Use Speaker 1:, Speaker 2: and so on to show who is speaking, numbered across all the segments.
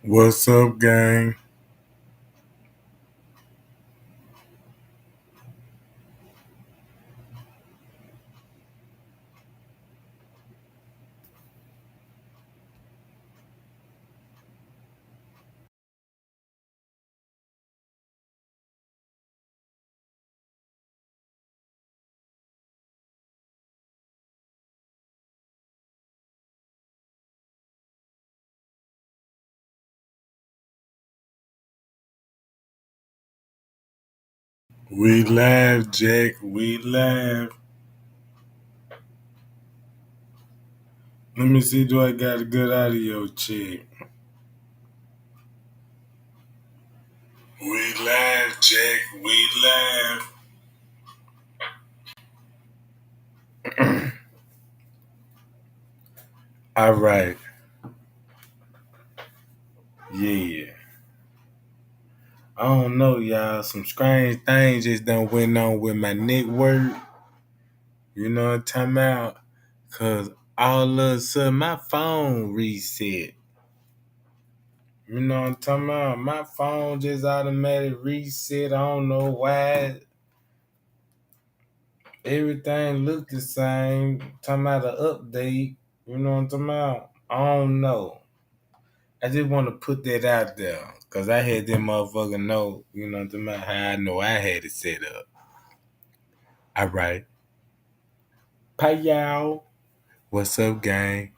Speaker 1: What's up, gang? We laugh, Jack. We laugh. Let me see. Do I got a good audio check? We laugh, Jack. We laugh. All right. Yeah. I don't know, y'all. Some strange things just done went on with my network. You know what I'm talking about? Cause all of a sudden my phone reset. You know what I'm talking about? My phone just automatic reset. I don't know why. Everything looked the same. Talking about an update. You know what I'm talking about? I don't know. I just want to put that out there. Because I had them motherfucker know, you know what I'm talking about, how I know I had it set up. All right. Pay y'all. What's up, gang?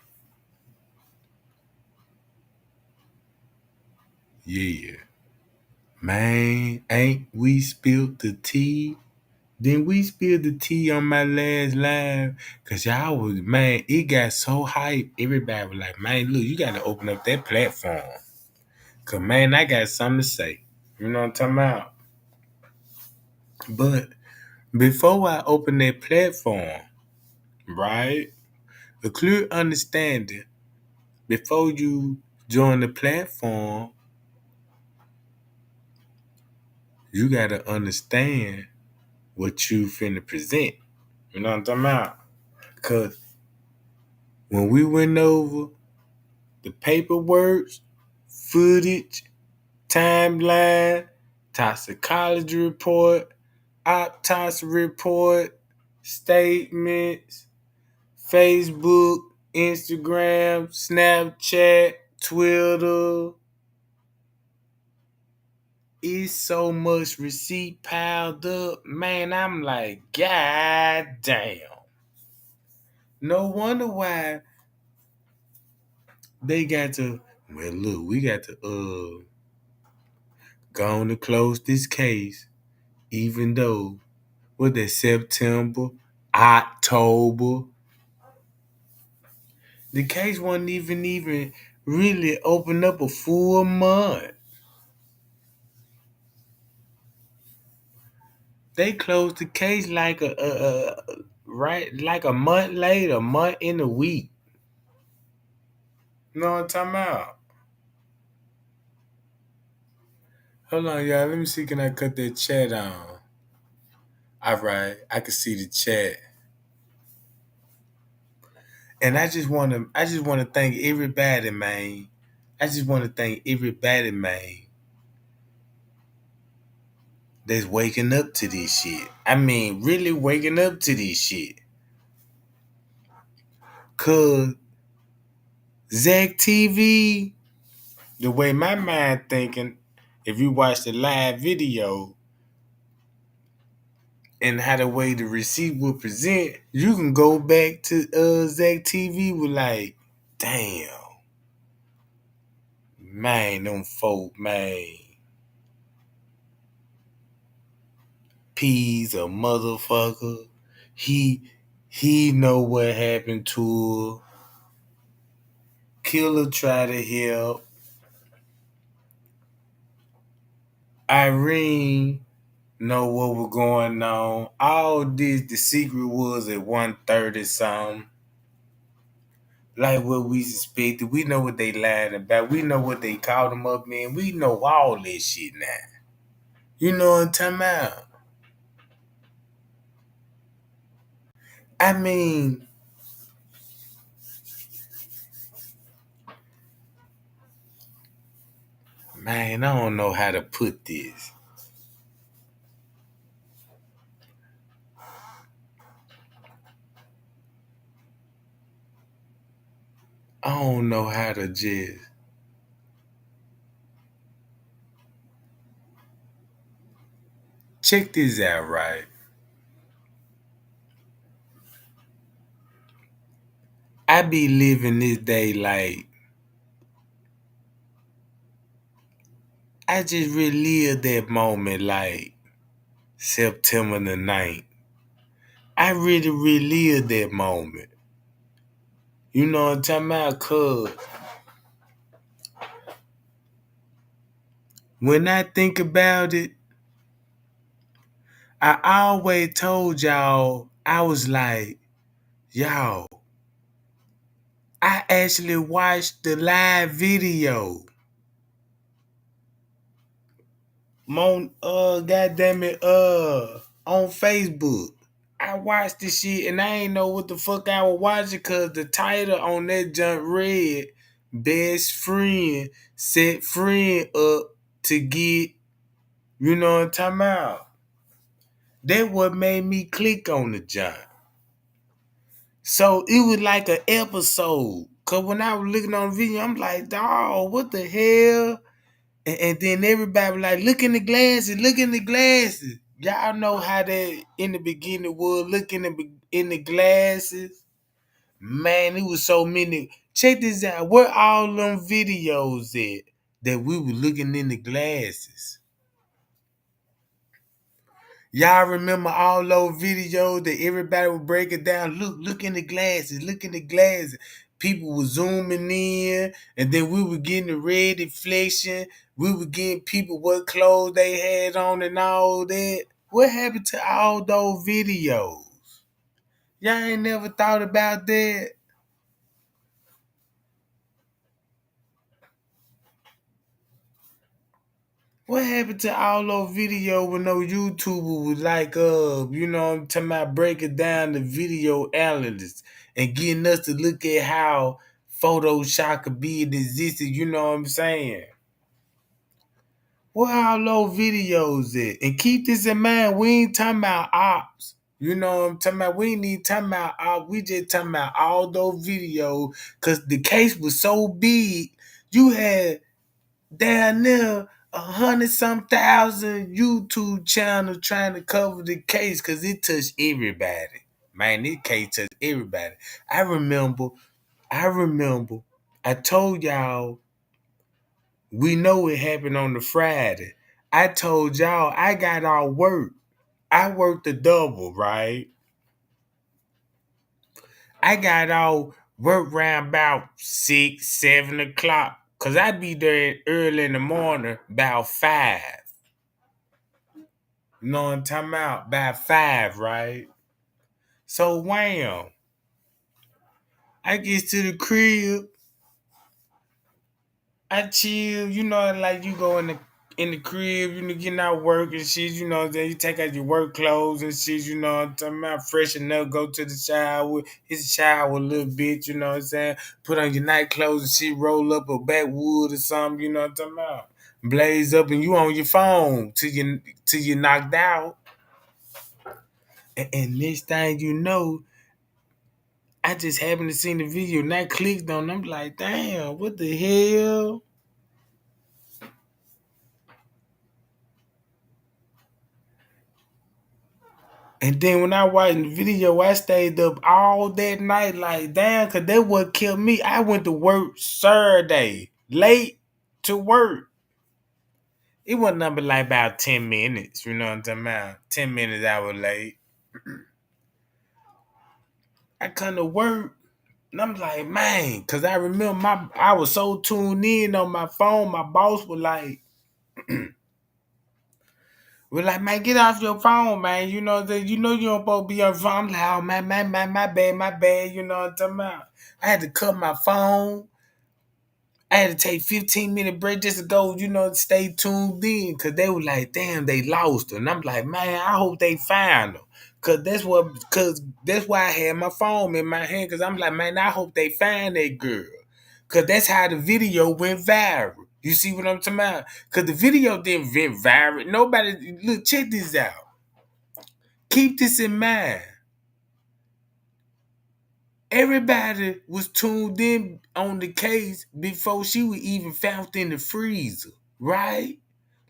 Speaker 1: Yeah. Man, ain't we spilled the tea? Then we spilled the tea on my last live. Cause y'all was, man, it got so hype. Everybody was like, man, look, you got to open up that platform. Cause man, I got something to say. You know what I'm talking about? But before I open that platform, right? A clear understanding before you join the platform, you gotta understand what you finna present. You know what I'm talking about? Cause when we went over the paperwork, footage, timeline, toxicology report, autopsy report, statements, Facebook, Instagram, Snapchat, Twitter. It's so much receipt piled up. Man, I'm like, God damn. No wonder why they got to, well, look, we got to go on to close this case, even though, what that, September, October, the case wasn't even really opened up a full month. They closed the case like right, like a month later, a month in a week. You know what I'm talking about? Hold on, y'all. Let me see. Can I cut that chat on? All right, I can see the chat, and I just want to thank everybody, man. I just want to thank everybody, man, that's waking up to this shit. I mean, really waking up to this shit. Cause Zach TV, the way my mind thinking, if you watch the live video and how the way the receipt will present, you can go back to Zach TV with like, damn, man, them folk, man, P's a motherfucker. He he know what happened to her. Killer try to help. Irene know what was going on. All this, the secret was at 1:30 something. Like what we suspected. We know what they lied about. We know what they called them up in. We know all this shit now. You know what I'm talking about? I mean, Man, I don't know how to put this. I don't know how to just check this out, right? I be living this day like I just relive that moment like September the 9th. I really relive that moment. You know what I'm talking about? Cause when I think about it, I always told y'all, I was like, y'all, I actually watched the live video. Goddamn it, on Facebook. I watched this shit and I ain't know what the fuck I was watching cause the title on that junk read best friend set friend up to get, you know what I'm talking about? That what made me click on the junk. So it was like an episode. Cause when I was looking on the video, I'm like, dawg, what the hell? And then everybody was like, look in the glasses, look in the glasses. Y'all know how that in the beginning was, look in the glasses. Man, it was so many. Check this out. Where all them videos at that we were looking in the glasses? Y'all remember all those videos that everybody would break it down? Look in the glasses, look in the glasses. People were zooming in, and then we were getting the red inflection. We were getting people what clothes they had on and all that. What happened to all those videos? Y'all ain't never thought about that? What happened to all those videos when no YouTuber was like, you know, I'm talking about breaking down the video analysts and getting us to look at how Photoshop could be and existed, you know what I'm saying? Where all those videos at? And keep this in mind, we ain't talking about ops. You know what I'm talking about? We ain't even talking about ops. We just talking about all those videos because the case was so big. You had down there 100-some thousand YouTube channels trying to cover the case because it touched everybody. Man, this case touched everybody. I remember, I remember, I told y'all we know it happened on the Friday. I told y'all I got all work. I worked a double, right? I got all work around about 6, 7 o'clock. Cause I'd be there early in the morning about 5. You know what I'm talking about? By 5, right? So wham. I get to the crib. I chill, you know, like you go in the crib, you know, getting out work and shit, you know, then you take out your work clothes and shit, you know what I'm talking about, freshen up, go to the shower, hit the shower a little bit, you know what I'm saying, put on your night clothes and shit, roll up a backwood or something, you know what I'm talking about, blaze up and you on your phone till you knocked out. And next thing you know, I just happened to see the video and I clicked on it. I'm like, damn, what the hell? And then when I watched the video, I stayed up all that night, like, damn, because that what killed me. I went to work Saturday, late to work. It wasn't nothing like about 10 minutes, you know what I'm talking about? 10 minutes I was late. I come to work, and I'm like, man, because I remember I was so tuned in on my phone, my boss was like, man, get off your phone, man. You know that you know you don't supposed to be on your phone. I'm like, oh my bad, you know what I'm talking about. I had to cut my phone. I had to take 15-minute break just to go, you know, stay tuned in. Cause they were like, damn, they lost her. And I'm like, man, I hope they find her. Cause that's why I had my phone in my hand. Cause I'm like, man, I hope they find that girl. Cause that's how the video went viral. You see what I'm talking about? Cause the video didn't went viral. Nobody look, check this out. Keep this in mind. Everybody was tuned in on the case before she was even found in the freezer, right?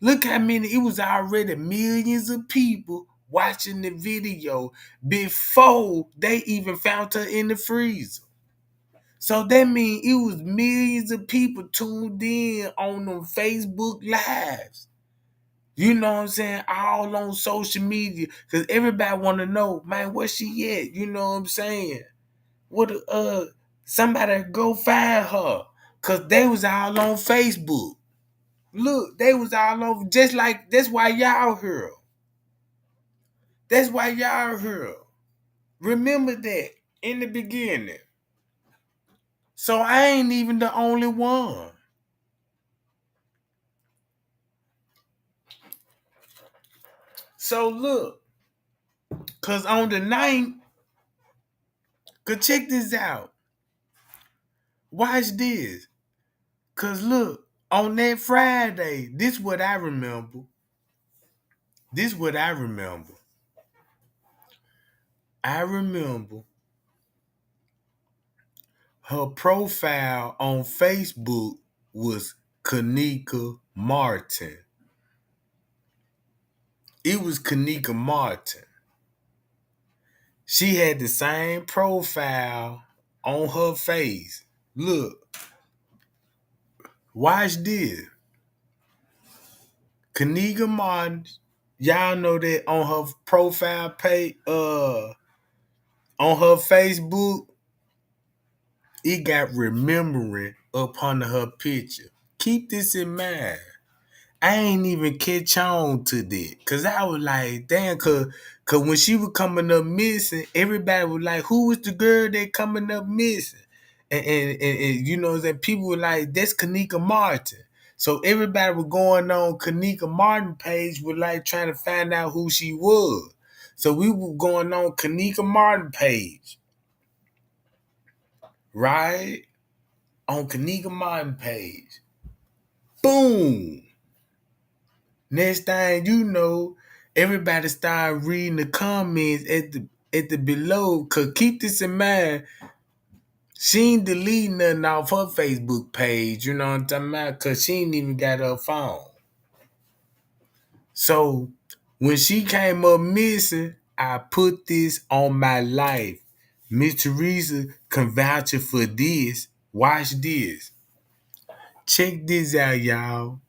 Speaker 1: Look how many, it was already millions of people watching the video before they even found her in the freezer. So that means it was millions of people tuned in on them Facebook Lives. You know what I'm saying? All on social media. Because everybody want to know, man, where she at? You know what I'm saying? What somebody go find her. Cause they was all on Facebook. Look, they was all over just like that's why y'all here. That's why y'all here. Remember that in the beginning. So I ain't even the only one. So look, cause on the ninth, cause check this out. Watch this. Cause look, on that Friday, this what I remember. This what I remember. I remember her profile on Facebook was Kanika Martin. It was Kanika Martin. She had the same profile on her face. Look, watch this. Kanika Martin, y'all know that on her profile page, on her Facebook, it got remembering up under her picture. Keep this in mind. I ain't even catch on to that. Cause I was like, damn, cause when she was coming up missing, everybody was like, who was the girl that coming up missing? And you know that people were like, that's Kanika Martin. So everybody was going on Kanika Martin page was like trying to find out who she was. So we were going on Kanika Martin page, right? On Kanika Martin page. Boom. Next thing you know, everybody started reading the comments at the below. Cause keep this in mind, she ain't delete nothing off her Facebook page. You know what I'm talking about? Cause she ain't even got her phone. So when she came up missing, I put this on my life. Miss Teresa can vouch for this. Watch this. Check this out, y'all.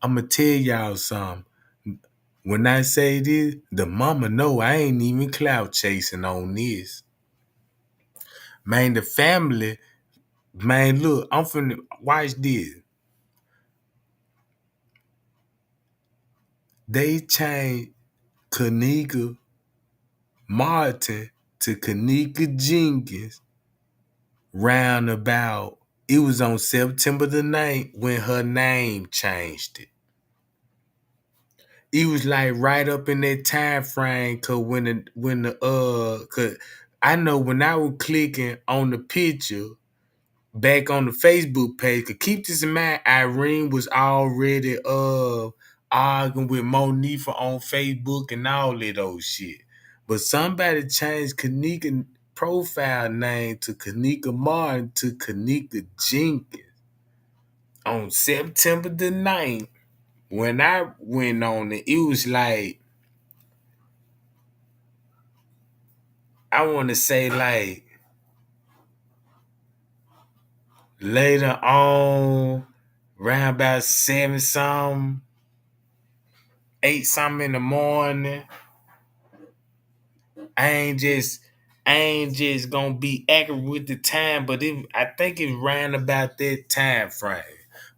Speaker 1: I'ma tell y'all something. When I say this, the mama know I ain't even clout chasing on this. Man, the family, man, look, I'm finna watch this. They changed Kanika Martin to Kanika Jenkins roundabout. It was on September the 9th when her name changed it. It was like right up in that time frame, cause cause I know when I was clicking on the picture back on the Facebook page, cause keep this in mind, Irene was already arguing with Monifa on Facebook and all of those shit. But somebody changed Kanika profile name to Kanika Martin to Kanika Jenkins on September the 9th. When I went on it, it was like, I want to say like later on, around about 7 something, 8 something in the morning. I ain't just gonna be accurate with the time, but I think it's round about that time frame.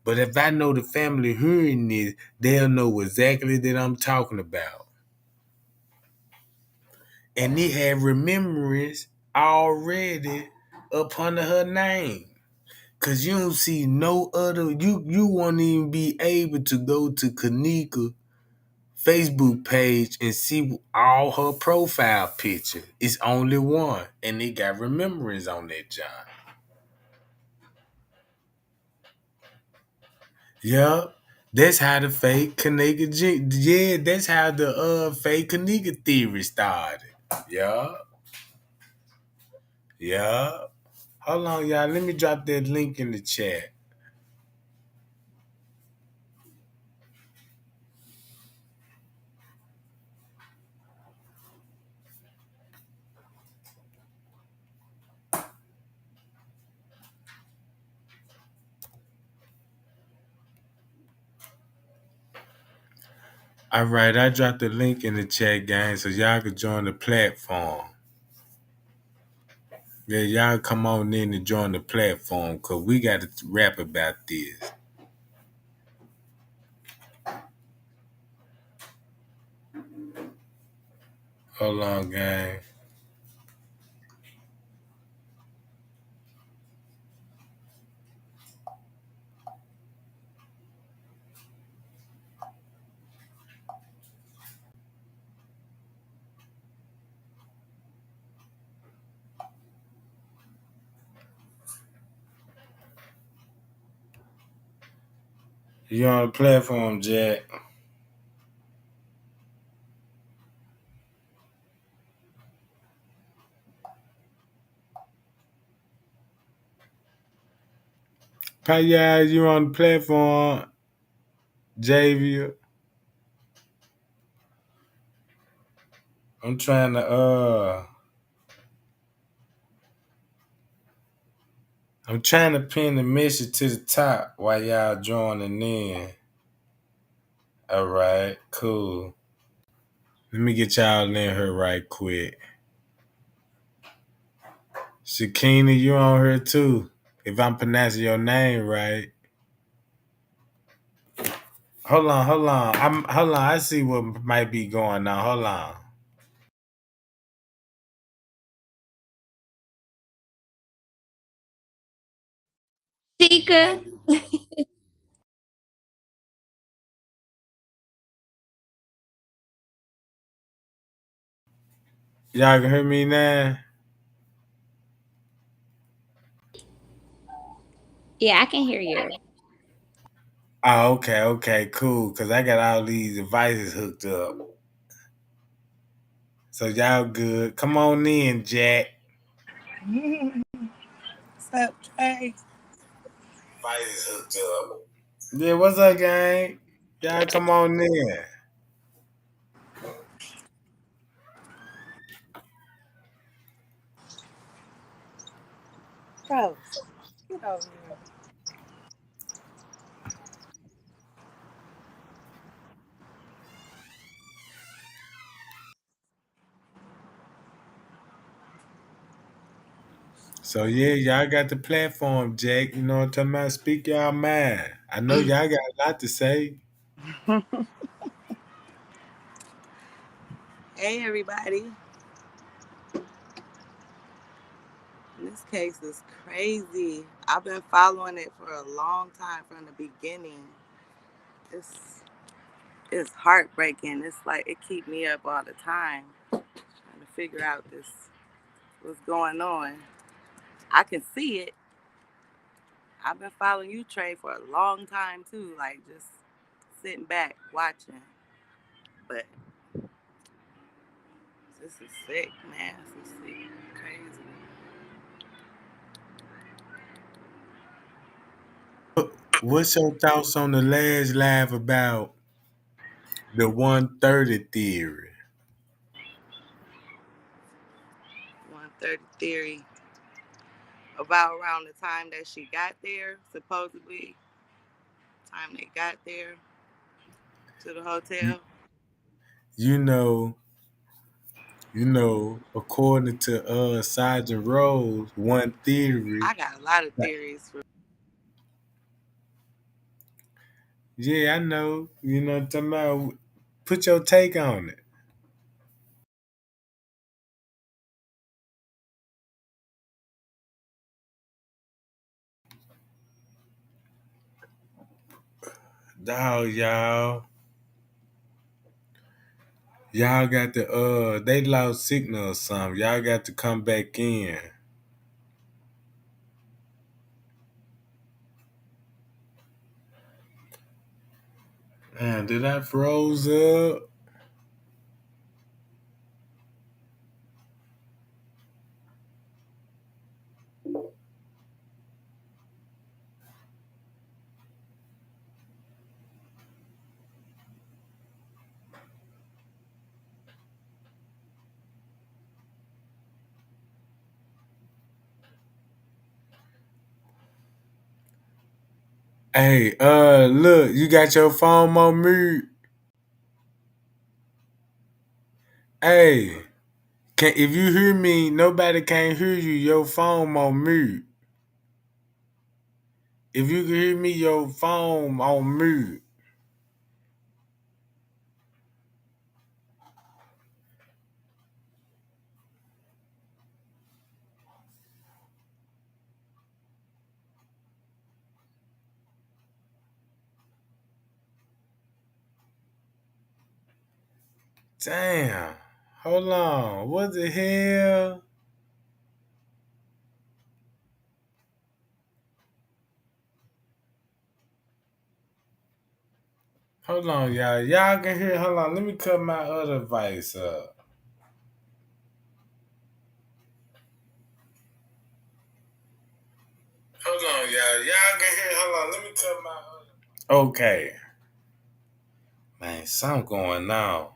Speaker 1: But if I know the family hearing this, they'll know exactly that I'm talking about. And it had remembrance already up under her name. Cause you don't see no other, you won't even be able to go to Kanika Facebook page and see all her profile picture. It's only one, and it got remembrance on that job. Yeah. That's how the fake Kanika yeah, that's how the fake Kanika theory started. Yeah. Yeah. Hold on, y'all. Let me drop that link in the chat. All right, I dropped the link in the chat, gang, so y'all can join the platform. Yeah, y'all come on in and join the platform because we got to rap about this. Hold on, gang. You on the platform, Jack? How y'all? You on the platform, Javier? I'm trying to I'm trying to pin the message to the top while y'all joining in. All right, cool. Let me get y'all in here right quick. Shakina, you on here too? If I'm pronouncing your name right. Hold on, hold on. Hold on. I see what might be going on. Hold on.
Speaker 2: Tika.
Speaker 1: Y'all can hear me now?
Speaker 2: Yeah, I can hear you.
Speaker 1: Oh, okay, okay, cool. Cause I got all these devices hooked up. So y'all good. Come on in, Jack.
Speaker 3: What's up, Trey?
Speaker 1: Devices hooked up. Yeah, what's up, gang? Y'all come on in.
Speaker 3: Bro, get over here.
Speaker 1: So yeah, y'all got the platform, Jack. You know what I'm talking about? Speak y'all mind. I know y'all got a lot to say.
Speaker 3: Hey, everybody. This case is crazy. I've been following it for a long time from the beginning. It's it's heartbreaking. It's like it keep me up all the time trying to figure out this what's going on. I can see it. I've been following you, Trey, for a long time too. Like just sitting back watching. But this is sick, man. This is sick, crazy.
Speaker 1: What's your thoughts on the last live about the 130 theory?
Speaker 3: 130 theory about around the time that she got there, supposedly time they got there to the
Speaker 1: You,
Speaker 3: hotel.
Speaker 1: you know, according to Sergeant Rose, one theory.
Speaker 3: I got a lot of theories for.
Speaker 1: Yeah, I know. You know what I'm talking about? Put your take on it. Dog, y'all. Y'all got to they lost signal or something. Y'all got to come back in. Man, did I froze up? Hey, look, you got your phone on mute. Hey, if you hear me, nobody can hear you. Your phone on mute. If you can hear me, your phone on mute. Damn. Hold on. What the hell? Hold on, y'all. Y'all can hear. Hold on. Let me cut my other device up. Hold on, y'all. Y'all can hear. Hold on. Let me cut my other. Okay. Man, something going on.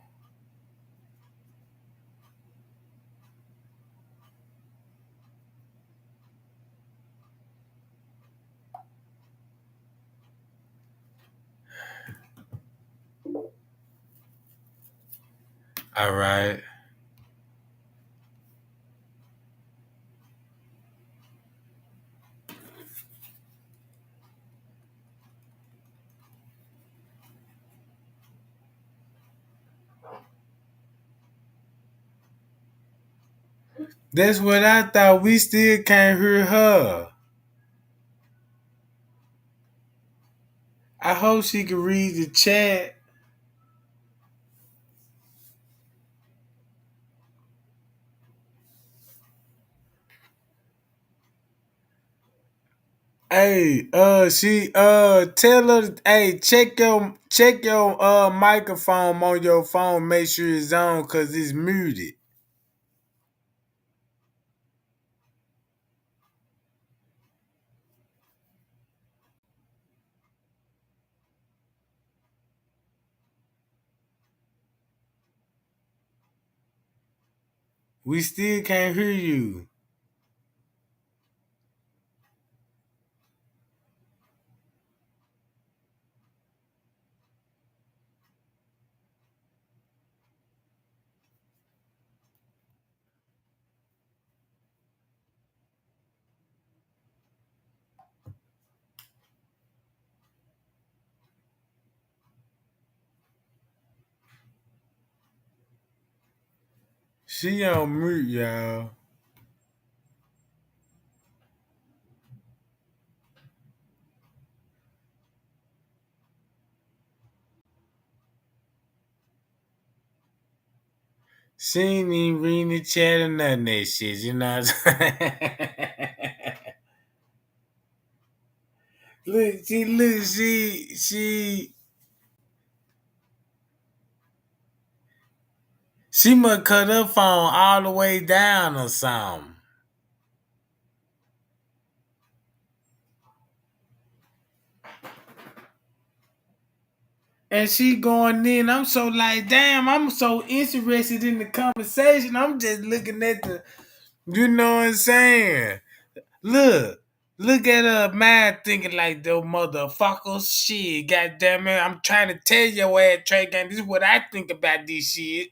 Speaker 1: All right. That's what I thought. We still can't hear her. I hope she can read the chat. Hey, tell her, hey, check your microphone on your phone, make sure it's on, cause it's muted. We still can't hear you. She on mute, y'all. She ain't even reading the chat or nothing that shit, you know what I'm saying? She must cut her phone all the way down or something. And she going in. I'm so like, damn, I'm so interested in the conversation. I'm just looking at the, you know what I'm saying? Look at her mind thinking like those motherfuckers. Shit, goddamn it. I'm trying to tell your ass, Tregang, this is what I think about this shit.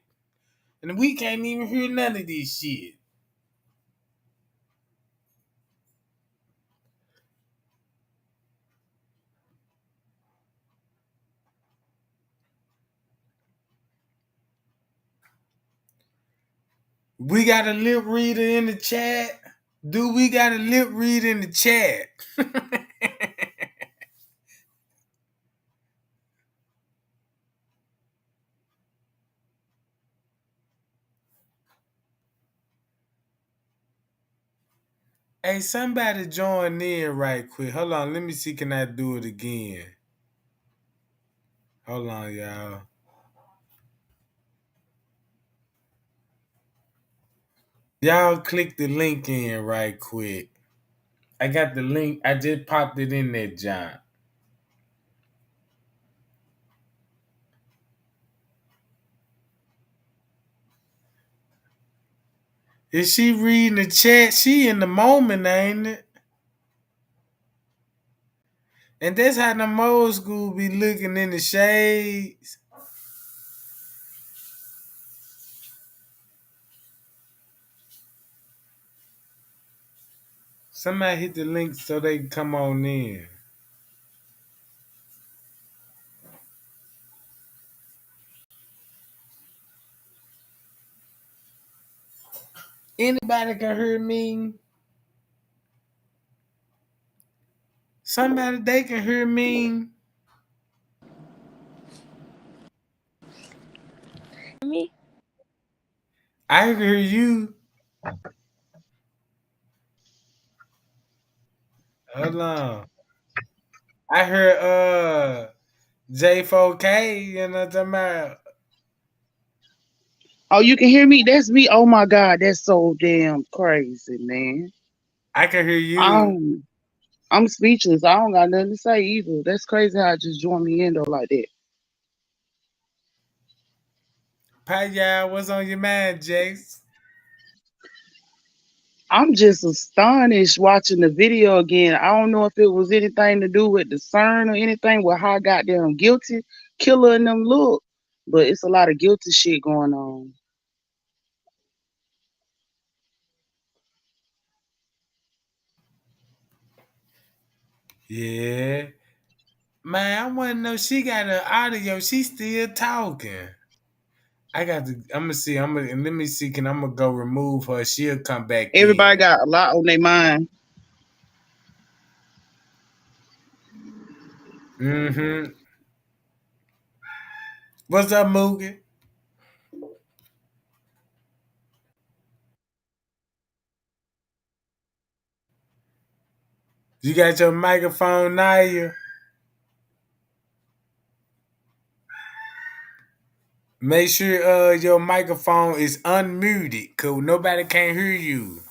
Speaker 1: And we can't even hear none of this shit. We got a lip reader in the chat. Do we got a lip reader in the chat? Hey, somebody join in right quick. Hold on, let me see. Can I do it again? Hold on, y'all. Y'all click the link in right quick. I got the link. I just popped it in there, John. Is she reading the chat? She in the moment, ain't it? And that's how the old school be looking in the shades. Somebody hit the link so they can come on in. Anybody can hear me? Somebody they can hear me.
Speaker 2: Me?
Speaker 1: I can hear you. Hold on. I heard J4K, you know what I'm talking about?
Speaker 4: Oh, you can hear me? That's me. Oh my God, that's so damn crazy, man.
Speaker 1: I can hear you.
Speaker 4: I'm I'm speechless. I don't got nothing to say either. That's crazy how it just joined me in though like that.
Speaker 1: Paya, what's on your mind, Jace?
Speaker 4: I'm just astonished watching the video again. I don't know if it was anything to do with the CERN or anything with how goddamn guilty killer and them look, but it's a lot of guilty shit going on.
Speaker 1: Yeah. Man, I wanna know she got an audio. She still talking. I got to I'm gonna see. And let me see, can I'm gonna go remove her. She'll come back in.
Speaker 4: Everybody got a lot on their mind.
Speaker 1: Mm-hmm. What's up, Moogie? You got your microphone, Naya? Make sure your microphone is unmuted, cause nobody can hear you.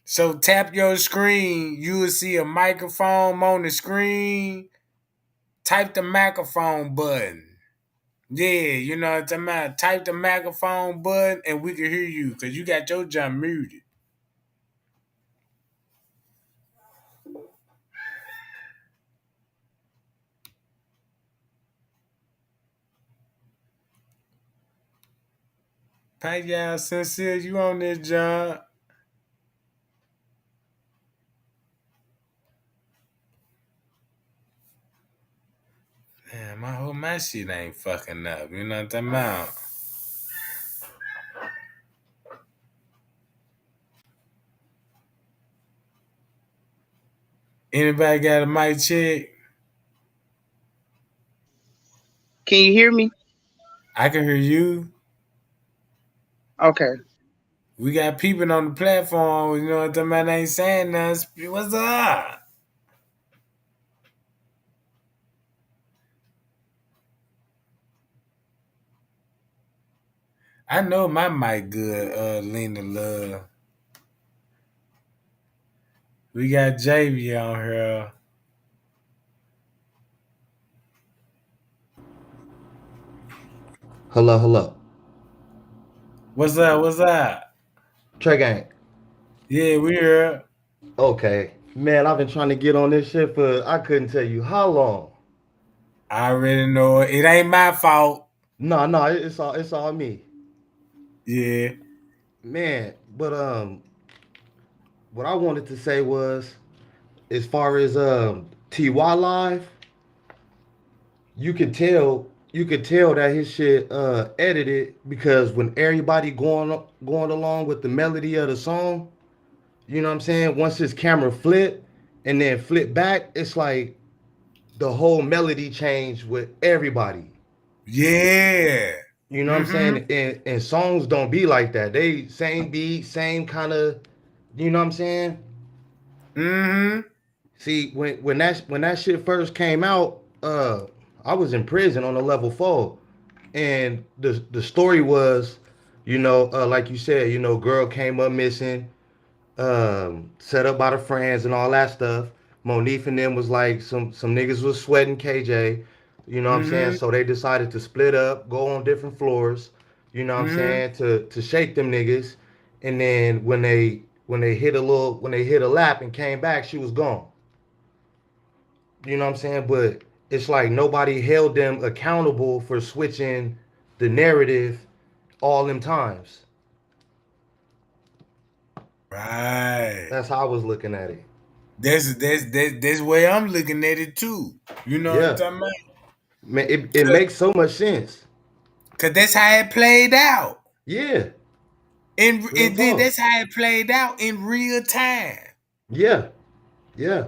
Speaker 1: So tap your screen, you will see a microphone on the screen. Type the microphone button. Yeah, you know what I'm talking about. Type the microphone button and we can hear you, cause you got your jump muted. Hey y'all, sincere, you on this job? Damn, I hope my shit ain't fucking up. You know what I'm talking about? Anybody got a mic check?
Speaker 4: Can you hear me?
Speaker 1: I can hear you.
Speaker 4: Okay.
Speaker 1: We got people on the platform. You know what I'm talking about? Ain't saying nothing. What's up? I know my mic good, Lena Love. We got JV on here.
Speaker 5: Hello, hello.
Speaker 1: What's up? What's up?
Speaker 5: Tregang.
Speaker 1: Yeah, we here.
Speaker 5: Okay. Man, I've been trying to get on this shit for I couldn't tell you how long.
Speaker 1: I already know it. It ain't my fault.
Speaker 5: No, no, it's all me.
Speaker 1: Yeah.
Speaker 5: Man, but what I wanted to say was as far as TY Live, you could tell that his shit edited because when everybody going along with the melody of the song, you know what I'm saying? Once his camera flip and then flip back, it's like the whole melody changed with everybody.
Speaker 1: Yeah.
Speaker 5: You know what I'm
Speaker 1: Mm-hmm.
Speaker 5: saying? And songs don't be like that. They same beat, same kind of, you know what I'm saying?
Speaker 1: Mm-hmm.
Speaker 5: See, when that shit first came out, I was in prison on a level 4, and the story was, like you said, girl came up missing, set up by the friends and all that stuff. Monique and them was like some niggas was sweating KJ, you know what I'm saying?
Speaker 1: Mm-hmm.
Speaker 5: So they decided to split up, go on different floors, you know what I'm
Speaker 1: Mm-hmm.
Speaker 5: saying, to shake them niggas. And then when they hit a lap and came back, she was gone. You know what I'm saying? But it's like nobody held them accountable for switching the narrative all them times.
Speaker 1: Right.
Speaker 5: That's how I was looking at it.
Speaker 1: That's the way I'm looking at it too. You know what I'm
Speaker 5: Yeah.
Speaker 1: talking about?
Speaker 5: Man, it makes so much sense.
Speaker 1: Cause that's how it played out.
Speaker 5: Yeah. Real
Speaker 1: And then
Speaker 5: talk.
Speaker 1: that's how it played out in real time.
Speaker 5: Yeah. Yeah.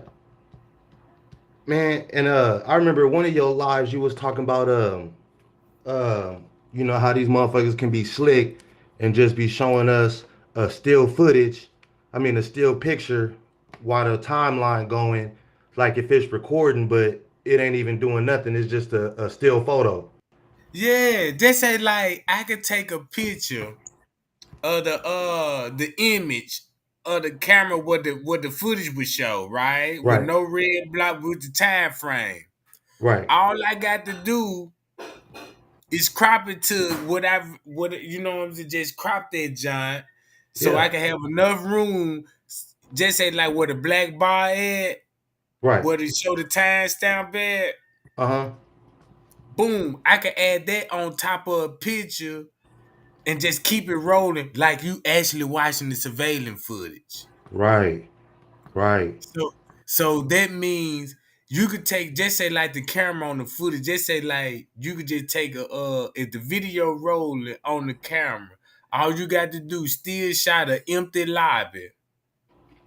Speaker 5: Man, and I remember one of your lives you was talking about uh, how these motherfuckers can be slick and just be showing us a still footage. I mean, a still picture while the timeline going, like if it's recording, but it ain't even doing nothing. It's just a still photo.
Speaker 1: Yeah, just say like I could take a picture of the image of the camera what the footage would show, right? With
Speaker 5: Right.
Speaker 1: no red block with the time frame.
Speaker 5: Right.
Speaker 1: All I got to do is crop it to what you know what I'm saying, just crop that John so
Speaker 5: Yeah.
Speaker 1: I can have enough room just say like where the black bar at,
Speaker 5: Right.
Speaker 1: where to show the timestamp at,
Speaker 5: Uh huh.
Speaker 1: boom, I can add that on top of a picture and just keep it rolling like you actually watching the surveillance footage.
Speaker 5: Right. Right.
Speaker 1: So that means you could take just say like the camera on the footage, just say like you could just take a if the video rolling on the camera, all you got to do still shot an empty lobby,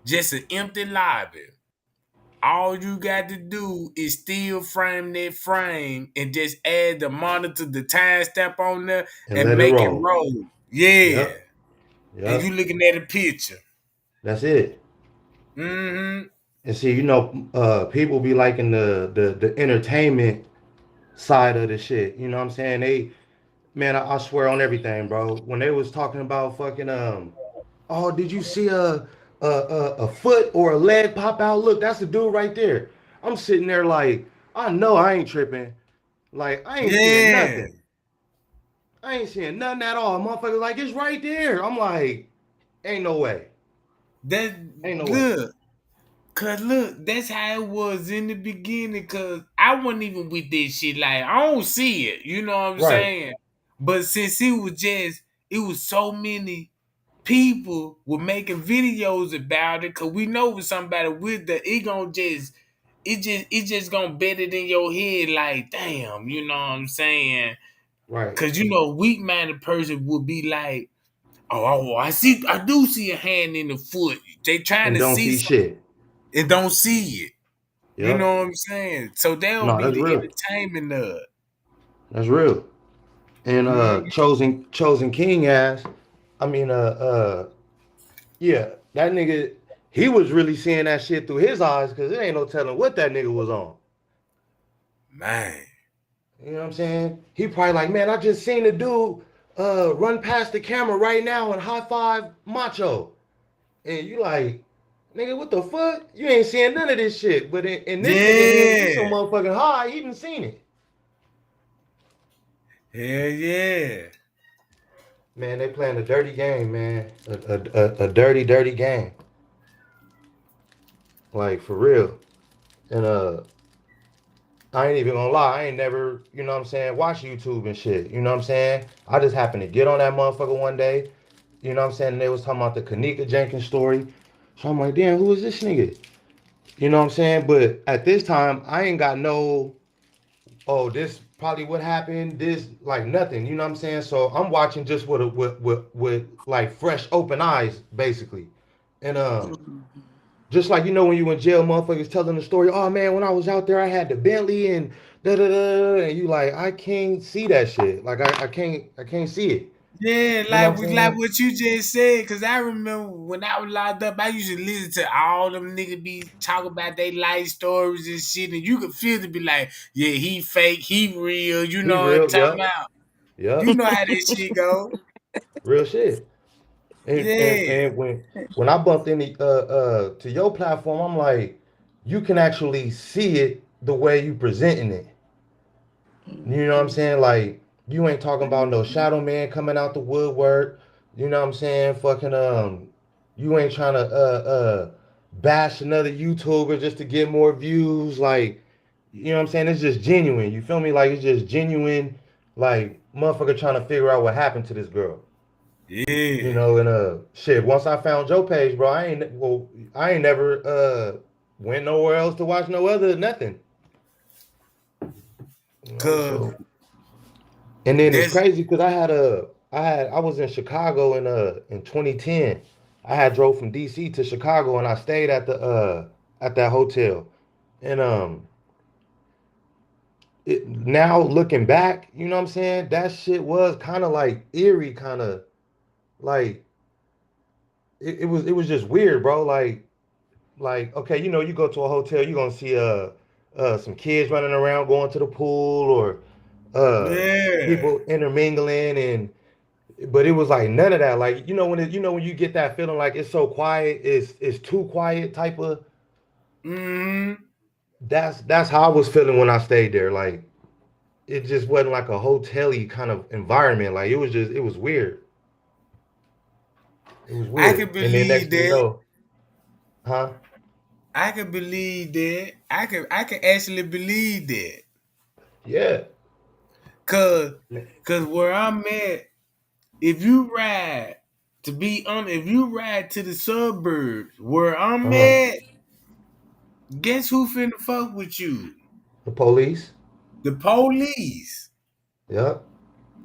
Speaker 1: just an empty lobby. All you got to do is still frame that frame and just add the monitor, the timestamp on there,
Speaker 5: And
Speaker 1: and
Speaker 5: let it
Speaker 1: make it
Speaker 5: roll.
Speaker 1: roll. Yeah,
Speaker 5: Yep.
Speaker 1: and you
Speaker 5: Yep.
Speaker 1: looking at a picture.
Speaker 5: That's it.
Speaker 1: Mm-hmm.
Speaker 5: And see, people be liking the entertainment side of the shit. You know what I'm saying? Man, I swear on everything, bro. When they was talking about fucking oh, did you see a foot or a leg pop out? Look, that's the dude right there. I'm sitting there like, I know I ain't tripping. Like, I ain't seeing
Speaker 1: Yeah,
Speaker 5: nothing. I ain't seeing nothing at all. Motherfucker, like, it's right there. I'm like, ain't no way.
Speaker 1: that
Speaker 5: Ain't no way.
Speaker 1: look. Cause look, that's how it was in the beginning. Cause I wasn't even with this shit. Like I don't see it. You know what I'm
Speaker 5: Right,
Speaker 1: saying? But since it was so many people were making videos about it. Cause we know with somebody with the it gonna just gonna bet it in your head. Like damn, you know what I'm saying?
Speaker 5: right.
Speaker 1: Cause you know, weak minded person would be like, I do see a hand in the foot. They trying
Speaker 5: And
Speaker 1: to
Speaker 5: don't
Speaker 1: see
Speaker 5: see
Speaker 1: something
Speaker 5: shit.
Speaker 1: and don't see it. You
Speaker 5: Yep.
Speaker 1: know what I'm saying? So they don't
Speaker 5: No,
Speaker 1: be
Speaker 5: that's
Speaker 1: the
Speaker 5: real.
Speaker 1: entertainment of it.
Speaker 5: That's real. And
Speaker 1: Mhm.
Speaker 5: chosen king ass. I mean, yeah, that nigga, he was really seeing that shit through his eyes because there ain't no telling what that nigga was on.
Speaker 1: Man.
Speaker 5: You know what I'm saying? He probably like, man, I just seen the dude run past the camera right now and high five Macho. And you like, nigga, what the fuck? You ain't seeing none of this shit. But in this nigga head, he's so
Speaker 1: Yeah.
Speaker 5: motherfucking high, he done seen it.
Speaker 1: Hell yeah.
Speaker 5: Man, they playing a dirty game, man. A dirty, dirty game. Like, for real. And I ain't even gonna lie, I ain't never, you know what I'm saying, watch YouTube and shit. You know what I'm saying? I just happened to get on that motherfucker one day. You know what I'm saying? And they was talking about the Kanika Jenkins story. So I'm like, damn, who is this nigga? You know what I'm saying? But at this time, I ain't got no, oh, this probably what happened, this, like nothing. You know what I'm saying? So I'm watching just with like fresh open eyes, basically. And just like when you in jail, motherfuckers telling the story. Oh man, when I was out there, I had the Bentley and da da da, and you like, I can't see that shit. Like I can't see it.
Speaker 1: Yeah,
Speaker 5: You know what I'm
Speaker 1: like
Speaker 5: saying?
Speaker 1: what you just said. Cause I remember when I was locked up, I used to listen to all them niggas be talking about their life stories and shit, and you could feel to be like, yeah, he fake, he real. You
Speaker 5: He
Speaker 1: know what I'm
Speaker 5: real.
Speaker 1: talking
Speaker 5: Yep.
Speaker 1: about? You
Speaker 5: Yep.
Speaker 1: know how that shit go.
Speaker 5: Real shit.
Speaker 1: Yeah,
Speaker 5: And when I bumped into to your platform, I'm like, you can actually see it the way you presenting it. You know what I'm
Speaker 3: Mhm.
Speaker 5: saying? Like you ain't talking about no shadow man coming out the woodwork. You know what I'm saying? Fucking you ain't trying to bash another YouTuber just to get more views. Like you know what I'm saying? It's just genuine. You feel me? Like it's just genuine. Like motherfucker trying to figure out what happened to this girl. You
Speaker 1: yeah.
Speaker 5: know, and shit. Once I found your page, bro, I ain't never went nowhere else to watch no other nothing. You know,
Speaker 1: Cause
Speaker 5: so and then it's
Speaker 1: that's
Speaker 5: crazy because I was in Chicago in 2010. I had drove from DC to Chicago and I stayed at that hotel. And now looking back, you know what I'm saying? That shit was kind of like eerie, kind of like it was just weird, bro. Like okay, you know, you go to a hotel, you're gonna see some kids running around going to the pool or uh
Speaker 1: yeah.
Speaker 5: people intermingling and but it was like none of that. Like you know when you get that feeling like it's so quiet, it's too quiet type of
Speaker 1: Mm-hmm.
Speaker 5: that's how I was feeling when I stayed there. Like it just wasn't like a hotel-y kind of environment. Like it was weird. It was
Speaker 1: I can
Speaker 5: weird. And then next
Speaker 1: believe
Speaker 5: thing you
Speaker 1: that.
Speaker 5: know, huh?
Speaker 1: I can believe that. I can actually believe that.
Speaker 5: Yeah.
Speaker 1: Cause cause where I'm at, if you ride if you ride to the suburbs where I'm
Speaker 5: Uh-huh.
Speaker 1: at, guess who finna fuck with you?
Speaker 5: The police.
Speaker 1: The police.
Speaker 5: Yep.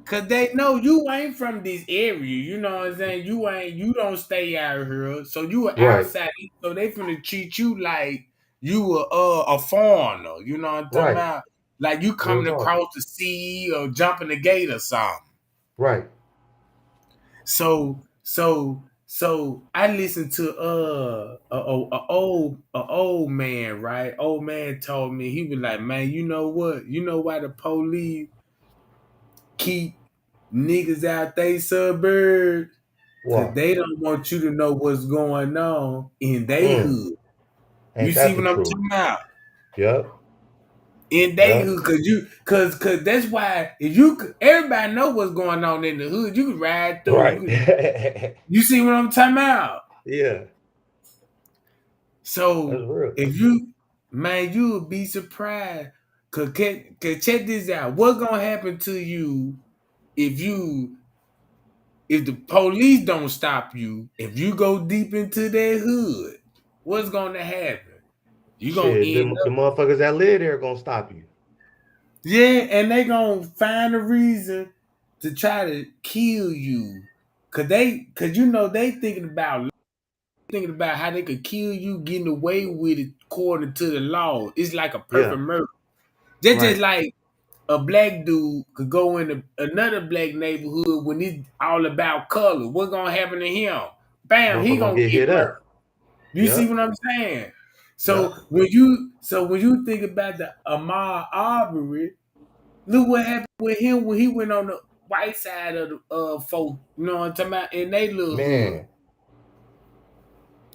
Speaker 1: Cause they know you ain't from this area. You know what I'm saying? You don't stay out here. So you are
Speaker 5: Right.
Speaker 1: outside. So they finna treat you like you were a foreigner. You know what I'm talking
Speaker 5: Right.
Speaker 1: about? Like you
Speaker 5: Real
Speaker 1: coming
Speaker 5: talk.
Speaker 1: across the sea or jumping the gate or something.
Speaker 5: Right.
Speaker 1: So I listened to a old man, right? Old man told me, he was like, man, you know what? You know why the police keep niggas out they suburbs? Cause
Speaker 5: Why?
Speaker 1: they don't want you to know what's going on in they
Speaker 5: Mm.
Speaker 1: hood. You
Speaker 5: Ain't
Speaker 1: see
Speaker 5: that the
Speaker 1: what I'm
Speaker 5: truth?
Speaker 1: talking about?
Speaker 5: Yep.
Speaker 1: In they
Speaker 5: Yep.
Speaker 1: hood, cause that's why if you everybody know what's going on in the hood, you can ride through.
Speaker 5: Right.
Speaker 1: You see what I'm talking about?
Speaker 5: Yeah. That's
Speaker 1: So
Speaker 5: real.
Speaker 1: if you, man, you would be surprised. Cause check this out. What's gonna happen to you if you if the police don't stop you? If you go deep into their hood, what's gonna happen? You gonna
Speaker 5: Shit,
Speaker 1: end
Speaker 5: the
Speaker 1: up,
Speaker 5: motherfuckers that live there gonna stop you.
Speaker 1: yeah, and they gonna find a reason to try to kill you. Cause you know they thinking about how they could kill you getting away with it according to the law. It's like a
Speaker 5: Yeah.
Speaker 1: perfect murder. Just
Speaker 5: Right.
Speaker 1: like a black dude could go into another black neighborhood when it's all about color. What's gonna happen to him? Bam, he
Speaker 5: Motherfucker gonna
Speaker 1: gonna
Speaker 5: get
Speaker 1: get
Speaker 5: hit
Speaker 1: murdered.
Speaker 5: up.
Speaker 1: You see
Speaker 5: Yep.
Speaker 1: what I'm saying?
Speaker 5: Yep.
Speaker 1: So when you think about the Ahmaud Arbery, look what happened with him when he went on the white side of the folk. You know what I'm talking about? In they little hood,
Speaker 5: Man.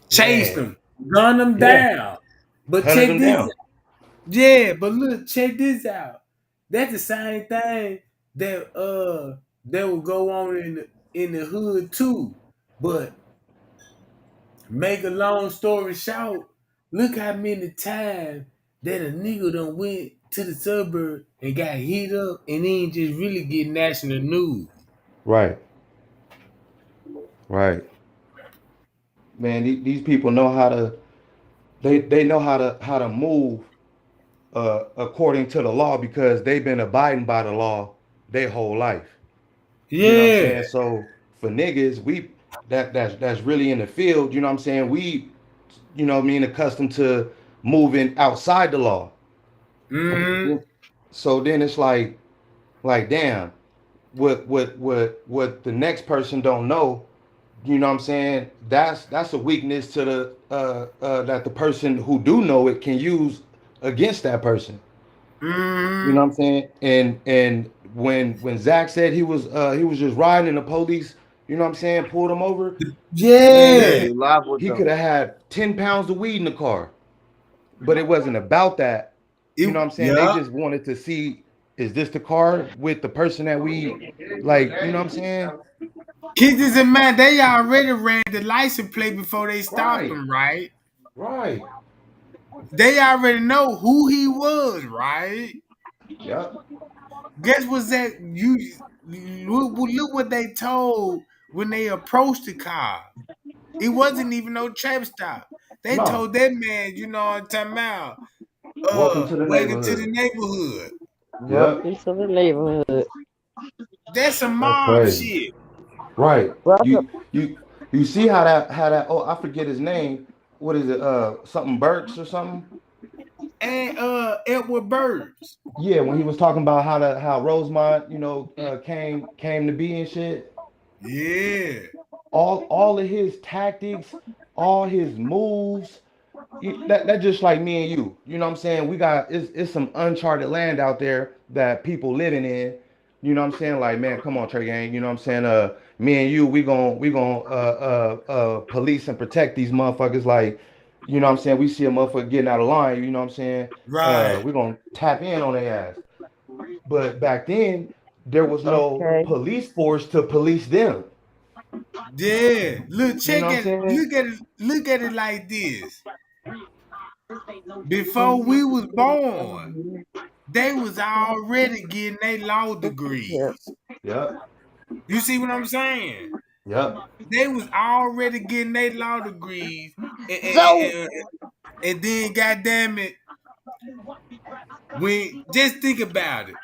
Speaker 1: chased
Speaker 5: Man.
Speaker 1: them, gunned them
Speaker 5: Yeah.
Speaker 1: down. But
Speaker 5: Hunted
Speaker 1: check
Speaker 5: them
Speaker 1: this.
Speaker 5: down.
Speaker 1: Yeah, but look, check this out. That's the same thing that will go on in the hood too. But make a long story short, look how many times that a nigga done went to the suburb and got hit up and then just really get national news.
Speaker 5: Right. Right. Man, these people know how to they know how to move according to the law because they've been abiding by the law their whole life. You know what I'm
Speaker 1: Yeah.
Speaker 5: saying? So for niggas, we that's really in the field, you know what I'm saying? We, you know what I mean, accustomed to moving outside the law.
Speaker 1: Mm-hmm.
Speaker 5: So then it's like damn, what the next person don't know, you know what I'm saying? That's a weakness to the that the person who do know it can use against that person. You know
Speaker 1: Mm-hmm.
Speaker 5: what I'm saying? And when Zach said he was just riding and the police, you know what I'm saying, pulled him over, man,
Speaker 1: Yeah.
Speaker 6: You live with
Speaker 5: he could
Speaker 6: them.
Speaker 5: have had 10 pounds of weed in the car. But it wasn't about that. You know what I'm saying? They
Speaker 1: Yeah.
Speaker 5: just wanted to see, is this the car with the person that we like, you know what I'm saying?
Speaker 1: Keep this in mind, they already ran the license plate before they stopped
Speaker 5: Right.
Speaker 1: him, right?
Speaker 5: Right.
Speaker 1: They already know who he was, right?
Speaker 5: Yep.
Speaker 1: Guess what's that? Look what they told when they approached the car. It wasn't even no trap stop. They
Speaker 5: No.
Speaker 1: told that man, you know what I'm talking about,
Speaker 5: Welcome to the
Speaker 1: welcome to the
Speaker 5: neighborhood.
Speaker 1: neighborhood.
Speaker 5: Yep.
Speaker 6: Welcome to the neighborhood.
Speaker 1: That's some
Speaker 5: That's
Speaker 1: mob
Speaker 5: crazy.
Speaker 1: shit.
Speaker 5: Right.
Speaker 6: Brother,
Speaker 5: You see how that oh, I forget his name. What is it? Something Burks or something?
Speaker 1: And Edward Birds.
Speaker 5: Yeah, when he was talking about how Rosemont, you know, came to be and shit.
Speaker 1: Yeah.
Speaker 5: All of his tactics, all his moves, that just like me and you. You know what I'm saying? We got it's some uncharted land out there that people living in. You know what I'm saying? Like, man, come on, Trey Gang. You know what I'm saying? Me and you, we gon' police and protect these motherfuckers. Like, you know what I'm saying? We see a motherfucker getting out of line. You know what I'm saying?
Speaker 1: Right.
Speaker 5: We gonna tap in on their ass. But back then, there was no
Speaker 6: okay.
Speaker 5: police force to police them.
Speaker 1: Yeah. Look,
Speaker 5: You know
Speaker 1: check
Speaker 5: what I'm
Speaker 1: it.
Speaker 5: saying?
Speaker 1: Look at it like this. Before we was born, they was already getting their law
Speaker 6: Yeah.
Speaker 1: degrees.
Speaker 5: Yep.
Speaker 1: You see what I'm saying?
Speaker 5: Yep.
Speaker 1: They was already getting their law degrees, and, and,
Speaker 6: So,
Speaker 1: and, and then, goddamn it, when just think about it.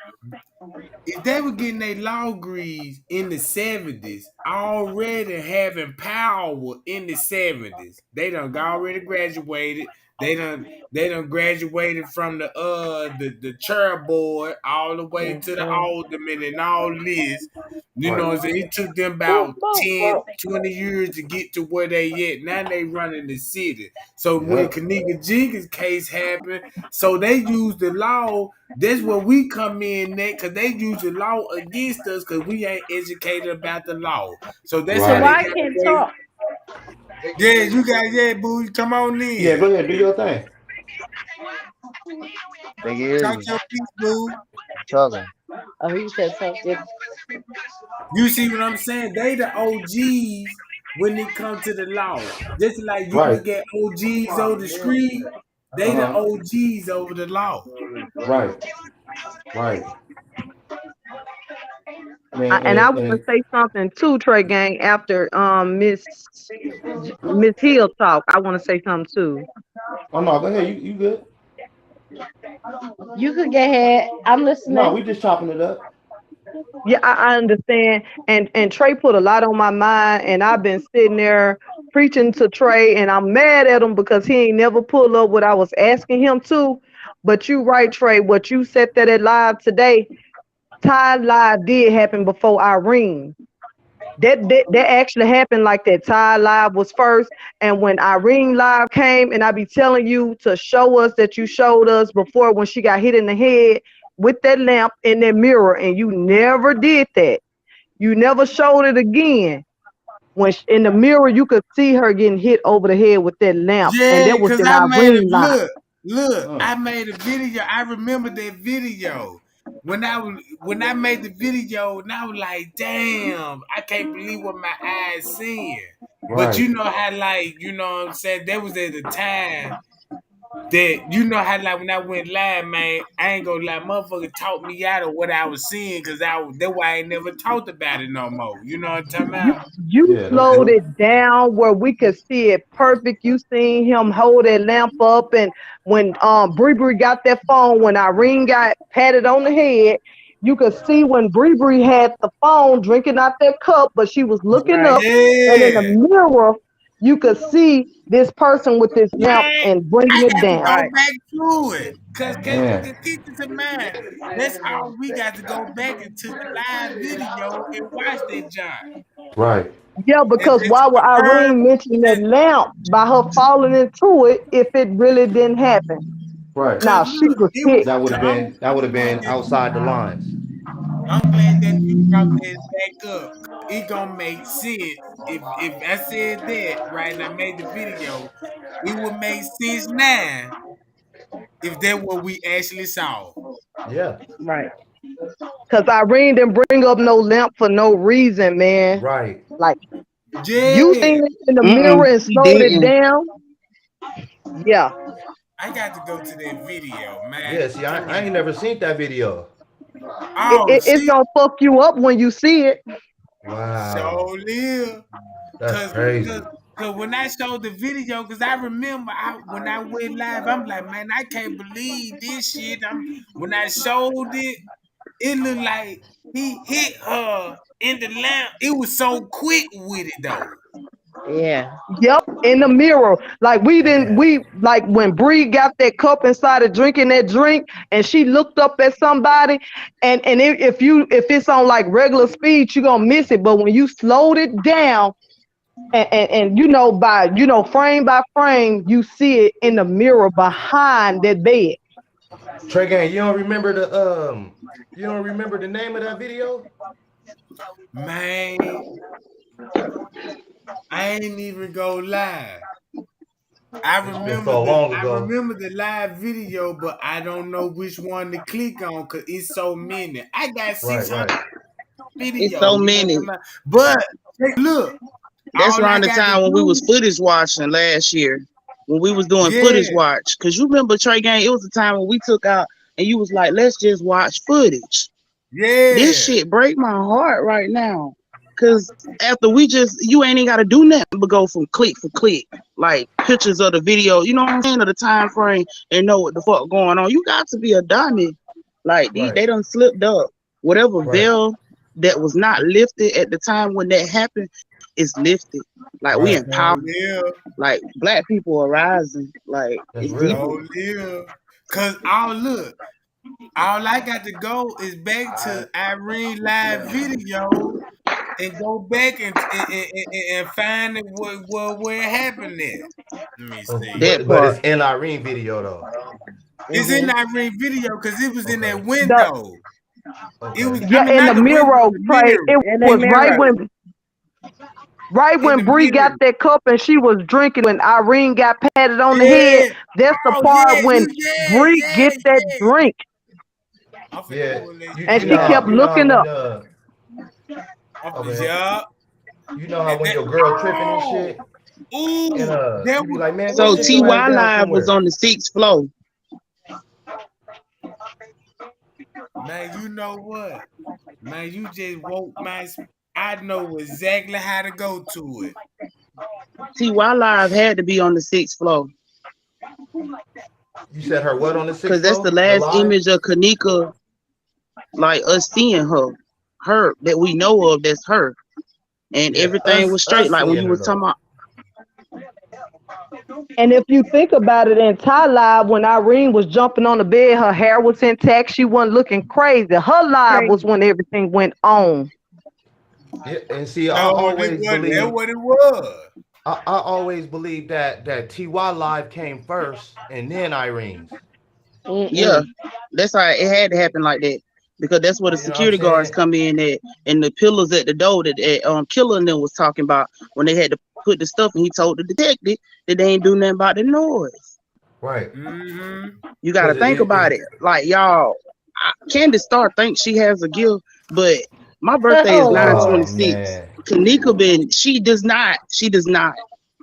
Speaker 1: If they were getting their law degrees in the 70s, already having power in the 70s, they done already graduated. They done graduated from the chair board all the way to the
Speaker 6: okay.
Speaker 1: alderman and all this. You know
Speaker 5: Right.
Speaker 1: what I'm saying? It took them
Speaker 6: Boop,
Speaker 1: about
Speaker 6: boop,
Speaker 1: 10,
Speaker 6: boop.
Speaker 1: 20 years to get to where they at. Now they running the city. So when
Speaker 5: Yep.
Speaker 1: Kanika Jenkins case happened, so they used the law. That's where we come in next, because they use the law against us because we ain't educated about the law. So that's
Speaker 2: So
Speaker 1: how
Speaker 5: Right.
Speaker 1: they
Speaker 2: why I
Speaker 1: got
Speaker 2: can't
Speaker 1: away.
Speaker 2: talk?
Speaker 1: Yeah, you got, yeah, boo. Come on
Speaker 5: Yeah,
Speaker 1: in.
Speaker 5: go ahead, do your thing.
Speaker 6: They can hear
Speaker 1: Talk
Speaker 6: you.
Speaker 1: your piece, boo.
Speaker 6: Talking. Oh, he said something.
Speaker 1: You see what I'm saying? They the OGs when it comes to the law. Just like you
Speaker 5: Right.
Speaker 1: look at OGs over the street, they the
Speaker 5: Uh-huh.
Speaker 1: OGs over the law.
Speaker 5: Right. Right.
Speaker 7: I,
Speaker 5: Man,
Speaker 7: and I want to
Speaker 5: and
Speaker 7: say something too, Trey Gang. After Miss Hill talk, I want to say something too.
Speaker 5: oh no, go ahead. You good?
Speaker 6: You could get ahead. I'm
Speaker 5: No,
Speaker 6: listening.
Speaker 5: we just chopping it up.
Speaker 7: Yeah, I understand. And Trey put a lot on my mind, and I've been sitting there preaching to Trey, and I'm mad at him because he ain't never pulled up what I was asking him to. But you right, Trey. What you said that at live today, Ty live did happen before Irene. That actually happened like that. Ty Live was first, and when Irene Live came, and I be telling you to show us that you showed us before when she got hit in the head with that lamp in that mirror, and you never did that. You never showed it again. When in the mirror, you could see her getting hit over the head with that lamp, and
Speaker 1: Yeah,
Speaker 7: that was
Speaker 1: cause
Speaker 7: in
Speaker 1: I made a
Speaker 7: Irene Live.
Speaker 1: look.
Speaker 5: Uh,
Speaker 1: I made a video. I remember that video when I made the video, and I was like, "Damn, I can't believe what my eyes seeing." But
Speaker 5: right.
Speaker 1: you know how, like, you know what I'm saying. That was at the time that, you know how, like, when I went live, man, I ain't gonna lie, motherfucker talked me out of what I was seeing, cause that's why I ain't never talked about it no more. You know what I'm talking
Speaker 7: You
Speaker 1: about?
Speaker 7: you
Speaker 5: Yeah,
Speaker 7: slowed
Speaker 5: them
Speaker 7: it down where we could see it perfect. You seen him hold that lamp up, and when Bree Bree got that phone, when Irene got patted on the head, you could see when Bree Bree had the phone drinking out that cup, but she was looking
Speaker 6: Right.
Speaker 7: up, and in the
Speaker 1: Yeah,
Speaker 7: mirror, you could see this person with this lamp
Speaker 1: Man,
Speaker 7: and bringing
Speaker 1: I
Speaker 7: it
Speaker 1: got to
Speaker 7: down.
Speaker 1: go
Speaker 4: Right.
Speaker 1: back to it.
Speaker 5: Man,
Speaker 1: Keep this in mind. That's all we got to go back into the live video and watch that John.
Speaker 5: right.
Speaker 7: Yeah,
Speaker 1: And
Speaker 7: because
Speaker 1: just
Speaker 7: why would
Speaker 1: confirm
Speaker 7: Irene mention that
Speaker 1: that,
Speaker 7: lamp by her falling into it if it really didn't happen?
Speaker 5: Right.
Speaker 7: Now
Speaker 1: cause
Speaker 7: she
Speaker 1: look,
Speaker 7: was
Speaker 1: it was.
Speaker 7: hit.
Speaker 5: That would
Speaker 1: I'm
Speaker 5: have
Speaker 1: glad
Speaker 5: been
Speaker 1: that you.
Speaker 5: outside the lines.
Speaker 1: I'm glad that you brought that back up. It gonna make sense if I said that right and I made the video. It would make sense now if that what we actually saw.
Speaker 5: Yeah.
Speaker 4: Right.
Speaker 7: Because Irene didn't bring up no lamp for no reason, man.
Speaker 5: Right.
Speaker 7: Like you
Speaker 1: Yeah,
Speaker 7: seen it in the mirror
Speaker 4: Mm-mm.
Speaker 7: and
Speaker 4: He
Speaker 7: slowed it
Speaker 4: didn't.
Speaker 7: down. Yeah,
Speaker 1: I got to go to that video, man.
Speaker 5: Yeah. See, I
Speaker 1: Cause
Speaker 5: ain't never seen that video.
Speaker 1: oh
Speaker 7: it's
Speaker 1: shit,
Speaker 7: gonna fuck you up when you see it.
Speaker 5: Wow.
Speaker 1: so live.
Speaker 5: That's
Speaker 1: Cause,
Speaker 5: crazy.
Speaker 1: cause, cause when I showed the video, cause I remember when I went live, I'm like, man, I can't believe this shit. When I showed it, it looked like he hit her in the lamp. It was so quick with it though.
Speaker 6: Yeah.
Speaker 7: Yep, in the mirror. Like
Speaker 5: Man.
Speaker 7: we like when Bree got that cup and started drinking that drink, and she looked up at somebody, and if it's on like regular speed, you gonna miss it. But when you slowed it down, and by frame by frame, you see it in the mirror behind that bed.
Speaker 5: Tregang, you don't remember the name of that video?
Speaker 1: Man, I ain't even go lie. I
Speaker 5: It's been
Speaker 1: remember
Speaker 5: so
Speaker 1: the
Speaker 5: long
Speaker 1: I
Speaker 5: ago.
Speaker 1: remember the live video, but I don't know which one to click on because it's so many. I got
Speaker 5: Right,
Speaker 1: 600
Speaker 5: right.
Speaker 4: It's
Speaker 1: videos.
Speaker 4: so
Speaker 1: You know what
Speaker 4: many.
Speaker 1: I'm talking about? But hey, look,
Speaker 4: That's
Speaker 1: all I
Speaker 4: around the
Speaker 1: got to
Speaker 4: time when we was
Speaker 1: do,
Speaker 4: footage watching last year. When we was doing footage
Speaker 1: yeah,
Speaker 4: watch. Cause you remember Trey Gang, it was the time when we took out and you was like, let's just watch footage. This
Speaker 1: yeah.
Speaker 4: shit break my heart right now. Cause after you ain't even gotta do nothing but go from click for click. Like pictures of the video, you know what I'm saying, of the time frame and know what the fuck going on. You got to be a dummy. Like
Speaker 5: Right,
Speaker 4: they done slipped up. Whatever
Speaker 5: right,
Speaker 4: veil that was not lifted at the time when that happened is lifted. Like we
Speaker 5: right.
Speaker 4: empower.
Speaker 1: So live,
Speaker 4: Like black people are rising. Like
Speaker 5: That's
Speaker 4: it's
Speaker 5: real.
Speaker 4: deeper.
Speaker 1: so live. Cause all I got to go is back to Irene live video and go back and find it where it happened there. Let me see.
Speaker 4: That
Speaker 5: But
Speaker 4: part.
Speaker 5: it's in Irene video though.
Speaker 1: It's in
Speaker 4: Hmm.
Speaker 1: Irene video because it was in
Speaker 5: Okay,
Speaker 1: that
Speaker 7: The
Speaker 1: window. It was,
Speaker 5: okay.
Speaker 1: I
Speaker 7: Yeah,
Speaker 1: mean,
Speaker 7: in the
Speaker 1: not the window,
Speaker 7: mirror,
Speaker 1: the
Speaker 7: Trey.
Speaker 1: mirror.
Speaker 7: It
Speaker 6: In the
Speaker 7: was
Speaker 6: mirror.
Speaker 7: right
Speaker 1: In the
Speaker 7: when Bree got
Speaker 1: mirror.
Speaker 7: that cup and she was drinking when Irene got patted on the head.
Speaker 1: Yeah.
Speaker 7: That's the
Speaker 1: Oh
Speaker 7: part
Speaker 1: yeah,
Speaker 7: when Bree get that
Speaker 1: yeah.
Speaker 7: drink
Speaker 1: I'm finna
Speaker 5: Yeah,
Speaker 1: pull that
Speaker 7: and
Speaker 5: you
Speaker 1: shit
Speaker 7: she
Speaker 5: know
Speaker 1: up.
Speaker 5: how
Speaker 7: kept looking up.
Speaker 1: I'm
Speaker 5: oh
Speaker 1: finna,
Speaker 5: man,
Speaker 1: yeah.
Speaker 5: you know how
Speaker 1: And
Speaker 5: when
Speaker 1: that,
Speaker 5: your girl tripping and
Speaker 1: oh,
Speaker 5: shit, and
Speaker 1: ooh, that
Speaker 5: you be
Speaker 1: was,
Speaker 5: like, man, go
Speaker 4: So
Speaker 5: sit your ass
Speaker 4: TY
Speaker 5: down
Speaker 4: Live was
Speaker 5: somewhere.
Speaker 4: on the 6th floor.
Speaker 1: man, you know what? Man, you just woke my, I know exactly how to go to it.
Speaker 4: TY Live had to be on the 6th floor.
Speaker 5: You said her what on the
Speaker 4: Cause
Speaker 5: sixth
Speaker 4: that's the
Speaker 5: floor? The
Speaker 4: last
Speaker 5: live?
Speaker 4: image of Kanika, like us seeing her. Her that we know of, that's her. And
Speaker 5: Yeah,
Speaker 4: everything was straight.
Speaker 5: us
Speaker 4: Like when
Speaker 5: seeing
Speaker 4: you
Speaker 5: her
Speaker 4: was
Speaker 5: though.
Speaker 4: talking about
Speaker 7: And if you think about it in Ty Live, when Irene was jumping on the bed, her hair was intact. She wasn't looking crazy. Her live was
Speaker 6: Crazy.
Speaker 7: when everything went on.
Speaker 5: Yeah, and see,
Speaker 1: No, it wasn't. That what it was.
Speaker 5: I always believe that TY live came first and then Irene's.
Speaker 4: yeah,
Speaker 6: Mm-mm.
Speaker 4: that's how it had to happen like that. Because that's where the
Speaker 5: You know what I'm
Speaker 4: security guards
Speaker 5: saying?
Speaker 4: come in at and the pillars at the door that Killer and them was talking about when they had to put the stuff and he told the detective that they ain't do nothing about the noise.
Speaker 5: Right.
Speaker 1: Mm-hmm.
Speaker 4: You gotta
Speaker 5: Because
Speaker 4: think about it. Like y'all, Candace Starr thinks she has a gift, but my birthday is
Speaker 6: Oh
Speaker 4: nine
Speaker 6: Lord.
Speaker 4: twenty
Speaker 5: oh
Speaker 4: six.
Speaker 5: man.
Speaker 4: Kanika been she does not. She does not.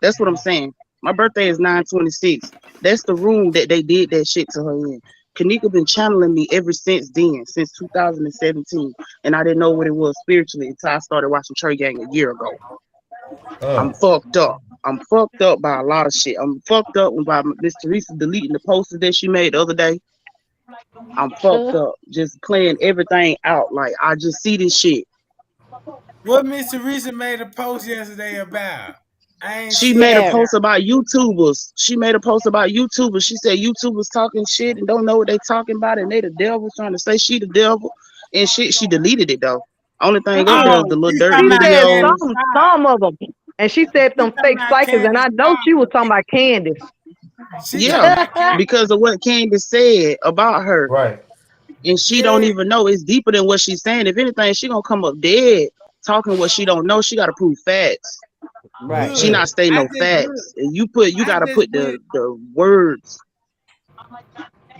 Speaker 4: That's what I'm saying. My birthday is 9/26. That's the room that they did that shit to her in. Kanika been channeling me ever since then, since 2017. And I didn't know what it was spiritually until I started watching Tregang a year ago. I'm
Speaker 5: Uh,
Speaker 4: fucked up. I'm fucked up by a lot of shit. I'm fucked up by Miss Teresa deleting the posters that she made the other day. I'm fucked up. Just playing everything out. Like I just see this shit.
Speaker 1: What Miss Teresa made a post yesterday about? I ain't
Speaker 4: She
Speaker 1: seen
Speaker 4: made a
Speaker 1: it.
Speaker 6: Yeah.
Speaker 4: post about YouTubers. She made a post about YouTubers. She said YouTubers talking shit and don't know what they talking about, and they the devil trying to say she the devil and shit. She deleted it though. Only thing up there
Speaker 7: Mm-mm.
Speaker 4: is the
Speaker 1: Oh,
Speaker 4: little
Speaker 1: she's
Speaker 4: dirt
Speaker 1: talking
Speaker 7: She
Speaker 1: about
Speaker 7: said
Speaker 1: Candy
Speaker 4: videos.
Speaker 7: some of them, and she said
Speaker 1: She's
Speaker 7: them
Speaker 1: talking
Speaker 7: fake
Speaker 1: about
Speaker 7: psychics, and
Speaker 1: Candy
Speaker 7: I know she was talking about Candace.
Speaker 1: She talking
Speaker 4: Yeah,
Speaker 1: about Candy.
Speaker 4: because of what Candace said about her,
Speaker 5: Right.
Speaker 4: and she don't
Speaker 1: Yeah.
Speaker 4: even know it's deeper than what she's saying. If anything, she gonna come up dead talking what she don't know. She got to prove facts.
Speaker 6: Right.
Speaker 4: She
Speaker 1: Look,
Speaker 4: not stating
Speaker 1: I
Speaker 4: no
Speaker 1: just look.
Speaker 4: facts. And you
Speaker 1: I
Speaker 4: got to
Speaker 1: just
Speaker 4: put
Speaker 1: went.
Speaker 4: the words.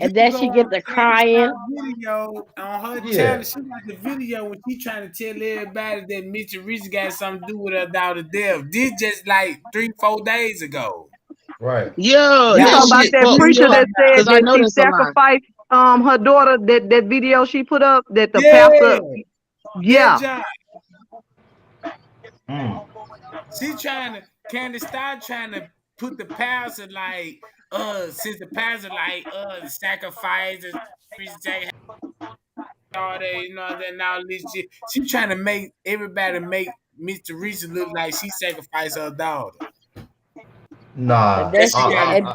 Speaker 1: You
Speaker 6: And then
Speaker 1: go
Speaker 6: she get
Speaker 1: on
Speaker 6: the
Speaker 1: Candy Star's
Speaker 6: crying.
Speaker 1: video on her channel.
Speaker 5: Yeah.
Speaker 1: She got the video when she trying to tell everybody that Mitchell Reese got something to do with her daughter death. This just like 3, 4 days ago.
Speaker 5: Right.
Speaker 4: Yeah,
Speaker 7: You
Speaker 6: Yep.
Speaker 4: that
Speaker 7: talking about
Speaker 4: shit
Speaker 7: that
Speaker 4: fucked
Speaker 1: You
Speaker 4: me
Speaker 7: preacher
Speaker 4: up
Speaker 7: that
Speaker 1: talking about?
Speaker 7: said
Speaker 4: because I
Speaker 7: that
Speaker 4: know
Speaker 7: she
Speaker 4: that's a lie.
Speaker 7: sacrificed her daughter, that video she put up, that the
Speaker 1: Yeah,
Speaker 7: pastor,
Speaker 1: that
Speaker 7: yeah.
Speaker 1: job.
Speaker 5: Mm.
Speaker 1: She trying to Candace Starr trying to put the pastor like since the pastor like sacrifice and all that, you know that now this shit. She trying to make everybody make Miss Teresa look like she sacrificed her daughter.
Speaker 6: And
Speaker 5: Nah.
Speaker 1: And
Speaker 6: then
Speaker 1: she got a
Speaker 6: and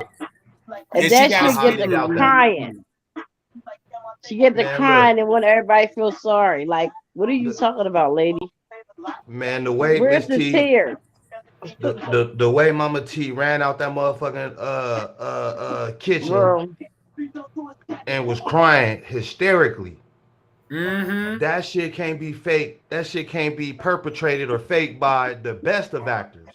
Speaker 1: and she
Speaker 6: then
Speaker 1: got a
Speaker 6: she
Speaker 5: I
Speaker 6: get
Speaker 1: video
Speaker 6: the
Speaker 5: highly doubt
Speaker 1: with
Speaker 5: that.
Speaker 6: crying.
Speaker 1: it.
Speaker 6: She get the
Speaker 5: Man, look.
Speaker 6: crying and when everybody feels sorry. Like, what are you
Speaker 5: The
Speaker 6: talking about, lady?
Speaker 5: man, the way
Speaker 6: Where's
Speaker 5: Miss
Speaker 6: the
Speaker 5: T,
Speaker 6: tears?
Speaker 5: the way Mama T ran out that motherfucking kitchen
Speaker 6: Bro.
Speaker 5: and was crying hysterically.
Speaker 1: Mm-hmm.
Speaker 5: That shit can't be fake. That shit can't be perpetrated or faked by the best of actors.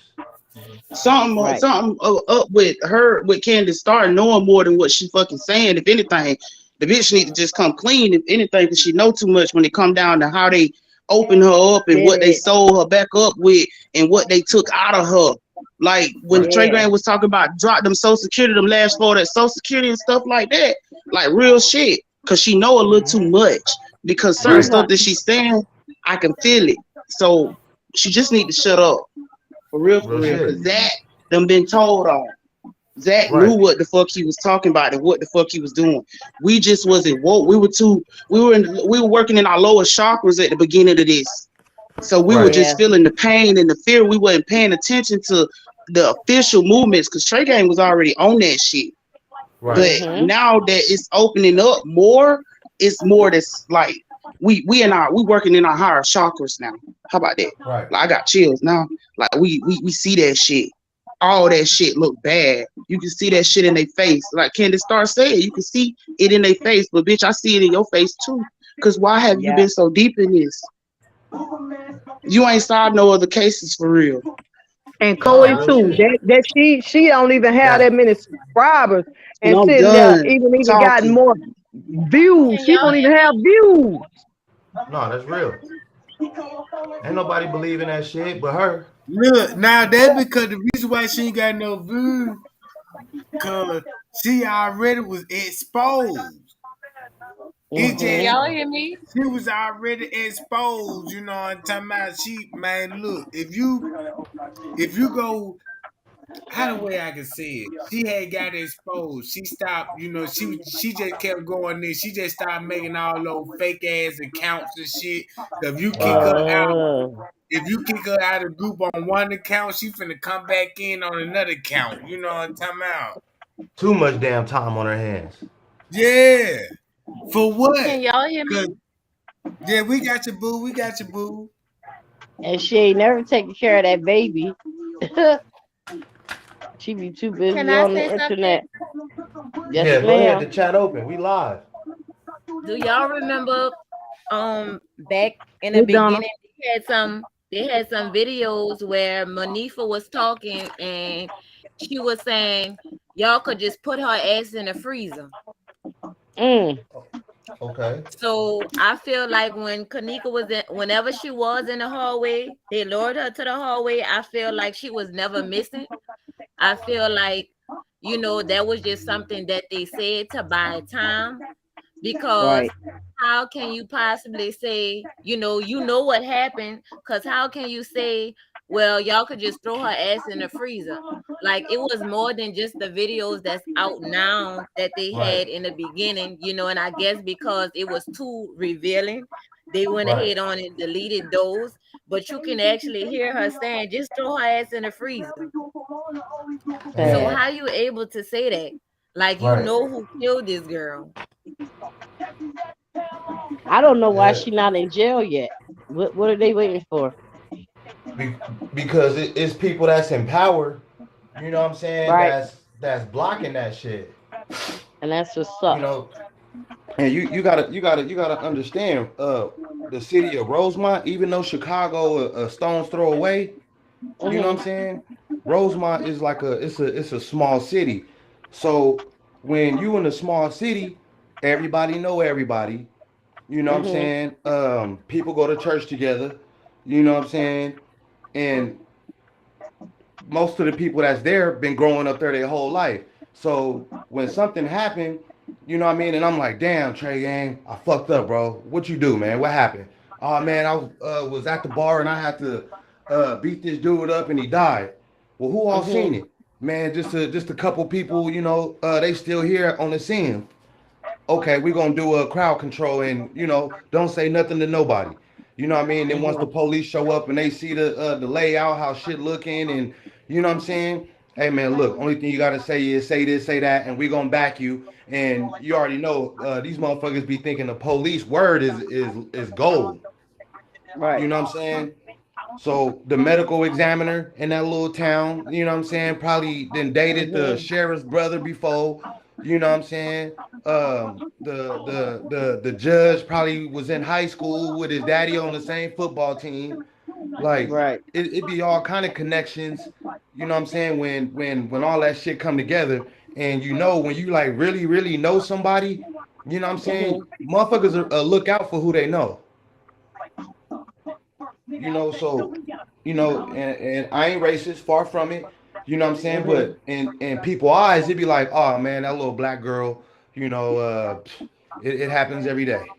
Speaker 6: Right.
Speaker 4: Something up with her with Candace Starr knowing more than what she fucking saying. If anything, the bitch need to just come clean. If anything, because she know too much when it come down to how they open her up and
Speaker 6: Did
Speaker 4: what they
Speaker 6: it.
Speaker 4: sold her back up with and what they took out of her. Like when
Speaker 5: Right.
Speaker 4: Trey
Speaker 6: Yeah.
Speaker 4: Grant was talking about drop them Social Security, them last four that Social Security and stuff like that, like real shit. Cause she know a little too much. Because certain
Speaker 6: Too
Speaker 5: Right.
Speaker 4: stuff
Speaker 6: much.
Speaker 4: that she's saying, I can feel it. So she just need to shut up. For
Speaker 5: Real
Speaker 4: real.
Speaker 5: shit.
Speaker 4: Cause Zach them been told on. Zach knew
Speaker 5: Right.
Speaker 4: what the fuck he was talking about and what the fuck he was doing. We just wasn't woke. We were working in our lower chakras at the beginning of this. So we were
Speaker 5: Right.
Speaker 6: Yeah.
Speaker 4: just feeling the pain and the fear. We wasn't paying attention to the official movements because Trey Gang was already on that shit.
Speaker 5: Right.
Speaker 4: But
Speaker 6: Mm-hmm.
Speaker 4: now that it's opening up more, it's more that's like we working in our higher chakras now. How about that?
Speaker 5: Right.
Speaker 4: Like I got chills now. Like we see that shit. All that shit look bad. You can see that shit in their face. Like Candace Starr said, you can see it in their face. But bitch, I see it in your face too. Cause why have you
Speaker 6: Yeah.
Speaker 4: been so deep in this? You ain't solved no other cases for real.
Speaker 7: And
Speaker 5: Nah,
Speaker 7: Chloe
Speaker 5: real
Speaker 7: too.
Speaker 5: shit.
Speaker 7: That she don't even have
Speaker 5: That's
Speaker 7: that many subscribers,
Speaker 4: And
Speaker 7: and
Speaker 4: I'm
Speaker 7: sitting there
Speaker 4: done
Speaker 7: even gotten
Speaker 4: talking.
Speaker 7: more views.
Speaker 2: Can
Speaker 7: She
Speaker 2: y'all
Speaker 7: don't
Speaker 2: hear
Speaker 7: even have
Speaker 2: me?
Speaker 7: views.
Speaker 5: no, that's real. Ain't nobody believing that shit but her.
Speaker 1: Look, now that because the reason why she ain't got no views, cause she already was exposed. It
Speaker 2: Can
Speaker 1: just
Speaker 2: y'all
Speaker 6: Mm-hmm.
Speaker 2: hear me?
Speaker 1: she was already exposed, you know what I'm talking about? She man, look, if you go how the way I can say it, she had got exposed. She stopped, she just kept going there. She just started making all those fake ass accounts and shit. So
Speaker 5: Right.
Speaker 1: if you kick her out of the group on one account, she finna come back in on another account. You know what I'm talking about?
Speaker 5: Too much damn time on her hands.
Speaker 1: Yeah. For what?
Speaker 2: Can y'all hear
Speaker 1: Cause
Speaker 2: me?
Speaker 1: yeah, we got your boo. We got your boo.
Speaker 6: And she ain't never taking care of that baby. She be too
Speaker 2: Can
Speaker 6: busy
Speaker 2: I
Speaker 6: on
Speaker 2: say
Speaker 6: the
Speaker 2: something?
Speaker 6: internet. Yes,
Speaker 5: Yeah, go ahead. The
Speaker 6: ma'am.
Speaker 5: chat open. We live.
Speaker 2: Do y'all remember back in the
Speaker 7: Hey Donna.
Speaker 2: beginning they had some videos where Manifa was talking and she was saying y'all could just put her ass in the freezer.
Speaker 6: Mm.
Speaker 5: Okay.
Speaker 2: So I feel like when Kanika whenever she was in the hallway, they lured her to the hallway. I feel like she was never missing. I feel like, that was just something that they said to buy time because
Speaker 6: Right.
Speaker 2: how can you possibly say, you know what happened? Because how can you say, well, y'all could just throw her ass in the freezer? Like it was more than just the videos that's out now that they
Speaker 5: Right.
Speaker 2: had in the beginning, and I guess because it was too revealing, They went
Speaker 5: Right.
Speaker 2: ahead on and deleted those, but you can actually hear her saying, "Just throw her ass in the freezer." So
Speaker 5: Mm,
Speaker 6: Sad.
Speaker 2: how you able to say that? Like you
Speaker 5: right.
Speaker 2: know who killed this girl?
Speaker 6: I don't know why
Speaker 5: Yeah.
Speaker 6: she not in jail yet. What are they waiting for?
Speaker 5: Be, because it's people that's in power. You know what I'm saying?
Speaker 6: Right.
Speaker 5: That's blocking that shit.
Speaker 6: And that's what's
Speaker 5: You
Speaker 6: up.
Speaker 5: know, and you gotta understand. The city of Rosemont, even though Chicago a stone's throw away, you know what
Speaker 6: Mhm.
Speaker 5: I'm saying? Rosemont is like it's a small city. So when you in a small city, everybody know everybody. You know what I'm
Speaker 6: Mhm.
Speaker 5: saying? People go to church together. You know what I'm saying? And most of the people that's there been growing up there their whole life. So when something happened, you know what I mean, and I'm like, damn, Tregang, I fucked up, bro. What you do, man? What happened? Oh man, I was at the bar and I had to beat this dude up and he died. Well, who all seen
Speaker 6: Mhm.
Speaker 5: it? Man, just a couple people, you know, they still here on the scene. Okay, we're gonna do a crowd control and don't say nothing to nobody. You know what I mean? Then once the
Speaker 6: Mhm.
Speaker 5: police show up and they see the layout, how shit looking, and you know what I'm saying? Hey man, look, only thing you gotta say is say this, say that, and we gonna back you. And you already know these motherfuckers be thinking the police word is gold.
Speaker 6: Right.
Speaker 5: You know what I'm saying? So the medical examiner in that little town, you know what I'm saying, probably then dated the
Speaker 6: Mhm.
Speaker 5: sheriff's brother before, you know what I'm saying? The judge probably was in high school with his daddy on the same football team. Like
Speaker 6: Right.
Speaker 5: it be all kind of connections, you know what I'm saying, when all that shit come together and when you like really know somebody, you know what I'm saying?
Speaker 6: Mhm.
Speaker 5: Motherfuckers are look out for who they know. So and I ain't racist, far from it. You know what I'm saying?
Speaker 6: Mhm.
Speaker 5: But in people eyes, it'd be like, oh man, that little black girl, it happens every day.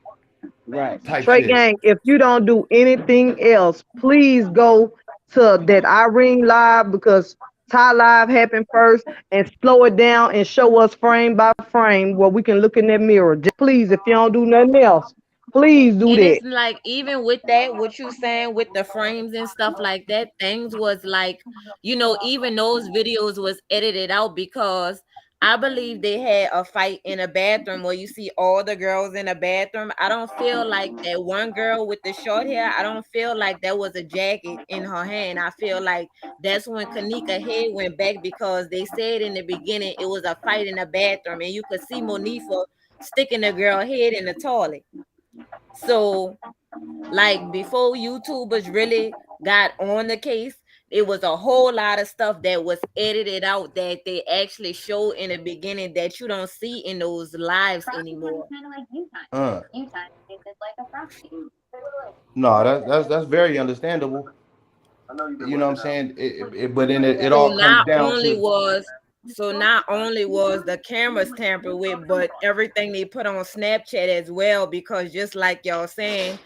Speaker 6: Right.
Speaker 5: Type
Speaker 7: Trey
Speaker 5: shit.
Speaker 7: Gang, if you don't do anything else, please go to that Irene live because Ty live happened first and slow it down and show us frame by frame where we can look in that mirror. Just please, if you don't do nothing else, please do
Speaker 2: And
Speaker 7: that.
Speaker 2: it's like even with that, what you saying with the frames and stuff like that, things was like, even those videos was edited out because I believe they had a fight in a bathroom where you see all the girls in a bathroom. I don't feel like that one girl with the short hair, I don't feel like that was a jacket in her hand. I feel like that's when Kanika head went back because they said in the beginning it was a fight in a bathroom and you could see Monifa sticking the girl head in the toilet. So, like before YouTubers really got on the case, it was a whole lot of stuff that was edited out that they actually showed in the beginning that you don't see in those lives anymore.
Speaker 5: Uh, no, that's very understandable. You know what I'm saying? But then it
Speaker 2: So
Speaker 5: all comes
Speaker 2: not
Speaker 5: down
Speaker 2: only
Speaker 5: to
Speaker 2: was not only was the cameras tampered with, but everything they put on Snapchat as well, because just like y'all saying,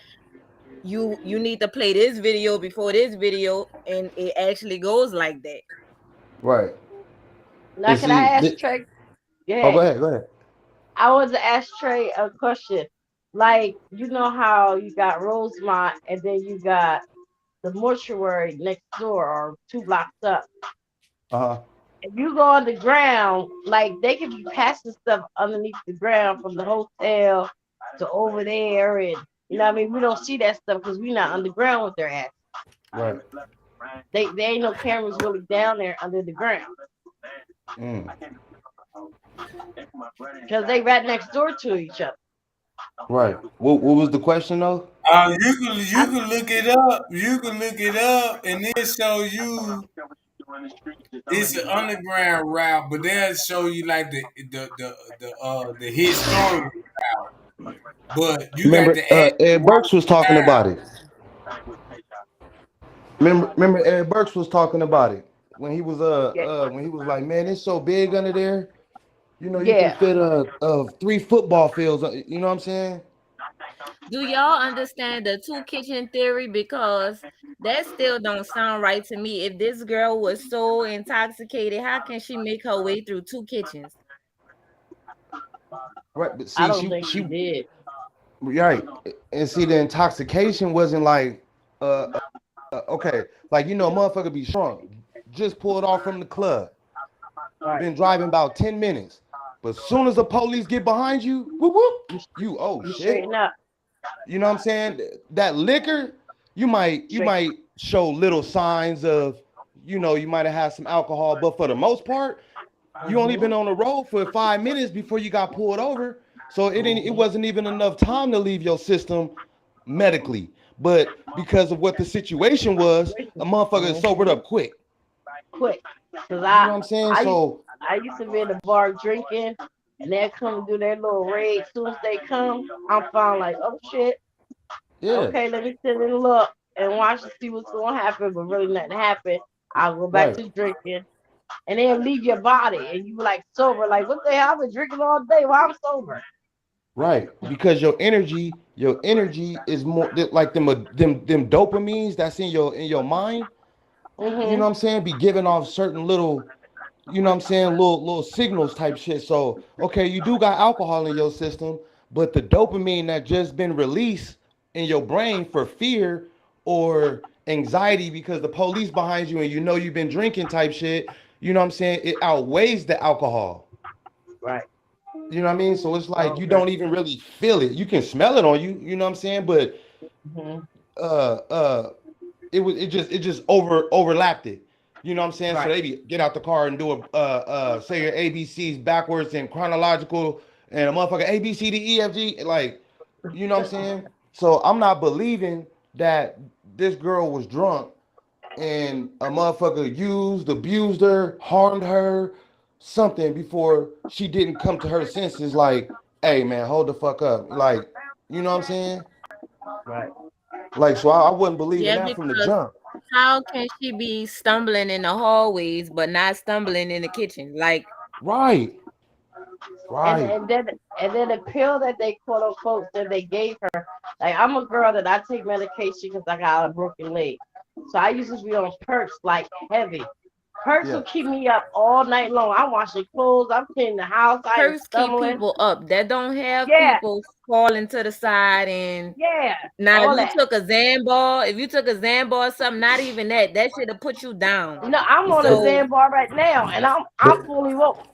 Speaker 2: you need to play this video before this video, and it actually goes like that.
Speaker 5: right.
Speaker 6: Now,
Speaker 5: And
Speaker 6: can I
Speaker 5: see,
Speaker 6: ask Trey?
Speaker 5: oh, go
Speaker 6: Yeah.
Speaker 5: ahead, go ahead.
Speaker 6: I want to ask Trey a question. Like, you know how you got Rosemont and then you got the mortuary next door or 2 blocks up.
Speaker 5: Uh huh.
Speaker 6: If you go on the ground, like they can be passing stuff underneath the ground from the hotel to over there, and you know what I mean. We don't see that stuff because we're not underground with their ass.
Speaker 5: Right.
Speaker 6: They ain't no cameras really down there under the ground
Speaker 5: Mm,
Speaker 6: because they right next door to each other.
Speaker 5: right. What was the question though?
Speaker 2: I,
Speaker 1: You can look it up. You can look it up, and it show you it's an underground route, but they'll show you like the historical route. But you got
Speaker 5: Remember,
Speaker 1: to actually
Speaker 5: Ed
Speaker 1: walk
Speaker 5: Burks was talking
Speaker 1: down.
Speaker 5: about it. Remember, Ed Burks was talking about it
Speaker 6: Yeah,
Speaker 5: when he was like, man, it's so big under there. You can
Speaker 6: yeah.
Speaker 5: fit 3 football fields. You know what I'm saying?
Speaker 2: do y'all understand the two kitchen theory? Because that still don't sound right to me. If this girl was so intoxicated, how can she make her way through two kitchens?
Speaker 5: Right. But
Speaker 6: I
Speaker 5: see,
Speaker 6: don't
Speaker 5: she
Speaker 6: think she
Speaker 5: she
Speaker 6: did.
Speaker 5: right. And see, the intoxication wasn't like, okay, like motherfucker be strong, just pulled off from the club,
Speaker 6: Right.
Speaker 5: been driving about 10 minutes, but as soon as the police get behind you, whoop whoop,
Speaker 6: You,
Speaker 5: you oh
Speaker 6: you
Speaker 5: shit.
Speaker 6: straighten up.
Speaker 5: You know what I'm saying? That liquor, you
Speaker 6: Straight.
Speaker 5: might show little signs of, you might have had some alcohol, but for the most part, you only been
Speaker 6: Mm-hmm.
Speaker 5: on the road for 5 minutes before you got pulled over. So it
Speaker 6: Mm-hmm.
Speaker 5: wasn't even enough time to leave your system medically. But because of what the situation was, a motherfucker sobered
Speaker 6: Mm-hmm.
Speaker 5: up quick.
Speaker 6: Quick. Cause
Speaker 5: You know what I'm saying?
Speaker 6: I used
Speaker 5: So
Speaker 6: I used to be in the bar drinking, and they come and do their little raid. As soon as they come, I'm found like, oh shit.
Speaker 5: yeah,
Speaker 6: Okay, let me sit and look and watch and see what's gonna happen. But really, nothing happened. I'll go back
Speaker 5: right,
Speaker 6: to drinking, and then leave your body, and you like sober. Like, what the hell? I've been drinking all day while I'm sober.
Speaker 5: right. Because your energy is more like them dopamines that's in your mind. You know
Speaker 6: Mhm.
Speaker 5: what I'm saying? Be giving off certain little, little signals type shit. So okay, you do got alcohol in your system, but the dopamine that just been released in your brain for fear or anxiety because the police behind you and you've been drinking type shit, you know what I'm saying? It outweighs the alcohol.
Speaker 6: Right.
Speaker 5: You know what I mean? So it's like you
Speaker 6: Okay.
Speaker 5: don't even really feel it. You can smell it on you, you know what I'm saying? But
Speaker 6: Mhm.
Speaker 5: uh uh it just overlapped it. You know what I'm saying? So
Speaker 6: Right.
Speaker 5: they get out the car and do say your ABCs backwards and chronological and a motherfucker ABCDEFG like, you know what I'm saying? So I'm not believing that this girl was drunk and a motherfucker used, abused her, harmed her, something before she didn't come to her senses like, hey man, hold the fuck up. Like, you know what I'm saying?
Speaker 6: Right.
Speaker 5: Like, so I wasn't believing
Speaker 2: Yeah,
Speaker 5: that from the
Speaker 2: because
Speaker 5: jump.
Speaker 2: how can she be stumbling in the hallways but not stumbling in the kitchen? Like,
Speaker 5: Right,
Speaker 6: and
Speaker 5: right,
Speaker 6: and then and then the pill that they quote unquote that they gave her. Like, I'm a girl that I take medication because I got a broken leg, so I used to be on perks like heavy. Perks will
Speaker 5: yeah,
Speaker 6: keep me up all night long. I'm washing clothes. I'm cleaning the house. I ain't
Speaker 2: perks keep
Speaker 6: stumbling.
Speaker 2: people up. That don't have
Speaker 6: Yeah,
Speaker 2: people falling to the side. And
Speaker 6: yeah,
Speaker 2: now
Speaker 6: all that.
Speaker 2: if you took a Xanbar or something, not even that should have put you down.
Speaker 6: No, I'm on a
Speaker 5: but
Speaker 2: So
Speaker 6: Xan right now, and I'm
Speaker 5: but
Speaker 6: fully woke.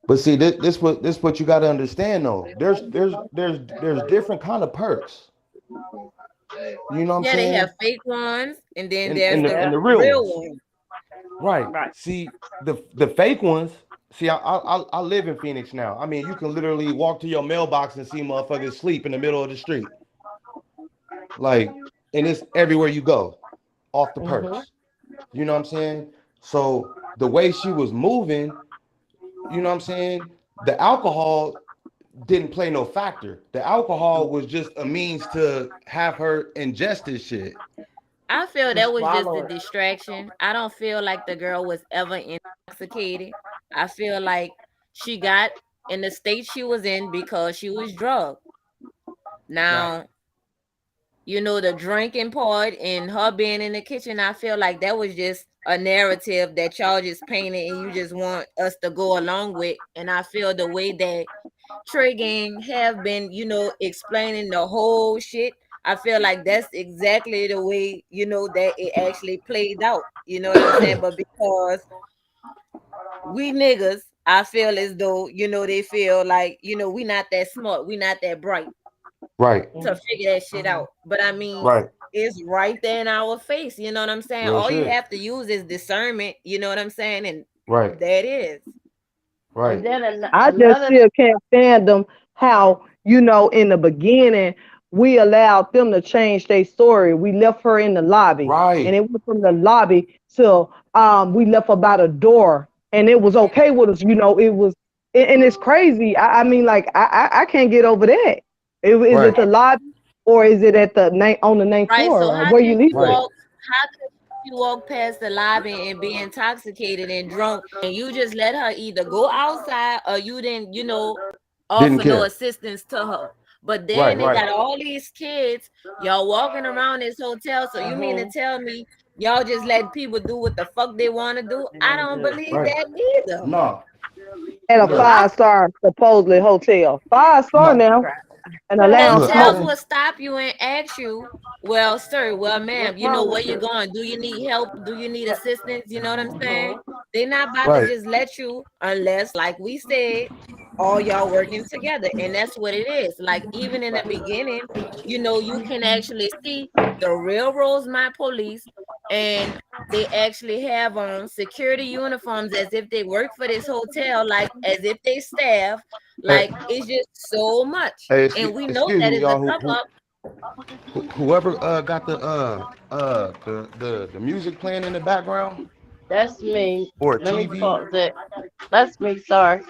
Speaker 5: but see, this what you got to understand though. There's different kind of perks. You know what I'm
Speaker 2: yeah, they have
Speaker 5: saying?
Speaker 2: fake ones, and then
Speaker 5: And
Speaker 2: there's
Speaker 5: and the
Speaker 6: Yeah,
Speaker 5: and
Speaker 2: the
Speaker 5: the real
Speaker 2: real
Speaker 5: ones.
Speaker 2: ones.
Speaker 5: Right.
Speaker 6: right.
Speaker 5: See, the fake ones. See, I live in Phoenix now. I mean, you can literally walk to your mailbox and see motherfuckers sleep in the middle of the street. Like, and it's everywhere you go, off the
Speaker 6: Mhm.
Speaker 5: perks. You know what I'm saying? So the way she was moving, you know what I'm saying? The alcohol didn't play no factor. The alcohol was just a means to have her ingest this shit.
Speaker 2: I feel
Speaker 6: To
Speaker 2: that was just
Speaker 6: swallow
Speaker 2: a
Speaker 6: it.
Speaker 2: distraction. I don't feel like the girl was ever intoxicated. I feel like she got in the state she was in because she was drugged.
Speaker 6: Right.
Speaker 2: Now, the drinking part and her being in the kitchen, I feel like that was just a narrative that y'all just painted and you just want us to go along with. And I feel the way that Tregang have been, explaining the whole shit, I feel like that's exactly the way, that it actually played out. You know what I'm saying? But because we niggas, I feel as though, they feel like, we not that smart, we not that bright
Speaker 5: Right,
Speaker 2: to
Speaker 6: Mhm.
Speaker 2: figure that shit out. But I mean,
Speaker 5: right,
Speaker 2: it's right there in our face. You know what I'm saying?
Speaker 5: real
Speaker 2: All you
Speaker 5: shit.
Speaker 2: have to use is discernment. You know what I'm saying? And
Speaker 5: Right,
Speaker 2: that is.
Speaker 6: And
Speaker 5: right,
Speaker 6: then
Speaker 7: I just
Speaker 6: another.
Speaker 7: still can't stand them how, in the beginning, we allowed them to change their story. We left her in the lobby, and
Speaker 5: right,
Speaker 7: it went from the lobby to we left about a door, and it was okay with us. It was, and it's crazy. I mean, like I can't get over that. Is it
Speaker 5: right,
Speaker 7: the lobby or is it at the on the ninth
Speaker 2: Right. So
Speaker 7: floor? Where you leave it?
Speaker 5: right.
Speaker 2: how can you walk past the lobby and be intoxicated and drunk and you just let her either go outside or you didn't,
Speaker 5: Didn't
Speaker 2: offer no
Speaker 5: care.
Speaker 2: assistance to her. But
Speaker 5: Right,
Speaker 2: then they
Speaker 5: right.
Speaker 2: got all these kids, y'all walking around this hotel. So you mean to
Speaker 6: Mhm.
Speaker 2: tell me y'all just let people do what the fuck they want to do?
Speaker 6: They
Speaker 2: I
Speaker 6: want to
Speaker 2: don't
Speaker 6: do.
Speaker 2: believe
Speaker 5: Right.
Speaker 2: that neither.
Speaker 5: No,
Speaker 7: At a
Speaker 6: Cause
Speaker 5: look,
Speaker 6: I
Speaker 7: five-star supposedly hotel. 5 star
Speaker 5: no.
Speaker 7: now.
Speaker 6: crap.
Speaker 7: and allow them
Speaker 5: Look,
Speaker 2: Hotels
Speaker 7: smoke.
Speaker 2: will stop you and ask you, well, sir, well, ma'am,
Speaker 6: What's
Speaker 2: you know
Speaker 6: wrong
Speaker 2: where
Speaker 6: with
Speaker 2: you're
Speaker 6: you?
Speaker 2: going. Do you need help? Do you need assistance? You know what I'm saying?
Speaker 6: Mhm.
Speaker 2: They're not about to
Speaker 5: right.
Speaker 2: just let you unless, like we said, all y'all working together. And that's what it is. Like, even in the beginning, you can actually see the real Rosemont police, and they actually have on security uniforms as if they work for this hotel, like as if they staff.
Speaker 5: Hey,
Speaker 2: Like, it's just so much.
Speaker 5: hey,
Speaker 2: And we know
Speaker 5: excuse
Speaker 2: that
Speaker 5: me,
Speaker 2: it's a
Speaker 5: y'all.
Speaker 2: cover up.
Speaker 5: Whoever got the music playing in the background
Speaker 6: That's me.
Speaker 5: or
Speaker 6: Let me
Speaker 5: TV.
Speaker 6: pause it. That's me. Sorry.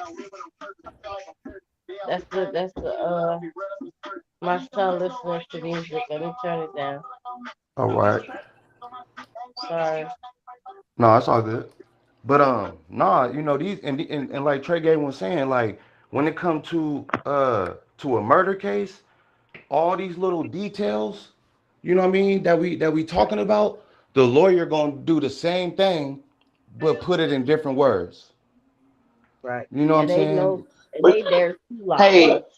Speaker 6: That's my son listening to music. Let me turn it down.
Speaker 5: All right.
Speaker 6: Sorry.
Speaker 5: No, it's all good. But nah, these and like Trey Gay was saying, like when it comes to a murder case, all these little details, you know what I mean, that we talking about, the lawyer gonna do the same thing, but put it in different words.
Speaker 6: Right.
Speaker 5: You know what I'm
Speaker 6: And they know,
Speaker 5: saying?
Speaker 6: and
Speaker 4: But
Speaker 6: they there too locked
Speaker 4: hey,
Speaker 6: up.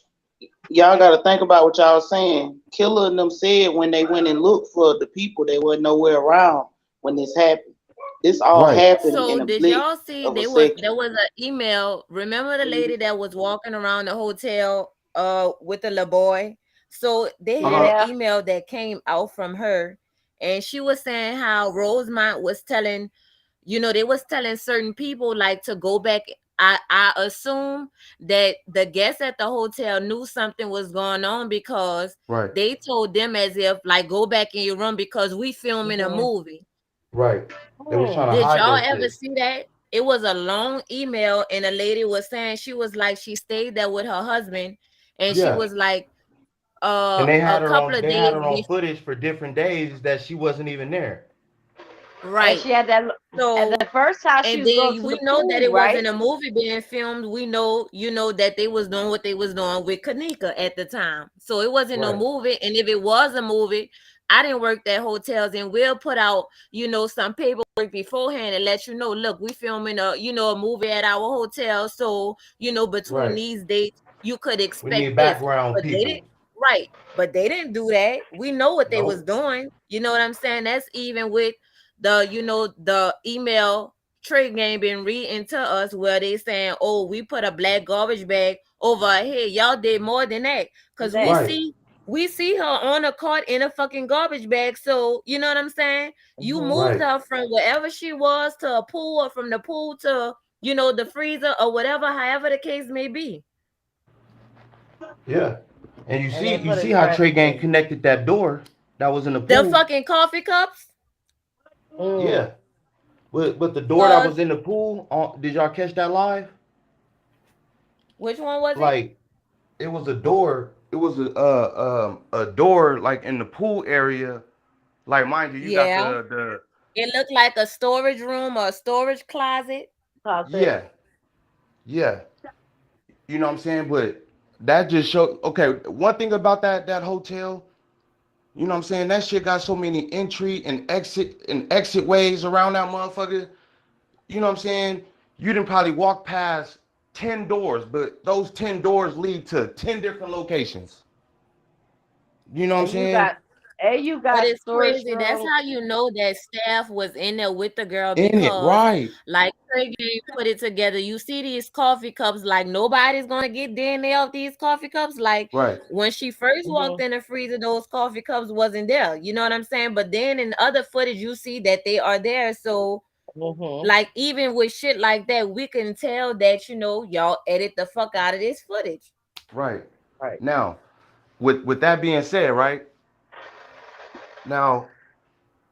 Speaker 4: y'all got to think about what y'all saying. Killer and them said when they went and looked for the people, they wasn't nowhere around when this happened. This all
Speaker 5: Right,
Speaker 4: happened
Speaker 2: So
Speaker 4: in a
Speaker 2: did
Speaker 4: blink
Speaker 2: y'all see
Speaker 4: of a
Speaker 2: there
Speaker 4: second.
Speaker 2: was an email? Remember the lady that was walking around the hotel with the little boy? So they
Speaker 5: uh
Speaker 2: had
Speaker 5: huh,
Speaker 2: an
Speaker 6: Yeah.
Speaker 2: email that came out from her, and she was saying how Rosemont was telling, they was telling certain people like to go back. I assume that the guests at the hotel knew something was going on because
Speaker 5: right,
Speaker 2: they told them as if like go back in your room because we filming a
Speaker 6: Mhm.
Speaker 2: movie.
Speaker 5: right. They was trying
Speaker 6: Hmm.
Speaker 5: to
Speaker 2: Did
Speaker 5: hide
Speaker 2: y'all
Speaker 5: that
Speaker 2: ever
Speaker 5: shit.
Speaker 2: see that? It was a long email, and a lady was saying she was like she stayed there with her husband, and she
Speaker 5: Yeah,
Speaker 2: was like
Speaker 5: and
Speaker 2: a couple of
Speaker 5: they
Speaker 2: days
Speaker 5: had her on footage for different days that she wasn't even there.
Speaker 6: And
Speaker 2: right.
Speaker 6: she had that. And the
Speaker 2: So
Speaker 6: first time she
Speaker 2: and
Speaker 6: was going
Speaker 2: then
Speaker 6: to
Speaker 2: we
Speaker 6: the
Speaker 2: know that
Speaker 6: pool,
Speaker 2: it
Speaker 6: right?
Speaker 2: wasn't a movie being filmed. We know, that they was doing what they was doing with Kanika at the time. So it wasn't no
Speaker 5: Right,
Speaker 2: movie. And if it was a movie, I didn't work at hotels, and we'll put out, some paperwork beforehand and let you know, look, we filming a movie at our hotel. So, between
Speaker 5: right.
Speaker 2: these dates, you could
Speaker 5: We
Speaker 2: expect
Speaker 5: need
Speaker 2: this.
Speaker 5: background
Speaker 2: But they didn't,
Speaker 5: people.
Speaker 2: right. But they didn't do that. We know what they was
Speaker 5: Nope.
Speaker 2: doing. You know what I'm saying? That's even with the email Tregang been reading to us where they saying, oh, we put a black garbage bag over her head. Y'all did more than that. Cause we
Speaker 6: That.
Speaker 5: Right,
Speaker 2: see we see her on a cart in a fucking garbage bag. So you know what I'm saying? You
Speaker 6: Mhm.
Speaker 2: moved
Speaker 5: right.
Speaker 2: her from wherever she was to a pool, or from the pool to, the freezer, or whatever, however the case may be.
Speaker 5: Yeah. And
Speaker 6: And they
Speaker 5: you
Speaker 6: put a
Speaker 5: see how
Speaker 6: dress
Speaker 5: Trey Gang
Speaker 6: in.
Speaker 5: connected that door that was in the
Speaker 2: The
Speaker 5: pool.
Speaker 2: fucking coffee cups.
Speaker 6: Mm.
Speaker 5: Yeah. But the door that
Speaker 2: Cause
Speaker 5: was in the pool, did y'all catch that live?
Speaker 2: which one was it?
Speaker 5: Like it was a door. It was a door like in the pool area. Like mind you, you got
Speaker 2: Yeah.
Speaker 5: the
Speaker 2: It looked like a storage room or a storage closet.
Speaker 6: Closet.
Speaker 5: yeah, yeah. You know what I'm saying? But that just showed. Okay, one thing about that hotel, you know what I'm saying? That shit got so many entry and exit ways around that motherfucker. You know what I'm saying? You didn't probably walk past 10 doors, but those 10 doors lead to 10 different locations. You know what I'm
Speaker 6: And you
Speaker 5: saying?
Speaker 6: got and you
Speaker 2: But
Speaker 6: got
Speaker 2: it's
Speaker 6: storage
Speaker 2: crazy. That's
Speaker 6: room.
Speaker 2: how you know that staff was in there with the girl,
Speaker 5: In it,
Speaker 2: because,
Speaker 5: right,
Speaker 2: like Craig put it together. You see these coffee cups, like nobody's gonna get DNA off these coffee cups. Like
Speaker 5: right,
Speaker 2: when she first walked
Speaker 6: Mhm.
Speaker 2: in the freezer, those coffee cups wasn't there. You know what I'm saying? But then in other footage, you see that they are there. So,
Speaker 6: Mhm.
Speaker 2: like, even with shit like that, we can tell that y'all edit the fuck out of this footage.
Speaker 5: right.
Speaker 6: Right.
Speaker 5: Now, with that being said, right now,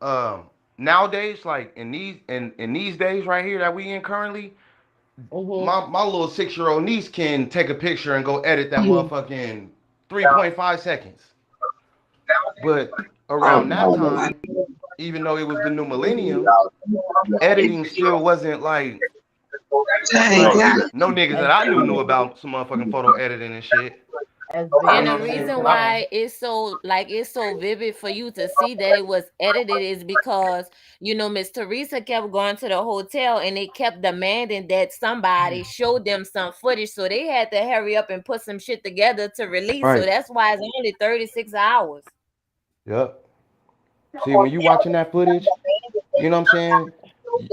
Speaker 5: um, nowadays, like in these days right here that we in currently,
Speaker 6: Mhm.
Speaker 5: my little 6-year-old niece can take a picture and go edit that motherfucking 3.5 seconds. But around that time, even though it was the new millennium, editing still wasn't like
Speaker 6: Right.
Speaker 5: no niggas that I knew about some motherfucking photo editing and shit.
Speaker 6: as
Speaker 5: You
Speaker 2: And
Speaker 5: know
Speaker 2: the
Speaker 5: what I'm saying?
Speaker 2: reason
Speaker 5: Cause I
Speaker 2: why it's so vivid for you to see that it was edited is because Miss Teresa kept going to the hotel and they kept demanding that somebody show them some footage, so they had to hurry up and put some shit together to release. So
Speaker 5: right.
Speaker 2: that's why it's only 36 hours.
Speaker 5: Yep. See, when you watching that footage, you know what I'm saying?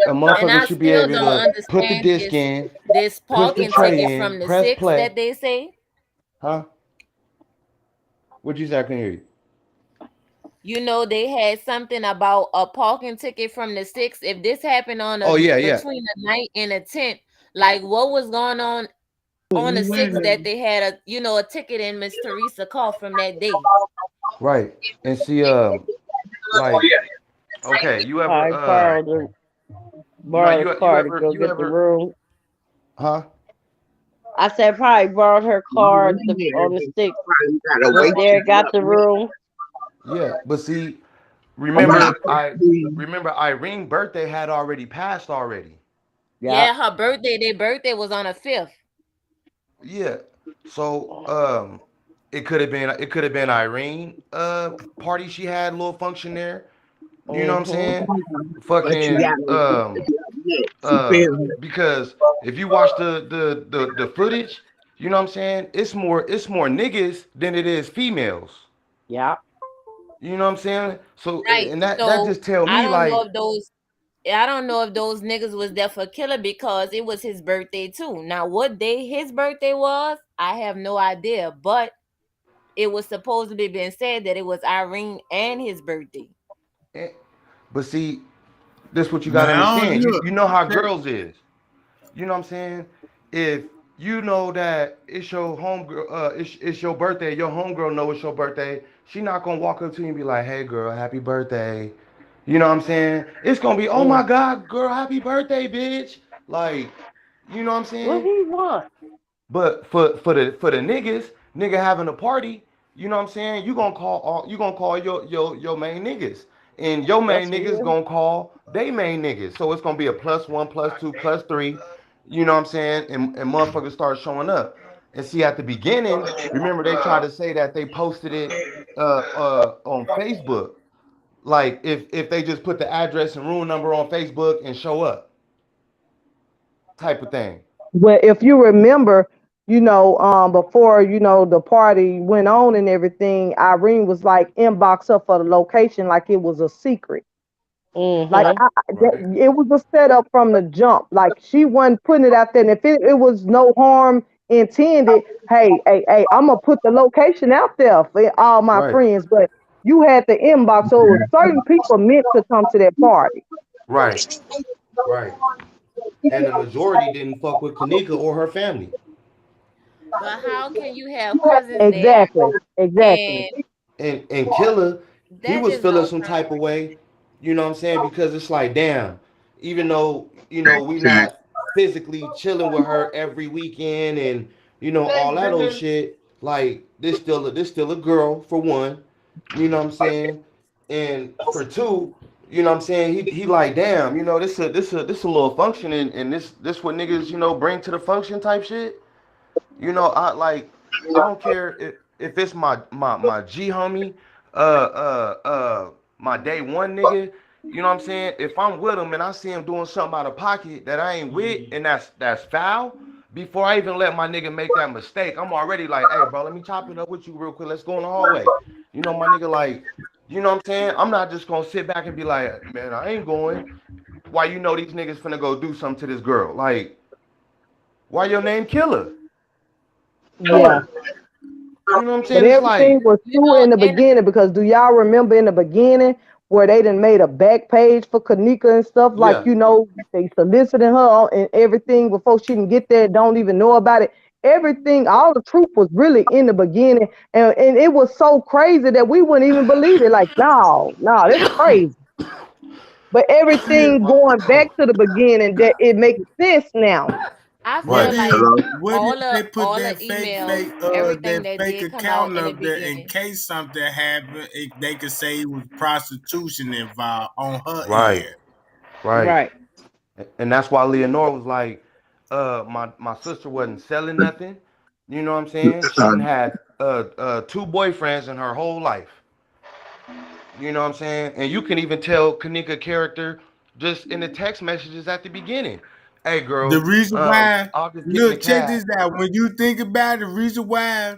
Speaker 5: A
Speaker 2: And
Speaker 5: motherfucker
Speaker 2: I
Speaker 5: should be
Speaker 2: still
Speaker 5: able
Speaker 2: don't
Speaker 5: to put the
Speaker 2: understand
Speaker 5: disc
Speaker 2: this
Speaker 5: in,
Speaker 2: this
Speaker 5: push the
Speaker 2: parking ticket
Speaker 5: tray in,
Speaker 2: from the
Speaker 5: press
Speaker 2: six
Speaker 5: play.
Speaker 2: that they say.
Speaker 5: Huh? What'd you say? I couldn't hear you.
Speaker 2: They had something about a parking ticket from the six. If this happened on
Speaker 5: Oh
Speaker 2: a
Speaker 5: yeah, yeah.
Speaker 2: between a night and a 10th, like what was going on the six that they had a ticket in Miss Teresa car from that day.
Speaker 5: Right. And see, like, okay, you ever,
Speaker 6: I borrowed the car to go
Speaker 5: you
Speaker 6: get the
Speaker 5: ever,
Speaker 6: room.
Speaker 5: huh?
Speaker 6: I said probably borrowed her car on the six. Went there, got the room.
Speaker 5: Yeah. But see, remember, remember Irene' birthday had already passed already.
Speaker 6: Yeah.
Speaker 2: Yeah, their birthday was on the 5th.
Speaker 5: Yeah. So, it could have been Irene party she had a little function there. You know what I'm
Speaker 6: Mm-hmm.
Speaker 5: saying? Fucking uh because if you watch the footage, you know what I'm saying? It's more niggas than it is females.
Speaker 6: Yeah.
Speaker 5: You know what I'm saying? So
Speaker 2: Right.
Speaker 5: and that
Speaker 2: So
Speaker 5: just tell
Speaker 2: I
Speaker 5: me
Speaker 2: don't know
Speaker 5: like
Speaker 2: if those I don't know if those niggas was there for Killer because it was his birthday too. Now what day his birthday was, I have no idea. But it was supposedly been said that it was Irene and his birthday.
Speaker 5: eh, but see, this what you gotta
Speaker 1: Now I don't
Speaker 5: understand. You
Speaker 1: look.
Speaker 5: you know how girls is. You know what I'm saying? If you know that it's your homegirl, it's your birthday, your homegirl know it's your birthday, she not gonna walk up to you and be like, hey girl, happy birthday. You know what I'm saying? It's gonna be, oh
Speaker 6: Mm.
Speaker 5: my God, girl, happy birthday, bitch. Like, you know what I'm
Speaker 6: What
Speaker 5: saying?
Speaker 6: he want?
Speaker 5: But for the nigga having a party, you know what I'm saying? You gonna call your main niggas. And your
Speaker 6: That's
Speaker 5: main niggas
Speaker 6: real.
Speaker 5: gonna call they main niggas. So it's gonna be a plus one, plus two, plus three, you know what I'm saying? And motherfuckers start showing up. And see at the beginning, remember they tried to say that they posted it on Facebook. Like if they just put the address and room number on Facebook and show up, type of thing.
Speaker 7: Well, if you remember, before, the party went on and everything, Irene was like inbox her for the location like it was a secret. Like
Speaker 6: Mm-hmm.
Speaker 5: Right.
Speaker 7: it was a setup from the jump. Like she wasn't putting it out there. And if it was no harm intended, hey, hey, hey, I'm gonna put the location out there for all my
Speaker 5: Right.
Speaker 7: friends. But you had the inbox, so it was certain people meant to come to that party.
Speaker 5: Right. Right. And the majority didn't fuck with Kanika or her family.
Speaker 2: But how can you have cousins there
Speaker 7: Exactly, exactly.
Speaker 2: and
Speaker 5: And Killer, he
Speaker 2: that
Speaker 5: was
Speaker 2: just
Speaker 5: feeling
Speaker 2: don't
Speaker 5: some
Speaker 2: sound
Speaker 5: type of
Speaker 2: right.
Speaker 5: way, you know what I'm saying? Because it's like, damn, even though, we not physically chilling with her every weekend and, all that old shit, like this still a girl for one, you know what I'm saying? And for two, you know what I'm saying? He like, damn, this a little function and this what niggas, bring to the function type shit. I don't care if it's my G homie, uh my day one nigga. You know what I'm saying? If I'm with him and I see him doing something out of pocket that I ain't with and that's foul, before I even let my nigga make that mistake, I'm already like, hey bro, let me chop it up with you real quick. Let's go in the hallway. My nigga like, you know what I'm saying? I'm not just gonna sit back and be like, man, I ain't going. Why these niggas finna go do something to this girl? Like, why your name Killer?
Speaker 6: Yeah.
Speaker 5: You know what I'm
Speaker 7: But
Speaker 5: saying? It's
Speaker 7: everything
Speaker 5: like,
Speaker 7: was true in the
Speaker 2: And
Speaker 7: beginning because do y'all remember in the beginning where they done made a back page for Kanika and stuff like
Speaker 5: yeah,
Speaker 7: they solicited her and everything before she can get there, don't even know about it. Everything, all the truth was really in the beginning, and it was so crazy that we wouldn't even believe it. Like, no, no, that's crazy. But
Speaker 1: See,
Speaker 7: everything going back to the beginning, that it makes sense now.
Speaker 2: I
Speaker 1: what
Speaker 2: feel
Speaker 5: right,
Speaker 2: like
Speaker 1: if what if they put
Speaker 2: all the
Speaker 1: that
Speaker 2: emails,
Speaker 1: that
Speaker 2: everything that
Speaker 1: fake
Speaker 2: did come out
Speaker 1: account
Speaker 2: in the
Speaker 1: up there in
Speaker 2: beginning.
Speaker 1: case something happened? They could say it was prostitution involved on her
Speaker 5: right,
Speaker 1: end.
Speaker 5: right.
Speaker 6: Right.
Speaker 5: And that's why Leonore was like, my sister wasn't selling nothing. You know what I'm saying? She didn't have. two boyfriends in her whole life. You know what I'm saying? And you can even tell Kanika character just in the text messages at the beginning. Hey
Speaker 1: The
Speaker 5: girl,
Speaker 1: reason why,
Speaker 5: I'll just get in the
Speaker 1: look, check
Speaker 5: cab.
Speaker 1: this out. When you think about it, the reason why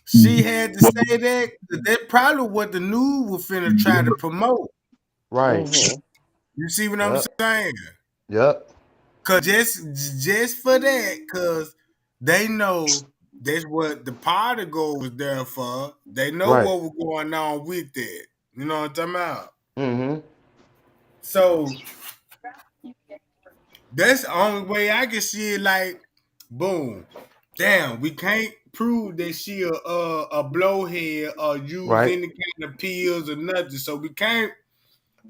Speaker 1: she had to say that, that probably what the news was finna try to promote.
Speaker 5: Right.
Speaker 6: Mm-hmm.
Speaker 1: You see what I'm
Speaker 5: Yep.
Speaker 1: saying?
Speaker 5: Yep.
Speaker 1: Cause just for that, cause they know that's what the particle was there for. They know
Speaker 5: Right.
Speaker 1: what was going on with that. You know what I'm talking about?
Speaker 5: Mm-hmm.
Speaker 1: So that's the only way I can see it. Like, boom, damn, we can't prove that she a blowhead or use
Speaker 5: Right.
Speaker 1: any kind of pills or nothing. So we can't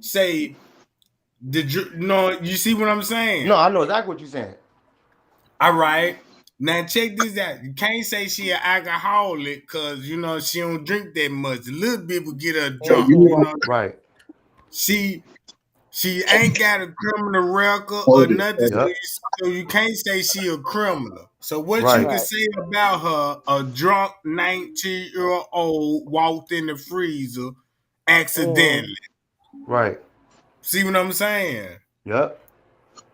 Speaker 1: say no. You see what I'm saying?
Speaker 5: No, I know exactly what you're saying.
Speaker 1: All right. Now check this out. You can't say she an alcoholic because you know she don't drink that much. A little bit will get her drunk. You
Speaker 6: Mm-hmm.
Speaker 1: know,
Speaker 5: Right.
Speaker 1: she she ain't got a criminal record or nothing,
Speaker 5: Yep.
Speaker 1: so you can't say she a criminal. So what you
Speaker 5: Right.
Speaker 1: can
Speaker 6: Right.
Speaker 1: say about her, a drunk 19-year-old walked in the freezer
Speaker 6: Mm-hmm.
Speaker 1: accidentally.
Speaker 5: Right.
Speaker 1: See what I'm saying?
Speaker 5: Yep.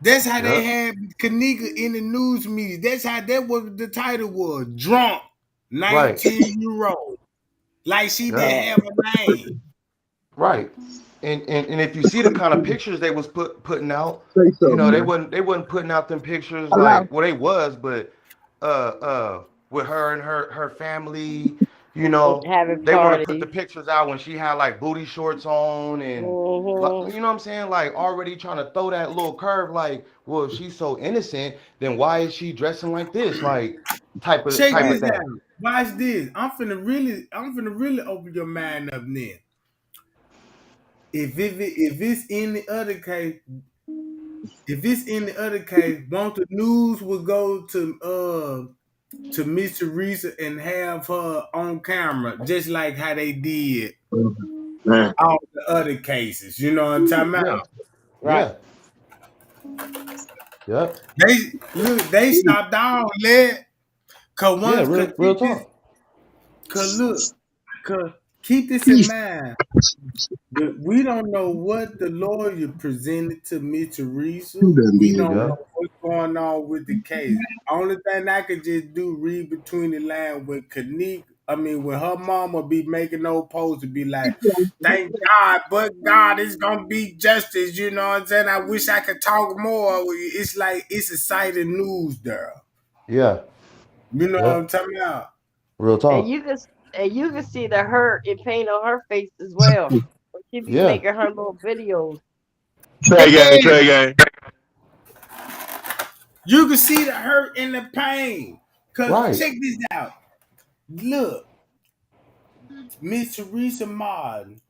Speaker 1: That's how they
Speaker 5: Yep.
Speaker 1: had Kanika in the news media. That's how that was the title was. Drunk
Speaker 5: Right.
Speaker 1: 19-year-old. Like she didn't
Speaker 5: Yep.
Speaker 1: have a name.
Speaker 5: Right. And if you see the kind of pictures they was putting out,
Speaker 8: Say
Speaker 5: you know,
Speaker 8: something, man.
Speaker 5: they wasn't putting out them pictures
Speaker 8: Hello.
Speaker 5: like well they was, but with her and her family, you know,
Speaker 6: Having
Speaker 5: they want to put the
Speaker 6: parties.
Speaker 5: pictures out when she had like booty shorts on and like
Speaker 6: Mm-hmm.
Speaker 5: you know what I'm saying? Like already trying to throw that little curve like, well, if she's so innocent, then why is she dressing like this? Like
Speaker 1: Check
Speaker 5: type
Speaker 6: Right.
Speaker 5: of
Speaker 1: this
Speaker 5: thing.
Speaker 1: out. Watch this. I'm finna really open your mind up now. If it's in the other case, if it's in the other case, won't the news will go to Miss Teresa and have her on camera, just like how they did
Speaker 8: Man,
Speaker 1: all the other cases. You know what I'm talking
Speaker 5: Yeah.
Speaker 1: about?
Speaker 6: Right.
Speaker 5: Yeah. Yep.
Speaker 1: They look, they stopped all that. Cause
Speaker 5: Yeah,
Speaker 1: once, cause
Speaker 5: real
Speaker 1: keep this,
Speaker 5: talk.
Speaker 1: cause look, cause keep this in
Speaker 8: peace.
Speaker 1: mind. We don't know what the lawyer presented to Miss Teresa.
Speaker 8: Who done
Speaker 1: We
Speaker 8: did
Speaker 1: don't
Speaker 8: that?
Speaker 5: Yep.
Speaker 1: know what's going on with the case. Only thing I could just do read between the lines when when her mama be making those posts to be like, thank God, but God is gonna be justice. You know what I'm saying? I wish I could talk more. It's like it's exciting news there.
Speaker 5: Yeah.
Speaker 1: You know what I'm
Speaker 5: Yep.
Speaker 1: talking about?
Speaker 5: Real
Speaker 6: And
Speaker 5: talk.
Speaker 6: you can and you can see the hurt and pain on her face as well. When she be
Speaker 5: Yeah.
Speaker 6: making her little videos.
Speaker 8: Trey gang,
Speaker 1: Yeah.
Speaker 8: Trey gang.
Speaker 1: You can see the hurt and the pain. Cause
Speaker 5: Right.
Speaker 1: check this out. Look, Miss Teresa Martin,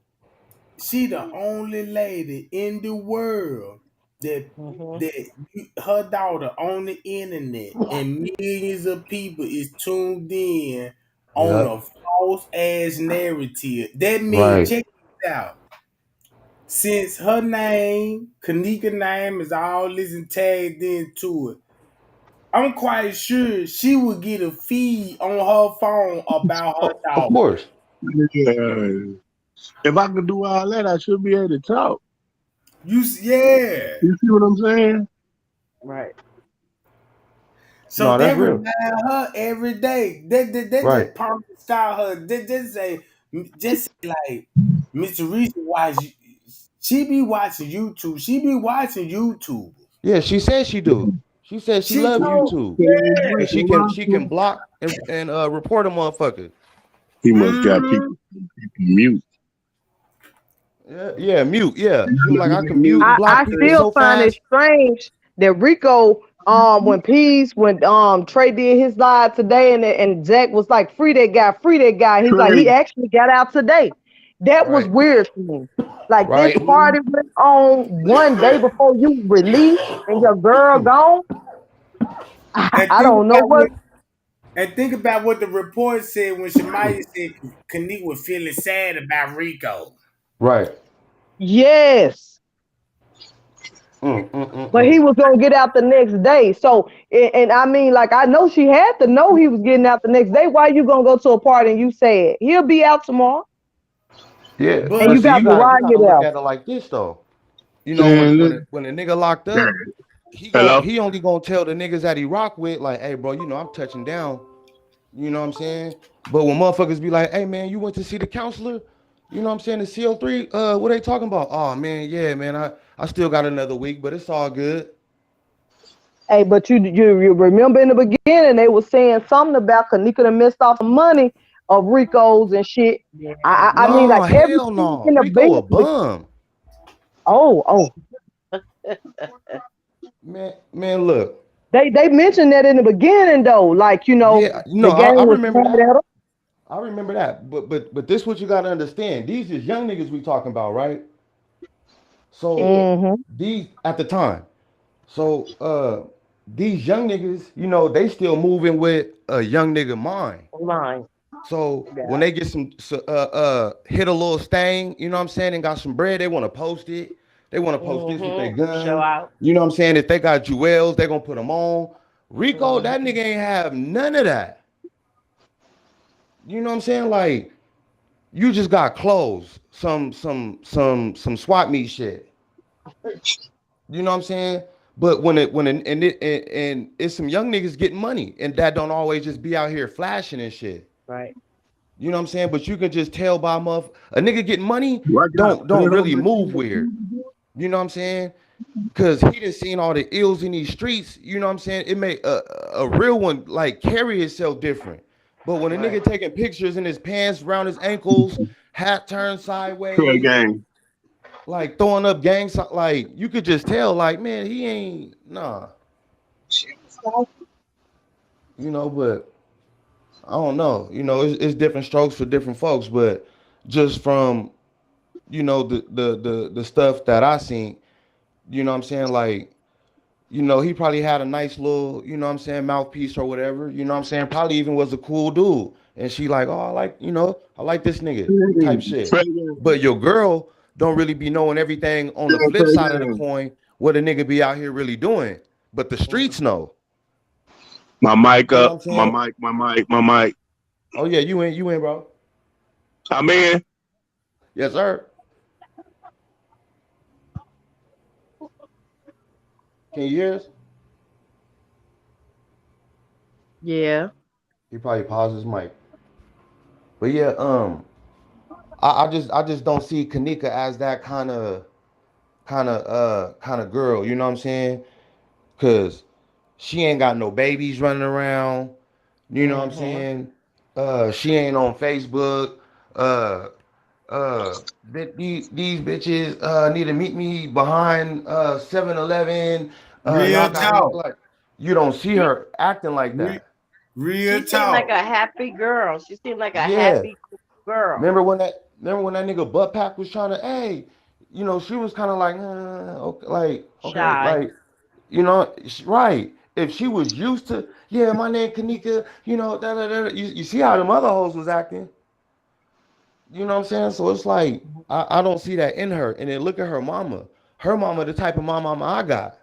Speaker 1: she the only lady in the world that
Speaker 6: Mm-hmm.
Speaker 1: her daughter on the internet and millions of people is tuned in on a
Speaker 5: Yep.
Speaker 1: false ass narrative. That means
Speaker 5: Right.
Speaker 1: check this out. Since her name, Kanika name is all this and tagged into it, I'm quite sure she would get a feed on her phone about her
Speaker 5: Of
Speaker 1: daughter.
Speaker 5: course.
Speaker 8: Yeah. If I could do all that, I should be able to talk.
Speaker 1: Yeah.
Speaker 8: You see what I'm saying?
Speaker 6: Right.
Speaker 1: So
Speaker 5: No, that's
Speaker 1: that
Speaker 5: real.
Speaker 1: remind her every day. That
Speaker 5: Right.
Speaker 1: just probably start her. Just say like Miss Teresa watch. She be watching YouTube. She be watching YouTube.
Speaker 5: Yeah, she said she do. She said she
Speaker 1: She
Speaker 5: love
Speaker 1: told
Speaker 5: YouTube. And
Speaker 1: yeah.
Speaker 5: she can block and report a motherfucker.
Speaker 8: He must got
Speaker 1: Mm-hmm.
Speaker 8: people mute.
Speaker 5: Yeah, yeah, mute. Yeah. She was like, I can mute and block
Speaker 7: I
Speaker 5: people
Speaker 7: still
Speaker 5: so
Speaker 7: find it
Speaker 5: fast.
Speaker 7: strange that Rico, when Trey did his live today, and Zach was like, free that guy. He's like, he
Speaker 8: Trey,
Speaker 7: actually got out today. That was
Speaker 5: Right.
Speaker 7: weird to me. Like this
Speaker 5: Right.
Speaker 7: party went on one day before you released, and your girl gone.
Speaker 1: And
Speaker 7: I
Speaker 1: think
Speaker 7: don't know
Speaker 1: about
Speaker 7: what.
Speaker 1: what the report said when Shemaya said Kanik was feeling sad about Rico.
Speaker 5: Right.
Speaker 7: Yes, But he was gonna get out the next day. So, and I mean, like, I know she had to know he was getting out the next day. Why you gonna go to a party and you said he'll be out tomorrow,
Speaker 5: Yeah,
Speaker 7: and
Speaker 5: but
Speaker 1: But
Speaker 7: you
Speaker 5: see,
Speaker 7: got to
Speaker 5: you
Speaker 7: ride
Speaker 5: gotta
Speaker 7: it
Speaker 5: look
Speaker 7: out?
Speaker 5: at it like this though. You know,
Speaker 8: Man, look,
Speaker 5: when a nigga locked up,
Speaker 8: hello.
Speaker 5: he only gonna tell the niggas that he rock with, like, hey, bro, you know, I'm touching down. You know what I'm saying? But when motherfuckers be like, hey man, you went to see the counselor? You know what I'm saying? The CO3, what they talking about? Oh man, yeah, man, I still got another week, but it's all good.
Speaker 7: Hey, but you remember in the beginning they were saying something about Kanika done missed off some money of Rico's and shit.
Speaker 6: Yeah.
Speaker 7: I mean,
Speaker 5: No,
Speaker 7: like,
Speaker 5: hell
Speaker 7: everything
Speaker 5: no.
Speaker 7: in the
Speaker 5: Rico a
Speaker 7: bed.
Speaker 5: bum.
Speaker 7: Oh,
Speaker 5: Man, look.
Speaker 7: they mentioned that in the beginning though, like,
Speaker 5: Yeah,
Speaker 7: the
Speaker 5: I
Speaker 7: gang was
Speaker 5: remember
Speaker 7: mad
Speaker 5: that.
Speaker 7: at her.
Speaker 5: I remember that. But this what you gotta understand. These is young niggas we talking about, right? So
Speaker 6: Kid.
Speaker 7: Mm-hmm.
Speaker 5: these at the time. So these young niggas, you know, they still moving with a young nigga mind.
Speaker 6: Mine.
Speaker 5: So when
Speaker 6: Yeah.
Speaker 5: they get hit a little stain, you know what I'm saying, and got some bread, they want to post it. They want to post this with their
Speaker 6: Show
Speaker 5: gun.
Speaker 6: out.
Speaker 5: You know what I'm saying? If they got jewels, they gonna put them on. Rico,
Speaker 6: Mm-hmm.
Speaker 5: that nigga ain't have none of that. You know what I'm saying? Like you just got clothes, some swap meet shit. You know what I'm saying? But and it's some young niggas getting money, and that don't always just be out here flashing and shit.
Speaker 6: Right.
Speaker 5: You know what I'm saying? But you can just tell by a nigga getting money
Speaker 8: Do I got
Speaker 5: don't
Speaker 8: put on
Speaker 5: really
Speaker 8: my
Speaker 5: move weird.
Speaker 8: TV?
Speaker 5: You know what I'm saying? Cause he done seen all the ills in these streets. You know what I'm saying? It may a real one like carry itself different. But when a
Speaker 6: Right.
Speaker 5: nigga taking pictures in his pants around his ankles, hat turned sideways,
Speaker 8: Tregang.
Speaker 5: like throwing up gang like you could just tell, like, man, he ain't nah. You know, but I don't know. You know, it's different strokes for different folks, but just from the stuff that I seen, you know what I'm saying? Like, you know, he probably had a nice little, you know what I'm saying, mouthpiece or whatever, you know what I'm saying? Probably even was a cool dude. And she like, oh, I like this nigga type shit.
Speaker 8: Tregang.
Speaker 5: But your girl don't really be knowing everything on the
Speaker 8: Yeah,
Speaker 5: flip side of the
Speaker 8: Tregang.
Speaker 5: coin, what a nigga be out here really doing. But the streets know.
Speaker 8: My mic
Speaker 5: You know
Speaker 8: up.
Speaker 5: what I'm
Speaker 8: My
Speaker 5: saying?
Speaker 8: mic. My mic. My mic.
Speaker 5: Oh yeah, you in, bro.
Speaker 8: I'm in.
Speaker 5: Yes, sir. Can you hear us?
Speaker 6: Yeah.
Speaker 5: He probably paused his mic. But yeah, I just don't see Kanika as that kind of girl, you know what I'm saying? Cause she ain't got no babies running around, you know what I'm
Speaker 6: Mm-hmm.
Speaker 5: saying? She ain't on Facebook. Uh uh these bitches need to meet me behind 7-Eleven. Y'all
Speaker 1: real
Speaker 5: got any
Speaker 1: talk.
Speaker 5: like you don't see
Speaker 6: She
Speaker 5: her acting like
Speaker 1: Re-
Speaker 5: that.
Speaker 1: real
Speaker 6: she seemed like
Speaker 1: talk.
Speaker 6: a happy girl. She seemed like a
Speaker 5: Yeah.
Speaker 6: happy cool girl.
Speaker 5: Remember when that nigga butt pack was trying to, hey, you know, she was kind of like, okay,
Speaker 6: Shy.
Speaker 5: like, you know, right. If she was used to, yeah, my name Kanika, you know, da da da. You see how them other hoes was acting, you know what I'm saying? So it's like I don't see that in her. And then look at her mama. Her mama, the type of mama I got.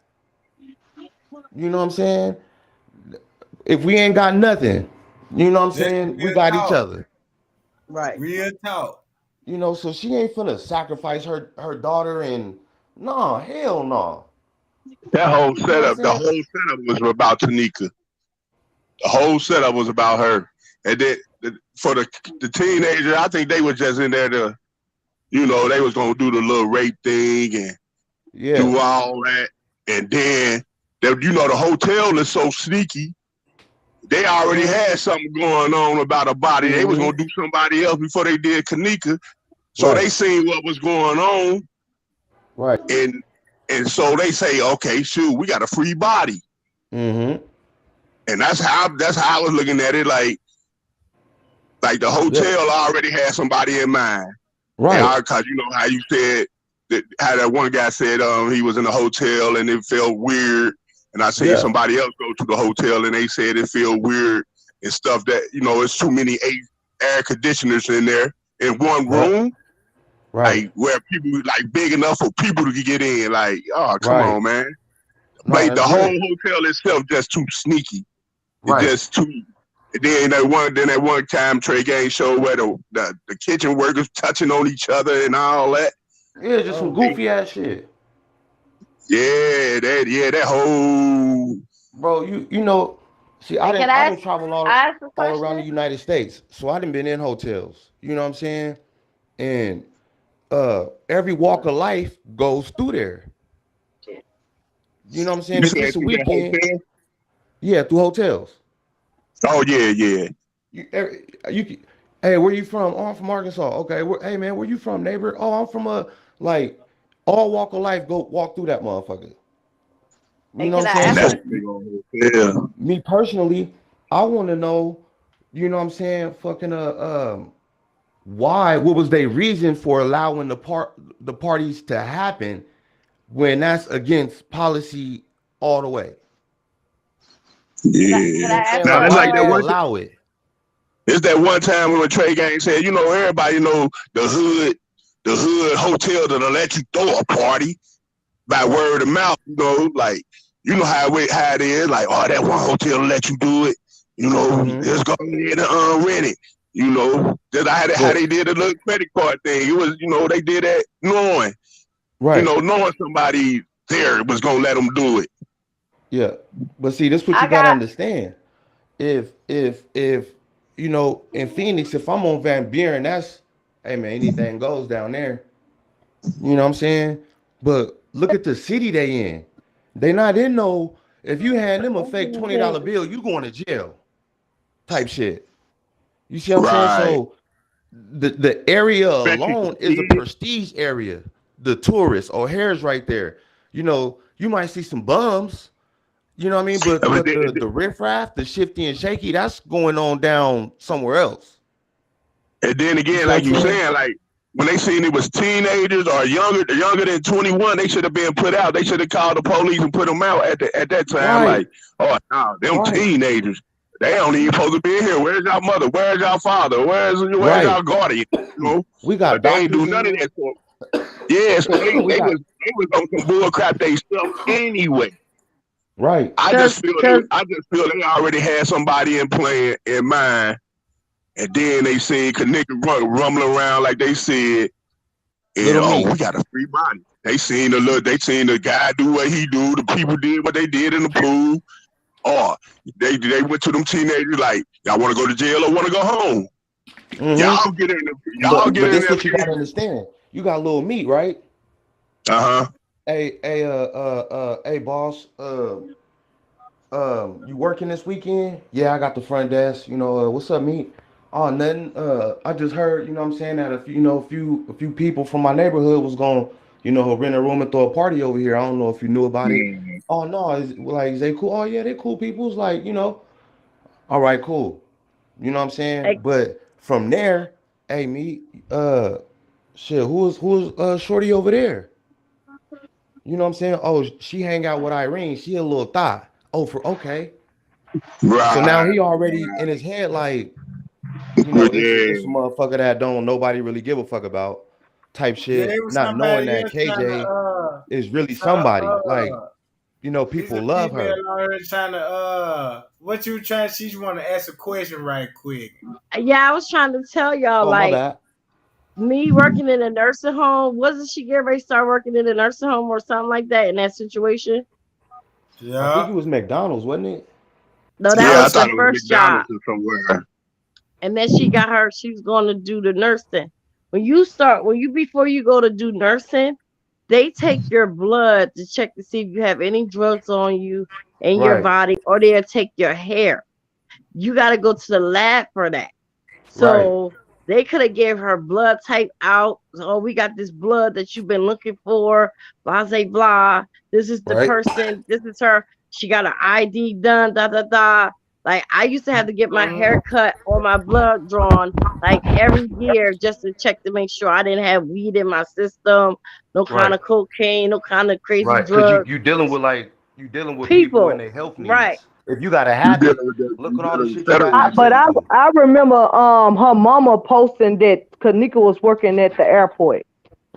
Speaker 5: You know what I'm saying? If we ain't got nothing, you know what I'm
Speaker 1: That's
Speaker 5: saying? We
Speaker 1: real
Speaker 5: got each
Speaker 1: talk.
Speaker 5: other.
Speaker 6: Right.
Speaker 1: Real talk.
Speaker 5: You know, so she ain't finna sacrifice her daughter and no, hell no.
Speaker 8: That whole
Speaker 5: You know what I'm
Speaker 8: setup. The
Speaker 5: saying?
Speaker 8: whole setup was about Tanika. The whole setup was about her. And then for the teenager, I think they were just in there to, they was gonna do the little rape thing and
Speaker 5: Yeah.
Speaker 8: do all that. And then, the hotel is so sneaky. They already
Speaker 5: Mm-hmm.
Speaker 8: had something going on about a body. They was gonna
Speaker 5: Mm-hmm.
Speaker 8: do somebody else before they did Kanika. So
Speaker 5: Right.
Speaker 8: they seen what was going on,
Speaker 5: Right.
Speaker 8: and so they say, okay, shoot, we got a free body,
Speaker 5: Mm-hmm.
Speaker 8: and that's how I was looking at it. Like the
Speaker 5: Yeah.
Speaker 8: hotel already had somebody in mind,
Speaker 5: Right.
Speaker 8: and cause you know how you said that how that one guy said he was in a hotel and it felt weird, and I seen
Speaker 5: Yeah.
Speaker 8: somebody else go to the hotel and they said it felt weird and stuff that it's too many air conditioners in there in one
Speaker 5: Yep.
Speaker 8: room.
Speaker 5: Right.
Speaker 8: like where people like big enough for people to get in. Like, oh, come
Speaker 5: Right.
Speaker 8: on, man.
Speaker 5: No,
Speaker 8: But
Speaker 5: that's
Speaker 8: the whole
Speaker 5: good.
Speaker 8: hotel itself just too sneaky. It's
Speaker 5: Right.
Speaker 8: just too. And then that one time Tregang show where the kitchen workers touching on each other and all that.
Speaker 5: Yeah, just some
Speaker 1: Oh,
Speaker 5: goofy ass shit.
Speaker 8: That whole
Speaker 5: Bro, you know, see,
Speaker 6: Hey, can
Speaker 5: I
Speaker 6: I
Speaker 5: didn't travel
Speaker 6: ask a
Speaker 5: all around the
Speaker 6: question?
Speaker 5: United States. So I didn't been in hotels. You know what I'm saying? And every walk of life goes through there. You know what I'm saying?
Speaker 8: you
Speaker 5: If
Speaker 8: said
Speaker 5: it's a
Speaker 8: through that
Speaker 5: weekend,
Speaker 8: hotel.
Speaker 5: yeah, through hotels.
Speaker 8: Oh yeah.
Speaker 5: You hey, where you from? Oh, I'm from Arkansas. Okay, hey man, where you from, neighbor? Oh, I'm from like all walk of life go walk through that motherfucker. You
Speaker 6: Hey,
Speaker 5: know what
Speaker 6: can
Speaker 5: I'm
Speaker 6: I
Speaker 5: saying?
Speaker 6: ask
Speaker 8: That's
Speaker 6: a
Speaker 8: a
Speaker 5: So
Speaker 8: big old hotel.
Speaker 5: me personally, I want to know, you know what I'm saying, fucking why? What was their reason for allowing the parties to happen when that's against policy all the way?
Speaker 6: can
Speaker 8: Yeah.
Speaker 6: I
Speaker 1: ain't
Speaker 6: ask
Speaker 1: that
Speaker 8: Now
Speaker 6: a
Speaker 8: it's
Speaker 1: right
Speaker 8: like that
Speaker 5: Why
Speaker 8: one.
Speaker 5: allow it?
Speaker 8: It's that one time when Trey Gang said, everybody the hood hotel that'll let you throw a party by
Speaker 5: Right.
Speaker 8: word of mouth. Like how it is. Like, oh, that one hotel will let you do it.
Speaker 5: Mm-hmm.
Speaker 8: Just go ahead and rent it. Just how
Speaker 5: But
Speaker 8: they did the little credit card thing. It was, they did that knowing,
Speaker 5: right.
Speaker 8: knowing somebody there was gonna let them do it.
Speaker 5: Yeah. But see, this what you
Speaker 6: I
Speaker 5: gotta
Speaker 6: got
Speaker 5: understand. If you know, in Phoenix, if I'm on Van Buren, that's hey man, anything goes down there. You know what I'm saying? But look at the city they in. They not in no. If you hand them a fake $20 bill, you going to jail type shit. You see what I'm saying?
Speaker 8: Right.
Speaker 5: So the area
Speaker 8: Especially for
Speaker 5: alone is a
Speaker 8: kids.
Speaker 5: prestige area. The tourists, O'Hare's right there. You know, you might see some bums. You know what I mean? But the riffraff, the shifty and shaky, that's going on down somewhere else.
Speaker 8: And then
Speaker 5: You
Speaker 8: again,
Speaker 5: see what I'm
Speaker 8: like you
Speaker 5: saying?
Speaker 8: saying, like when they seen it was teenagers or younger than 21, they should have been put out. They should have called the police and put them out at that time.
Speaker 5: Right,
Speaker 8: Like, oh no, them
Speaker 5: right,
Speaker 8: teenagers, they don't even supposed to be here. Where's y'all mother? Where's y'all father? Where's
Speaker 5: right.
Speaker 8: y'all guardian?
Speaker 5: We got
Speaker 8: But they ain't do
Speaker 5: doctors
Speaker 8: none of
Speaker 5: in.
Speaker 8: that. So yeah, so
Speaker 5: We got
Speaker 8: they was on some bull crap they stuff anyway.
Speaker 5: right.
Speaker 8: I just feel they already had somebody in mind, and then they seen Kanika rumbling around like they said, and
Speaker 5: Little
Speaker 8: oh, we
Speaker 5: meat.
Speaker 8: got a free body. They seen the guy do what he do. The people did what they did in the pool. Or they went to them teenagers like, y'all want to go to jail or want to go home?
Speaker 5: Mm-hmm.
Speaker 8: Y'all get in there. Y'all
Speaker 5: But
Speaker 8: get in
Speaker 5: this
Speaker 8: there.
Speaker 5: what you gotta understand. You got little meat, right?
Speaker 8: Uh huh.
Speaker 5: Hey, boss. You working this weekend? Yeah, I got the front desk. You know, what's up, meat? Oh, nothing. I just heard, you know what I'm saying, that a few people from my neighborhood was going, rent a room and throw a party over here. I don't know if you knew about it.
Speaker 8: Yeah.
Speaker 5: Oh no, is they cool? Oh yeah, they cool people. It's like, all right, cool. You know what I'm saying?
Speaker 6: hey,
Speaker 5: But from there, hey, meat, shit, who was Shorty over there? You know what I'm saying? Oh, she hang out with Irene. She a little thought. Oh, for okay. So now
Speaker 8: Right.
Speaker 5: he already in his head like, it's a
Speaker 8: Yeah.
Speaker 5: motherfucker that don't nobody really give a fuck about type
Speaker 1: yeah,
Speaker 5: shit,
Speaker 1: it was
Speaker 5: not knowing
Speaker 1: somebody
Speaker 5: that
Speaker 1: else trying to
Speaker 5: KJ is really
Speaker 1: try,
Speaker 5: somebody. Like,
Speaker 1: it's a
Speaker 5: people love
Speaker 1: female
Speaker 5: her.
Speaker 1: on here trying to what you trying, she just want to ask a question right quick.
Speaker 6: yeah, I was trying to tell y'all,
Speaker 5: Oh, my
Speaker 6: like
Speaker 5: bad.
Speaker 6: me working in a nursing home. Wasn't she getting ready to start working in a nursing home or something like that in that situation?
Speaker 5: I think
Speaker 1: Yeah.
Speaker 5: it was McDonald's, wasn't it?
Speaker 6: No, that
Speaker 8: Yeah, I
Speaker 6: was her
Speaker 8: thought it was
Speaker 6: first job.
Speaker 8: McDonald's or somewhere.
Speaker 6: And then she got her, she was going to do the nursing. Before you go to do nursing, they take your blood to check to see if you have any drugs on you in your
Speaker 5: Right,
Speaker 6: body, or they'll take your hair. You got to go to the lab for that.
Speaker 5: right,
Speaker 6: So they could have gave her blood type out. Oh, we got this blood that you've been looking for. Blah, blah, blah. This is the
Speaker 5: right.
Speaker 6: person. This is her. She got an ID done. Da da da. Like I used to have to get my hair
Speaker 1: Mhm.
Speaker 6: cut or my blood drawn like every year just to check to make sure I didn't have weed in my system, no kind
Speaker 5: Right,
Speaker 6: of cocaine, no kind of crazy
Speaker 5: right. Cause you
Speaker 6: drugs.
Speaker 5: you dealing with you dealing with people and
Speaker 6: People,
Speaker 5: their health
Speaker 6: right?
Speaker 5: needs. If you got a
Speaker 8: You dealing
Speaker 5: habit,
Speaker 8: with that?
Speaker 5: look
Speaker 8: You
Speaker 5: at all the
Speaker 8: dealing with
Speaker 5: shit you got
Speaker 8: federal?
Speaker 7: But
Speaker 5: access to.
Speaker 7: I remember her mama posting that Kanika was working at the airport.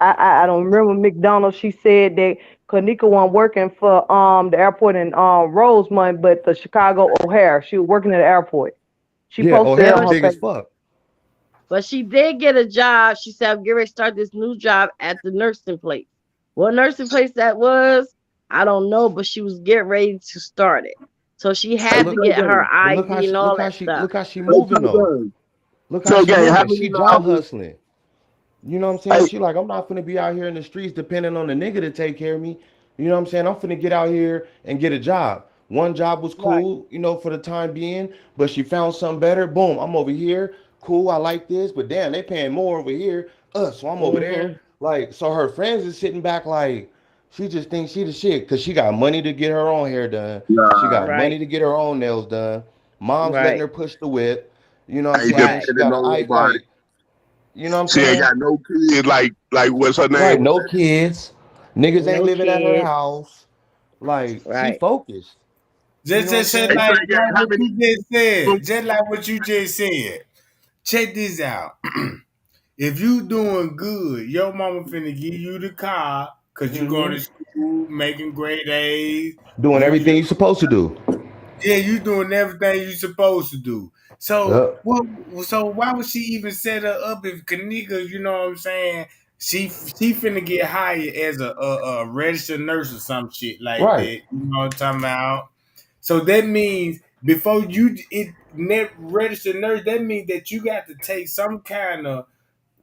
Speaker 7: I don't remember McDonald. She said that Kanika wasn't working for the airport in Rosemont, but the Chicago O'Hare. She was working at the airport. She
Speaker 5: Yeah,
Speaker 7: posted it
Speaker 5: O'Hare
Speaker 7: on
Speaker 6: But
Speaker 7: her
Speaker 5: big as
Speaker 7: page.
Speaker 5: fuck.
Speaker 6: but she did get a job. She said, I'm getting ready to start this new job at the nursing place. What nursing place that was, I don't know, but she was getting ready to start it. So she
Speaker 8: Hey,
Speaker 6: had to
Speaker 5: But
Speaker 6: get her
Speaker 8: Tregang.
Speaker 5: but look how
Speaker 6: ID
Speaker 5: she
Speaker 6: and all that stuff.
Speaker 5: look how she
Speaker 8: Hey,
Speaker 5: moving though.
Speaker 8: Tregang.
Speaker 5: Look how she
Speaker 8: Tregang, how
Speaker 5: moving.
Speaker 8: many
Speaker 5: She job
Speaker 8: miles?
Speaker 5: hustling. You know what I'm saying?
Speaker 8: Hey,
Speaker 5: She like, I'm not finna be out here in the streets depending on the nigga to take care of me. You know what I'm saying? I'm finna get out here and get a job. One job was
Speaker 6: Right.
Speaker 5: cool, you know, for the time being, but she found something better. Boom, I'm over here. Cool, I like this, but damn, they paying more over here. So I'm over there.
Speaker 6: Mm-hmm.
Speaker 5: Like, so her friends is sitting back like, she just thinks she the shit because she got money to get her own hair done. She got
Speaker 8: nah.
Speaker 5: money
Speaker 6: Right.
Speaker 5: to get her own nails done. Mom's letting
Speaker 6: Right.
Speaker 5: her push the whip. You know what I'm
Speaker 8: I ain't
Speaker 5: saying?
Speaker 6: Right.
Speaker 5: She
Speaker 8: depending
Speaker 5: got an
Speaker 8: on
Speaker 5: eye,
Speaker 8: nobody.
Speaker 5: like, you know what I'm
Speaker 8: She ain't
Speaker 5: saying?
Speaker 8: got no kids. Like what's her
Speaker 5: Right,
Speaker 8: name?
Speaker 5: no kids. Niggas ain't
Speaker 6: No
Speaker 5: living at her
Speaker 6: kids.
Speaker 5: house. Like, she
Speaker 6: Right.
Speaker 5: focused. You know what I'm
Speaker 1: Just
Speaker 8: Hey,
Speaker 5: saying?
Speaker 8: Tregang,
Speaker 1: like
Speaker 8: how
Speaker 1: what
Speaker 8: many?
Speaker 1: you just said. Just like what you just said. Check this out. If you doing good, your mama finna give you the car because you going
Speaker 5: Hmm.
Speaker 1: to school, making great A's.
Speaker 5: Doing everything you're supposed to do.
Speaker 1: Yeah, you doing everything you supposed to do. So
Speaker 5: Yep.
Speaker 1: well, so why would she even set her up if Kanika, you know what I'm saying? She finna get hired as a registered nurse or some shit like
Speaker 5: Right.
Speaker 1: that. You know what I'm talking about? So that means before you net registered nurse, that means that you got to take some kind of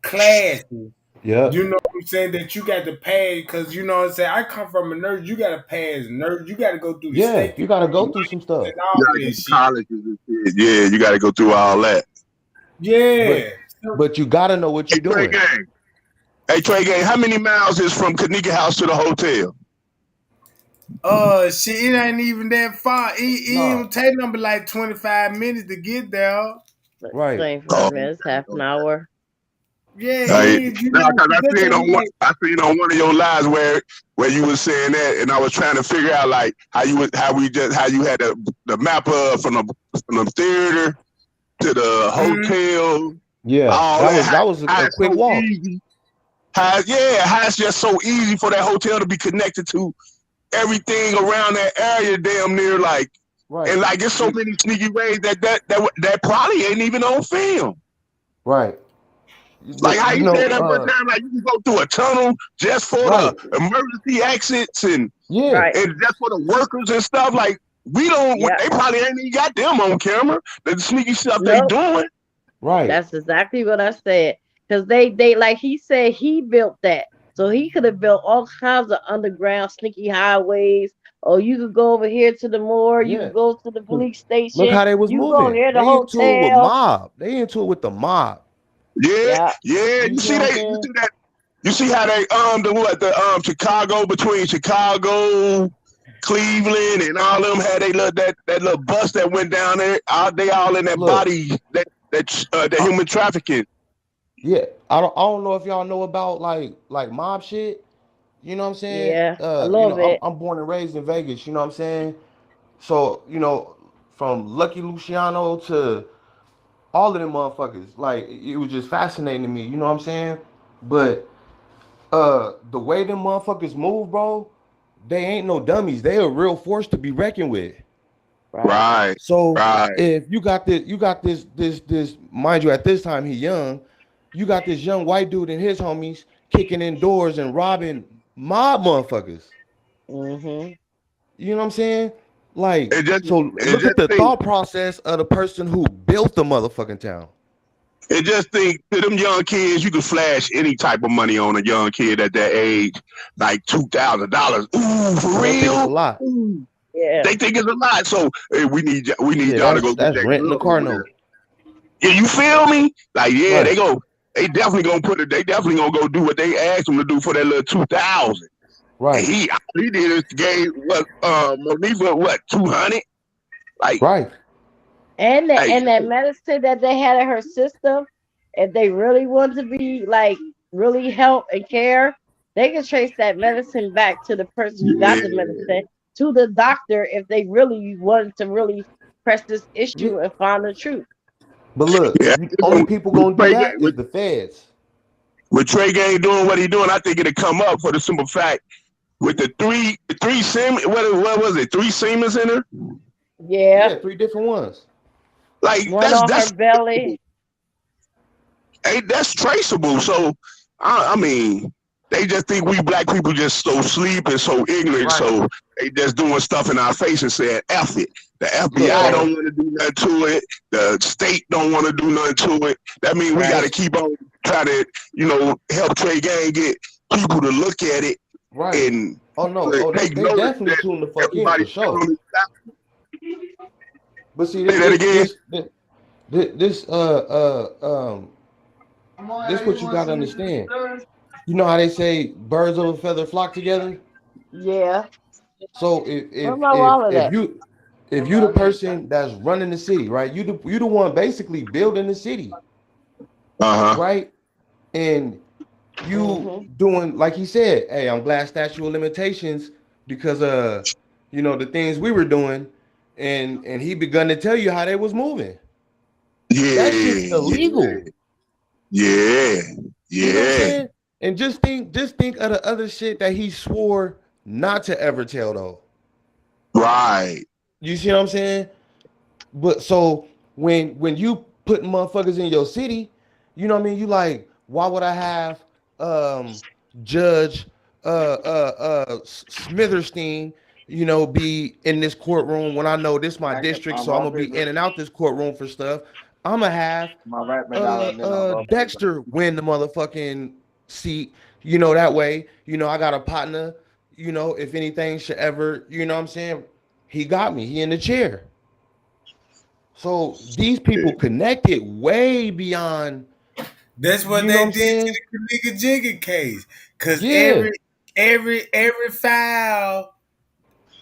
Speaker 1: classes. You
Speaker 5: Yep.
Speaker 1: know what I'm saying? That you got to pass because you know what I'm saying. I come from a nurse. You got to pass nurse. You got to go through the
Speaker 5: Yeah,
Speaker 1: state
Speaker 5: you gotta go
Speaker 1: examination
Speaker 5: through some stuff.
Speaker 1: and
Speaker 8: You
Speaker 1: all
Speaker 8: gotta go
Speaker 1: that
Speaker 8: to
Speaker 1: shit.
Speaker 8: colleges and shit. Yeah, you gotta go through all that.
Speaker 5: But
Speaker 1: Yeah. So,
Speaker 5: but you gotta know what
Speaker 8: Hey,
Speaker 5: you're
Speaker 8: Trey
Speaker 5: doing.
Speaker 8: Gang. Hey, Trey Gang, how many miles is from Kanika House to the hotel?
Speaker 1: shit, it ain't even that far. It
Speaker 5: Nah.
Speaker 1: don't take number like 25 minutes to get there.
Speaker 6: But
Speaker 5: Right.
Speaker 6: 25
Speaker 8: Oh,
Speaker 6: minutes,
Speaker 8: okay,
Speaker 6: half an
Speaker 8: okay.
Speaker 6: hour.
Speaker 1: Yeah, it
Speaker 8: Right.
Speaker 1: is. You
Speaker 8: Now,
Speaker 1: know,
Speaker 8: cause
Speaker 1: that's just like
Speaker 8: I seen on one of your lives where you was saying that, and I was trying to figure out like how you had the map from the theater to the
Speaker 1: mm,
Speaker 8: hotel,
Speaker 5: Yeah.
Speaker 8: all
Speaker 5: That
Speaker 8: that.
Speaker 5: was that was
Speaker 8: How
Speaker 5: a
Speaker 8: it's
Speaker 5: quick
Speaker 8: so
Speaker 5: walk.
Speaker 8: easy. How it's just so easy for that hotel to be connected to everything around that area, damn near like,
Speaker 5: Right.
Speaker 8: and like it's so
Speaker 5: You
Speaker 8: many sneaky ways that probably ain't even on film.
Speaker 5: right.
Speaker 8: Like how
Speaker 5: You
Speaker 8: you
Speaker 5: know,
Speaker 8: said that one time, like you can go through a tunnel just for the
Speaker 5: right.
Speaker 8: emergency exits
Speaker 5: Yeah.
Speaker 6: Right.
Speaker 8: and just for the workers and stuff. Like we don't,
Speaker 6: Yep.
Speaker 8: they probably ain't even got them on camera. The sneaky stuff they
Speaker 6: Nope.
Speaker 8: doing.
Speaker 5: Right.
Speaker 6: That's exactly what I said. Because they like he said he built that. So he could have built all kinds of underground sneaky highways. Or you could go over here to the morgue, you
Speaker 5: Yeah.
Speaker 6: could go to the
Speaker 5: 'Cause
Speaker 6: police
Speaker 5: look
Speaker 6: station,
Speaker 5: how they was
Speaker 6: you go
Speaker 5: moving.
Speaker 6: here to the
Speaker 5: They into it with
Speaker 6: hotel.
Speaker 5: mob. They into it with the mob.
Speaker 8: Yeah,
Speaker 6: Yeah.
Speaker 8: yeah.
Speaker 6: You see what I'm
Speaker 8: You
Speaker 6: saying?
Speaker 8: see that. You see how they Chicago, between Chicago, Cleveland, and all them had that little bus that went down there. They all in that
Speaker 5: Look,
Speaker 8: body that
Speaker 5: I,
Speaker 8: human trafficking.
Speaker 5: yeah. I don't know if y'all know about like mob shit. You know what I'm saying?
Speaker 6: Yeah. A little bit.
Speaker 5: I'm born and raised in Vegas. You know what I'm saying? So from Lucky Luciano to all of them motherfuckers, like it was just fascinating to me. You know what I'm saying? But the way them motherfuckers move, bro, they ain't no dummies. They a real force to be reckoned with.
Speaker 6: Right.
Speaker 8: Right,
Speaker 5: So
Speaker 8: right.
Speaker 5: if you got this, mind you, at this time he young, you got this young white dude and his homies kicking in doors and robbing mob motherfuckers.
Speaker 6: Mm-hmm.
Speaker 5: You know what I'm saying? Like,
Speaker 8: It just
Speaker 5: so
Speaker 8: it
Speaker 5: look
Speaker 8: just
Speaker 5: at the
Speaker 8: think
Speaker 5: thought process of the person who built the motherfucking town.
Speaker 8: it just think to them young kids, you can flash any type of money on a young kid at that age, like $2,000. Ooh, for
Speaker 5: And they think it's a
Speaker 8: real?
Speaker 5: lot.
Speaker 8: Ooh.
Speaker 6: Yeah.
Speaker 8: They think it's a lot. So hey, we need
Speaker 5: Shit,
Speaker 8: y'all to go get
Speaker 5: that's
Speaker 8: that
Speaker 5: renting a
Speaker 8: girl
Speaker 5: car
Speaker 8: over there.
Speaker 5: note.
Speaker 8: Yeah, you feel me? Like, yeah,
Speaker 5: Right,
Speaker 8: they definitely gonna they definitely gonna go do what they asked them to do for that little 2,000. And
Speaker 5: right,
Speaker 8: he did is gave what Monifa what 200? Like,
Speaker 5: right.
Speaker 8: hey,
Speaker 6: And that medicine that they had in her system, if they really want to be like really help and care, they can trace that medicine back to the person who got
Speaker 8: yeah,
Speaker 6: the medicine to the doctor if they really wanted to really press this
Speaker 5: Yeah.
Speaker 6: issue and find the truth.
Speaker 5: But look,
Speaker 8: yeah.
Speaker 5: only people gonna do
Speaker 8: Trey,
Speaker 5: that is the feds.
Speaker 8: with Tregang doing what he doing, I think it'll come up for the simple fact with the three semen. What was it? Three semens in her.
Speaker 6: Yeah.
Speaker 5: Yeah, three different ones.
Speaker 8: Like
Speaker 6: One
Speaker 8: that's
Speaker 6: on her
Speaker 8: that's
Speaker 6: belly.
Speaker 8: hey, that's traceable. So I mean, they just think we black people just so sleep and so ignorant.
Speaker 5: Right.
Speaker 8: So they just doing stuff in our face and saying F it. The
Speaker 5: Look,
Speaker 8: FBI
Speaker 6: Yeah.
Speaker 8: don't
Speaker 5: bro.
Speaker 8: want to do nothing to it. The state don't want to do nothing to it. That means we got to
Speaker 5: Right.
Speaker 8: keep on trying to, help Trey Gang get people to look at it
Speaker 5: Right.
Speaker 8: and
Speaker 5: Oh no. Oh, they
Speaker 8: take
Speaker 5: they
Speaker 8: notice
Speaker 5: definitely
Speaker 8: that
Speaker 5: tune the fuck in
Speaker 8: everybody
Speaker 5: for
Speaker 8: stepping
Speaker 5: sure.
Speaker 8: on this.
Speaker 5: But see,
Speaker 8: Say that again.
Speaker 5: this this what you gotta understand. You know how they say birds of a feather flock together.
Speaker 6: Yeah.
Speaker 5: So
Speaker 6: What about all of that?
Speaker 5: if you the person that's running the city, right? You the one basically building the city,
Speaker 8: Uh huh.
Speaker 5: right? And you
Speaker 6: Mm-hmm.
Speaker 5: doing like he said, hey, I'm glad statute of limitations because the things we were doing, and he begun to tell you how they was moving. That shit is
Speaker 8: Yeah, yeah,
Speaker 5: illegal.
Speaker 8: yeah,
Speaker 5: You know what I'm
Speaker 8: yeah.
Speaker 5: saying? And just think of the other shit that he swore not to ever tell though.
Speaker 8: Right.
Speaker 5: You see what I'm saying? But so when you putting motherfuckers in your city, you know what I mean? You like, why would I have Judge Smitherstein, be in this courtroom when I know this my district, so I'm gonna be in and out this courtroom for stuff. I'm gonna have Dexter win the motherfucking seat, that way. I got a partner, if anything should ever, what I'm saying? He got me. He in the chair. So these people connected way beyond,
Speaker 1: That's what
Speaker 5: you know what
Speaker 1: they
Speaker 5: I'm
Speaker 1: did
Speaker 5: saying?
Speaker 1: to the Kanika Jigga case. Cause
Speaker 5: Yeah.
Speaker 1: every file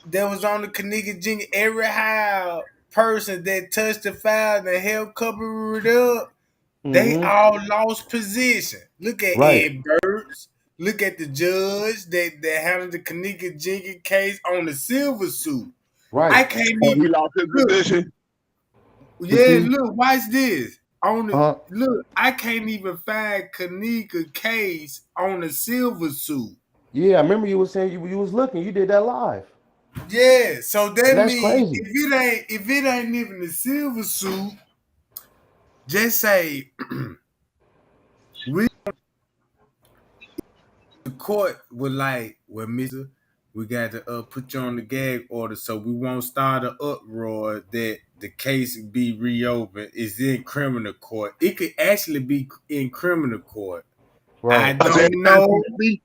Speaker 1: that was on the Kanika Jigga, every how person that touched the file and helped cover it up, they
Speaker 5: Mm-hmm.
Speaker 1: all lost position. Look at
Speaker 5: Right.
Speaker 1: Ed Burns. Look at the judge that handled the Kanika Jigga case on the silver suit. I
Speaker 5: Right.
Speaker 1: can't
Speaker 8: Oh,
Speaker 1: even
Speaker 8: he lost his
Speaker 1: look.
Speaker 8: position.
Speaker 5: But
Speaker 1: Yeah,
Speaker 5: see,
Speaker 1: look, watch this. On the
Speaker 5: uh
Speaker 1: look, I can't even find Kanika case on the silver suit.
Speaker 5: yeah, I remember you was saying you was looking, you did that live.
Speaker 1: Yeah, so
Speaker 5: And
Speaker 1: that
Speaker 5: that's
Speaker 1: means
Speaker 5: crazy.
Speaker 1: if it ain't even the silver suit, just say we the court would like, well, Mister, we got to put you on the gag order so we won't start an uproar that the case be reopened. Is in criminal court. It could actually be in criminal court. I
Speaker 5: Right.
Speaker 8: Cause every
Speaker 1: don't
Speaker 8: time
Speaker 1: know.
Speaker 8: she speaks,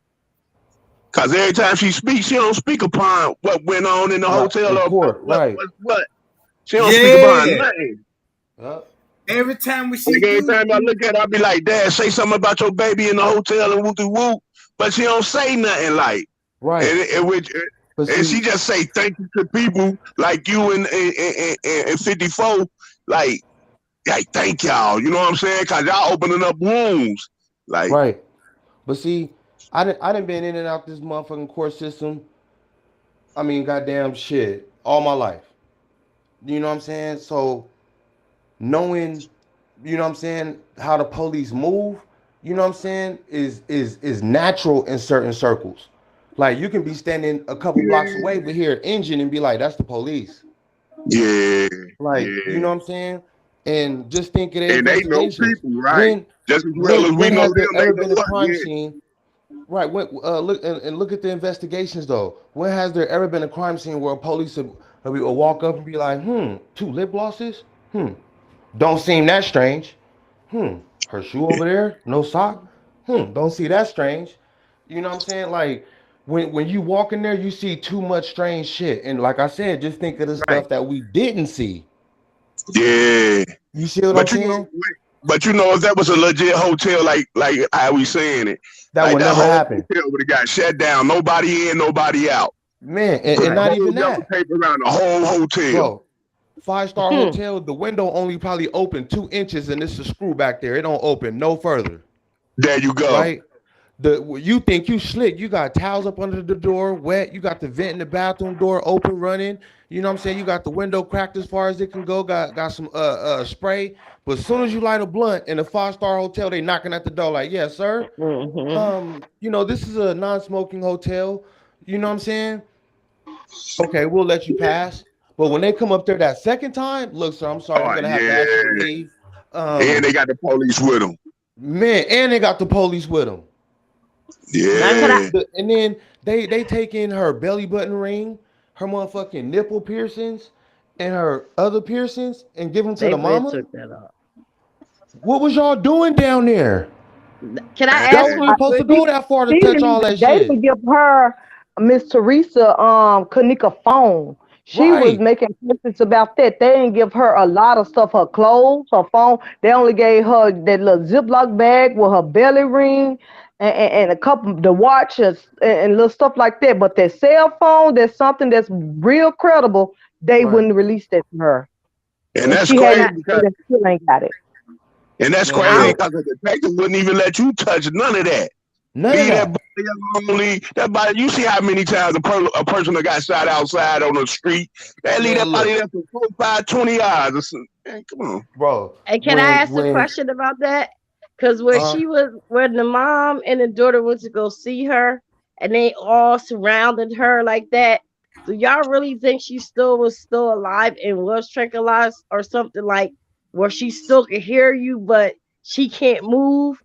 Speaker 8: cause every time she speaks, she don't speak upon what went on in the
Speaker 5: Right.
Speaker 8: hotel
Speaker 5: In
Speaker 8: or
Speaker 5: court, right.
Speaker 8: what. She don't speak upon
Speaker 1: Yeah.
Speaker 8: nothing.
Speaker 5: Yep.
Speaker 1: Every time when
Speaker 8: Like
Speaker 1: she
Speaker 8: every
Speaker 1: do,
Speaker 8: time I look at her, I be like, Dad, say something about your baby in the hotel and whoop de whoop. But she don't say nothing like
Speaker 5: Right.
Speaker 8: and which
Speaker 5: But
Speaker 8: and she
Speaker 5: see,
Speaker 8: just say thank you to people like you and 54, like thank y'all. You know what I'm saying? Cause y'all opening up wounds. Like,
Speaker 5: right. But see, I didn't been in and out this motherfucking court system. I mean, goddamn shit, all my life. You know what I'm saying? So knowing, how the police move, is natural in certain circles. Like you can be standing a couple blocks away but hear an engine and be like, that's the police.
Speaker 8: yeah,
Speaker 5: Like, you
Speaker 8: yeah.
Speaker 5: know what I'm saying? And just think of the
Speaker 8: And they know
Speaker 5: investigations.
Speaker 8: people, right?
Speaker 5: When
Speaker 8: Just as well
Speaker 5: when
Speaker 8: as we
Speaker 5: when
Speaker 8: know
Speaker 5: has
Speaker 8: them,
Speaker 5: there
Speaker 8: they
Speaker 5: ever been a
Speaker 8: know us.
Speaker 5: crime
Speaker 8: Yeah.
Speaker 5: scene? Right. When look at the investigations though. When has there ever been a crime scene where a police will walk up and be like, two lip glosses? Don't seem that strange. Her shoe over there, no sock. Don't see that strange. You know what I'm saying? Like when you walk in there, you see too much strange shit. And like I said, just think of the
Speaker 8: Right.
Speaker 5: stuff that we didn't see.
Speaker 8: Yeah.
Speaker 5: You see what I'm
Speaker 8: But
Speaker 5: saying?
Speaker 8: if that was a legit hotel, like how we saying it,
Speaker 5: That
Speaker 8: like
Speaker 5: would
Speaker 8: that
Speaker 5: never
Speaker 8: whole
Speaker 5: happen.
Speaker 8: hotel would have got shut down. Nobody in, nobody out.
Speaker 5: Man, and
Speaker 8: Put
Speaker 6: Right.
Speaker 8: a
Speaker 5: not
Speaker 8: whole
Speaker 5: even
Speaker 8: yellow
Speaker 5: that.
Speaker 8: tape around the whole hotel.
Speaker 5: Bro, five-star
Speaker 6: Hmm.
Speaker 5: hotel, the window only probably open 2 inches and it's a screw back there. It don't open no further.
Speaker 8: There you go.
Speaker 5: Right? You think you slick. You got towels up under the door, wet. You got the vent in the bathroom door open, running. You know what I'm saying? You got the window cracked as far as it can go. Got some spray. But as soon as you light a blunt in a 5-star hotel, they knocking at the door like, yes, sir.
Speaker 6: Mm-hmm.
Speaker 5: This is a non-smoking hotel. You know what I'm saying? Okay, we'll let you pass. But when they come up there that second time, look, sir, I'm sorry, I'm
Speaker 8: Oh
Speaker 5: gonna have to ask you to
Speaker 8: yeah,
Speaker 5: leave.
Speaker 8: and
Speaker 5: Um,
Speaker 8: they got the police with them.
Speaker 5: man, and they got the police with them.
Speaker 6: Now, could I?
Speaker 8: Yeah,
Speaker 5: And then they take in her belly button ring, her motherfucking nipple piercings, and her other piercings, and give them to
Speaker 6: They
Speaker 5: the
Speaker 6: been
Speaker 5: mama.
Speaker 6: took that off.
Speaker 5: What was y'all doing down there?
Speaker 6: Can I
Speaker 5: Y'all
Speaker 6: ask
Speaker 8: man.
Speaker 5: weren't
Speaker 6: real
Speaker 5: supposed to
Speaker 6: quick?
Speaker 7: She,
Speaker 5: go that far to
Speaker 7: she
Speaker 5: touch all that
Speaker 7: they
Speaker 5: shit,
Speaker 7: would give her Miss Teresa Kanika phone. She was
Speaker 5: right?
Speaker 7: making comments about that. They didn't give her a lot of stuff, her clothes, her phone. They only gave her that little Ziploc bag with her belly ring and a couple the watches and little stuff like that. But that cell phone, that's something that's real credible. They
Speaker 5: Right.
Speaker 7: wouldn't release that to her,
Speaker 8: And
Speaker 7: and
Speaker 8: that's
Speaker 7: she
Speaker 6: Can
Speaker 7: hadn't
Speaker 8: crazy
Speaker 6: I?
Speaker 7: and
Speaker 8: because
Speaker 7: still ain't got it.
Speaker 5: Man,
Speaker 6: I
Speaker 8: crazy
Speaker 5: look,
Speaker 8: because the detective wouldn't even let you touch none of that.
Speaker 5: none of
Speaker 8: Leave that
Speaker 5: that.
Speaker 8: body alone. That body. You see how many times a person that got shot outside on the street, they leave
Speaker 5: Man,
Speaker 8: that body
Speaker 5: look,
Speaker 8: there for 4, 5, 20 hours. Or something. Man, come on.
Speaker 5: bro.
Speaker 6: and can I
Speaker 5: When
Speaker 6: ask a
Speaker 5: when
Speaker 6: question about that? Because where
Speaker 5: uh
Speaker 6: she was, where the mom and the daughter went to go see her, and they all surrounded her like that. Do y'all really think she still was still alive and was tranquilized or something like where she still can hear you, but she can't move?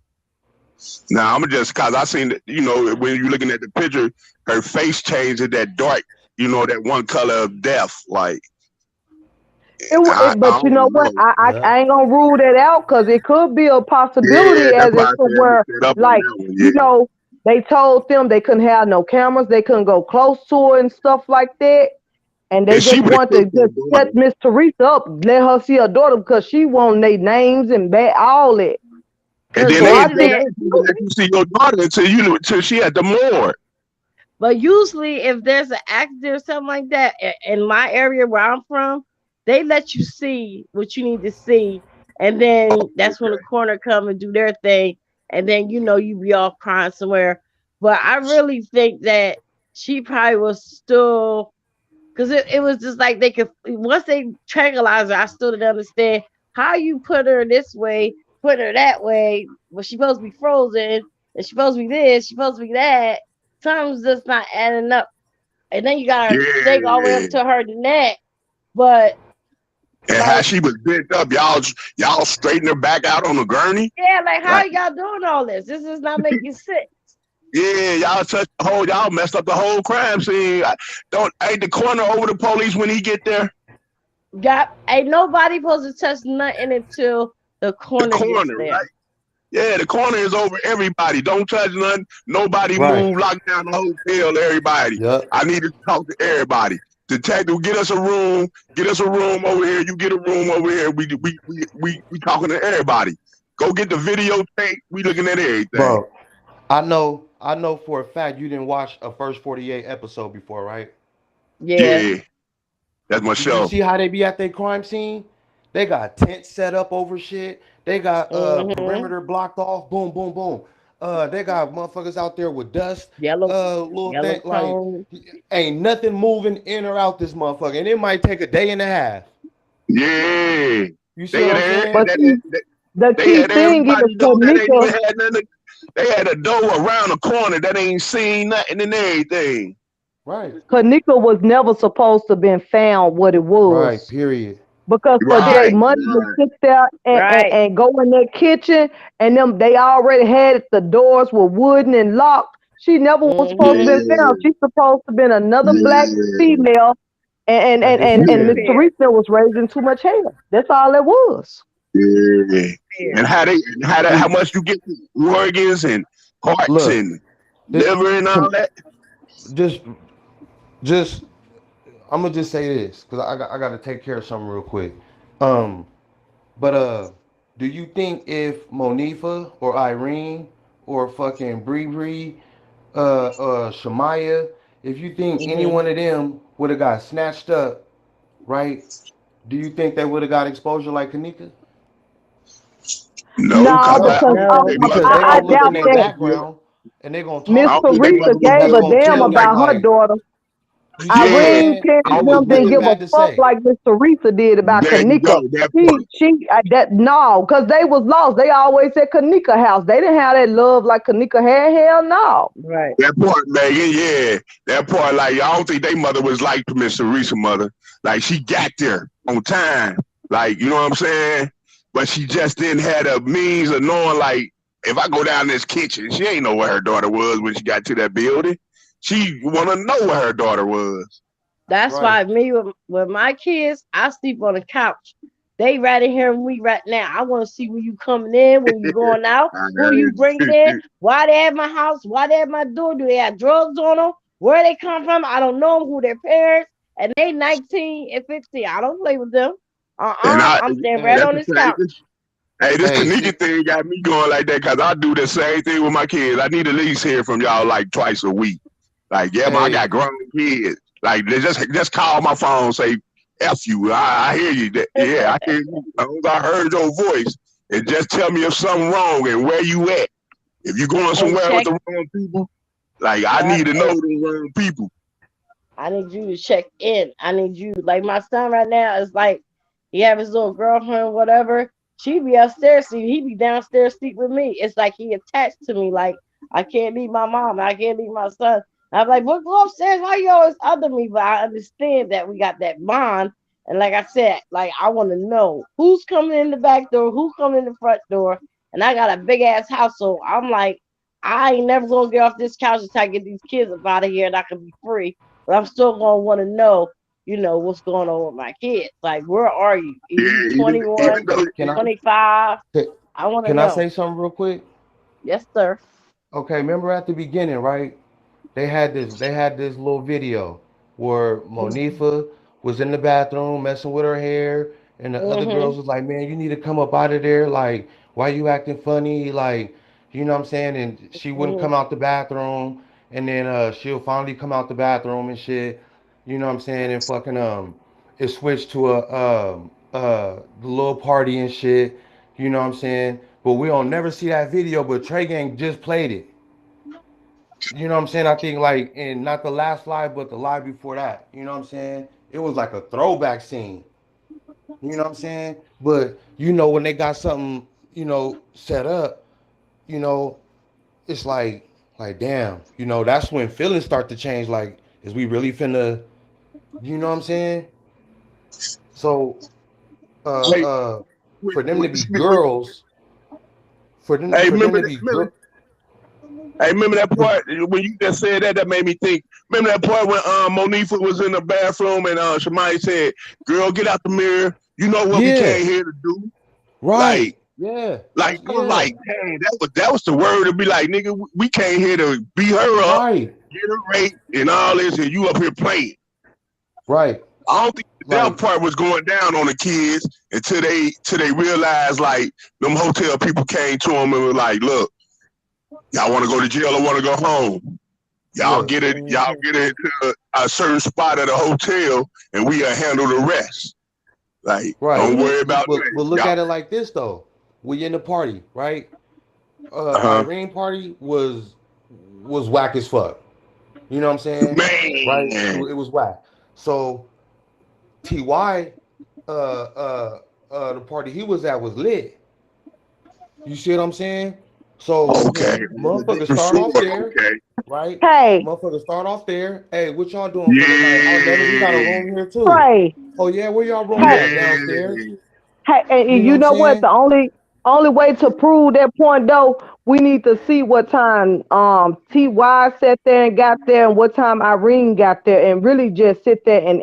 Speaker 8: Now I'm just cause I seen that, when you're looking at the picture, her face changed to that dark, that one color of death. Like I
Speaker 7: But you know
Speaker 8: don't
Speaker 7: what?
Speaker 8: know.
Speaker 5: yeah,
Speaker 7: I ain't gonna rule that out because it could be a
Speaker 8: Yeah,
Speaker 7: possibility
Speaker 8: that's
Speaker 7: as
Speaker 8: why
Speaker 7: it
Speaker 8: I
Speaker 7: to
Speaker 8: said I'm
Speaker 7: where,
Speaker 8: set up on
Speaker 7: like,
Speaker 8: that one.
Speaker 7: you
Speaker 8: Yeah.
Speaker 7: know, they told them they couldn't have no cameras, they couldn't go close to her and stuff like that, and they
Speaker 8: And she
Speaker 7: just
Speaker 8: would have
Speaker 7: want to
Speaker 8: killed her
Speaker 7: just
Speaker 8: daughter.
Speaker 7: set Miss Teresa up, let her see her daughter because she want their names and all that.
Speaker 8: And
Speaker 6: Because
Speaker 8: then
Speaker 7: So I
Speaker 8: they
Speaker 7: think,
Speaker 6: usually,
Speaker 8: ain't even let you see your daughter until she had the morgue.
Speaker 6: but usually, if there's an accident or something like that in my area where I'm from, they let you see what you need to see, and then that's when the coroner come and do their thing, and then you be off crying somewhere. But I really think that she probably was still because it was just like they could once they tranquilize her. I still didn't understand how you put her this way, put her that way, but she's supposed to be frozen and she's supposed to be this, she's supposed to be that. Something's just not adding up. And then you got her stake all the way
Speaker 8: Yeah.
Speaker 6: up to her neck. But
Speaker 8: And how
Speaker 6: like,
Speaker 8: she was bent up, y'all straighten her back out on the gurney.
Speaker 6: yeah, like how
Speaker 8: Like,
Speaker 6: y'all doing all this? This is not making sense.
Speaker 8: yeah, y'all messed up the whole crime scene. Don't ain't the coroner over the police when he get there?
Speaker 6: Got ain't nobody supposed to touch nothing until the
Speaker 8: The
Speaker 6: corner gets
Speaker 8: coroner,
Speaker 6: there.
Speaker 8: right? Yeah, the corner is over everybody. Don't touch nothing. Nobody
Speaker 5: right.
Speaker 8: move. Lock down the hotel. Everybody.
Speaker 5: Yep.
Speaker 8: I need to talk to everybody. Detective, get us a room. Get us a room over here. You get a room over here. We talking to everybody. Go get the videotape. We looking at everything.
Speaker 5: Bro, I know for a fact you didn't watch a first 48 episode before, right?
Speaker 6: Yeah.
Speaker 8: Yeah, that's my
Speaker 5: Do you
Speaker 8: show.
Speaker 5: see how they be at their crime scene? They got tents set up over shit. They got
Speaker 6: Mm-hmm.
Speaker 5: perimeter blocked off. Boom, boom, boom. They got motherfuckers out there with dust.
Speaker 6: Yellow
Speaker 5: Little
Speaker 6: yellow
Speaker 5: thing like
Speaker 6: cone.
Speaker 5: ain't nothing moving in or out this motherfucker, and it might take a day and a half.
Speaker 8: Yeah,
Speaker 5: You see
Speaker 8: they
Speaker 5: what
Speaker 8: had
Speaker 5: I'm
Speaker 8: every-
Speaker 5: saying?
Speaker 7: but see, the
Speaker 8: they
Speaker 7: key
Speaker 8: had
Speaker 7: thing is
Speaker 8: everybody know that ain't even
Speaker 7: Kanika.
Speaker 8: had nothing. They had a door around the corner that ain't seen nothing and everything.
Speaker 5: Right.
Speaker 7: Kanika was never supposed to have been found what it
Speaker 5: Right.
Speaker 7: was.
Speaker 5: Period.
Speaker 7: Because for Jay
Speaker 8: Right,
Speaker 7: Money to
Speaker 8: right.
Speaker 7: sit there
Speaker 6: Right.
Speaker 7: and go in that kitchen and them they already had the doors were wooden and locked. She never was supposed to
Speaker 6: Mm-hmm.
Speaker 7: have been found.
Speaker 8: Yeah,
Speaker 7: She's supposed to have been another black
Speaker 8: yeah,
Speaker 7: female
Speaker 5: That
Speaker 7: and Miss
Speaker 5: disappeared.
Speaker 6: Disappear.
Speaker 7: Teresa was raising too much hell. That's all it was.
Speaker 8: yeah. And
Speaker 6: Disappear.
Speaker 8: how
Speaker 5: See,
Speaker 8: much you get organs and hearts
Speaker 5: look,
Speaker 8: and
Speaker 5: th-
Speaker 8: liver and all
Speaker 5: to
Speaker 8: that?
Speaker 5: just just I'm gonna just say this because I got to take care of something real quick. Um, but do you think if Monifa or Irene or fucking Bree Bree, Shamaya, if you think any
Speaker 6: Mm-hmm.
Speaker 5: one of them would have got snatched up, right? Do you think they would have got exposure like Kanika?
Speaker 8: No,
Speaker 7: No,
Speaker 8: cause
Speaker 5: No,
Speaker 7: because
Speaker 6: No.
Speaker 8: they
Speaker 5: because
Speaker 8: must
Speaker 5: they
Speaker 8: have
Speaker 7: I
Speaker 5: don't
Speaker 8: thought
Speaker 5: look
Speaker 8: they
Speaker 5: in
Speaker 7: doubt
Speaker 5: their
Speaker 8: must have
Speaker 7: that.
Speaker 8: killed.
Speaker 5: background. and they gonna
Speaker 7: Miss
Speaker 8: I
Speaker 5: talk
Speaker 8: don't think they
Speaker 7: Teresa
Speaker 8: mother was
Speaker 7: gave
Speaker 5: that's
Speaker 7: a
Speaker 8: good.
Speaker 5: gonna
Speaker 8: She
Speaker 7: damn
Speaker 5: tell
Speaker 8: was
Speaker 5: you
Speaker 8: like,
Speaker 7: about her
Speaker 5: like,
Speaker 7: daughter.
Speaker 5: you see what I'm
Speaker 8: yeah,
Speaker 7: Irene
Speaker 5: saying? And it was
Speaker 7: Kim didn't
Speaker 5: nothing
Speaker 7: give a
Speaker 5: bad to
Speaker 7: fuck
Speaker 5: say.
Speaker 7: like Miss Teresa did about
Speaker 8: there you go.
Speaker 7: Kanika.
Speaker 8: That
Speaker 7: She
Speaker 8: part.
Speaker 7: she that no, cause they was lost. They always said Kanika house. They didn't have that love like Kanika had. Hell no.
Speaker 6: Right.
Speaker 8: That part, Megan, yeah. That part, like, I don't think they mother was like Miss Teresa mother. Like, she got there on time. Like, you know what I'm saying? But she just didn't have the means of knowing, like, if I go down this kitchen, she ain't know where her daughter was when she got to that building. She want to know where her daughter was.
Speaker 6: That's
Speaker 5: Right.
Speaker 6: why me with my kids, I sleep on the couch. They right in here and we right now. I want to see when you coming in, when you going out, who you bringing in, why they at my house, why they at my door, do they have drugs on them, where they come from, I don't know who their parents, and they 19 and 15. I don't play with them.
Speaker 8: And
Speaker 6: I'm staying right
Speaker 5: And
Speaker 8: that's
Speaker 6: on
Speaker 8: the
Speaker 6: this
Speaker 8: same.
Speaker 6: couch.
Speaker 8: Hey, this
Speaker 5: hey,
Speaker 8: Kanika
Speaker 5: see,
Speaker 8: thing got me going like that because I do the same thing with my kids. I need at least hear from y'all like twice a week. Like, yeah, but I got
Speaker 5: hey,
Speaker 8: grown kids. Like, they just call my phone and say, F you. I hear you. Yeah, I hear you. As long as I heard your voice, and just tell me if something wrong and where you at. If you going
Speaker 6: And
Speaker 8: somewhere with
Speaker 6: check,
Speaker 8: the wrong people, like, I
Speaker 6: yep,
Speaker 8: need to know
Speaker 6: and
Speaker 8: the wrong people.
Speaker 6: I need you to check in. I need you, like my son right now is like, he have his little girlfriend, whatever. She be upstairs sleep. He be downstairs sleep with me. It's like he attached to me. Like I can't leave my mom. I can't leave my son. I'm like, well, go upstairs. Why you always under me? But I understand that we got that bond. And like I said, like I want to know who's coming in the back door, who coming in the front door. And I got a big ass house, so I'm like, I ain't never gonna get off this couch until I get these kids up out of here and I can be free. But I'm still gonna want to know, what's going on with my kids. Like, where are you? Are you
Speaker 8: Yeah, even
Speaker 6: twenty-one,
Speaker 8: though
Speaker 5: can I
Speaker 6: 25? I want to
Speaker 5: can I
Speaker 6: know.
Speaker 5: say something real quick?
Speaker 6: Yes, sir.
Speaker 5: Okay, remember at the beginning, right? They had this little video where Monifa was in the bathroom messing with her hair, and the other
Speaker 6: Mm-hmm.
Speaker 5: girls was like, "Man, you need to come up out of there. Like, why you acting funny? Like, you know what I'm saying?" And she wouldn't
Speaker 6: Mm-hmm.
Speaker 5: come out the bathroom, and then she'll finally come out the bathroom and shit. You know what I'm saying? And fucking it switched to the little party and shit. You know what I'm saying? But we don't never see that video. But Trey Gang just played it. You know what I'm saying? I think like in not the last live, but the live before that. You know what I'm saying? It was like a throwback scene. You know what I'm saying? But when they got something, set up, you know, it's like damn, that's when feelings start to change. Like, is we really finna, you know what I'm saying? So uh
Speaker 8: hey,
Speaker 5: uh for them to be
Speaker 8: when,
Speaker 5: girls, for them
Speaker 8: hey,
Speaker 5: for them
Speaker 8: remember
Speaker 5: to
Speaker 8: that?
Speaker 5: be girl
Speaker 8: Hey, remember that part when you just said that? That made me think. Remember that part when Monifa was in the bathroom and Shemai said, "Girl, get out the mirror. You know what we
Speaker 5: Yeah,
Speaker 8: came here to do."
Speaker 5: right.
Speaker 8: Like,
Speaker 5: Yeah.
Speaker 8: like
Speaker 5: That's
Speaker 8: I was
Speaker 5: yeah.
Speaker 8: like, "Dang, that was the word to be like, nigga, we came here to beat her up,
Speaker 5: Right.
Speaker 8: get her raped, and all this, and you up here playing."
Speaker 5: Right.
Speaker 8: I don't think the damn
Speaker 5: Like,
Speaker 8: part was going down on the kids until they realized like them hotel people came to them and was like, "Look, y'all want to go to jail or want to go home? Y'all
Speaker 5: look,
Speaker 8: get it. Y'all
Speaker 6: Mm-hmm.
Speaker 8: get it to a certain spot at a hotel, and we'll handle the rest. Like,
Speaker 5: right.
Speaker 8: don't
Speaker 6: Mm-hmm.
Speaker 8: worry about
Speaker 5: But
Speaker 8: that,
Speaker 5: look
Speaker 8: y'all."
Speaker 5: at it like this though. We in the party, right?
Speaker 8: Uh huh.
Speaker 5: Irene party was whack as fuck. You know what I'm saying? Right? It,
Speaker 8: Man,
Speaker 5: it was whack. So Ty, the party he was at was lit. You see what I'm saying? So
Speaker 8: okay, on a
Speaker 5: motherfuckers
Speaker 8: different
Speaker 5: start
Speaker 8: floor.
Speaker 5: off there,
Speaker 8: Okay,
Speaker 5: right?
Speaker 7: Hey,
Speaker 5: Motherfuckers start off there. Hey, what y'all doing for the night? Oh, baby, we got a
Speaker 8: yeah,
Speaker 5: room here too.
Speaker 7: Trey.
Speaker 5: Oh yeah, where y'all room
Speaker 7: Hey,
Speaker 5: at? Downstairs.
Speaker 8: yeah.
Speaker 7: hey,
Speaker 5: You
Speaker 7: and
Speaker 5: know what
Speaker 7: you
Speaker 5: I'm
Speaker 7: know what?
Speaker 5: saying?
Speaker 7: The only way to prove that point though, we need to see what time Ty sat there and got there, and what time Irene got there, and really just sit there and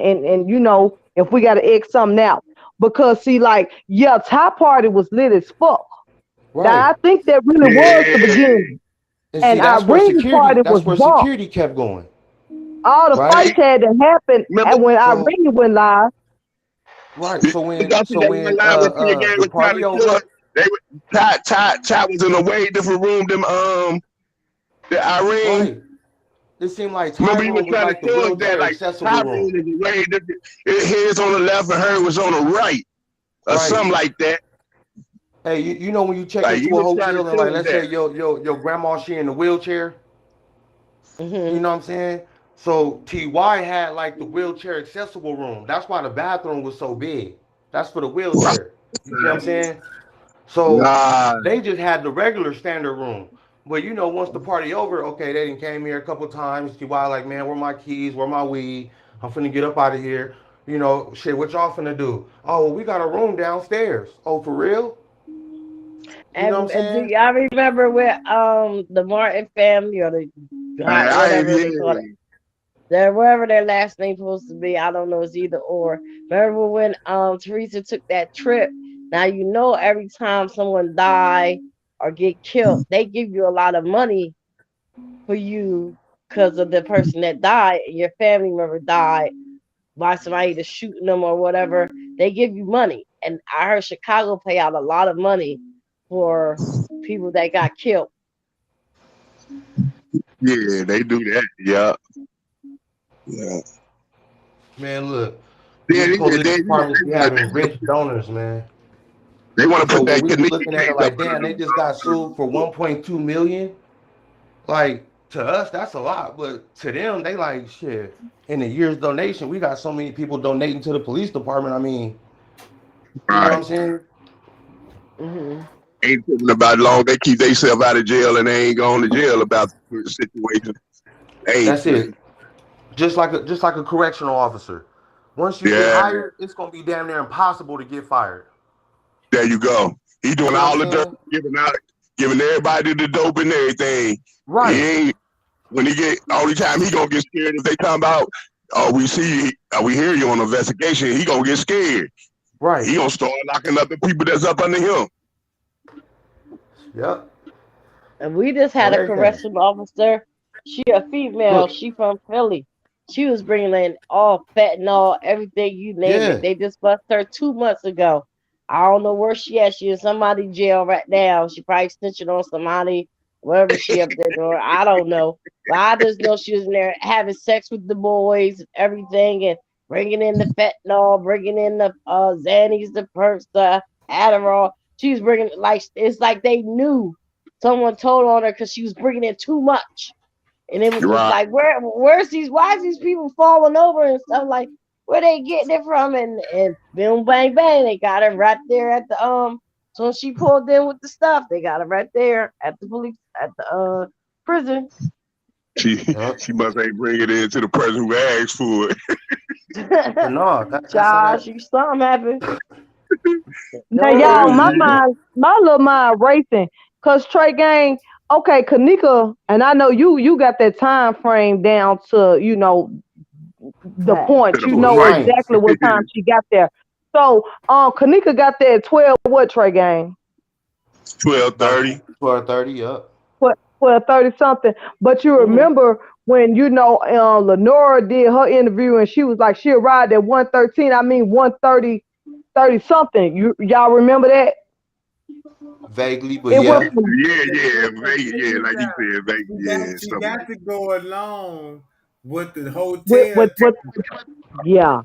Speaker 7: if we got to X something out, because see, like, yeah, Ty party was lit as fuck. Now
Speaker 5: Right.
Speaker 7: I think that really was the beginning,
Speaker 5: And see,
Speaker 7: and
Speaker 5: that's where
Speaker 7: Irene's
Speaker 5: security
Speaker 7: party was
Speaker 5: that's where
Speaker 7: bomb.
Speaker 5: security kept going.
Speaker 7: All the
Speaker 5: Right?
Speaker 8: Hey,
Speaker 7: fights had to happen,
Speaker 8: remember?
Speaker 7: and when
Speaker 5: So
Speaker 7: Irene went live,
Speaker 5: right. So
Speaker 8: I
Speaker 5: when
Speaker 8: think
Speaker 5: so
Speaker 8: that one
Speaker 5: when
Speaker 8: line with Tia Gang
Speaker 5: the
Speaker 8: was trying
Speaker 5: party
Speaker 8: to kill her.
Speaker 5: over,
Speaker 8: They were Ty was in a way different room than the Irene.
Speaker 5: right. It seemed like Ty
Speaker 8: Remember, he was
Speaker 5: room was
Speaker 8: trying to
Speaker 5: like the
Speaker 8: show us that
Speaker 5: wheelchair
Speaker 8: like
Speaker 5: accessible
Speaker 8: Tyrone
Speaker 5: room.
Speaker 8: is way different. His on the left and her was on the right, or
Speaker 5: Right.
Speaker 8: something like that.
Speaker 5: Hey, you know when you check
Speaker 8: Like he
Speaker 5: into a
Speaker 8: was trying to
Speaker 5: hotel and
Speaker 8: show
Speaker 5: like
Speaker 8: us
Speaker 5: let's
Speaker 8: that.
Speaker 5: say your grandma she in the wheelchair. You
Speaker 6: Mhm.
Speaker 5: know what I'm saying? So TY had like the wheelchair accessible room. That's why the bathroom was so big. That's for the wheelchair. You see what I'm saying? So
Speaker 8: Nah,
Speaker 5: they just had the regular standard room. But you know, once the party over, okay, they didn't came here a couple times. TY like, man, where my keys? Where my weed? I'm finna get up out of here. You know, shit, what y'all finna do? Oh, well, we got a room downstairs. Oh, for real? You know what I'm
Speaker 6: And do
Speaker 5: saying?
Speaker 6: y'all remember where the Martin family or the
Speaker 8: I ain't
Speaker 6: whatever they call it?
Speaker 8: yeah.
Speaker 6: Their wherever their last name supposed to be, I don't know, it's either or. Remember when Teresa took that trip? Now you know every time someone die or get killed, they give you a lot of money for you because of the person that died and your family member died by somebody to shooting them or whatever. They give you money. And I heard Chicago pay out a lot of money for people that got killed.
Speaker 8: Yeah, they do that. Yeah. Yeah.
Speaker 5: Man, look, these
Speaker 8: Then,
Speaker 5: police
Speaker 8: then
Speaker 5: departments be having rich donors, man.
Speaker 8: they want to
Speaker 5: So
Speaker 8: put
Speaker 5: when
Speaker 8: that
Speaker 5: we be
Speaker 8: Kanika
Speaker 5: looking at it
Speaker 8: case up
Speaker 5: like,
Speaker 8: under
Speaker 5: damn, they just got sued for 1.2 million. Like to us, that's a lot, but to them, they like shit. In a year's donation, we got so many people donating to the police department. I mean,
Speaker 8: the
Speaker 5: you know what
Speaker 8: right.
Speaker 5: I'm saying?
Speaker 6: Hmm.
Speaker 8: Ain't talking about long they keep themselves out of jail and they ain't going to jail about the situation. They ain't
Speaker 5: That's it.
Speaker 8: tripping.
Speaker 5: Just like a correctional officer. Once you get
Speaker 8: Yeah,
Speaker 5: hired, it's gonna be damn near impossible to get fired.
Speaker 8: there you go. He
Speaker 5: You
Speaker 8: doing
Speaker 5: see what I'm
Speaker 8: all the dirt,
Speaker 5: saying?
Speaker 8: giving everybody the dope and everything. He
Speaker 5: Right,
Speaker 8: ain't when he get only time he gonna get scared if they talking about oh we hear you on investigation, he gonna get scared.
Speaker 5: right.
Speaker 8: He gonna start locking up the people that's up under him.
Speaker 5: Yep.
Speaker 6: And we just
Speaker 5: On
Speaker 6: had a
Speaker 5: everything.
Speaker 6: correctional officer. She a female.
Speaker 5: Look,
Speaker 6: She from Philly. She was bringing in all fentanyl, everything you name it.
Speaker 5: yeah,
Speaker 6: They just bust her 2 months ago. I don't know where she at. She in somebody jail right now. She probably snitching on somebody, whatever she up there doing. I don't know. But I just know she was in there having sex with the boys, everything, and bringing in the fentanyl, bringing in the Xannies, the perks, the Adderall. She's bringing like it's like they knew someone told on her because she was bringing in too much. And it was just
Speaker 8: Right.
Speaker 6: like, where's these, why is these people falling over and stuff like, where they getting it from? And boom, bang, bang, they got her right there at the, so she pulled in with the stuff, they got her right there at the police, at the, prison.
Speaker 8: She
Speaker 5: yep.
Speaker 8: she must ain't bring it in to the person who asked for it.
Speaker 5: But no, that's how
Speaker 6: Josh,
Speaker 5: that.
Speaker 6: you something happened.
Speaker 7: Now,
Speaker 6: No,
Speaker 7: y'all, my
Speaker 8: Yeah,
Speaker 6: nothing.
Speaker 7: mind, my little mind racing. Cause Trey Gang, okay, Kanika, and I know you got that time frame down to the
Speaker 6: Fact.
Speaker 7: point.
Speaker 8: to the
Speaker 7: You
Speaker 5: To a
Speaker 7: know
Speaker 8: point.
Speaker 5: science.
Speaker 7: exactly what time she got there. So, Kanika got there at 12. What Trey Gang?
Speaker 5: about
Speaker 8: 12:30.
Speaker 5: 12:30. Yep.
Speaker 7: What 12:30 something. But you
Speaker 6: Hmm.
Speaker 7: remember when Lenora did her interview and she was like she arrived at 1:13. I mean 1:30 something. Y'all remember that?
Speaker 5: Vaguely, but
Speaker 7: It went
Speaker 5: yeah.
Speaker 7: from
Speaker 8: Yeah,
Speaker 1: And
Speaker 8: yeah,
Speaker 1: check, and
Speaker 8: Vegas,
Speaker 1: check
Speaker 8: yeah,
Speaker 1: this
Speaker 8: like you
Speaker 1: out.
Speaker 8: said, Vegas, yeah,
Speaker 1: She
Speaker 8: something
Speaker 1: got
Speaker 8: like
Speaker 1: to go along with the
Speaker 7: with
Speaker 1: hotel.
Speaker 7: with, with yeah,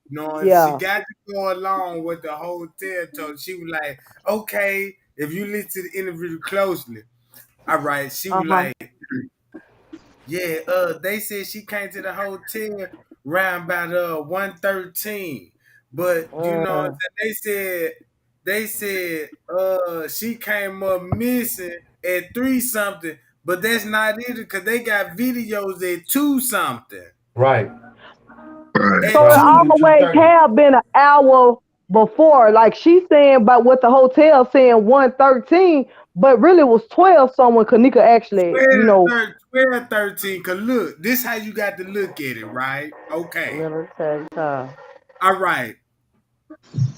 Speaker 1: No, she
Speaker 7: yeah.
Speaker 1: got to go along with the hotel. So she was like, okay, if you listen to the interview closely, all right. She was
Speaker 7: Uh-huh.
Speaker 1: like, yeah, they said she came to the hotel around about 1:13. But you know,
Speaker 6: Mm.
Speaker 1: they said she came up missing at 3 something, but that's not it because they got videos at 2 something.
Speaker 5: Right.
Speaker 8: that.
Speaker 7: So
Speaker 1: At
Speaker 7: it
Speaker 5: Right.
Speaker 1: 2
Speaker 5: 2
Speaker 7: always
Speaker 5: 2:30.
Speaker 7: have been an hour before. Like she's saying about what the hotel saying 1:13, but really it was 12 someone Kanika actually,
Speaker 1: 12, 13. Cause look, this how you got to look at it, right? Okay.
Speaker 6: Military time.
Speaker 1: All right.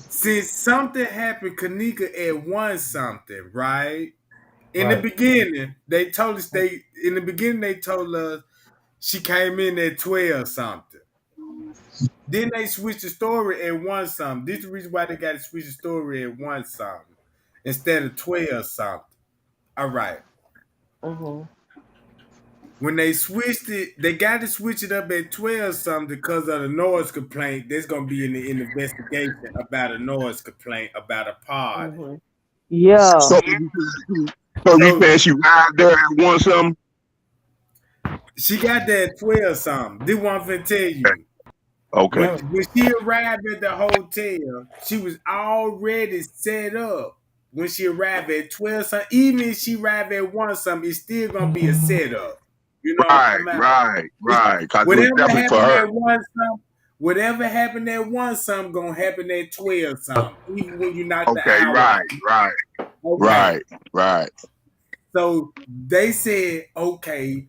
Speaker 1: Since something happened, Kanika at 1 something, right? In the
Speaker 5: Right.
Speaker 1: beginning, they told us she came in at 12 something. Then they switched the story at 1 something. This is the reason why they got to switch the story at 1 something instead of 12 something. All right.
Speaker 6: Hmm.
Speaker 1: When they switched it, they got to switch it up at 12 something because of the noise complaint. There's gonna be in the investigation about a noise complaint about a party.
Speaker 6: Hmm.
Speaker 7: yeah.
Speaker 8: So, so you
Speaker 1: So
Speaker 8: saying she arrived there at one something?
Speaker 1: She got that 12 something. This one I'm finna tell you.
Speaker 8: Okay.
Speaker 1: When she arrived at the hotel, she was already set up. When she arrived at 12 something, even if she arrived at 1 something, it's still gonna be a setup. You know what I'm
Speaker 8: Right,
Speaker 1: talking about?
Speaker 8: right,
Speaker 1: It's,
Speaker 8: right. Cause it was
Speaker 1: whatever
Speaker 8: definitely for
Speaker 1: happened
Speaker 8: her.
Speaker 1: at 1 something, whatever happened at 1 something gonna happen at 12 something, even when you knock the
Speaker 8: Okay,
Speaker 1: hour
Speaker 8: right,
Speaker 1: off.
Speaker 8: right,
Speaker 1: Okay.
Speaker 8: right, right.
Speaker 1: So they said, okay,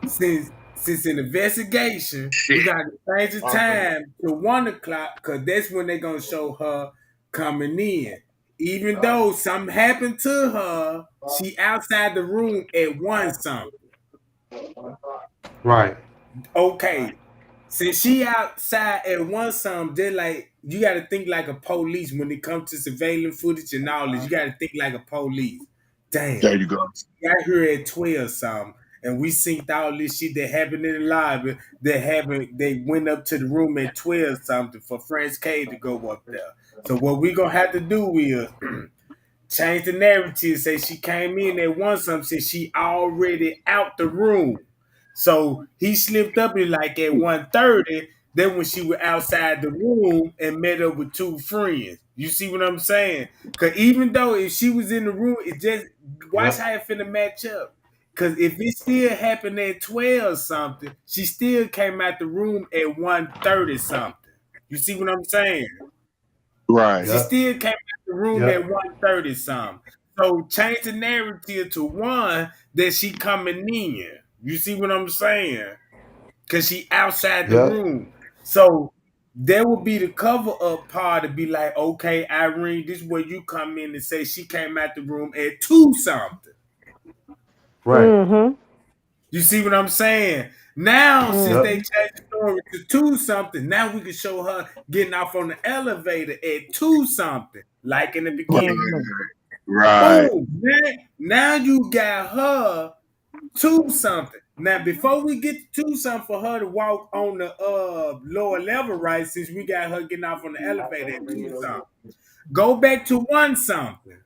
Speaker 1: since an investigation, we
Speaker 8: Shit.
Speaker 1: got to change the time to 1 o'clock because that's when they're gonna show her coming in. Even though something happened to her, she outside the room at 1 something.
Speaker 5: Right.
Speaker 1: Okay. Since she outside at 1 something, they're like, you gotta think like a police when it comes to surveillance footage and all this. You gotta think like a police.
Speaker 8: There
Speaker 1: Damn.
Speaker 8: you go.
Speaker 1: Got here at 12 something, and we seen all this shit that happened in the lobby that happened. They went up to the room at 12 something for French K to go up there. So what we gonna have to do is change the narrative. Say she came in at 1 something, said she already out the room. So he slipped up in like at 1:30. Then when she was outside the room and met up with 2 friends. You see what I'm saying? Cause even though if she was in the room, it just watch
Speaker 5: Yep.
Speaker 1: how it finna match up. Cause if it still happened at 12 something, she still came out the room at 1:30 something. You see what I'm saying?
Speaker 8: Right.
Speaker 1: She
Speaker 5: Yep.
Speaker 1: still came out the room at
Speaker 5: Yep.
Speaker 1: 1:30 something. So change the narrative to 1 that she coming in. You see what I'm saying? Cause she outside the
Speaker 5: Yep.
Speaker 1: room. So there would be the cover up part to be like, okay, Irene, this is where you come in and say she came out the room at 2 something.
Speaker 5: Right.
Speaker 7: Mm-hmm.
Speaker 1: You see what I'm saying? Now, since
Speaker 5: Yep.
Speaker 1: they
Speaker 7: Mm-hmm.
Speaker 1: changed the story to 2 something, now we can show her getting off on the elevator at 2 something, like in the
Speaker 8: Right.
Speaker 1: beginning.
Speaker 7: Mm-hmm.
Speaker 8: Right.
Speaker 1: Boom. Now you got her 2 something. Now, before we get to 2 something for her to walk on the lower level, right? Since we got her getting off on the elevator at 2 something, go back to 1 something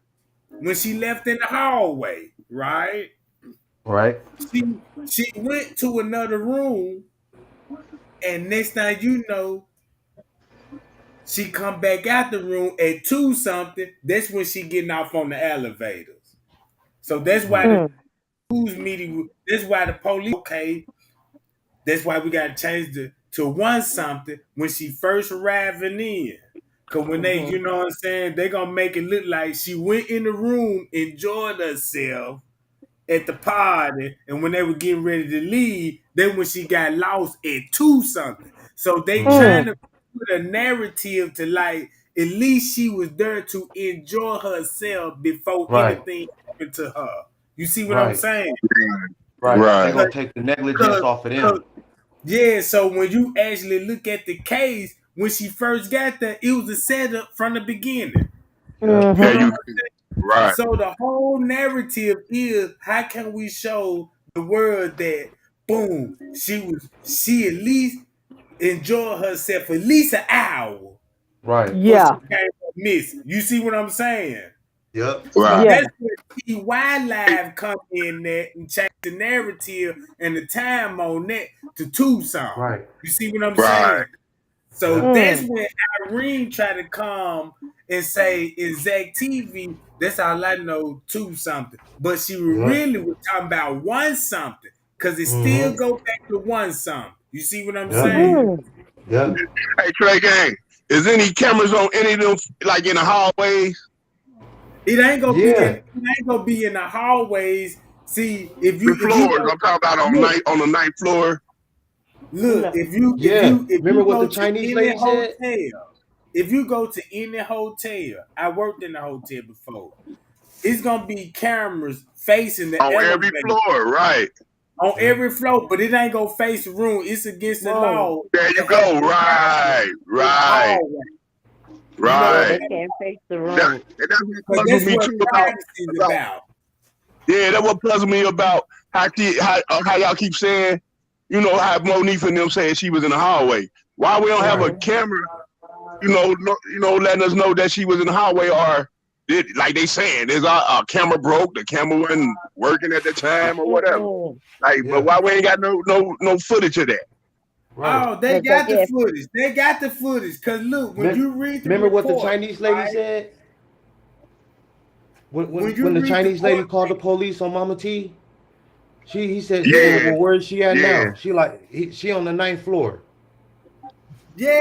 Speaker 1: when she left in the hallway, right?
Speaker 5: Right.
Speaker 1: She went to another room, and next thing you know, she come back out the room at 2 something. That's when she getting off on the elevators. So that's why the
Speaker 5: Mm.
Speaker 7: Mm.
Speaker 1: news meeting. That's why the police. Okay, that's why we got to change the to 1 something when she first arriving in. Cause when they, you
Speaker 7: Mm-hmm.
Speaker 1: know what I'm saying, they gonna make it look like she went in the room, enjoyed herself at the party, and when they were getting ready to leave, then when she got lost at 2 something. So they
Speaker 5: Mm-hmm.
Speaker 1: trying
Speaker 7: Mm.
Speaker 1: to put a narrative to like at least she was there to enjoy herself before
Speaker 5: Right.
Speaker 1: anything happened to her. You see what I'm
Speaker 5: Right.
Speaker 1: saying?
Speaker 5: Right. They
Speaker 8: Right.
Speaker 1: Cause,
Speaker 5: gonna take the negligence
Speaker 1: cause,
Speaker 5: off of
Speaker 1: 'cause
Speaker 5: them.
Speaker 1: yeah, so when you actually look at the case, when she first got there, it was a setup from the beginning.
Speaker 5: Yep.
Speaker 1: You
Speaker 8: There
Speaker 1: know
Speaker 7: Mm-hmm.
Speaker 8: you
Speaker 1: what
Speaker 8: go.
Speaker 1: I'm saying?
Speaker 8: Right.
Speaker 1: So the whole narrative is how can we show the world that boom, she at least enjoyed herself for at least an hour
Speaker 5: Right.
Speaker 1: before she
Speaker 7: Yeah.
Speaker 1: came up missing. You see what I'm saying?
Speaker 5: Yep.
Speaker 1: So
Speaker 8: Right.
Speaker 7: Yeah.
Speaker 1: that's where TY Live come in there and change the narrative and the time on that to Tucson.
Speaker 5: Right.
Speaker 1: You see what I'm
Speaker 8: Right.
Speaker 1: saying? So
Speaker 5: Yep.
Speaker 1: that's
Speaker 7: Mm.
Speaker 1: when Irene tried to come and say exact TV. That's all I know, 2 something. But she
Speaker 5: Yep.
Speaker 1: really was talking about 1 something because it still
Speaker 5: Mm-hmm.
Speaker 1: go back to 1 something. You see what I'm
Speaker 5: Yep.
Speaker 1: saying?
Speaker 7: Mm.
Speaker 5: Yep.
Speaker 8: Hey, Trey Gang, is any cameras on any of them, like in the hallways?
Speaker 1: It ain't gonna be in.
Speaker 5: Yeah.
Speaker 1: It ain't gonna be in the hallways. See,
Speaker 8: The
Speaker 1: if you
Speaker 8: floors.
Speaker 1: go
Speaker 8: I'm talking about
Speaker 1: look,
Speaker 8: on the ninth floor.
Speaker 1: look,
Speaker 5: Yeah.
Speaker 1: if
Speaker 5: Remember
Speaker 1: you
Speaker 5: what
Speaker 1: go
Speaker 5: the
Speaker 1: to
Speaker 5: Chinese
Speaker 1: any
Speaker 5: lady said?
Speaker 1: hotel, if you go to any hotel, I worked in a hotel before. It's gonna be cameras facing the
Speaker 8: On every
Speaker 1: elevator
Speaker 8: floor, right.
Speaker 1: on
Speaker 5: Yep.
Speaker 1: every floor, but it ain't gonna face the room. It's against the
Speaker 6: Whoa.
Speaker 1: law
Speaker 8: There
Speaker 1: to
Speaker 8: you
Speaker 1: have
Speaker 8: go.
Speaker 1: the camera
Speaker 8: Right,
Speaker 1: in the
Speaker 8: right,
Speaker 1: hallway. You know what
Speaker 6: Yeah,
Speaker 1: I'm
Speaker 8: right.
Speaker 6: they
Speaker 1: saying?
Speaker 6: can't face the
Speaker 8: That,
Speaker 6: room.
Speaker 8: and that's what
Speaker 1: Because
Speaker 8: puzzled
Speaker 1: that's
Speaker 8: me
Speaker 1: what
Speaker 8: too
Speaker 1: privacy is
Speaker 8: about
Speaker 1: about.
Speaker 8: yeah, that's what puzzled me about how y'all keep saying, how Monique and them saying she was in the hallway. Why we don't have a
Speaker 5: Right.
Speaker 8: camera, letting us know that she was in the hallway, or like they saying, is our camera broke? The camera wasn't working at the time or whatever.
Speaker 6: Mm-mm.
Speaker 8: Like, but
Speaker 5: Yeah,
Speaker 8: why we ain't got no footage of that?
Speaker 5: right.
Speaker 1: Oh, they
Speaker 6: Cause they
Speaker 1: got the
Speaker 6: get
Speaker 1: footage. They got the footage. Cause look, when you read the
Speaker 5: Remember what the
Speaker 1: report,
Speaker 5: Chinese lady
Speaker 1: right?
Speaker 5: said when when
Speaker 1: When
Speaker 5: when
Speaker 1: you
Speaker 5: the
Speaker 1: read the
Speaker 5: Chinese lady
Speaker 1: court
Speaker 5: called the
Speaker 1: case,
Speaker 5: police on Mama T? He said,
Speaker 8: Yeah,
Speaker 5: well, where's she at
Speaker 8: yeah,
Speaker 5: now? She on the ninth floor.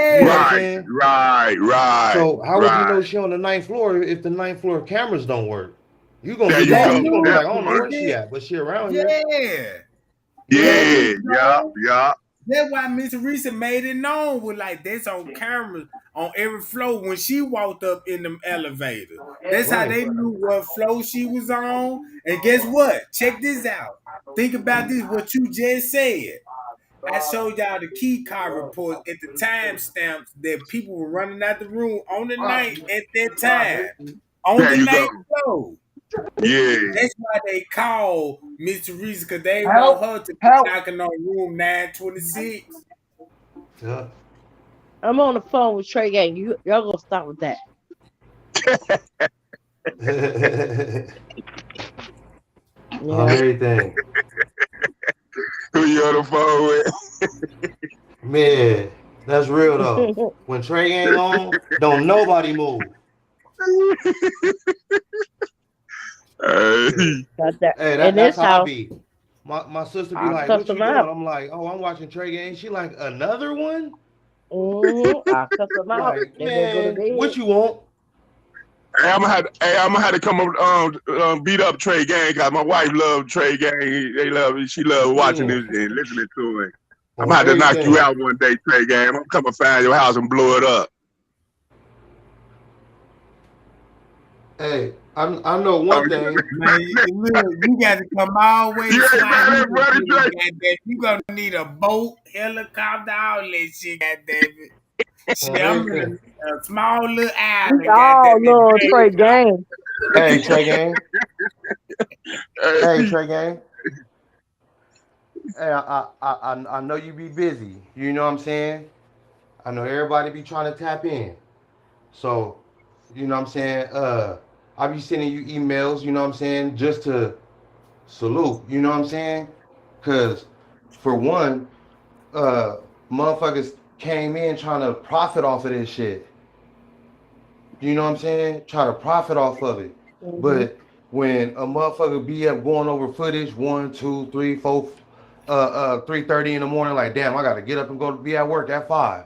Speaker 5: You know what I'm
Speaker 1: yeah,
Speaker 8: right,
Speaker 5: saying?
Speaker 8: right, right,
Speaker 5: So how would you know
Speaker 8: right.
Speaker 5: she on the ninth floor if the ninth floor cameras don't work? You gonna
Speaker 8: There
Speaker 5: be
Speaker 8: you
Speaker 1: they
Speaker 8: go.
Speaker 5: lost. You gonna be
Speaker 1: knew
Speaker 5: like,
Speaker 8: That
Speaker 5: I don't know
Speaker 8: part.
Speaker 5: where
Speaker 1: and
Speaker 5: she
Speaker 1: then
Speaker 5: at, but she around here.
Speaker 1: yeah.
Speaker 5: Yeah.
Speaker 1: And
Speaker 8: Yeah,
Speaker 1: you
Speaker 8: yeah,
Speaker 1: know,
Speaker 8: yeah.
Speaker 1: that's why Miss Risa made it known with like that's on camera on every floor when she walked up in the elevator. That's how
Speaker 5: Right.
Speaker 1: they knew what floor she was on. And guess what? Check this out. Think about this, what you just said. I showed y'all the key card reports at the timestamps that people were running out the room on the night at that time. On
Speaker 8: There
Speaker 1: the
Speaker 8: you go.
Speaker 1: ninth floor.
Speaker 8: Yeah.
Speaker 1: That's why they call Miss Teresa because they want
Speaker 4: Help,
Speaker 1: her to be
Speaker 4: help.
Speaker 1: knocking on room 926.
Speaker 5: Yeah.
Speaker 6: I'm on the phone with Trey Gang. Y'all gonna stop with that.
Speaker 5: On
Speaker 6: Yeah.
Speaker 5: everything.
Speaker 8: Who you on the phone with?
Speaker 5: Man, that's real though. When Trey ain't on, don't nobody move. Yeah.
Speaker 8: Hey,
Speaker 6: Got that
Speaker 5: Hey,
Speaker 6: in
Speaker 5: that's
Speaker 6: this
Speaker 5: how I
Speaker 6: house.
Speaker 5: be. My sister be
Speaker 6: I
Speaker 5: like,
Speaker 6: cuss
Speaker 5: "What
Speaker 6: them
Speaker 5: you doing?"
Speaker 6: out.
Speaker 5: I'm like, "Oh, I'm watching Trey Gang." She like, "Another one?"
Speaker 6: I cuss them out.
Speaker 5: Like,
Speaker 6: Then they go to
Speaker 5: man,
Speaker 6: bed.
Speaker 5: what you want?
Speaker 8: I'm gonna have to come up beat up Trey Gang because my wife loved Trey Gang. She loved watching
Speaker 5: Mm,
Speaker 8: it and listening to it. I'm
Speaker 5: on
Speaker 8: gonna have to knock you
Speaker 5: everything.
Speaker 8: out one day, Trey Gang. I'm gonna come and find your house and blow it up.
Speaker 5: Hey, I know
Speaker 8: Oh,
Speaker 5: one thing.
Speaker 1: Man, look, you got to come all the way
Speaker 8: you
Speaker 1: to
Speaker 8: ain't got that,
Speaker 1: Swahili
Speaker 8: brother
Speaker 1: City,
Speaker 8: Trey.
Speaker 1: goddamn. You gonna need a boat, helicopter, all that shit, goddamn it.
Speaker 5: On
Speaker 1: Shit, I'm
Speaker 5: everything.
Speaker 1: in a small little
Speaker 7: We
Speaker 1: island,
Speaker 7: all
Speaker 1: goddamn it.
Speaker 7: love Trey Gang.
Speaker 5: Hey, Trey Gang. Hey,
Speaker 8: Hey,
Speaker 5: Trey Gang. Hey, I know you be busy. You know what I'm saying? I know everybody be trying to tap in. So, you know what I'm saying? I be sending you emails, you know what I'm saying, just to salute, you know what I'm saying? Cause for one, uh motherfuckers came in trying to profit off of this shit. You know what I'm saying? Try to profit off of it.
Speaker 6: Hmm.
Speaker 5: But when a motherfucker be up going over footage, 1, 2, 3, 4, 3:30 in the morning, like damn, I gotta get up and go to be at work at 5.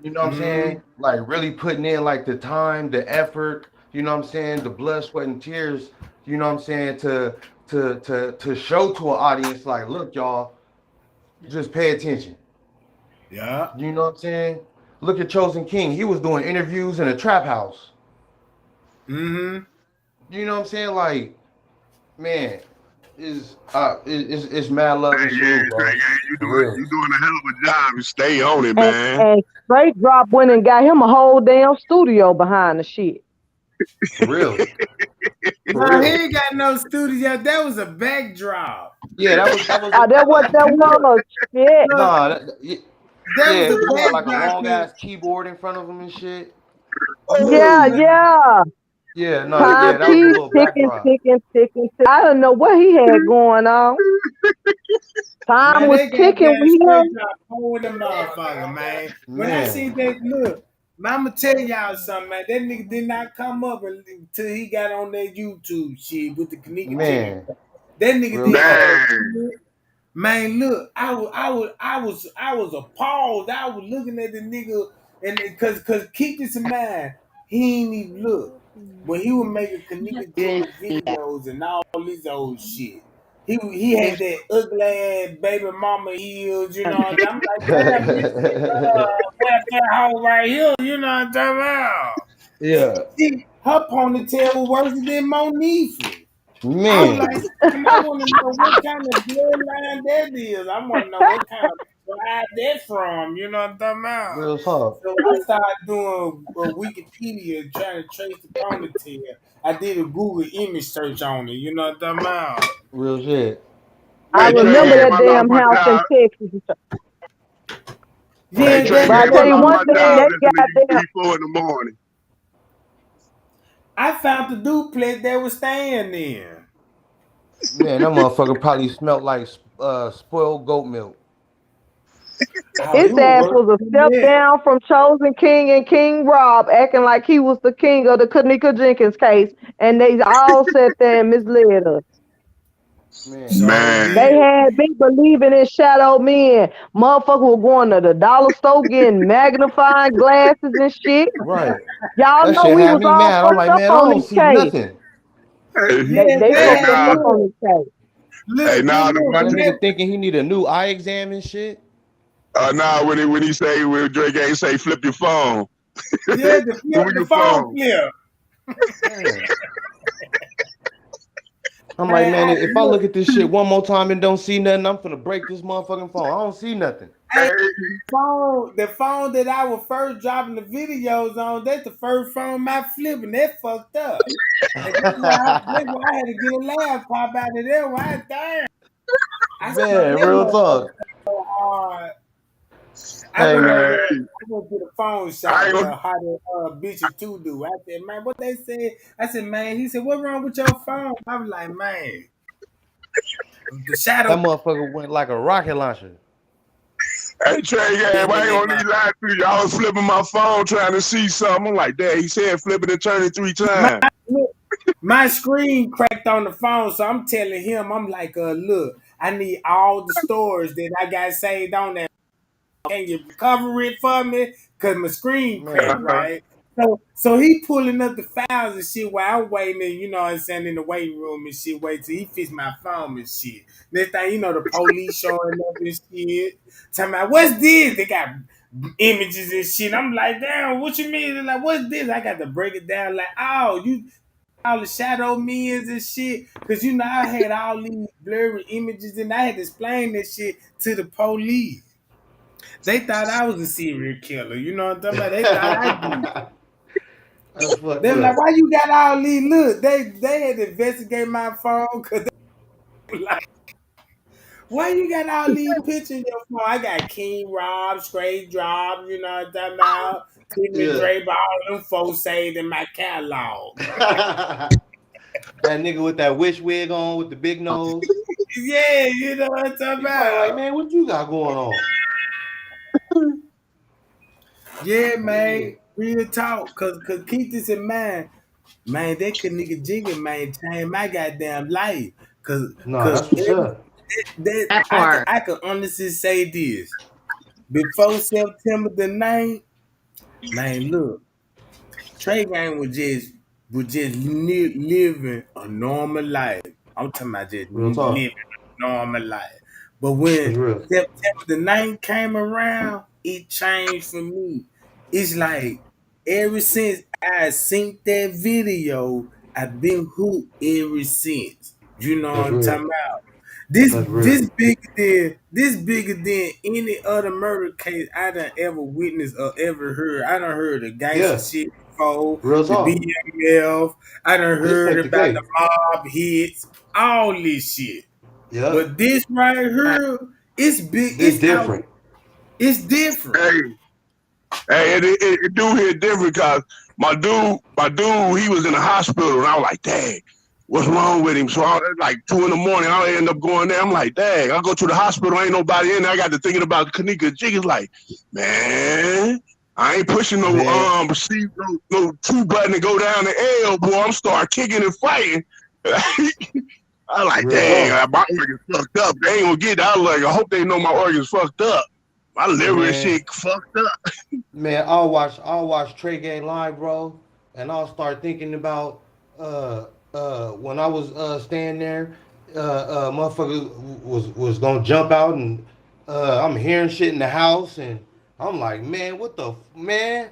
Speaker 5: You know what I'm
Speaker 1: Mm-hmm.
Speaker 5: saying? Like really putting in like the time, the effort, you know what I'm saying, the blood, sweat, and tears, you know what I'm saying, to show to an audience like, look, y'all, just pay attention.
Speaker 1: Yeah.
Speaker 5: You know what I'm saying? Look at Chosen King. He was doing interviews in a trap house.
Speaker 1: Mm-hmm.
Speaker 5: You know what I'm saying? Like, man, it's mad love and
Speaker 8: yeah,
Speaker 5: salute,
Speaker 8: Trey
Speaker 5: bro.
Speaker 8: Gang,
Speaker 5: For real.
Speaker 8: you doing a hell of a job. And stay on it,
Speaker 7: And
Speaker 8: man.
Speaker 7: and Straight Drop went and got him a whole damn studio behind the shit.
Speaker 5: For real. For
Speaker 1: No, he
Speaker 5: real.
Speaker 1: ain't got no studio. That was a backdrop.
Speaker 5: Yeah, that was
Speaker 7: That what that
Speaker 1: Look,
Speaker 7: was. Shit.
Speaker 1: look,
Speaker 5: nah,
Speaker 1: that was
Speaker 5: yeah,
Speaker 1: a
Speaker 5: he had like a
Speaker 1: backdrop.
Speaker 5: long ass keyboard in front of him and shit.
Speaker 7: Yeah,
Speaker 1: Look,
Speaker 7: yeah.
Speaker 5: Yeah, no, yeah, that was a
Speaker 7: Timepiece
Speaker 5: little
Speaker 7: ticking,
Speaker 5: backdrop.
Speaker 7: ticking, ticking, ticking. I don't know what he had going on. Time
Speaker 1: man,
Speaker 7: was
Speaker 1: they
Speaker 7: ticking
Speaker 1: goddamn
Speaker 7: with
Speaker 1: straight
Speaker 7: him.
Speaker 1: drop on the motherfucker, man. When I
Speaker 5: Man,
Speaker 1: seen that, look, man, I'ma tell y'all something, man. That nigga did not come up until he got on that YouTube shit with the Kanika chicken.
Speaker 5: man,
Speaker 1: That nigga
Speaker 5: real
Speaker 1: did
Speaker 5: talk.
Speaker 1: that
Speaker 8: Man,
Speaker 1: shit. Man, look, I was appalled. I was looking at the nigga, and cause keep this in mind, he ain't even look when he was making Kanika chicken videos and all this old shit. He had that ugly ass baby mama heels, you know what I'm like, damn, this is welfare hoe right here, you know what I'm talking about?
Speaker 5: Yeah,
Speaker 1: Her ponytail was worse than Monifa. I was
Speaker 5: man,
Speaker 1: like, and I want to know what kind of bloodline that is. I want to know what kind of tribe that from. You know what I'm talking about?
Speaker 5: real talk.
Speaker 1: So I started doing a Wikipedia trying to trace the ponytail. I did a Google image search on it. You know what I'm talking about?
Speaker 5: Real shit.
Speaker 7: I
Speaker 8: hey,
Speaker 5: Hey,
Speaker 8: Trey
Speaker 5: Trey
Speaker 7: remember
Speaker 8: Game,
Speaker 7: that
Speaker 5: Gang.
Speaker 8: I lost
Speaker 7: damn
Speaker 8: my
Speaker 7: house in
Speaker 8: child.
Speaker 7: Texas.
Speaker 8: Hey,
Speaker 1: Yeah,
Speaker 8: Trey
Speaker 7: But I
Speaker 8: Game,
Speaker 1: that
Speaker 8: I
Speaker 7: tell you
Speaker 8: lost
Speaker 7: one
Speaker 8: my
Speaker 1: that
Speaker 7: thing,
Speaker 8: child
Speaker 7: they
Speaker 1: that
Speaker 8: listening to you
Speaker 7: goddamn
Speaker 8: 3, 4 in the morning.
Speaker 1: I found the duplex they was staying in.
Speaker 5: Man, that motherfucker probably smelled like spoiled goat milk.
Speaker 1: Oh,
Speaker 7: His
Speaker 1: it was
Speaker 7: ass
Speaker 1: worse
Speaker 7: was a
Speaker 1: than
Speaker 7: step
Speaker 1: that.
Speaker 7: down from Chosen King and King Rob, acting like he was the king of the Kanika Jenkins case, and they all sat there and misled us.
Speaker 5: Man,
Speaker 1: So
Speaker 8: Man,
Speaker 7: They
Speaker 1: did.
Speaker 7: had me believing in shadow men. Motherfucker was going to the dollar store getting magnifying glasses and shit.
Speaker 5: right.
Speaker 7: Y'all
Speaker 5: That
Speaker 7: know
Speaker 5: shit
Speaker 7: we
Speaker 5: had
Speaker 7: was
Speaker 5: me
Speaker 7: all
Speaker 5: mad. I'm
Speaker 7: fucked
Speaker 5: like,
Speaker 7: up
Speaker 5: man, I
Speaker 7: on
Speaker 5: don't
Speaker 7: this
Speaker 5: see
Speaker 7: case.
Speaker 5: nothing.
Speaker 8: hey,
Speaker 1: Yeah,
Speaker 7: They
Speaker 1: they
Speaker 8: hey,
Speaker 7: fucked
Speaker 1: had
Speaker 7: us
Speaker 8: now,
Speaker 7: up
Speaker 1: look,
Speaker 7: on this case.
Speaker 8: hey,
Speaker 1: but
Speaker 8: now,
Speaker 1: look,
Speaker 5: That
Speaker 1: when
Speaker 5: nigga thinking he need a new eye exam and shit.
Speaker 8: now when he say when Drake ain't say flip your phone,
Speaker 1: yeah, the flip,
Speaker 8: do
Speaker 1: the
Speaker 8: your
Speaker 1: phone
Speaker 8: phone.
Speaker 1: flip,
Speaker 5: Man. I'm like,
Speaker 1: man.
Speaker 5: man,
Speaker 1: I
Speaker 5: if I
Speaker 1: look,
Speaker 5: look at this shit one more time and don't see nothing, I'm finna break this motherfucking phone. I don't see nothing.
Speaker 1: hey,
Speaker 8: Hey,
Speaker 1: the phone that I was first dropping the videos on, that's the first phone I flipping. That fucked up. And that's why I had to get a laptop out of there. Why damn? I stuck
Speaker 5: Man,
Speaker 1: that
Speaker 5: real
Speaker 1: motherfucker
Speaker 5: talk.
Speaker 1: so hard. I
Speaker 5: Hey,
Speaker 1: went over
Speaker 8: man,
Speaker 1: there. I went to the phone
Speaker 8: I
Speaker 1: shop
Speaker 8: ain't
Speaker 1: where
Speaker 8: gonna,
Speaker 1: how the bitches two do. I said, man, what they said? I said, man. He said, what wrong with your phone? I was like, man, the shadow
Speaker 5: that motherfucker went like a rocket launcher.
Speaker 8: hey Trey, yeah,
Speaker 1: came
Speaker 8: I
Speaker 1: in
Speaker 8: ain't
Speaker 1: that
Speaker 8: gonna
Speaker 1: man.
Speaker 8: need to lie to you. I was flipping my phone trying to see something. I'm like, Dad, he said flip it and turn it 3 times.
Speaker 1: Look, my screen cracked on the phone, so I'm telling him, I'm like, look, I need all the stores that I got saved on that. Can you recover it for me? Cause my screen cracked,
Speaker 5: Man.
Speaker 8: Uh-huh.
Speaker 1: right? So he pulling up the files and shit while I'm waiting, you know what I'm saying, in the waiting room and shit, wait till he fix my phone and shit. Next thing you know, the police showing up and shit. Talking about, what's this? They got images and shit. I'm like, damn, what you mean? They're like, what's this? I got to break it down like, oh, you all the shadow men's and shit. Cause you know I had all these blurry images and I had to explain that shit to the police. They thought I was a serial killer. You know what I'm talking about? They thought I did.
Speaker 5: That's fucked
Speaker 1: They were like,
Speaker 5: up.
Speaker 1: why you got all these? Look, they had to investigate my phone because they were like, why you got all these pictures in your phone? I got King Rob, Straight Drop, you know what I'm talking about? Timmy
Speaker 5: Yeah.
Speaker 1: Draper, all them folks saved in my catalog.
Speaker 5: That nigga with that wish wig on with the big nose.
Speaker 1: Yeah, you know what I'm talking
Speaker 5: He probably like,
Speaker 1: about?
Speaker 5: man, what you got going on?
Speaker 1: Yeah,
Speaker 5: Yeah.
Speaker 1: man. Real talk. Cause keep this in mind. Man, that could nigga jigga, man, changed my goddamn life. Cause
Speaker 5: No,
Speaker 1: cause
Speaker 5: that's what's up.
Speaker 1: that
Speaker 2: That part.
Speaker 1: I could honestly say this. Before September the 9th, man, look, Tregang was just living a normal life. I'm talking about just
Speaker 5: Real talk.
Speaker 1: living a normal life. But
Speaker 5: That's
Speaker 1: when
Speaker 5: real.
Speaker 1: September the 9th came around, it changed for me. It's like ever since I seen that video, I've been hooked ever since. You know what
Speaker 5: That's
Speaker 1: I'm
Speaker 5: real.
Speaker 1: talking about? This
Speaker 5: That's real.
Speaker 1: this bigger than any other murder case I done ever witnessed or ever heard. I done heard of gangster
Speaker 5: Yeah.
Speaker 1: shit before,
Speaker 5: Real
Speaker 1: the
Speaker 5: talk.
Speaker 1: BMF. I done
Speaker 5: This
Speaker 1: heard
Speaker 5: take the
Speaker 1: about the
Speaker 5: cake.
Speaker 1: mob hits, all this shit.
Speaker 5: Yep.
Speaker 1: But this right here, it's big.
Speaker 5: This
Speaker 1: It's out.
Speaker 5: different.
Speaker 1: It's different.
Speaker 8: Hey, hey, it do hit different because my dude, he was in the hospital, and I was like, dang, what's wrong with him? So like 2 in the morning, I end up going there. I'm like, dang, I go to the hospital, ain't nobody in there. I got to thinking about Kanika Jig. It's like, man, I ain't pushing no
Speaker 5: Man.
Speaker 8: no two button to go down the L, boy. I'm start kicking and fighting. I like,
Speaker 5: Real
Speaker 8: dang,
Speaker 5: talk.
Speaker 8: my organs fucked up. They ain't gonna get that. I was like, I hope they know my organs fucked up. My liver and
Speaker 5: Man.
Speaker 8: shit fucked up.
Speaker 5: Man, I'll watch Trey Gang live, bro, and I'll start thinking about when I was staying there, motherfucker was gonna jump out and I'm hearing shit in the house and I'm like, man, what the man?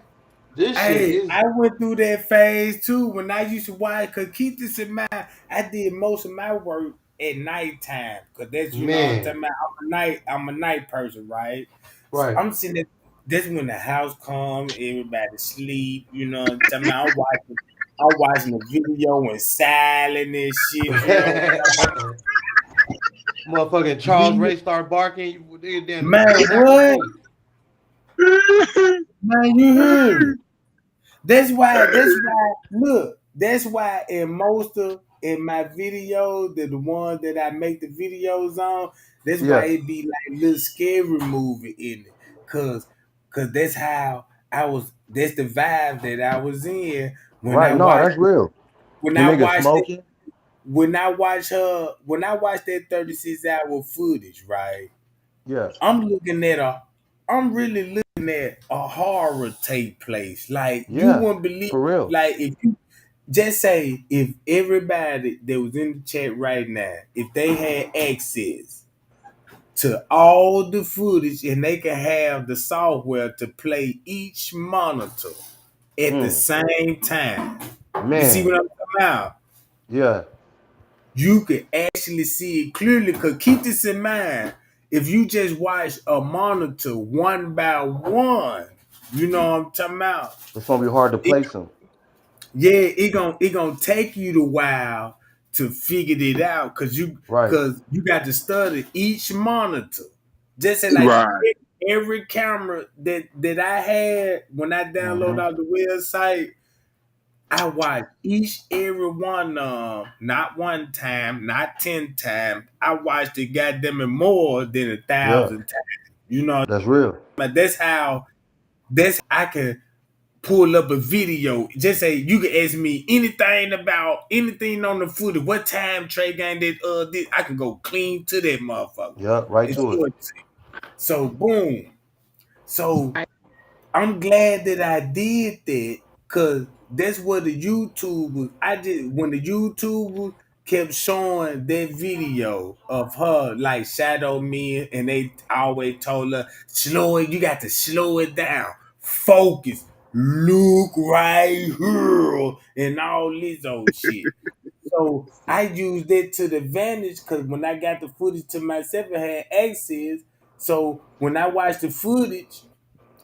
Speaker 5: This shit
Speaker 1: Hey,
Speaker 5: is
Speaker 1: I went through that phase too when I used to watch. Cause keep this in mind, I did most of my work at nighttime. Cause that's you know what I'm
Speaker 5: man,
Speaker 1: talking about. I'm a night person, right? So
Speaker 5: right.
Speaker 1: I'm sitting there. That's when the house come, everybody sleep. You know what I'm talking about. I'm watching the video and silent and shit. You know what I'm talking
Speaker 5: Motherfucking Charles
Speaker 1: about.
Speaker 5: Ray start barking, they damn
Speaker 1: Man,
Speaker 5: snap your
Speaker 1: what?
Speaker 5: face.
Speaker 1: Man, you heard me. That's why. That's why. Look. That's why in most of in my videos, the ones that I make the videos on, that's why
Speaker 5: Yeah.
Speaker 1: it be like little scary movie in it. Cause that's how I was that's the vibe that I was in when I
Speaker 5: Right. No,
Speaker 1: watched
Speaker 5: that's real.
Speaker 1: when
Speaker 5: The
Speaker 1: I
Speaker 5: nigga
Speaker 1: watched it
Speaker 5: smoking.
Speaker 1: when I watched that 36-hour footage, right?
Speaker 5: Yeah.
Speaker 1: I'm looking at a I'm really looking at a horror take place. Like you
Speaker 5: Yeah.
Speaker 1: wouldn't believe
Speaker 5: For real.
Speaker 1: like if you just say if everybody that was in the chat right now, if they had access to all the footage and they could have the software to play each monitor at the
Speaker 5: Mm.
Speaker 1: same time. You see
Speaker 5: Man.
Speaker 1: what I'm talking about?
Speaker 5: Yeah.
Speaker 1: You could actually see it clearly. Cause keep this in mind. If you just watch a monitor one by one, you know what I'm talking about?
Speaker 5: It's gonna be hard to
Speaker 1: It,
Speaker 5: place him.
Speaker 1: yeah, it gonna take you the while to figure it out
Speaker 5: Right.
Speaker 1: cause you got to study each monitor. Just say like
Speaker 8: Right.
Speaker 1: every camera that I had when I download
Speaker 5: Mm-hmm.
Speaker 1: out the website, I watched each every one not one time, not 10 times. I watched it goddamn it more than a
Speaker 5: Yeah.
Speaker 1: thousand times. You know,
Speaker 5: That's real.
Speaker 1: but that's how I can pull up a video. Just say you can ask me anything about anything on the footage. What time Tregang did this? I can go clean to that motherfucker
Speaker 5: Yeah. Right
Speaker 1: and
Speaker 5: to it.
Speaker 1: show it to you. So boom. So I'm glad that I did that because that's what the YouTubers I did when the YouTubers kept showing that video of her like shadow me and they always told her slow it, you got to slow it down, focus, look right here, and all this old shit. So I used it to the advantage because when I got the footage to myself, I had access. So when I watched the footage,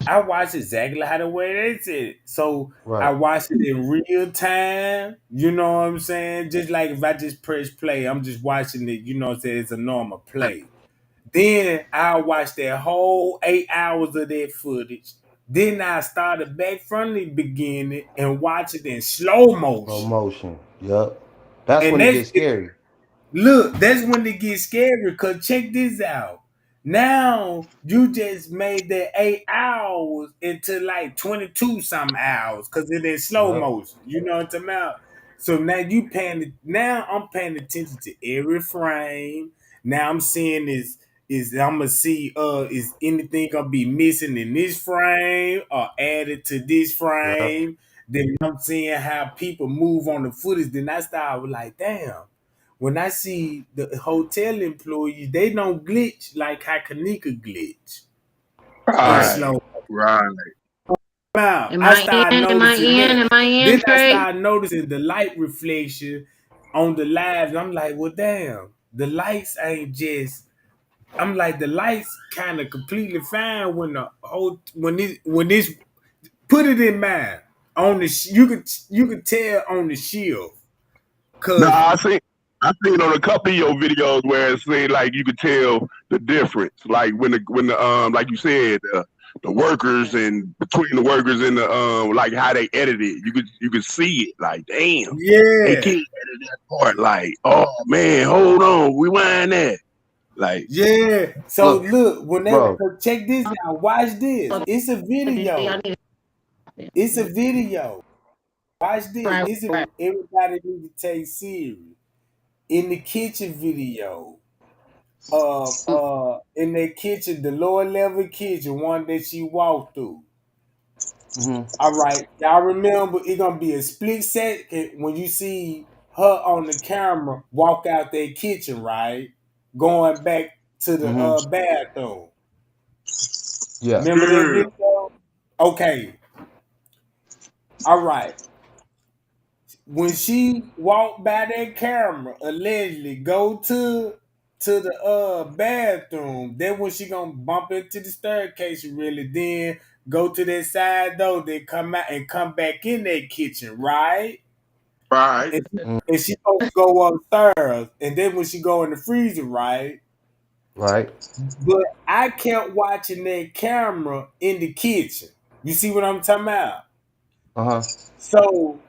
Speaker 1: I watched exactly how the way they said it. So I
Speaker 5: Right.
Speaker 1: watched it in real time. You know what I'm saying? Just like if I just press play, I'm just watching it, you know what I'm saying? It's a normal play. Then I watched that whole 8 hours of that footage. Then I started back from the beginning and watch it in slow
Speaker 5: Slow
Speaker 1: motion.
Speaker 5: motion. Yep. That's
Speaker 1: And
Speaker 5: when it
Speaker 1: that's
Speaker 5: gets scary.
Speaker 1: Look, that's when they get scary. Cause check this out. Now you just made that 8 hours into like 22 some hours because it in slow
Speaker 5: Yep.
Speaker 1: motion. You know what I'm talking about? So now I'm paying attention to every frame. Now I'm seeing is I'm gonna see is anything gonna be missing in this frame or added to this
Speaker 5: Yep.
Speaker 1: frame. Then I'm seeing how people move on the footage. Then I start like, damn, when I see the hotel employees, they don't glitch like how Kanika glitch in
Speaker 5: Right.
Speaker 8: Right.
Speaker 1: slow.
Speaker 8: Right.
Speaker 1: Now
Speaker 2: Am
Speaker 1: I
Speaker 2: I
Speaker 1: started
Speaker 2: in? Am I
Speaker 1: noticing
Speaker 2: in?
Speaker 1: that.
Speaker 2: Am I in,
Speaker 1: Then I
Speaker 2: Trey?
Speaker 1: started noticing the light reflection on the lives. I'm like, well, damn, the lights ain't just. I'm like, the lights kind of completely fine when the whole when this put it in mind on the you could tell on the shield
Speaker 8: No,
Speaker 1: because
Speaker 8: I seen on a couple of your videos where it seemed like you could tell the difference. Like when the like you said, the workers and between the workers and the like how they edit it, you could see it. Like, damn, they
Speaker 1: yeah.
Speaker 8: can't edit that part. Like, oh man, hold on, rewind that. Like,
Speaker 1: Yeah. So
Speaker 5: Look,
Speaker 1: look, whenever
Speaker 5: bro.
Speaker 1: so check this out. Watch this. It's a
Speaker 2: Y'all
Speaker 1: video.
Speaker 2: need
Speaker 1: It's a video. Watch this.
Speaker 2: to
Speaker 1: This is everybody need to take serious. In the kitchen video, in that kitchen, the lower level kitchen, one that she walked through.
Speaker 5: Mm-hmm.
Speaker 1: All right, y'all remember it's gonna be a split second when you see her on the camera walk out that kitchen, right? Going back to the
Speaker 5: Mm-hmm.
Speaker 1: bathroom.
Speaker 5: Yeah.
Speaker 1: Remember that
Speaker 8: mm,
Speaker 1: video? Okay. All right. When she walked by that camera, allegedly go to the bathroom, then when she gonna bump into the staircase really, then go to that side door, then come out and come back in that kitchen, right?
Speaker 8: right,
Speaker 1: And she supposed to go upstairs, and then when she go in the freezer, right?
Speaker 5: Right.
Speaker 1: But I kept watching that camera in the kitchen. You see what I'm talking about?
Speaker 5: Uh huh.
Speaker 1: So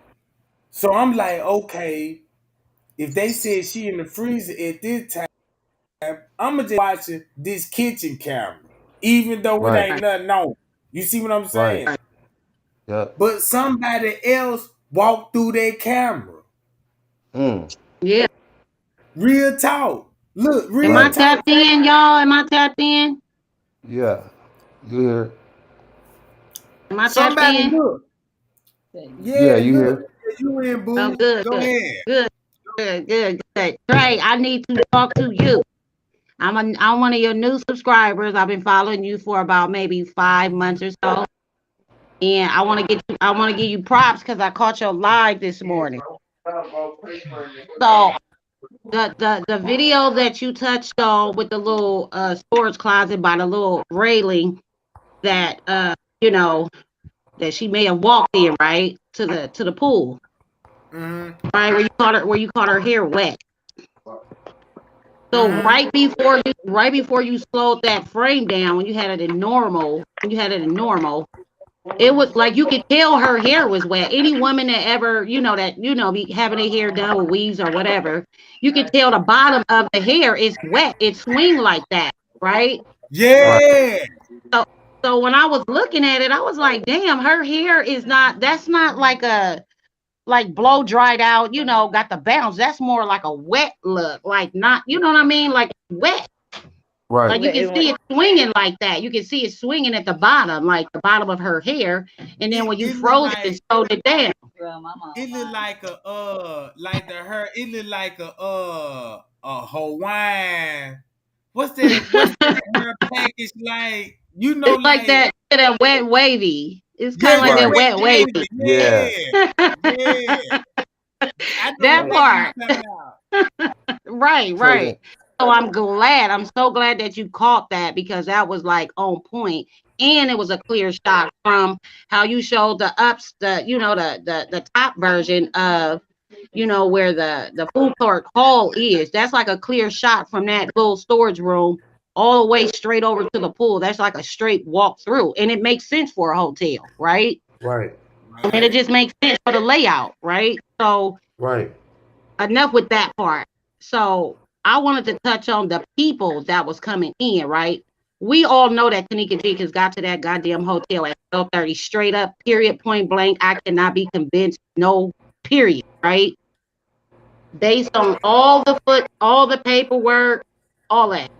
Speaker 1: So I'm like, okay, if they said she in the freezer at this time, I'ma just watching this kitchen camera, even though it
Speaker 5: Right.
Speaker 1: ain't nothing on. You see what I'm
Speaker 5: Right.
Speaker 1: saying?
Speaker 5: Yep.
Speaker 1: But somebody else walked through that camera.
Speaker 5: Mm.
Speaker 2: Yeah.
Speaker 1: Real talk. Look,
Speaker 2: Am
Speaker 1: real
Speaker 2: I
Speaker 5: Right.
Speaker 1: talk.
Speaker 2: tapped in, y'all? Am I tapped in?
Speaker 5: Yeah. You hear?
Speaker 2: Am I tapped
Speaker 1: Somebody
Speaker 2: in?
Speaker 1: look.
Speaker 5: Yeah,
Speaker 1: Yeah,
Speaker 5: you
Speaker 1: look.
Speaker 5: hear?
Speaker 1: Yeah, you in,
Speaker 2: Oh,
Speaker 1: boo.
Speaker 2: good,
Speaker 1: Go
Speaker 2: good,
Speaker 1: ahead.
Speaker 2: good, good. Trey, I need to talk to you. I'm one of your new subscribers. I've been following you for about maybe 5 months or so, and I want to give you props because I caught your live this morning. So the video that you touched on with the little storage closet by the little railing that you know that she may have walked in right to the pool,
Speaker 1: Mm-hmm.
Speaker 2: right where you caught her hair wet. So
Speaker 1: Mm-hmm.
Speaker 2: right before you slowed that frame down when you had it in normal, it was like you could tell her hair was wet. Any woman that ever, be having their hair done with weaves or whatever, you could tell the bottom of the hair is wet. It swing like that, right?
Speaker 5: Right.
Speaker 1: Yeah.
Speaker 2: So so when I was looking at it, I was like, damn, her hair is not that's not like a like blow dried out, got the bounce. That's more like a wet look, like not, you know what I mean? Like wet.
Speaker 5: Right.
Speaker 2: Like you can see it swinging like that. You can see it swinging at the bottom, like the bottom of her hair. And then
Speaker 1: It
Speaker 2: when you
Speaker 1: it look
Speaker 2: froze it and
Speaker 1: like
Speaker 2: slowed it down,
Speaker 1: it look like a like the her it look like a Hawaiian. What's that hair package like?
Speaker 2: it's like
Speaker 1: Like
Speaker 2: that wet wavy. It's kind
Speaker 1: yeah,
Speaker 2: of like
Speaker 1: yeah,
Speaker 2: that
Speaker 5: Right.
Speaker 1: wet
Speaker 2: wet wavy.
Speaker 1: wavy.
Speaker 5: Yeah.
Speaker 1: Yeah. Yeah. I know the
Speaker 2: That
Speaker 5: Right.
Speaker 1: picture you
Speaker 2: part.
Speaker 1: talking about.
Speaker 2: Right,
Speaker 5: Tregan.
Speaker 2: right. So I'm glad. I'm so glad that you caught that because that was like on point. And it was a clear shot from how you showed the top version of where the food court hall is. That's like a clear shot from that little storage room all the way straight over to the pool. That's like a straight walk through. And it makes sense for a hotel, right?
Speaker 5: Right.
Speaker 2: I mean, it
Speaker 1: Right.
Speaker 2: just makes sense for the layout, right? So
Speaker 5: Right.
Speaker 2: enough with that part. So I wanted to touch on the people that was coming in, right? We all know that Tanika Jenkins got to that goddamn hotel at 12:30, straight up, period, point blank. I cannot be convinced, no, period, right? Based on all the paperwork, all that.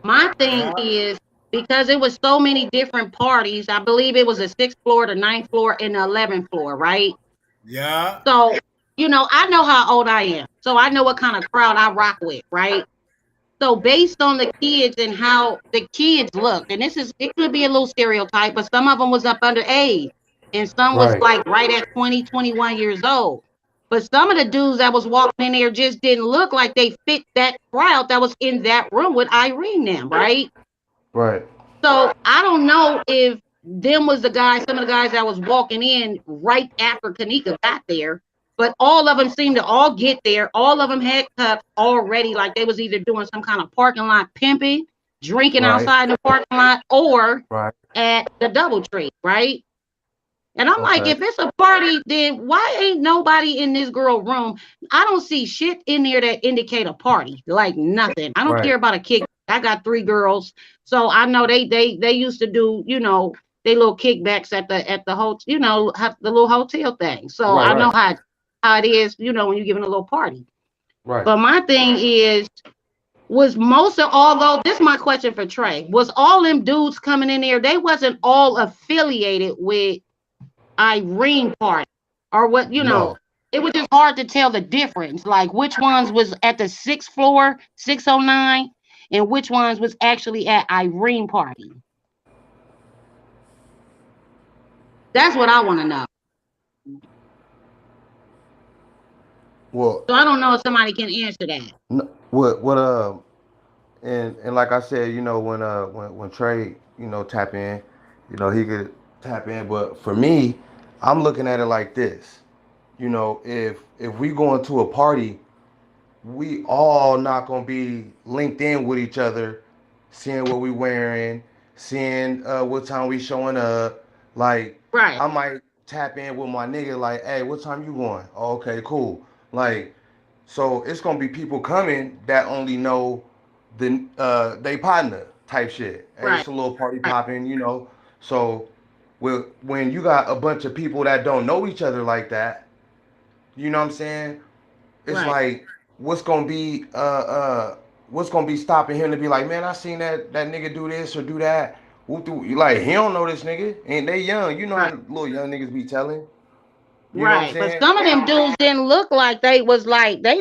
Speaker 2: My thing
Speaker 1: Yeah.
Speaker 2: is because it was so many different parties. I believe it was the sixth floor, the ninth floor, and the 11th floor, right?
Speaker 1: Yeah.
Speaker 2: So, I know how old I am. So I know what kind of crowd I rock with, right? So based on the kids and how the kids looked, and it could be a little stereotype, but some of them was up under age and some was
Speaker 5: Right.
Speaker 2: like right at 20, 21 years old. But some of the dudes that was walking in there just didn't look like they fit that crowd that was in that room with Irene them, right?
Speaker 5: Right.
Speaker 2: So I don't know if them was some of the guys that was walking in right after Kanika got there, but all of them seemed to all get there. All of them had cups already, like they was either doing some kind of parking lot pimping, drinking
Speaker 5: Right.
Speaker 2: outside the parking lot, or
Speaker 5: Right.
Speaker 2: at the DoubleTree, right? And I'm like,
Speaker 5: Okay.
Speaker 2: if it's a party, then why ain't nobody in this girl room? I don't see shit in there that indicate a party. Like nothing. I don't
Speaker 5: Right.
Speaker 2: care about a kick. I got 3 girls, so I know they used to do they little kickbacks at the hotel, the little hotel thing. So
Speaker 5: Right.
Speaker 2: I know
Speaker 5: Right.
Speaker 2: how it is, when you're giving a little party.
Speaker 5: Right.
Speaker 2: But my thing is, was most of although this is my question for Trey, was all them dudes coming in there? They wasn't all affiliated with Irene party or what,
Speaker 5: No.
Speaker 2: it was just hard to tell the difference, like which ones was at the sixth floor, 609, and which ones was actually at Irene party. That's what I want to know.
Speaker 5: Well,
Speaker 2: So I don't know if somebody can answer that.
Speaker 5: what and like I said, when Trey, tap in, he could tap in. But for me, I'm looking at it like this. If we go into a party, we all not gonna be linked in with each other, seeing what we wearing, seeing what time we showing up. Like
Speaker 2: Right.
Speaker 5: I might tap in with my nigga like, hey, what time you going? Oh, okay, cool. Like, so it's gonna be people coming that only know they partner type shit. Hey,
Speaker 2: Right.
Speaker 5: it's a little party popping, you know. So when you got a bunch of people that don't know each other like that, you know what I'm saying? It's
Speaker 2: Right.
Speaker 5: like what's gonna be stopping him to be like, man, I seen that nigga do this or do that. You like he don't know this nigga and they young. You know how
Speaker 2: Right.
Speaker 5: little young niggas be telling. You know what I'm
Speaker 2: Right. But
Speaker 5: saying?
Speaker 2: some of them dudes didn't look like they looked like they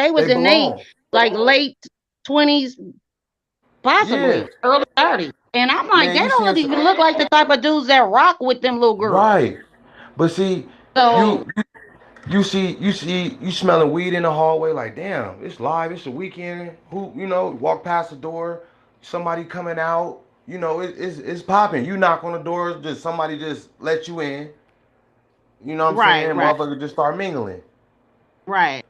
Speaker 5: They
Speaker 2: was in they
Speaker 5: belong.
Speaker 2: like late 20s,
Speaker 5: Yeah,
Speaker 2: possibly early 30s. And I'm like,
Speaker 5: man.
Speaker 2: they
Speaker 5: You
Speaker 2: don't
Speaker 5: seeing
Speaker 2: even look like the type of dudes that rock with them little girls.
Speaker 5: right? But see,
Speaker 2: So
Speaker 5: you you smelling weed in the hallway. Like, damn, it's live. It's a weekend. Who walk past the door, somebody coming out. It's popping. You knock on the door, just somebody just let you in. You know what I'm
Speaker 2: right,
Speaker 5: saying?
Speaker 2: right,
Speaker 5: Motherfucker just start mingling.
Speaker 2: right.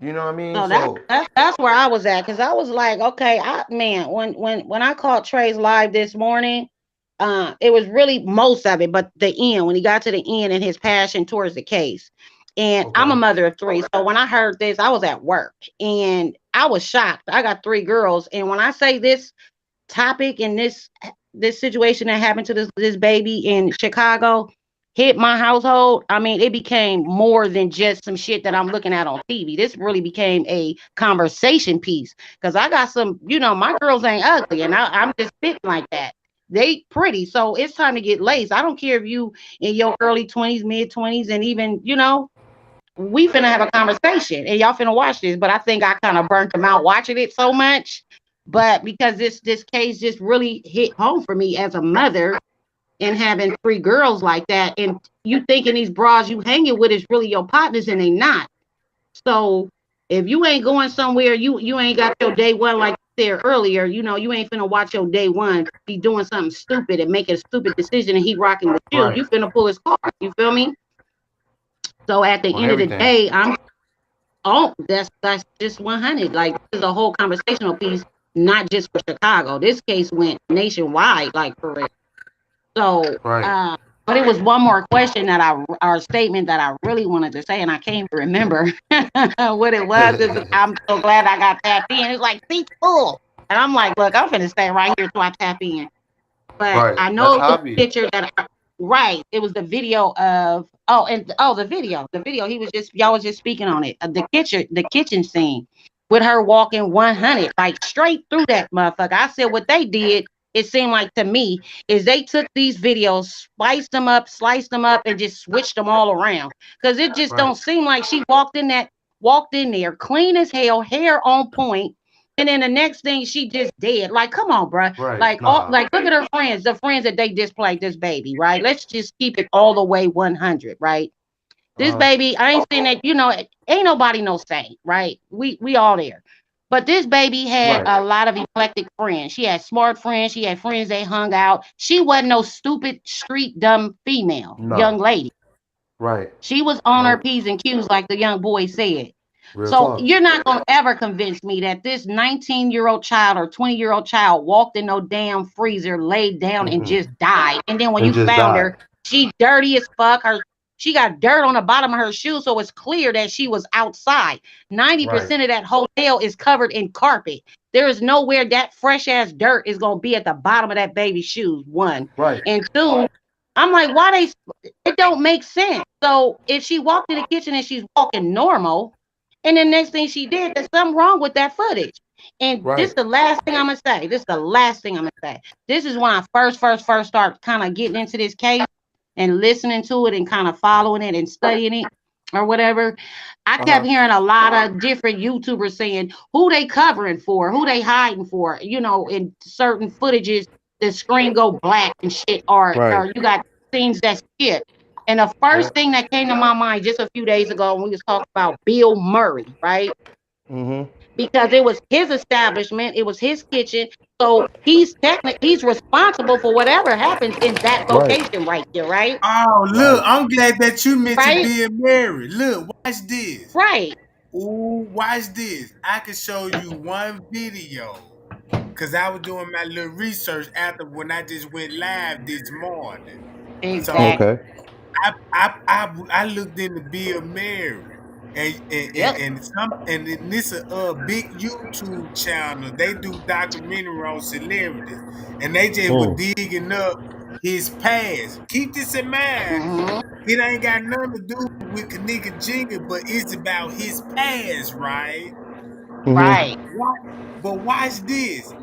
Speaker 5: You know what I mean?
Speaker 2: So that's
Speaker 5: So
Speaker 2: that's where I was at because I was like, okay, man, when I called Trey's live this morning, it was really most of it, but the end when he got to the end and his passion towards the case. And I'm a
Speaker 5: okay,
Speaker 2: mother of three, so when I heard this, I was at work and I was shocked. I got three girls, and when I say this topic and this situation that happened to this baby in Chicago hit my household, I mean, it became more than just some shit that I'm looking at on TV. This really became a conversation piece because I got some, my girls ain't ugly, and I'm just sitting like that. They pretty, so it's time to get laced. I don't care if you in your early 20s, mid 20s, and even we finna have a conversation and y'all finna watch this, but I think I kind of burnt them out watching it so much. But because this case just really hit home for me as a mother and having three girls like that, and you thinking these bras you hanging with is really your partners and they not. So if you ain't going somewhere, you ain't got your day one like you said earlier. You ain't finna watch your day one be doing something stupid and making a stupid decision and he rocking with you.
Speaker 5: right
Speaker 2: You finna pull his card. You feel me? So at the
Speaker 5: on
Speaker 2: end of the
Speaker 5: everything.
Speaker 2: day, oh, that's just 100. Like this is a whole conversational piece, not just for Chicago. This case went nationwide, like for real. So,
Speaker 5: Right.
Speaker 2: but it was one more question that or statement that I really wanted to say, and I can't remember what it was. I'm so glad I got tapped in. It's like, see, cool. And I'm like, look, I'm finna stay right here till I tap in. But
Speaker 5: Right.
Speaker 2: I
Speaker 5: That's
Speaker 2: know it
Speaker 5: how
Speaker 2: was
Speaker 5: I be.
Speaker 2: a picture right. It was the video of the video. Y'all was just speaking on it. The kitchen scene with her walking 100 like straight through that motherfucker. I said what they did. It seemed like to me is they took these videos, spiced them up, sliced them up, and just switched them all around. Cause it just
Speaker 5: Right.
Speaker 2: don't seem like she walked in there clean as hell, hair on point, and then the next thing she just dead. Like, come on, bruh.
Speaker 5: Right.
Speaker 2: Like,
Speaker 5: Nah.
Speaker 2: look at her friends, the friends that they displayed this baby, right? Let's just keep it all the way 100, right? This
Speaker 5: Uh.
Speaker 2: baby, I ain't saying that, ain't nobody no saint, right? We all there. But this baby had
Speaker 5: Right.
Speaker 2: a lot of eclectic friends. She had smart friends. She had friends that hung out. She wasn't no stupid, street dumb female,
Speaker 5: Nah.
Speaker 2: young lady.
Speaker 5: Right.
Speaker 2: She was on her
Speaker 5: Nope.
Speaker 2: P's and Q's, like the young boy said.
Speaker 5: Real
Speaker 2: So
Speaker 5: talk.
Speaker 2: you're not gonna ever convince me that this 19-year-old child or 20-year-old child walked in no damn freezer, laid down, and
Speaker 5: Mm-mm.
Speaker 2: just died. And then when
Speaker 5: And
Speaker 2: you
Speaker 5: just
Speaker 2: found
Speaker 5: died.
Speaker 2: her, she dirty as fuck. She got dirt on the bottom of her shoes, so it's clear that she was outside.
Speaker 5: Right.
Speaker 2: 90% of that hotel is covered in carpet. There is nowhere that fresh ass dirt is gonna be at the bottom of that baby's shoes. One.
Speaker 5: Right.
Speaker 2: And two, I'm like, why it don't make sense. So if she walked in the kitchen and she's walking normal, and the next thing she did, there's something wrong with that footage. And this is
Speaker 5: Right.
Speaker 2: the last thing I'm gonna say. This is the last thing I'm gonna say. This is when I first start kind of getting into this case and listening to it and kind of following it and studying it or whatever. I
Speaker 5: Uh
Speaker 2: kept
Speaker 5: huh.
Speaker 2: hearing a lot of different YouTubers saying who they covering for, who they hiding for, in certain footages, the screen go black and shit, or
Speaker 5: Right.
Speaker 2: you got scenes that skip. And the
Speaker 5: Yeah.
Speaker 2: first thing that came to my mind just a few days ago when we was talking about Bill Murray, right?
Speaker 5: Mm-hmm.
Speaker 2: Because it was his establishment, it was his kitchen. So he's responsible for whatever happens in that
Speaker 5: Right.
Speaker 2: location right there, right?
Speaker 1: Oh, look,
Speaker 5: Right.
Speaker 1: I'm glad that you mentioned
Speaker 2: Right?
Speaker 1: Bill Murray. Look, watch this.
Speaker 2: Right.
Speaker 1: Ooh, watch this. I can show you one video because I was doing my little research after when I just went live this morning. So
Speaker 2: Exactly.
Speaker 5: Okay.
Speaker 1: I looked into Bill Mary.
Speaker 2: Yep.
Speaker 1: And then this a big YouTube channel. They do documentary on celebrities, and they just were
Speaker 5: Mm.
Speaker 1: digging up his past. Keep this in mind.
Speaker 2: Mm-hmm.
Speaker 1: It ain't got nothing to do with Kanika Jingle, but it's about his past, right?
Speaker 5: Mm-hmm.
Speaker 2: Right.
Speaker 1: What? But watch this.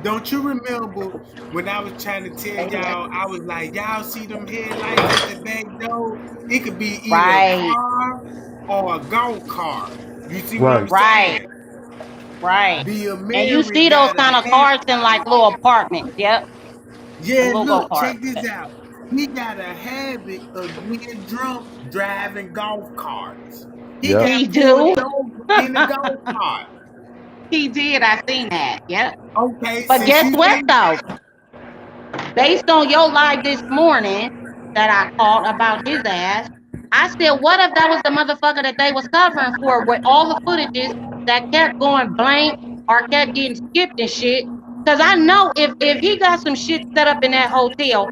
Speaker 1: Don't you remember when I was trying to tell y'all, I was like, y'all see them headlights at the back door? It could be either a
Speaker 2: Right.
Speaker 1: car or a golf cart. You see what I'm
Speaker 5: Right.
Speaker 2: Right.
Speaker 1: saying?
Speaker 2: Right.
Speaker 1: Bill
Speaker 2: And you
Speaker 1: Mary
Speaker 2: see those
Speaker 1: got a
Speaker 2: kind of
Speaker 1: head.
Speaker 2: cars in like little apartments. Yep. A
Speaker 1: Yeah,
Speaker 2: little go
Speaker 1: look,
Speaker 2: kart.
Speaker 1: check this out. He got a habit of getting drunk driving golf carts. He
Speaker 5: Yep.
Speaker 2: He
Speaker 1: got pulled
Speaker 2: do.
Speaker 1: over in a golf cart.
Speaker 2: He did. I seen that. Yep.
Speaker 1: Okay,
Speaker 2: But
Speaker 1: since
Speaker 2: guess
Speaker 1: you
Speaker 2: what
Speaker 1: think,
Speaker 2: though? Based on your live this morning that I called about his ass, I said, what if that was the motherfucker that they was covering for with all the footages that kept going blank or kept getting skipped and shit? Because I know if he got some shit set up in that hotel,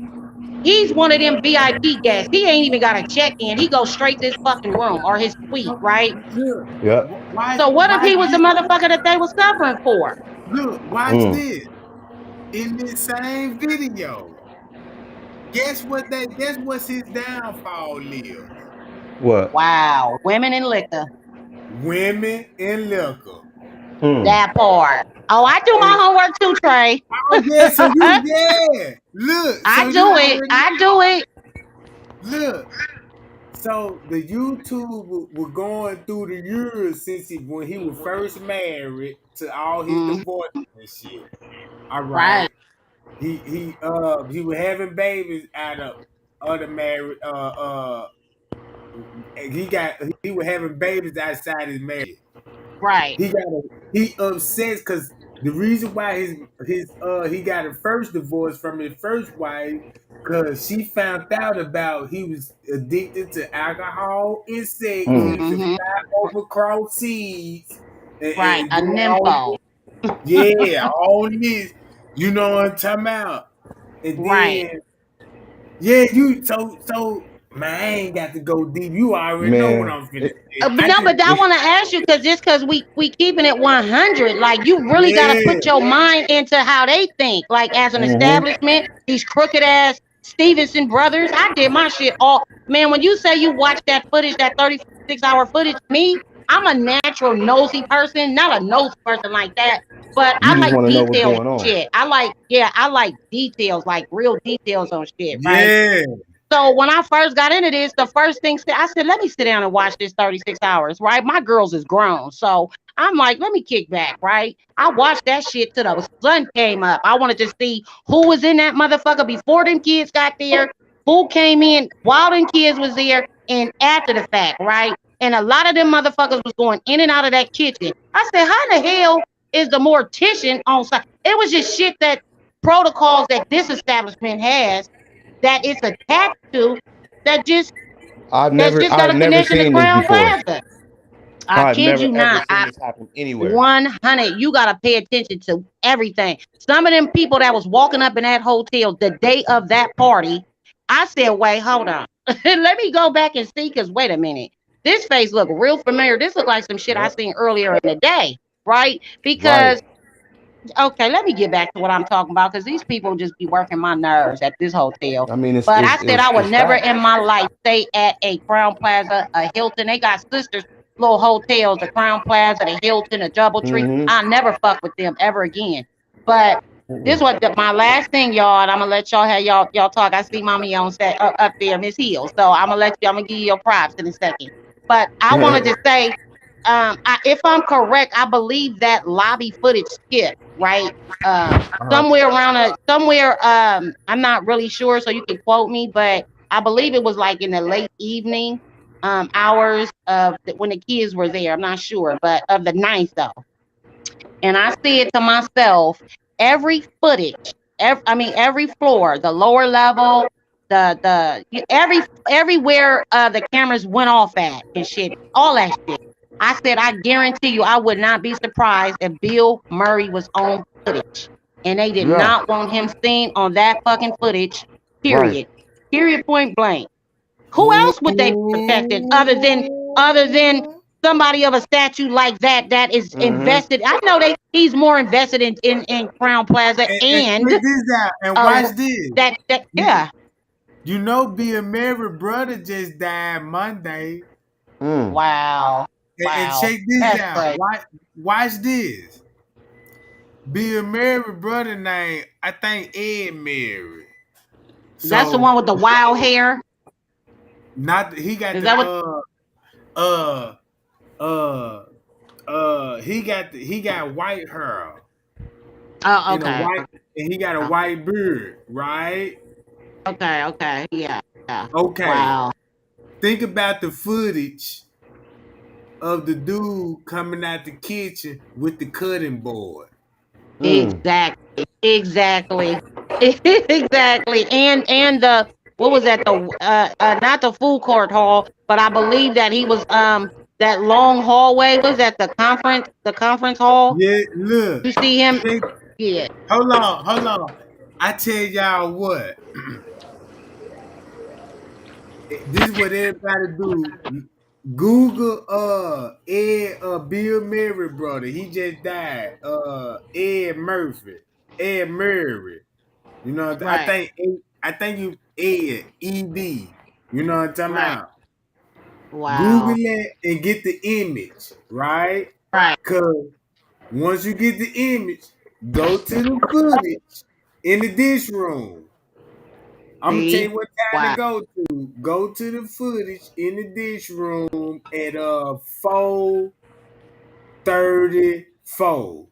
Speaker 2: he's one of them VIP guests. He ain't even got a check in. He goes straight to his fucking room or his suite, right?
Speaker 1: look,
Speaker 5: Yep.
Speaker 2: So what if
Speaker 1: why
Speaker 2: he was the
Speaker 1: this?
Speaker 2: motherfucker that they was covering for?
Speaker 1: Look, watch
Speaker 5: Mm.
Speaker 1: this. In this same video, guess what's his downfall is?
Speaker 5: What?
Speaker 2: Wow, women and liquor.
Speaker 1: Women and liquor.
Speaker 5: Mm.
Speaker 2: That part. Oh, I do my
Speaker 1: And
Speaker 2: homework too, Trey.
Speaker 1: oh yeah, so you yeah. Look, so
Speaker 2: I
Speaker 1: you
Speaker 2: do it.
Speaker 1: already
Speaker 2: I do it.
Speaker 1: look. So the YouTube were going through the years since when he was first married to all his
Speaker 2: Mm,
Speaker 1: divorces and shit. All
Speaker 2: right.
Speaker 1: right. He was having babies out of other married he was having babies outside his marriage.
Speaker 2: Right.
Speaker 1: He upset because the reason why he got a first divorce from his first wife because she found out about he was addicted to alcohol and sex. He
Speaker 5: Mm.
Speaker 1: used to
Speaker 2: Mm-hmm.
Speaker 1: fly over cross seas
Speaker 2: Right.
Speaker 1: and
Speaker 2: A
Speaker 1: do all
Speaker 2: nympho.
Speaker 1: this. Yeah, all this. You know what I'm talking about? And
Speaker 2: Right.
Speaker 1: then yeah, you so man, I ain't got to go deep. You already know what
Speaker 5: Man.
Speaker 1: I'm finna say.
Speaker 2: But
Speaker 1: I
Speaker 2: no,
Speaker 1: just
Speaker 2: but I want to ask you because just because we keeping it 100, like you really got to
Speaker 1: yeah.
Speaker 2: put your mind into how they think. Like as an
Speaker 5: Mm-hmm.
Speaker 2: establishment, these crooked ass Stevenson brothers, I did my shit all. Man, when you say you watch that footage, that 36-hour footage, me, I'm a natural nosy person, not a nosy person like that, but
Speaker 5: You
Speaker 2: I
Speaker 5: just
Speaker 2: like
Speaker 5: want to know what's
Speaker 2: details
Speaker 5: going on.
Speaker 2: shit. I like details, like real details on shit, right?
Speaker 1: Yeah.
Speaker 2: So when I first got into this, the first thing I said, let me sit down and watch this 36 hours, right? My girls is grown. So I'm like, let me kick back, right? I watched that shit till the sun came up. I wanted to see who was in that motherfucker before them kids got there, who came in while them kids was there, and after the fact, right? And a lot of them motherfuckers was going in and out of that kitchen. I said, how the hell is the mortician on site? It was just shit that protocols that this establishment has that it's attached to that just that's just got
Speaker 5: I've
Speaker 2: a
Speaker 5: never
Speaker 2: connection to
Speaker 5: seen this
Speaker 2: Crown
Speaker 5: before.
Speaker 2: Plaza. I
Speaker 5: I've
Speaker 2: kid
Speaker 5: never
Speaker 2: you
Speaker 5: ever
Speaker 2: not.
Speaker 5: seen this happen anywhere.
Speaker 2: 100. You gotta pay attention to everything. Some of them people that was walking up in that hotel the day of that party, I said, wait, hold on. Let me go back and see, because wait a minute. This face look real familiar. This look like some shit I
Speaker 5: Yep.
Speaker 2: seen earlier in the day, right?
Speaker 5: Right.
Speaker 2: Because okay, let me get back to what I'm talking about because these people just be working my nerves at this hotel.
Speaker 5: I mean,
Speaker 2: But I said I would
Speaker 5: it's
Speaker 2: never
Speaker 5: facts.
Speaker 2: in my life stay at a Crown Plaza, a Hilton. They got sisters little hotels, the Crown Plaza, the Hilton, the DoubleTree.
Speaker 5: Mm-hmm.
Speaker 2: I never fuck with them ever again. But this
Speaker 5: Mm-mm.
Speaker 2: was my last thing, y'all. And I'm gonna let y'all have y'all talk. I see mommy on set up there, Miss Hill. So I'm gonna let you. I'm gonna give you your props in a second. But I wanted to say, if I'm correct, I believe that lobby footage skipped right.
Speaker 5: Uh-huh.
Speaker 2: Somewhere around somewhere. I'm not really sure, so you can quote me, but I believe it was like in the late evening hours of when the kids were there. I'm not sure, but of the ninth though. And I said to myself, every footage, I mean every floor, the lower level, everywhere the cameras went off at and shit, all that shit. I said, I guarantee you, I would not be surprised if Bill Murray was on footage, and they did
Speaker 5: Yeah.
Speaker 2: not want him seen on that fucking footage.
Speaker 5: Right.
Speaker 2: Period.
Speaker 9: Period. Point blank. Who else would they protected other than
Speaker 1: Ooh.
Speaker 9: somebody of a statue like that that is
Speaker 5: Mm-hmm.
Speaker 9: invested? I know he's more invested in Crown Plaza
Speaker 1: And
Speaker 9: and
Speaker 1: check this out. And
Speaker 9: uh
Speaker 1: watch this.
Speaker 9: that
Speaker 1: You,
Speaker 9: yeah.
Speaker 1: you know, Bill Murray brother just died Monday.
Speaker 5: Mm.
Speaker 9: Wow.
Speaker 1: And
Speaker 9: Wow.
Speaker 1: check this
Speaker 9: That's
Speaker 1: out.
Speaker 9: crazy.
Speaker 1: Watch this. Bill Murray brother name, I think Ed Murray.
Speaker 9: That's the
Speaker 1: So
Speaker 9: one with the wild hair.
Speaker 1: not he got
Speaker 9: Is
Speaker 1: the
Speaker 9: that what
Speaker 1: uh uh he got white hair
Speaker 9: oh
Speaker 1: and a
Speaker 9: okay.
Speaker 1: white and he got a white beard, right?
Speaker 9: Okay, okay. Yeah. Yeah.
Speaker 1: Okay.
Speaker 9: Wow.
Speaker 1: Think about the footage of the dude coming out the kitchen with the cutting board.
Speaker 5: Mm.
Speaker 9: Exactly. Exactly. Exactly. And the what was that? The not the food court hall, but I believe that he was that long hallway was at the conference hall.
Speaker 1: Yeah, look.
Speaker 9: You see him?
Speaker 1: Check,
Speaker 9: Yeah.
Speaker 1: hold on. I tell y'all what. This is what everybody do. Google Bill Murray brother. He just died. Ed Murphy. Ed Murray. You know,
Speaker 9: Right.
Speaker 1: I think you Ed. You know what I'm talking
Speaker 9: Right.
Speaker 1: about? Google
Speaker 9: Wow.
Speaker 1: it and get the image, right?
Speaker 9: Right.
Speaker 1: Cause once you get the image, go to the footage in the dish room. I'm gonna tell
Speaker 9: See?
Speaker 1: you what time to
Speaker 9: Wow.
Speaker 1: go to. Go to the footage in the dish room at 4:34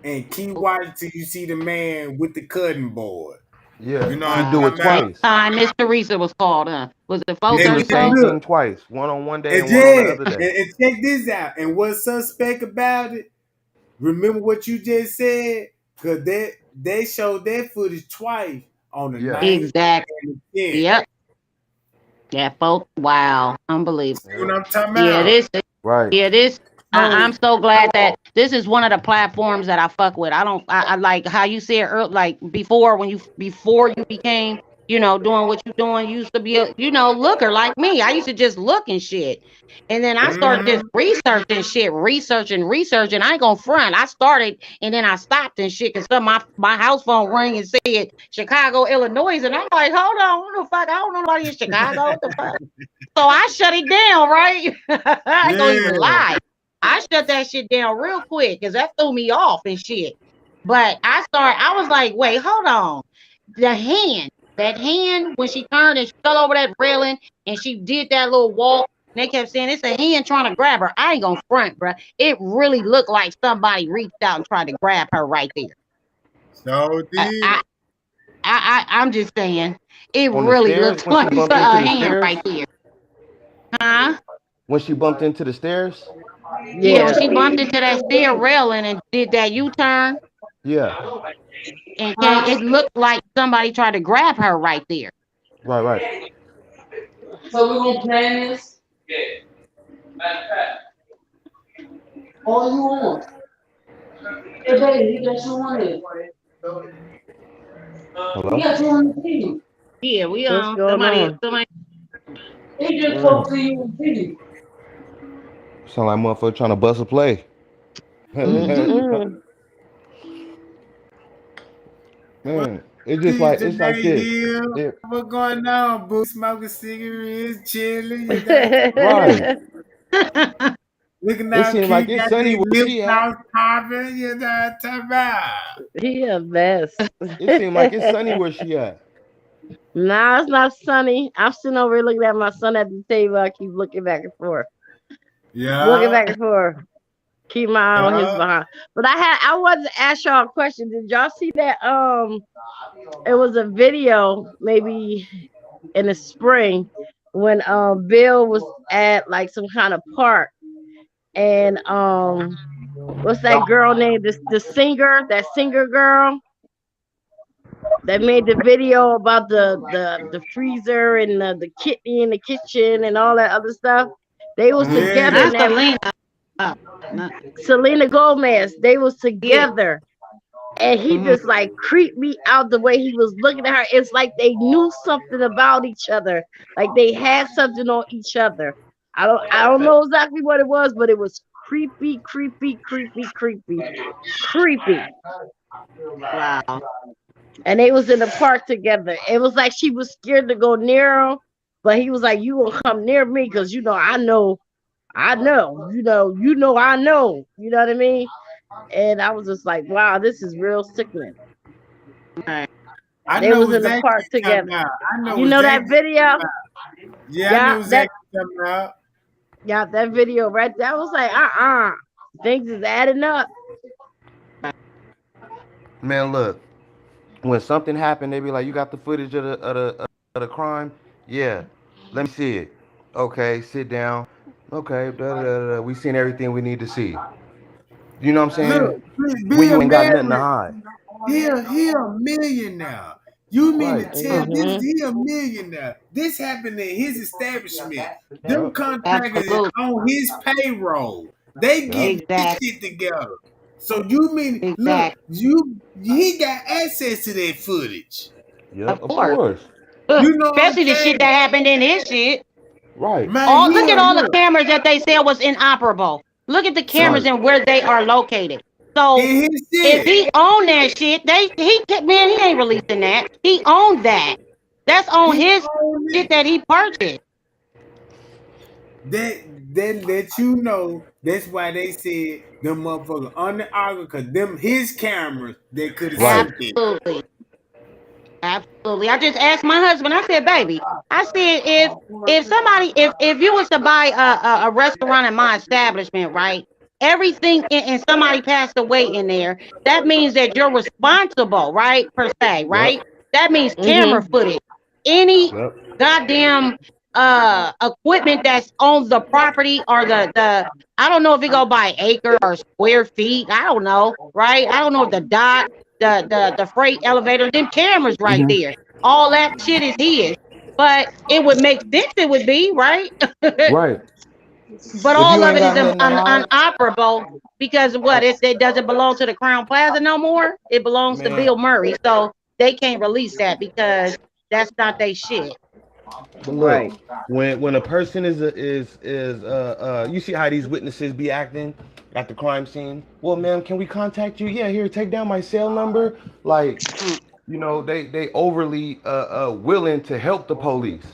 Speaker 1: and keep watching till you see the man with the cutting board.
Speaker 5: Yeah.
Speaker 1: You know what
Speaker 5: He
Speaker 1: I'm
Speaker 5: do
Speaker 9: Wow.
Speaker 5: it
Speaker 1: talking about?
Speaker 9: What
Speaker 5: twice.
Speaker 9: time Miss Teresa was called, huh? Was it four
Speaker 5: He
Speaker 1: And
Speaker 5: do the
Speaker 9: thirty
Speaker 1: then
Speaker 5: same
Speaker 9: four?
Speaker 5: thing
Speaker 1: look,
Speaker 5: twice. One on one day
Speaker 1: and
Speaker 5: and one on the
Speaker 1: yeah,
Speaker 5: other day.
Speaker 1: and check this out. And what's suspect about it? Remember what you just said? Cause they showed that footage twice on the
Speaker 5: Yeah.
Speaker 1: 9th
Speaker 9: Exactly.
Speaker 1: and the 10th.
Speaker 9: Yep. Yeah, folks. Wow. Unbelievable.
Speaker 1: See what
Speaker 5: Yep.
Speaker 1: I'm talking
Speaker 9: Yeah,
Speaker 1: about?
Speaker 9: this
Speaker 5: Right.
Speaker 9: Yeah, this
Speaker 1: So
Speaker 9: I'm so glad that this is one of the platforms that I fuck with. I don't I like how you said earlier, like before you became, doing what you're doing, you used to be a, looker like me. I used to just look and shit. And then I started
Speaker 1: mhm.
Speaker 9: just researching shit, researching. I ain't gonna front. I started and then I stopped and shit because my house phone rang and said Chicago, Illinois. And I'm like, hold on, what the fuck? I don't know nobody in Chicago. What the fuck? So I shut it down, right? I ain't gonna even
Speaker 1: Yeah.
Speaker 9: lie. I shut that shit down real quick because that threw me off and shit. But I was like, wait, hold on. The hand, that hand, when she turned and she fell over that railing and she did that little walk, and they kept saying it's a hand trying to grab her. I ain't gonna front, bro. It really looked like somebody reached out and tried to grab her right there.
Speaker 1: So
Speaker 9: I,
Speaker 1: did.
Speaker 9: I, I'm just saying, it
Speaker 5: On the
Speaker 9: really
Speaker 5: stairs
Speaker 9: looks
Speaker 5: when she
Speaker 9: like
Speaker 5: bumped into
Speaker 9: a
Speaker 5: the
Speaker 9: hand
Speaker 5: stairs.
Speaker 9: right there. Huh?
Speaker 5: When she bumped into the stairs.
Speaker 9: Yeah, when
Speaker 6: Yeah.
Speaker 9: she bumped into that stair railing and did that U-turn
Speaker 5: Yeah.
Speaker 9: and came, it looked like somebody tried to grab her right there.
Speaker 5: Right. Right.
Speaker 6: So we're gonna plan this all you want. Hey baby, you got your money. You
Speaker 5: Hello.
Speaker 6: got your money too.
Speaker 9: Yeah, we
Speaker 6: What's going on?
Speaker 9: somebody.
Speaker 6: He just
Speaker 5: Mm.
Speaker 6: spoke to you and T.
Speaker 5: Sound like motherfucker trying to bust a play.
Speaker 6: Mm-mm.
Speaker 1: Well,
Speaker 5: Man, it's just
Speaker 1: peace
Speaker 5: like it's like
Speaker 1: today
Speaker 5: this.
Speaker 1: here.
Speaker 5: It,
Speaker 1: What going on, boo? Smoking cigarettes, chilling, you know.
Speaker 5: right.
Speaker 1: Looking
Speaker 5: It
Speaker 1: out
Speaker 5: seemed like
Speaker 1: cute,
Speaker 5: it's
Speaker 1: got
Speaker 5: sunny
Speaker 1: their
Speaker 5: where
Speaker 1: lip
Speaker 5: she at.
Speaker 1: gloss popping, you know what I'm talking about.
Speaker 6: He a mess.
Speaker 5: It seemed like it's sunny where she at.
Speaker 6: Nah, it's not sunny. I'm sitting over here looking at my son at the table. I keep looking back and forth. Looking
Speaker 1: Yeah,
Speaker 6: back and forth. Keep my eye on his
Speaker 1: yeah.
Speaker 6: behind. But I wanted to ask y'all a question. Did y'all see that it was a video maybe in the spring when Bill was at like some kind of park and what's that girl named the singer, that singer girl that made the video about the freezer and the kidney in the kitchen and all that other stuff. They was
Speaker 5: Mm-hmm.
Speaker 6: together in
Speaker 9: Not
Speaker 6: that
Speaker 9: Selena. Uh, not,
Speaker 6: Selena Gomez. They was
Speaker 9: yeah.
Speaker 6: together And he
Speaker 9: Mhm.
Speaker 6: just like creeped me out the way he was looking at her. It's like they knew something about each other. Like they had something on each other. I don't know exactly what it was, but it was creepy, creepy, creepy, creepy, creepy.
Speaker 9: Wow.
Speaker 6: And they was in the park together. It was like she was scared to go near him, but he was like, "You will come near me because I know, I know." You know what I mean? And I was just like, "Wow, this is real sickening."
Speaker 9: Right.
Speaker 1: I
Speaker 6: They
Speaker 1: know
Speaker 6: was in the
Speaker 1: exactly what
Speaker 6: park
Speaker 1: you're talking
Speaker 6: together.
Speaker 1: about. I know
Speaker 6: You know that
Speaker 1: exactly what you're
Speaker 6: video?
Speaker 1: talking about. Yeah, I know
Speaker 6: Yeah,
Speaker 1: exactly what you're talking about.
Speaker 6: that video right there. I was like, things is adding up.
Speaker 5: Man, look, when something happened, they be like, "You got the footage of the crime?" Yeah, let me see it. Okay, sit down. Okay, da, da, da, da. We seen everything we need to see. You know what I'm
Speaker 1: Look,
Speaker 5: saying? When
Speaker 1: Bill
Speaker 5: you ain't got nothing to
Speaker 1: Mary,
Speaker 5: hide.
Speaker 1: he a millionaire. You mean to
Speaker 5: Right.
Speaker 1: tell this
Speaker 6: Hmm.
Speaker 1: he a millionaire? This happened in his establishment. Them
Speaker 5: Yep.
Speaker 1: contractors is
Speaker 9: Absolutely.
Speaker 1: on his payroll. They
Speaker 5: Yep.
Speaker 1: getting his
Speaker 9: Exactly.
Speaker 1: shit together. So you mean look,
Speaker 9: Exactly.
Speaker 1: he got access to that footage.
Speaker 9: Of
Speaker 5: Yep. Of
Speaker 9: course.
Speaker 5: course.
Speaker 1: You know what I'm
Speaker 9: Especially the shit
Speaker 1: saying?
Speaker 9: that happened in his shit.
Speaker 5: Right.
Speaker 1: Man,
Speaker 9: All
Speaker 1: he
Speaker 9: look at all the
Speaker 1: look
Speaker 9: cameras that they said was inoperable. Look at the
Speaker 1: so
Speaker 9: cameras
Speaker 5: Right.
Speaker 9: and where they are located. So
Speaker 1: in his
Speaker 9: if
Speaker 1: shit.
Speaker 9: he owned that shit, man, he ain't releasing that. He owned that. That's on
Speaker 1: He
Speaker 9: his
Speaker 1: owned
Speaker 9: shit
Speaker 1: it.
Speaker 9: that he purchased.
Speaker 1: That let you know that's why they said them motherfuckers on the argue because them his cameras they could have
Speaker 5: Right.
Speaker 1: seen it.
Speaker 9: Absolutely. Absolutely. I just asked my husband. I said, "Baby, I said if somebody if you was to buy a restaurant in my establishment, right? Everything and somebody passed away in there. That means that you're responsible, right? Per se, right?
Speaker 5: Yep.
Speaker 9: That means camera
Speaker 6: Hmm.
Speaker 9: footage. Any
Speaker 5: Yep.
Speaker 9: goddamn equipment that's on the property or the I don't know if it go by acre or square feet. I don't know, right? I don't know if the dock the freight elevator, them cameras right
Speaker 5: Hmm.
Speaker 9: there. All that shit is his. But it would make sense it would be, right?
Speaker 5: Right.
Speaker 9: But
Speaker 5: If
Speaker 9: all
Speaker 5: you
Speaker 9: of
Speaker 5: ain't
Speaker 9: it is
Speaker 5: got nothing to hide,
Speaker 9: unoperable because what it doesn't belong to the Crown Plaza no more. It belongs to
Speaker 5: man.
Speaker 9: Bill Murray. So they can't release that because that's not their shit.
Speaker 5: But look,
Speaker 6: Right.
Speaker 5: when a person you see how these witnesses be acting at the crime scene. Well, ma'am, can we contact you? Yeah, here, take down my cell number. Like,
Speaker 9: Mm,
Speaker 5: they overly willing to help the police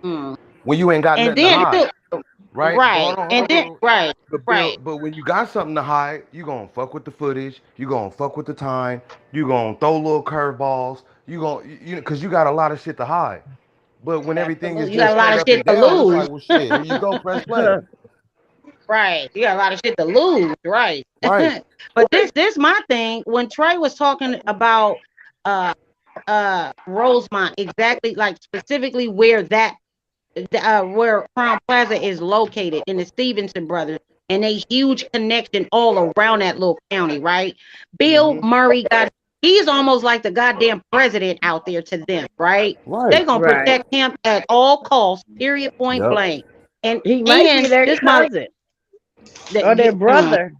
Speaker 9: mm.
Speaker 5: when you ain't got
Speaker 9: And
Speaker 5: nothing to
Speaker 9: then
Speaker 5: hide.
Speaker 9: too,
Speaker 5: Right? But
Speaker 9: right.
Speaker 5: hold
Speaker 9: And
Speaker 5: on,
Speaker 9: then
Speaker 5: bro.
Speaker 9: right,
Speaker 5: But
Speaker 9: right.
Speaker 5: Bill, but when you got something to hide, you gonna fuck with the footage. You gonna fuck with the time. You gonna throw little curveballs. Cause you got a lot of shit to hide. But when everything is
Speaker 9: Absolutely. You got
Speaker 5: just
Speaker 9: a lot
Speaker 5: straight
Speaker 9: of
Speaker 5: up
Speaker 9: shit
Speaker 5: and
Speaker 9: to
Speaker 5: down, it's
Speaker 9: lose.
Speaker 5: like, well, shit. Here you go. Press play.
Speaker 9: Right. You got a lot of shit to lose, right.
Speaker 5: Right.
Speaker 9: But this my thing. When Trey was talking about uh Rosemont, exactly like specifically where Crown Plaza is located in the Stevenson brothers and a huge connection all around that little county, right? Bill
Speaker 5: Hmm.
Speaker 9: Murray he's almost like the goddamn president out there to them, right? They're
Speaker 5: Right.
Speaker 9: gonna
Speaker 6: Right.
Speaker 9: protect him at all costs, period, point
Speaker 5: Yep.
Speaker 9: blank. And
Speaker 6: He might be
Speaker 9: and
Speaker 6: their
Speaker 9: this my
Speaker 6: cousin or their
Speaker 9: that
Speaker 6: brother.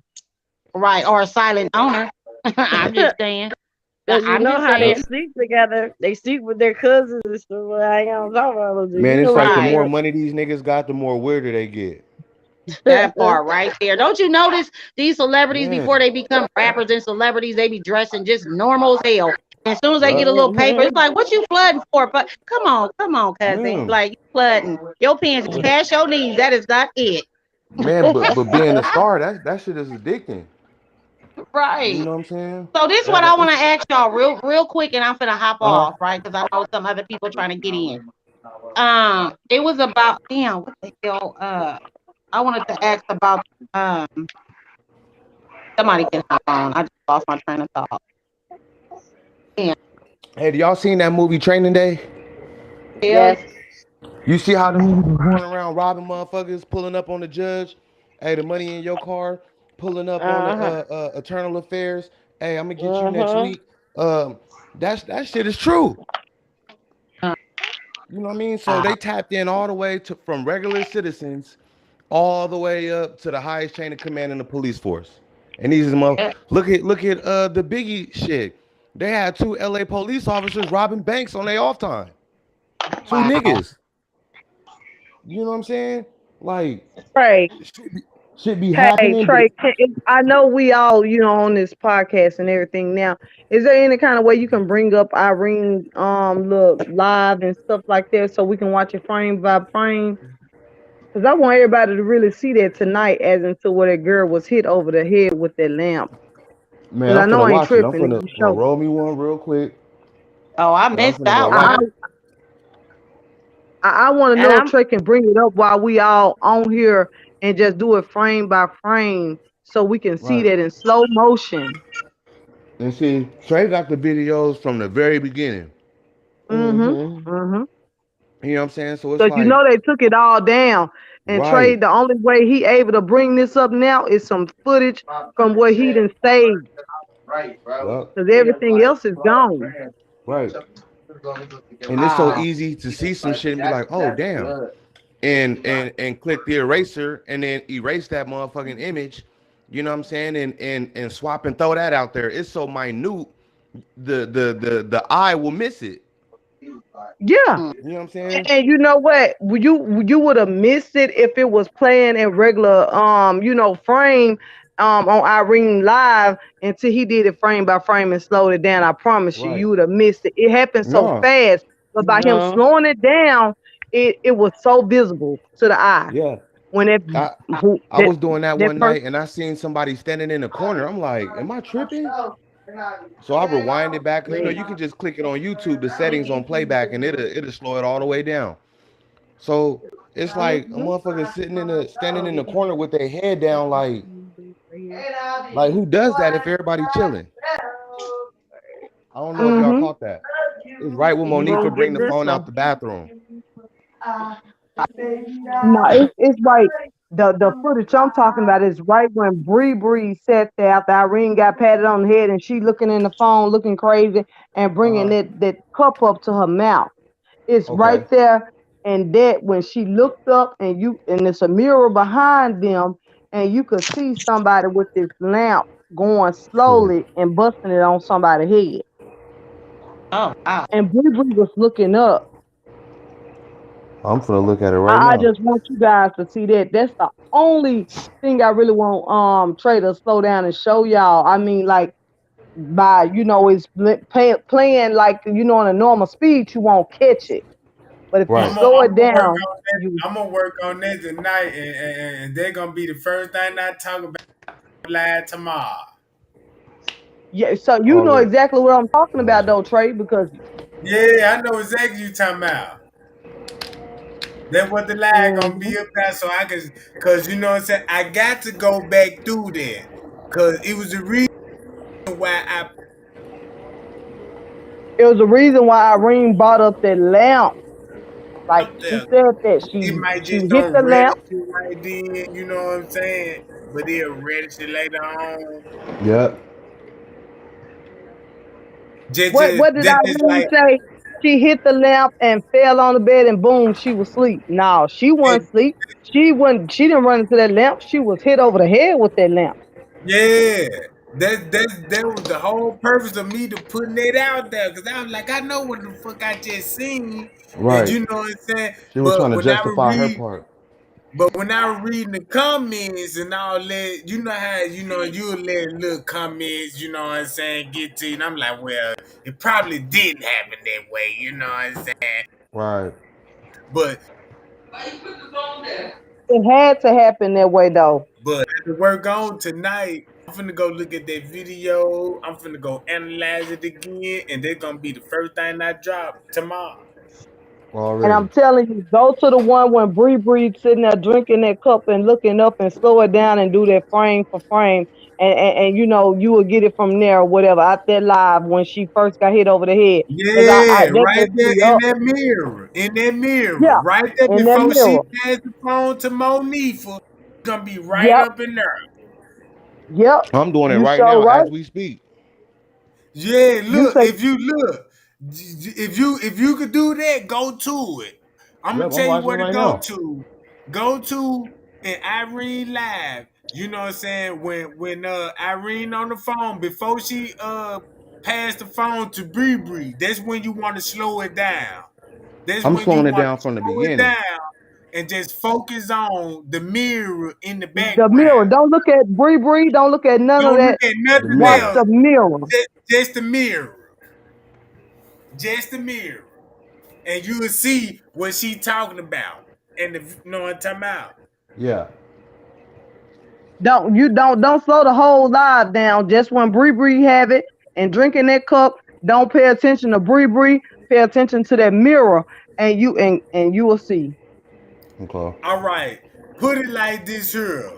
Speaker 9: right, or a silent owner. I'm just saying.
Speaker 6: Because you
Speaker 9: I'm
Speaker 6: know
Speaker 9: just
Speaker 6: how they
Speaker 5: Yep.
Speaker 9: saying.
Speaker 6: sleep together. They sleep with their cousins and stuff. Well, I ain't gonna talk about it. You
Speaker 5: Man,
Speaker 6: know
Speaker 5: it's
Speaker 6: what
Speaker 5: like the
Speaker 6: they
Speaker 9: Right.
Speaker 5: more
Speaker 6: do.
Speaker 5: money these niggas got, the more weirder they get.
Speaker 9: That part right there. Don't you notice these celebrities before
Speaker 5: Man.
Speaker 9: they become rappers and celebrities, they be dressing just normal as hell. As soon as they get
Speaker 5: Yep.
Speaker 9: a little paper, it's
Speaker 6: Mhm.
Speaker 9: like, what you flooding for? But come on, cousin.
Speaker 5: Man.
Speaker 9: Like you flooding. Your pants is past your knees. That is not it.
Speaker 5: Man, but being a star, that shit is addicting. You
Speaker 9: Right.
Speaker 5: know what I'm saying?
Speaker 9: So this is what I
Speaker 5: That
Speaker 9: want to
Speaker 5: it's
Speaker 9: ask y'all real quick, and I'm gonna hop
Speaker 5: uh-huh.
Speaker 9: off, right? Because I know some other people trying to get in. It was about damn what the hell. I wanted to ask about um. Somebody can hop on. I just lost my train of thought. Damn.
Speaker 5: Hey, do y'all seen that movie Training Day?
Speaker 9: Hell
Speaker 6: Yes.
Speaker 5: You see how the niggas was going around robbing motherfuckers, pulling up on the judge? Hey, the money in your car, pulling up on the
Speaker 6: Uh-huh.
Speaker 5: Eternal Affairs. Hey, I'm gonna get you next
Speaker 6: Uh-huh.
Speaker 5: week. That shit is true.
Speaker 9: yeah.
Speaker 5: You know what I mean? So
Speaker 9: Wow.
Speaker 5: they tapped in all the way to from regular citizens all the way up to the highest chain of command in the police force. And these look at the Biggie shit. They had two LA police officers robbing banks on their off time. Two
Speaker 9: Wow.
Speaker 5: niggas. You know what I'm saying? Like
Speaker 7: Trey,
Speaker 5: shit be, shit be
Speaker 7: hey,
Speaker 5: happening, but
Speaker 7: Trey, I know we all, on this podcast and everything now. Is there any kind of way you can bring up Irene look live and stuff like that so we can watch it frame by frame? Because I want everybody to really see that tonight as into where that girl was hit over the head with that lamp.
Speaker 5: man,
Speaker 7: Because
Speaker 5: I'm
Speaker 7: I know
Speaker 5: finna
Speaker 7: I ain't
Speaker 5: watch it. I'm
Speaker 7: tripping. If
Speaker 5: finna,
Speaker 7: you
Speaker 5: finna
Speaker 7: show,
Speaker 5: roll me one real quick.
Speaker 9: Oh, I
Speaker 5: And I'm
Speaker 9: missed
Speaker 5: finna go
Speaker 9: that
Speaker 5: watch
Speaker 7: I,
Speaker 5: it.
Speaker 9: one.
Speaker 7: I want to
Speaker 6: And
Speaker 7: know if
Speaker 6: I'm
Speaker 7: Trey can bring it up while we all on here and just do it frame by frame so we can see
Speaker 5: Right.
Speaker 7: that in slow motion.
Speaker 5: And see, Trey got the videos from the very beginning.
Speaker 7: Mm-hmm.
Speaker 6: mm-hmm.
Speaker 7: Mm-hmm.
Speaker 5: You know what I'm saying? So it's
Speaker 7: Because
Speaker 5: like,
Speaker 7: they took it all down. And Trey,
Speaker 5: right,
Speaker 7: the only way he able to bring this up now is some footage from what he done saved.
Speaker 5: yup,
Speaker 7: Because everything else is gone.
Speaker 5: right. And it's so
Speaker 9: Wow.
Speaker 5: easy to see some shit and be like, oh damn. And click the eraser and then erase that motherfucking image. You know what I'm saying? And swap and throw that out there. It's so minute, the eye will miss it.
Speaker 7: Yeah.
Speaker 9: Mm.
Speaker 5: You know what I'm saying?
Speaker 7: And you know what? You would have missed it if it was playing in regular frame on Irene Live until he did it frame by frame and slowed it down. I promise you,
Speaker 5: Right.
Speaker 7: you would have missed it. It happened so
Speaker 5: No.
Speaker 7: fast, but by him
Speaker 6: No.
Speaker 7: slowing it down, it was so visible to the eye.
Speaker 5: Yeah.
Speaker 7: When that
Speaker 5: I
Speaker 7: who
Speaker 5: I was doing that
Speaker 7: that
Speaker 5: one
Speaker 7: person
Speaker 5: night and I seen somebody standing in the corner. I'm like, am I tripping? So I rewind it back because you can just click it on YouTube, the settings on playback, and it'll slow it all the way down. So it's like a motherfucker sitting in the standing in the corner with their head down, like who does that if everybody chilling? I don't know if y'all
Speaker 7: mm-hmm.
Speaker 5: caught that. It's right when
Speaker 6: You gonna
Speaker 5: Monifa bring
Speaker 6: get
Speaker 5: the
Speaker 6: this
Speaker 5: phone out
Speaker 6: one.
Speaker 5: the bathroom.
Speaker 7: No, it's right. The footage I'm talking about is right when Bree sat there after Irene got patted on the head and she looking in the phone, looking crazy, and
Speaker 5: Uh
Speaker 7: bringing
Speaker 5: huh.
Speaker 7: that cup up to her mouth. It's right
Speaker 5: Okay.
Speaker 7: there, and that when she looked up and it's a mirror behind them, and you could see somebody with this lamp going slowly and busting it on somebody's head.
Speaker 9: Oh, wow.
Speaker 7: And Bree was looking up.
Speaker 5: I'm gonna look at it right
Speaker 7: I
Speaker 5: now.
Speaker 7: just want you guys to see that. That's the only thing I really want Trey to slow down and show y'all. I mean, like by it's playing like on a normal speed, you won't catch it. But if you
Speaker 5: Right.
Speaker 7: slow it
Speaker 1: I'm gonna work
Speaker 7: down,
Speaker 1: on that.
Speaker 7: you
Speaker 1: I'm gonna work on that tonight, and they're gonna be the first thing I talk about live tomorrow.
Speaker 7: yeah. So you know
Speaker 5: Already.
Speaker 7: exactly what I'm talking
Speaker 5: Hold
Speaker 7: about,
Speaker 5: on.
Speaker 7: though, Trey, because
Speaker 1: Yeah, I know exactly you talking about. That's what the lie gonna
Speaker 7: mhm,
Speaker 1: be about, so I can, cause you know what I'm saying. I got to go back through that, cause it was the reason why I
Speaker 7: it was the reason why Irene brought up that lamp. Like
Speaker 1: up
Speaker 7: she
Speaker 1: there.
Speaker 7: said that
Speaker 1: It might
Speaker 7: she
Speaker 1: just
Speaker 7: hit
Speaker 1: don't
Speaker 7: the lamp.
Speaker 1: relish it right then, you know what I'm saying? But it'll relish it later on.
Speaker 5: Yep.
Speaker 7: What did
Speaker 1: Just
Speaker 7: Irene
Speaker 1: like
Speaker 7: say? She hit the lamp and fell on the bed and boom, she was asleep. No, she wasn't
Speaker 1: it,
Speaker 7: asleep. She didn't run into that lamp. She was hit over the head with that lamp.
Speaker 1: yeah. That was the whole purpose of me to putting it out there, because I was like, I know what the fuck I just seen, and
Speaker 5: Right.
Speaker 1: you know what I'm saying.
Speaker 5: She was trying to justify her part.
Speaker 1: But when I was reading the comments and all that, you know how you let little comments, you know what I'm saying, get to you, and I'm like, well, it probably didn't happen that way, you know what I'm saying.
Speaker 5: Right.
Speaker 1: But
Speaker 7: It had to happen that way though.
Speaker 1: to work on tonight, I'm finna go look at that video. I'm finna go analyze it again, and they're gonna be the first thing I drop tomorrow.
Speaker 7: And
Speaker 5: Already.
Speaker 7: I'm telling you, go to the one when Bree sitting there drinking that cup and looking up and slow it down and do that frame for frame. And you will get it from there or whatever out there live when she first got hit over the head. Because I
Speaker 1: Yeah,
Speaker 7: that
Speaker 1: right
Speaker 7: messed
Speaker 1: there
Speaker 7: me up.
Speaker 1: in that mirror,
Speaker 7: Yeah,
Speaker 1: right there
Speaker 7: in that
Speaker 1: before she
Speaker 7: mirror.
Speaker 1: passed the phone to Monifa, gonna be right
Speaker 7: Yep,
Speaker 1: up in there.
Speaker 7: yep.
Speaker 5: I'm doing it
Speaker 7: You
Speaker 5: right
Speaker 7: so
Speaker 5: now
Speaker 7: right.
Speaker 5: as we speak.
Speaker 1: Yeah,
Speaker 7: You
Speaker 1: look,
Speaker 7: say
Speaker 1: if you look, if you could do that, go to it. I'm gonna
Speaker 5: Yep, I'm
Speaker 1: tell you
Speaker 5: watching it
Speaker 1: where to
Speaker 5: right
Speaker 1: go
Speaker 5: now.
Speaker 1: to. Go to an Irene Live. You know what I'm saying? When Irene on the phone before she passed the phone to Bree Bree, that's when you want to slow it down. That's
Speaker 5: I'm
Speaker 1: when you
Speaker 5: slowing it
Speaker 1: want
Speaker 5: down
Speaker 1: to
Speaker 5: from the
Speaker 1: slow it
Speaker 5: beginning.
Speaker 1: down and just focus on the mirror in the
Speaker 7: The mirror.
Speaker 1: background.
Speaker 7: Don't look at Bree Bree. Don't look at none of
Speaker 1: Don't look
Speaker 7: that.
Speaker 1: at
Speaker 5: The
Speaker 1: nothing
Speaker 7: Watch
Speaker 1: else.
Speaker 5: mirror.
Speaker 7: the mirror.
Speaker 1: Just the mirror. Just the mirror. And you will see what she talking about. And you know what I'm talking about.
Speaker 5: Yeah.
Speaker 7: Don't slow the whole live down. Just when Bree Bree have it and drinking that cup, don't pay attention to Bree Bree. Pay attention to that mirror, and you will see.
Speaker 5: Okay.
Speaker 1: All right. Put it like this here.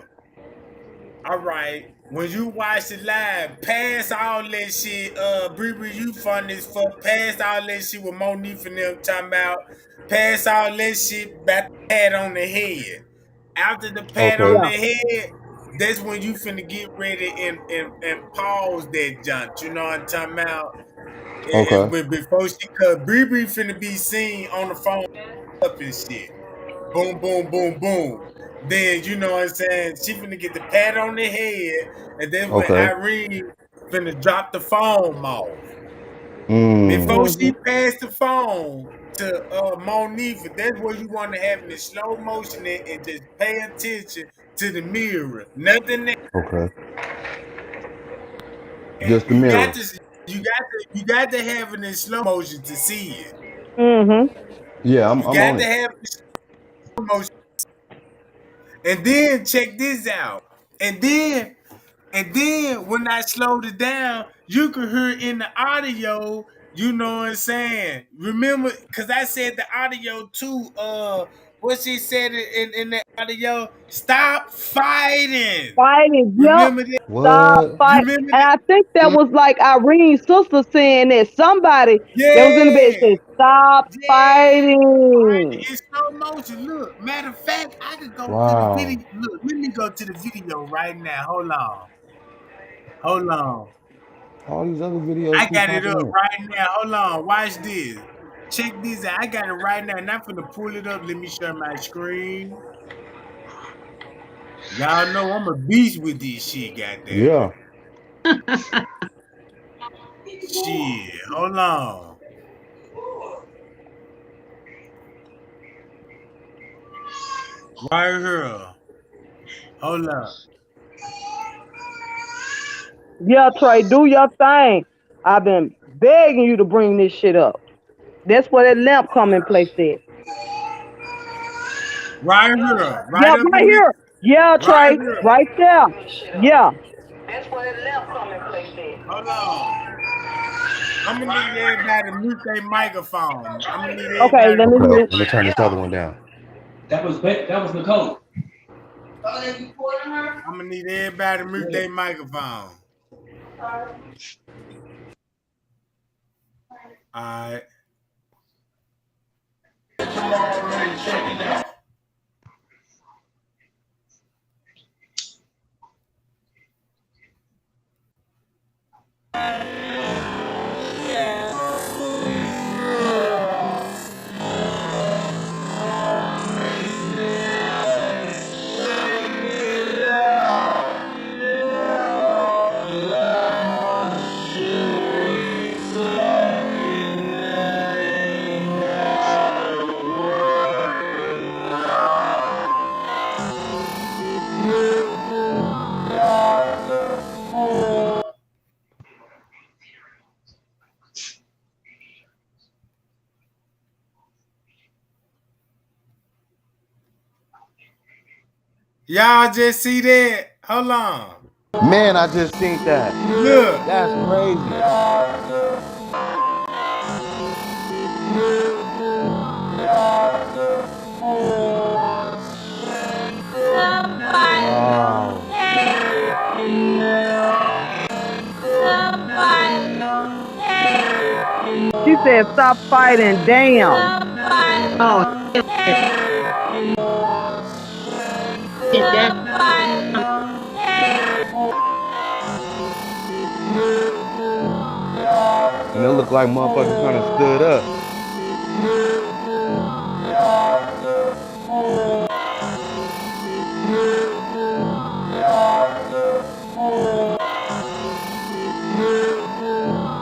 Speaker 1: All right. When you watch it live, pass all that shit. Bree Bree, you fun as fuck. Pass all that shit with Monique and them talking about. Pass all that shit about the pat on the head. After the pat on
Speaker 5: Okay.
Speaker 1: the
Speaker 7: Yeah.
Speaker 1: head, that's when you finna get ready and pause that junk. You know what I'm talking about?
Speaker 5: Okay.
Speaker 1: Before she cut, Bree Bree finna be seen on the phone up and shit. Boom, boom, boom, boom. Then you know what I'm saying? She finna get the pat on the head, and then when
Speaker 5: Okay.
Speaker 1: Irene finna drop the phone off. Before
Speaker 5: Mm.
Speaker 7: Hmm.
Speaker 1: she passed the phone to Monifa, that's where you want to have it in slow motion and just pay attention to the mirror. Nothing else.
Speaker 5: Okay.
Speaker 1: And
Speaker 5: Just the mirror.
Speaker 1: you got to have it in slow motion to see it.
Speaker 7: Hmm.
Speaker 5: Yeah, I'm
Speaker 1: You
Speaker 5: I'm
Speaker 1: got
Speaker 5: on
Speaker 1: to
Speaker 5: it.
Speaker 1: have it in slow motion. And then check this out. And then And then when I slowed it down, you could hear in the audio, you know what I'm saying? Remember, because I said the audio too, what she said in the audio, stop fighting.
Speaker 7: Fighting. Yep.
Speaker 1: Remember that?
Speaker 7: Stop
Speaker 5: What?
Speaker 1: You
Speaker 7: fight.
Speaker 1: remember
Speaker 7: And
Speaker 1: that?
Speaker 7: I think that was like Irene's sister saying that somebody that was in the bed
Speaker 1: Yeah.
Speaker 7: said, "Stop
Speaker 1: Yeah.
Speaker 7: fighting."
Speaker 1: In slow motion. Look, matter of fact, I could go to the
Speaker 5: Wow.
Speaker 1: video. Look, let me go to the video right now. Hold on. Hold on.
Speaker 5: All these other videos
Speaker 1: I
Speaker 5: keep
Speaker 1: got it
Speaker 5: popping
Speaker 1: up
Speaker 5: up.
Speaker 1: right now. Hold on. Watch this. Check this out. I got it right now. And I'm finna pull it up. Let me share my screen. Y'all know I'm a beast with this shit, goddamn
Speaker 5: Yeah.
Speaker 1: it. Shit. Hold on. Right here. Hold up.
Speaker 7: Yeah, Trey, do your thing. I've been begging you to bring this shit up. That's where that lamp come in place at.
Speaker 1: Right here. Right
Speaker 7: Yeah,
Speaker 1: up
Speaker 7: right
Speaker 1: in the
Speaker 7: here. Yeah,
Speaker 1: right
Speaker 7: Trey,
Speaker 1: here.
Speaker 7: right there. Yeah.
Speaker 1: Hold on. I'm gonna need everybody to mute their microphone. I'm gonna need
Speaker 7: Okay,
Speaker 1: everybody to
Speaker 7: let me
Speaker 1: mute
Speaker 5: Okay.
Speaker 7: hear.
Speaker 5: Let me turn this other one down.
Speaker 10: That was Nicole.
Speaker 1: I'm gonna need everybody to mute their microphone. Alright. Y'all just see that? Hold on.
Speaker 5: Man, I just seen that.
Speaker 1: Look.
Speaker 5: That's crazy.
Speaker 2: Stop fighting.
Speaker 5: Wow.
Speaker 2: Hey, stop fighting. Hey,
Speaker 7: She said, "Stop fighting." Damn.
Speaker 2: stop fighting.
Speaker 9: Oh,
Speaker 2: Hey,
Speaker 9: that
Speaker 2: stop fighting. Hey,
Speaker 5: And it looked like motherfuckers kind of stood up.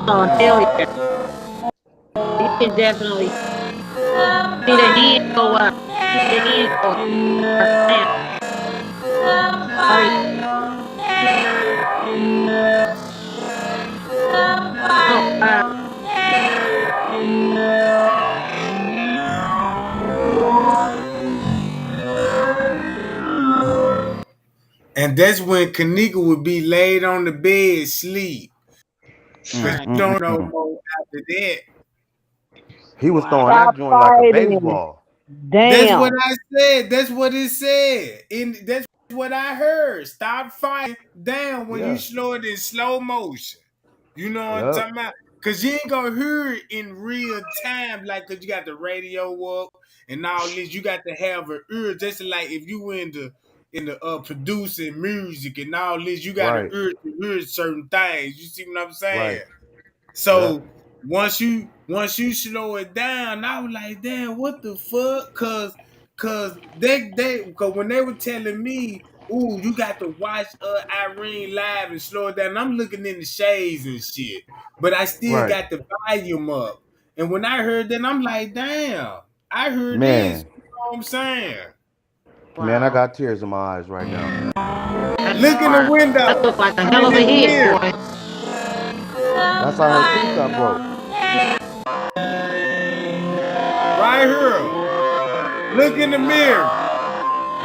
Speaker 9: Oh hell yeah! You can definitely see the hand go up. See the hand go up. Or snap. Oh yeah. Oh wow.
Speaker 1: And that's when Kanika would be laid on the bed sleep. Cause
Speaker 5: Mm,
Speaker 9: Right.
Speaker 1: you
Speaker 5: mm,
Speaker 1: don't
Speaker 5: mm,
Speaker 1: know
Speaker 5: mm.
Speaker 1: more after that.
Speaker 5: He was
Speaker 9: Wow.
Speaker 5: throwing that
Speaker 7: Stop
Speaker 5: joint like a
Speaker 7: fighting.
Speaker 5: baseball.
Speaker 1: That's what
Speaker 7: Damn.
Speaker 1: I said. That's what it said. And that's what I heard. Stop fighting down when you
Speaker 5: Yeah.
Speaker 1: slow it in slow motion. You know what I'm
Speaker 5: Yep.
Speaker 1: talking about? Cause you ain't gonna hear it in real time, like cause you got the radio up and all this. You got to have an ear, just like if you were in the producing music and all this, you got an
Speaker 5: Right.
Speaker 1: ear to hear certain things. You see what I'm saying?
Speaker 5: Right. Yep.
Speaker 1: So once you slow it down, I was like, damn, what the fuck? Cause cause when they were telling me, ooh, you got to watch Irene live and slow it down, I'm looking in the shades and shit. But I still
Speaker 5: Right.
Speaker 1: got the volume up. And when I heard that, I'm like, damn, I heard this.
Speaker 5: Man.
Speaker 1: You know what I'm saying?
Speaker 5: Man, I
Speaker 9: Wow.
Speaker 5: got tears in my eyes right now.
Speaker 9: That
Speaker 1: Look in the
Speaker 9: hard. That
Speaker 1: window.
Speaker 9: looked like a
Speaker 1: I
Speaker 9: hell
Speaker 1: mean
Speaker 9: of
Speaker 1: in
Speaker 9: a
Speaker 1: the
Speaker 9: hit,
Speaker 1: mirror.
Speaker 9: boy.
Speaker 5: That's how her tooth got broke.
Speaker 1: Right here. Look in the mirror.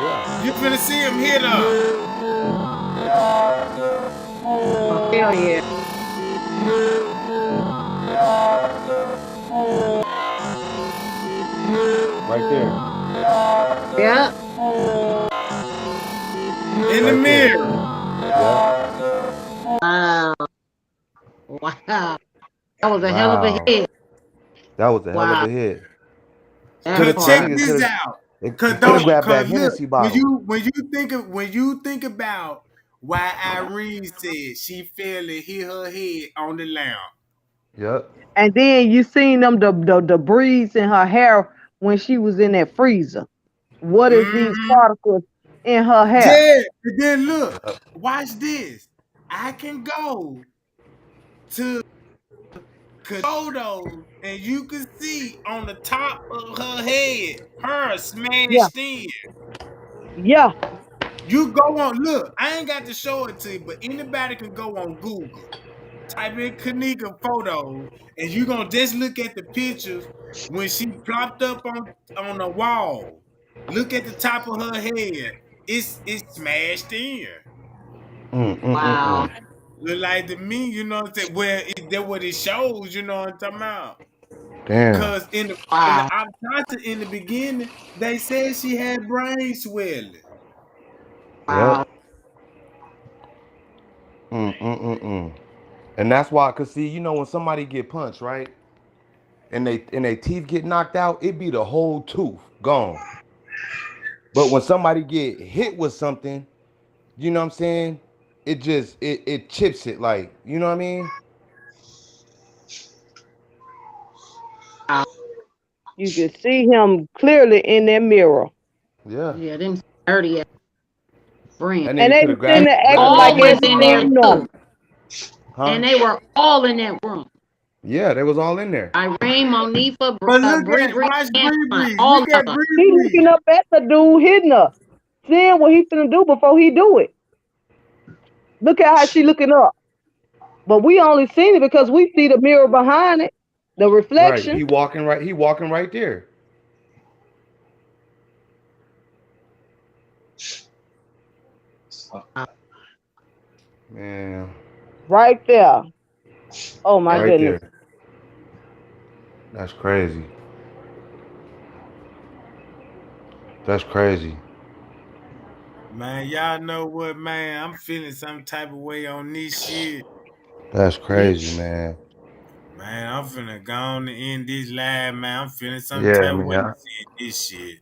Speaker 5: Yeah.
Speaker 1: You finna see him hit her.
Speaker 9: Oh hell yeah.
Speaker 5: Right there.
Speaker 9: Yeah.
Speaker 1: In the
Speaker 5: Right there.
Speaker 1: mirror.
Speaker 5: Yep.
Speaker 9: Wow. Wow. That was a hell of a
Speaker 5: Wow.
Speaker 9: hit.
Speaker 5: That was a hell of
Speaker 9: Wow.
Speaker 5: a hit.
Speaker 9: That
Speaker 1: Cause
Speaker 5: The
Speaker 1: check
Speaker 9: part.
Speaker 5: nigga
Speaker 1: this
Speaker 5: could have
Speaker 1: out.
Speaker 5: he
Speaker 1: Cause
Speaker 5: could have
Speaker 1: don't
Speaker 5: grabbed
Speaker 1: cause
Speaker 5: that
Speaker 1: look
Speaker 5: Hennessy
Speaker 1: when
Speaker 5: bottle.
Speaker 1: you think about why Irene said she fell and hit her head on the lamp.
Speaker 5: Yep.
Speaker 7: And then you seen them the breeze in her hair when she was in that freezer. What is these
Speaker 1: Mm-hmm.
Speaker 7: particles in her hair?
Speaker 1: Yeah. And then look,
Speaker 5: Yep.
Speaker 1: watch this. I can go to photos and you can see on the top of her head her
Speaker 7: Yeah,
Speaker 1: smashed in.
Speaker 7: yeah.
Speaker 1: You go on, look, I ain't got to show it to you, but anybody can go on Google, type in Kanika photos, and you gonna just look at the pictures when she plopped up on the wall. Look at the top of her head. It's smashed in.
Speaker 5: Mm, mm, mm,
Speaker 9: Wow.
Speaker 5: mm.
Speaker 1: Look like to me, you know what I'm saying? Well, that what it shows, you know what I'm talking about.
Speaker 5: Damn.
Speaker 1: Cause in the
Speaker 9: Wow.
Speaker 1: autopsy in the beginning, they said she had brain swelling.
Speaker 5: Yep.
Speaker 9: Wow.
Speaker 5: Mm, mm, mm, mm. And that's why, cause see, you know when somebody get punched, right? And they teeth get knocked out, it be the whole tooth gone. But when somebody get hit with something, you know what I'm saying? It chips it like, you know what I mean?
Speaker 9: Wow.
Speaker 7: You can see him clearly in that mirror.
Speaker 5: Yeah.
Speaker 9: Yeah, them dirty ass friends.
Speaker 5: That
Speaker 7: And
Speaker 5: nigga
Speaker 7: they
Speaker 5: could have
Speaker 7: just sitting
Speaker 9: And
Speaker 7: there
Speaker 5: grabbed
Speaker 7: acting
Speaker 5: that
Speaker 7: like
Speaker 9: all was
Speaker 5: Hennessy
Speaker 9: in there
Speaker 5: bottle.
Speaker 7: everything
Speaker 9: too.
Speaker 7: normal.
Speaker 5: Huh?
Speaker 9: And they were all in that room.
Speaker 5: Yeah, they was all in there.
Speaker 9: Irene, Monifa,
Speaker 1: But look
Speaker 9: Bree
Speaker 1: at
Speaker 9: Bree,
Speaker 1: watch Bree
Speaker 9: Antoine,
Speaker 1: Bree.
Speaker 9: all
Speaker 1: Look
Speaker 9: of
Speaker 1: at
Speaker 9: them.
Speaker 1: Bree
Speaker 7: He looking
Speaker 1: Bree.
Speaker 7: up at the dude hitting her, seeing what he finna do before he do it. Look at how she looking up. But we only seen it because we see the mirror behind it, the
Speaker 5: Right.
Speaker 7: reflection.
Speaker 5: He walking right there. Man,
Speaker 7: Right there. Oh my
Speaker 9: That's
Speaker 5: right
Speaker 7: goodness.
Speaker 5: there. That's crazy. That's crazy.
Speaker 1: Man, y'all know what, man? I'm feeling some type of way on this shit.
Speaker 5: That's crazy, man.
Speaker 1: Man, I'm finna go on and end this live, man. I'm feeling some
Speaker 5: Yeah,
Speaker 1: type of way
Speaker 5: man.
Speaker 1: seeing this shit.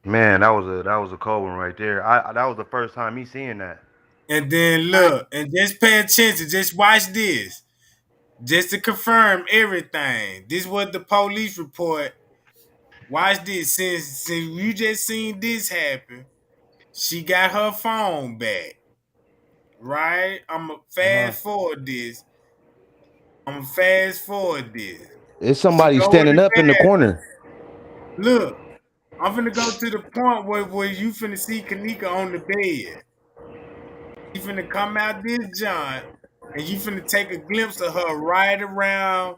Speaker 5: Man, that was a cold one right there. That was the first time me seeing that.
Speaker 1: And then
Speaker 9: right.
Speaker 1: look, and just pay attention. Just watch this. Just to confirm everything. This was the police report. Watch this. Since you just seen this happen, she got her phone back. Right? I'ma
Speaker 5: Uh huh.
Speaker 1: fast forward this. I'm gonna fast forward this.
Speaker 5: It's
Speaker 1: She
Speaker 5: somebody
Speaker 1: go in
Speaker 5: standing
Speaker 1: the
Speaker 5: up in the
Speaker 1: bathroom.
Speaker 5: corner.
Speaker 1: Look, I'm finna go to the point where you finna see Kanika on the bed. She finna come out this joint, and you finna take a glimpse of her right around,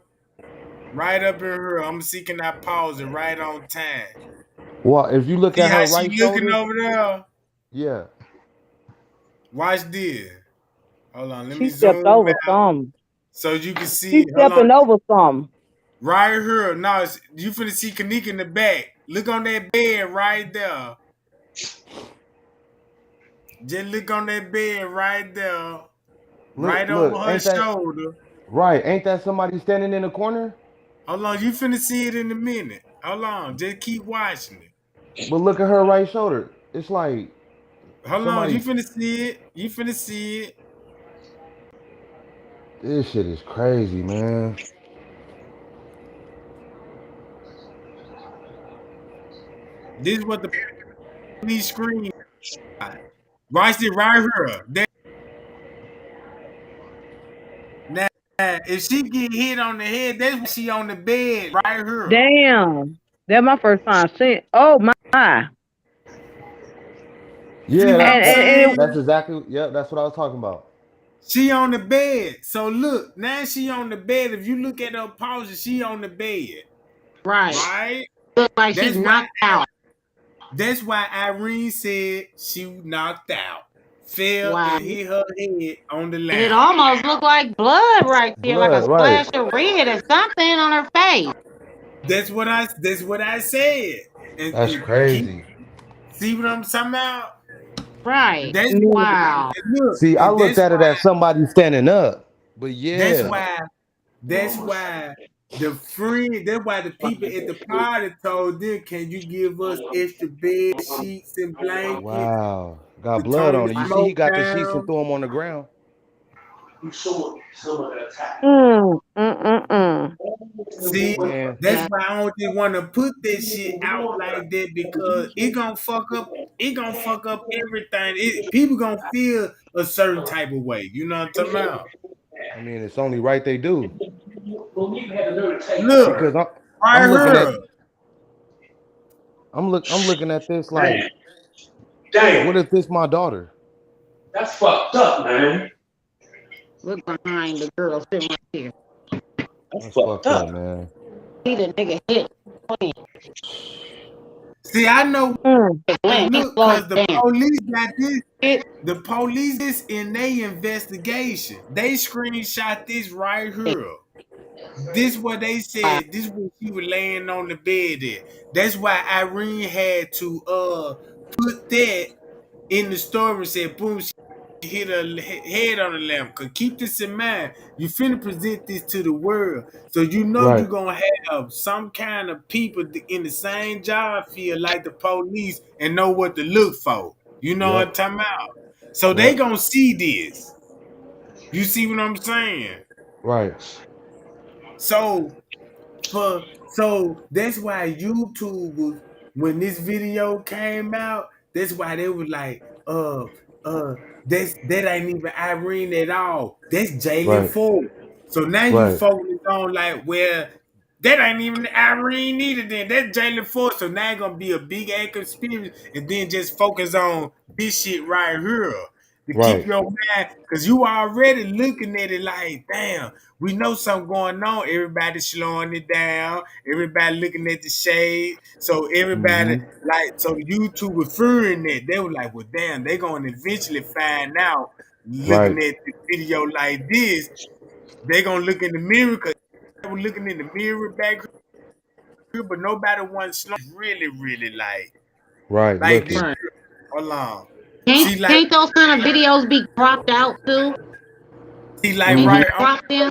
Speaker 1: right up in her. I'm seeking that pause it right on time.
Speaker 5: Well, if you look
Speaker 1: See
Speaker 5: at
Speaker 1: how
Speaker 5: her
Speaker 1: she
Speaker 5: right
Speaker 1: looking
Speaker 5: shoulder,
Speaker 1: over there?
Speaker 5: yeah.
Speaker 1: Watch this. Hold on, let me
Speaker 7: She stepped
Speaker 1: zoom
Speaker 7: over
Speaker 1: out
Speaker 7: some.
Speaker 1: so you can
Speaker 7: She's
Speaker 1: see. Hold on,
Speaker 7: stepping over some.
Speaker 1: right here. Now you finna see Kanika in the back. Look on that bed right there. Just look on that bed right there, right over
Speaker 5: Look,
Speaker 1: her
Speaker 5: ain't that
Speaker 1: shoulder.
Speaker 5: right? Ain't that somebody standing in the corner?
Speaker 1: Hold on, you finna see it in a minute. Hold on, just keep watching it.
Speaker 5: But look at her right shoulder. It's like
Speaker 1: Hold on, you
Speaker 5: somebody.
Speaker 1: finna see it. You finna see it.
Speaker 5: This shit is crazy, man.
Speaker 1: This is what the police screen. Watch it right here. Now, if she get hit on the head, that's why she on the bed right here.
Speaker 7: Damn. That's my first time seeing. Oh my.
Speaker 1: See
Speaker 5: Yeah,
Speaker 1: what I'm
Speaker 7: And
Speaker 1: saying?
Speaker 5: that's exactly. Yeah, that's what I was talking about.
Speaker 1: She on the bed. So look, now she on the bed. If you look at her posture, she on the bed.
Speaker 9: Right.
Speaker 1: Right?
Speaker 9: Look like she's
Speaker 1: That's why
Speaker 9: knocked out.
Speaker 1: that's why Irene said she knocked out. Fell
Speaker 9: Wow.
Speaker 1: and hit her head on the
Speaker 9: And it
Speaker 1: lamp.
Speaker 9: almost looked like blood right there, like a
Speaker 5: Blood, right?
Speaker 9: splash of red or something on her face.
Speaker 1: That's what I said.
Speaker 5: That's
Speaker 1: And keep
Speaker 5: crazy.
Speaker 1: see what I'm talking about?
Speaker 9: Right.
Speaker 1: That's
Speaker 9: Wow.
Speaker 1: and look,
Speaker 5: See, I
Speaker 1: and
Speaker 5: looked at it as somebody standing up, but
Speaker 1: that's
Speaker 5: yeah,
Speaker 1: why that's why that's why the people at the party told them, can you give us extra bed sheets and blankets
Speaker 5: wow, got
Speaker 1: to
Speaker 5: blood
Speaker 1: tone the
Speaker 5: on it. You see, he
Speaker 1: smoke
Speaker 5: got the sheets and
Speaker 1: down?
Speaker 5: threw them on the ground.
Speaker 7: mm.
Speaker 1: See,
Speaker 5: Man,
Speaker 1: that's
Speaker 9: Yeah.
Speaker 1: why I don't just want to put this shit out like that because it gonna fuck up everything. People gonna feel a certain type of way. You know what I'm talking about?
Speaker 5: I mean, it's only right they do
Speaker 1: Look,
Speaker 5: because I'm
Speaker 1: right
Speaker 5: looking at
Speaker 1: here.
Speaker 5: I'm looking at this like,
Speaker 10: Damn. Damn.
Speaker 5: what if this my daughter?
Speaker 10: That's fucked up, man.
Speaker 9: Look behind the girl sitting right here.
Speaker 10: That's
Speaker 5: That's
Speaker 10: fucked
Speaker 5: fucked up,
Speaker 10: up.
Speaker 5: man.
Speaker 9: See the nigga hit clean.
Speaker 1: See, I know.
Speaker 7: Mm.
Speaker 9: When he
Speaker 1: Look,
Speaker 9: slowed
Speaker 1: cause the
Speaker 9: down.
Speaker 1: police got this.
Speaker 9: It,
Speaker 1: The police in their investigation. They screenshot this right here. This what they
Speaker 9: wow.
Speaker 1: said. This what she was laying on the bed at. That's why Irene had to put that in the story and said, boom, she hit her head on the lamp. Cause keep this in mind. You finna present this to the world. So you know
Speaker 5: Right,
Speaker 1: you're gonna have some kind of people in the same job field like the police and know what to look for. You know what
Speaker 5: yep,
Speaker 1: I'm talking about? So they
Speaker 5: yep,
Speaker 1: gonna see this. You see what I'm saying?
Speaker 5: right,
Speaker 1: So so that's why YouTubers, when this video came out, that's why they were like, that ain't even Irene at all. That's Jalen
Speaker 5: right,
Speaker 1: Ford. So now you
Speaker 5: right,
Speaker 1: focus on like, well, that ain't even Irene either. Then that's Jalen Ford. So now it's gonna be a big ass conspiracy, and then just focus on this shit right here to keep
Speaker 5: right,
Speaker 1: your mind, because you already looking at it like, damn, we know something going on. Everybody slowing it down. Everybody looking at the shade. So everybody
Speaker 5: mm-hmm,
Speaker 1: so YouTube referring that they were like, well, damn, they gonna eventually find out. Looking
Speaker 5: right,
Speaker 1: at the video like this, they gonna look in the mirror because they were looking in the mirror back here, but nobody wants really, really
Speaker 5: right.
Speaker 1: like this.
Speaker 5: Looking,
Speaker 9: right.
Speaker 1: Hold on.
Speaker 9: Can't
Speaker 1: See, like,
Speaker 9: can't those kind of videos be cropped out too? Can you
Speaker 5: mm-hmm,
Speaker 1: right.
Speaker 9: crop them?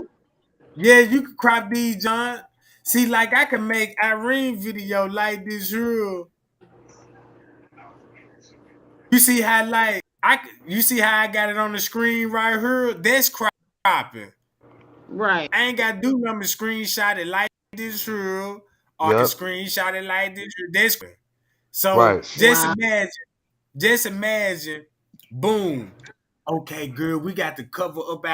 Speaker 1: Yeah, you can crop these, John. See, like I can make Irene video like this here. You see how you see how I got it on the screen right here? That's cropping.
Speaker 9: Right.
Speaker 1: I ain't gotta do nothing to screenshot it like this here, or I can
Speaker 5: yep,
Speaker 1: screenshot it like this here. That's so
Speaker 5: right,
Speaker 9: Wow.
Speaker 1: just imagine, boom. Okay, girl, we got to cover up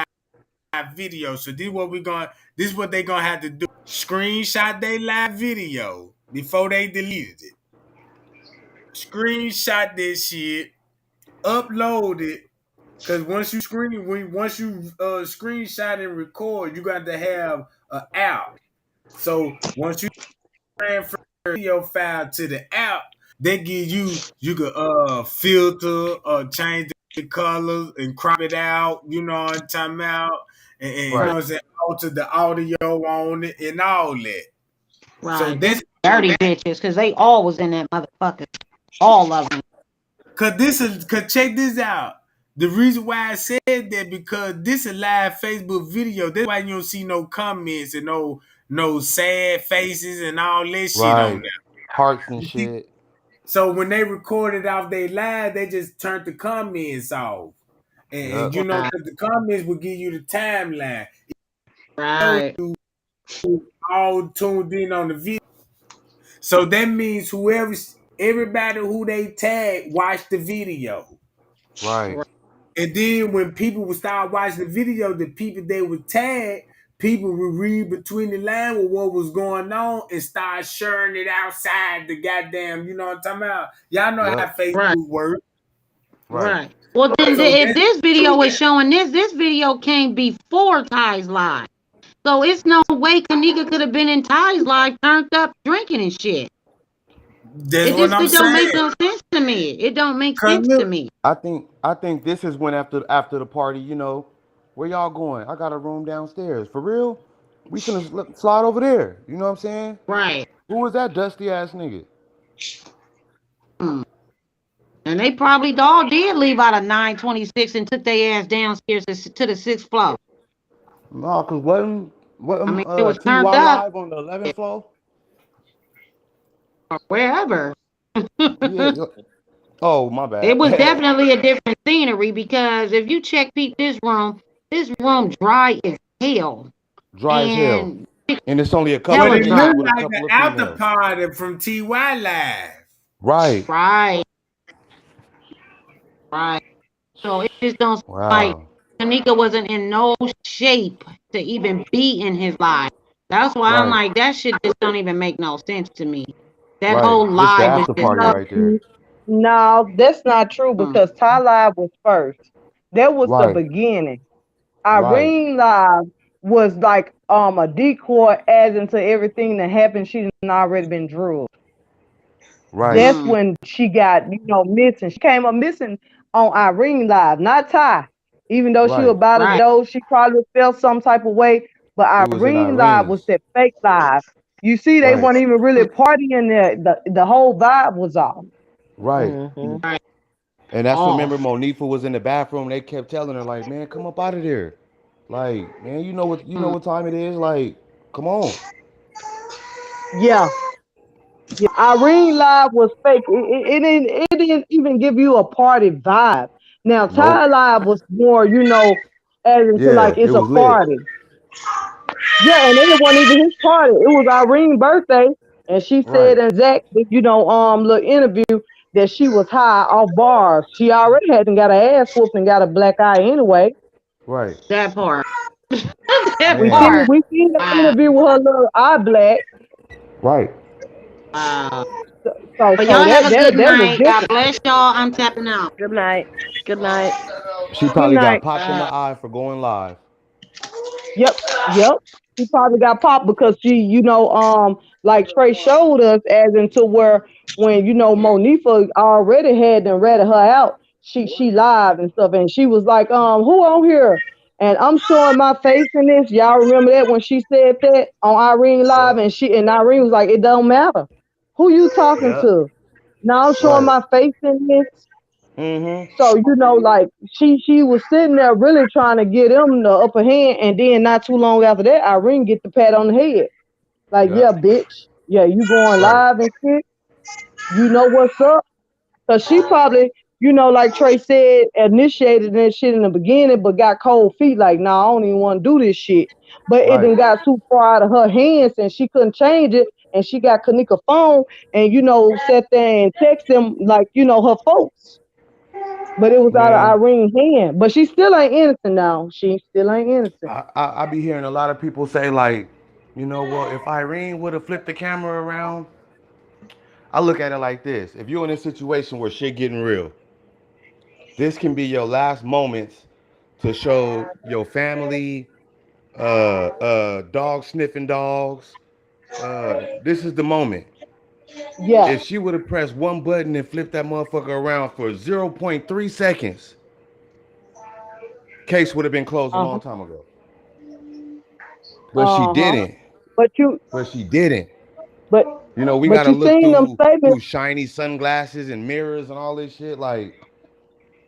Speaker 1: video. So this is what they gonna have to do. Screenshot their live video before they deleted it. Screenshot this shit, upload it. Cause once you screenshot and record, you got to have an app. So once you transfer the video file to the app, they give you can filter change the colors and crop it out, you know what I'm talking about, and you know
Speaker 5: Right.
Speaker 1: what I'm saying, alter the audio on it and all that. So
Speaker 9: Right. Them
Speaker 1: this
Speaker 9: dirty bitches, because they all was in that motherfucker. All of them.
Speaker 1: cause check this out. The reason why I said that because this is a live Facebook video. That's why you don't see no comments and no sad faces and all that shit on
Speaker 5: Right.
Speaker 1: there.
Speaker 5: Hearts and
Speaker 1: You see?
Speaker 5: shit.
Speaker 1: So when they recorded off their live, they just turned the comments off. And
Speaker 5: Yep.
Speaker 1: you know,
Speaker 9: Right.
Speaker 1: because the comments will give you the timeline. Show
Speaker 9: Right.
Speaker 1: you all tuned in on the video. So that means everybody who they tag watched the video.
Speaker 5: Right.
Speaker 9: Right.
Speaker 1: And then when people would start watching the video, the people they would tag, people would read between the line with what was going on and start sharing it outside the goddamn, you know what I'm talking about? Y'all know how
Speaker 5: Yep.
Speaker 9: Right.
Speaker 1: Facebook works.
Speaker 5: Right.
Speaker 9: Right. Well, then
Speaker 1: So
Speaker 9: if
Speaker 1: that's
Speaker 9: this video is showing this video came before Ty's live. So it's no way Kanika could have been in Ty's live turned up drinking and shit.
Speaker 1: that's what I'm
Speaker 9: It don't make
Speaker 1: saying.
Speaker 9: no sense to me. It don't make
Speaker 1: Cause
Speaker 9: sense to
Speaker 1: look,
Speaker 9: me.
Speaker 5: I think this is when after the party, where y'all going? I got a room downstairs. For real? We finna slide over there. You know what I'm saying?
Speaker 9: Right.
Speaker 5: Who was that dusty ass nigga?
Speaker 9: Mm. And they probably all did leave out of 926 and took their ass downstairs to the sixth floor.
Speaker 5: No, cause
Speaker 9: I
Speaker 5: wasn't
Speaker 9: mean, it was turned
Speaker 5: TY
Speaker 9: up
Speaker 5: live on the 11th floor?
Speaker 9: or wherever.
Speaker 5: Yeah. Oh, my
Speaker 9: It was
Speaker 5: bad.
Speaker 9: definitely a different scenery because if you check this room dry as hell.
Speaker 5: Dry as hell.
Speaker 9: And
Speaker 5: And it's only a couple
Speaker 1: but
Speaker 5: of
Speaker 9: hella
Speaker 1: it
Speaker 9: dry.
Speaker 5: niggas
Speaker 1: looked
Speaker 5: with a
Speaker 1: like an
Speaker 5: couple of
Speaker 1: after
Speaker 5: females.
Speaker 1: party from TY Live.
Speaker 5: Right.
Speaker 9: Right. Right. So it just don't seem like
Speaker 5: Wow.
Speaker 9: Tanika wasn't in no shape to even be in his life. That's why I'm
Speaker 5: Right.
Speaker 9: like, that shit just don't even make no sense to me. That
Speaker 5: Right.
Speaker 9: whole
Speaker 5: Just the
Speaker 9: live was
Speaker 5: after
Speaker 9: just
Speaker 5: party
Speaker 7: No,
Speaker 5: right there.
Speaker 7: no, that's not true
Speaker 9: mm,
Speaker 7: because Ty Live was first. That was the
Speaker 5: Right.
Speaker 7: beginning.
Speaker 5: Right.
Speaker 7: Irene Live was like a decoy as into everything that happened. She's already been drugged.
Speaker 5: Right.
Speaker 7: That's
Speaker 9: mm,
Speaker 7: when she got, missing. She came up missing on Irene Live, not Ty. Even though she was
Speaker 5: Right.
Speaker 7: about a
Speaker 9: right.
Speaker 7: doe, she probably felt some type of way. But
Speaker 5: It was in
Speaker 7: Irene Live was
Speaker 5: Irene's.
Speaker 7: that fake live. You see, they
Speaker 5: Right.
Speaker 7: weren't even really partying there. The whole vibe was off.
Speaker 5: Right.
Speaker 6: Mm-hmm.
Speaker 9: Right.
Speaker 5: And that's when remember
Speaker 9: Off.
Speaker 5: Monifa was in the bathroom. They kept telling her like, "Man, come up out of there. Like, man,
Speaker 9: Mm,
Speaker 5: what time it is. Like, come on."
Speaker 7: Yeah. Yeah, Irene Live was fake. It didn't even give you a party vibe. Now Ty
Speaker 5: Nope.
Speaker 7: Live was more, as into like
Speaker 5: Yeah, it
Speaker 7: it's a
Speaker 5: was lit.
Speaker 7: party. Yeah, and it wasn't even his party. It was Irene's birthday, and she said
Speaker 5: Right.
Speaker 7: in Zach's, little interview that she was high off bars. She already hadn't got her ass whooped and got a black eye anyway.
Speaker 5: Right.
Speaker 9: that part. That
Speaker 7: We
Speaker 5: Man.
Speaker 7: seen
Speaker 9: part.
Speaker 7: we seen the
Speaker 9: Wow.
Speaker 7: interview with her little eye black.
Speaker 5: Right.
Speaker 9: Wow.
Speaker 7: So
Speaker 9: But
Speaker 7: so
Speaker 9: y'all have
Speaker 7: that
Speaker 9: a good
Speaker 7: that that was
Speaker 9: night. God
Speaker 7: different.
Speaker 9: bless y'all. I'm tapping out.
Speaker 6: Good night. Good night.
Speaker 5: She
Speaker 7: Good
Speaker 5: probably got
Speaker 7: night.
Speaker 5: popped in the eye for going live.
Speaker 7: Yep, yep. She probably got popped because she, like Trey showed us, as into where when Monifa already had them ratted her out, she live and stuff, and she was like, who on here? And I'm showing my face in this. Y'all remember that when she said that on Irene live,
Speaker 5: Yep.
Speaker 7: and Irene was like, it don't matter who you talking
Speaker 5: Yep.
Speaker 7: to. Now I'm showing
Speaker 5: Right.
Speaker 7: my face in this.
Speaker 5: Mm-hmm.
Speaker 7: So like she was sitting there really trying to get him the upper hand, and then not too long after that, Irene get the pat on the head, like, yeah,
Speaker 5: Yep.
Speaker 7: bitch, yeah, you going
Speaker 5: Right.
Speaker 7: live and shit. You know what's up? Cause she probably, like Trey said, initiated that shit in the beginning, but got cold feet. Like, nah, I don't even want to do this shit. But it
Speaker 5: Right.
Speaker 7: then got too far out of her hands, and she couldn't change it. And she got Kanika phone, and sat there and text them like, her folks. But it was out of
Speaker 5: Man,
Speaker 7: Irene's hand. But she still ain't innocent now. She still ain't innocent.
Speaker 5: I be hearing a lot of people say like, well, if Irene would have flipped the camera around, I look at it like this: if you're in a situation where shit getting real, this can be your last moments to show your family, dog sniffing dogs. This is the moment.
Speaker 7: Yeah.
Speaker 5: If she would have pressed one button and flipped that motherfucker around for 0.3 seconds, case would have been closed a
Speaker 7: Uh-huh.
Speaker 5: long time ago. But she
Speaker 7: Uh-huh.
Speaker 5: didn't.
Speaker 7: But you
Speaker 5: But she didn't.
Speaker 7: but
Speaker 5: We
Speaker 7: but
Speaker 5: gotta
Speaker 7: you
Speaker 5: look
Speaker 7: seen them
Speaker 5: through
Speaker 7: statements.
Speaker 5: shiny sunglasses and mirrors and all this shit. Like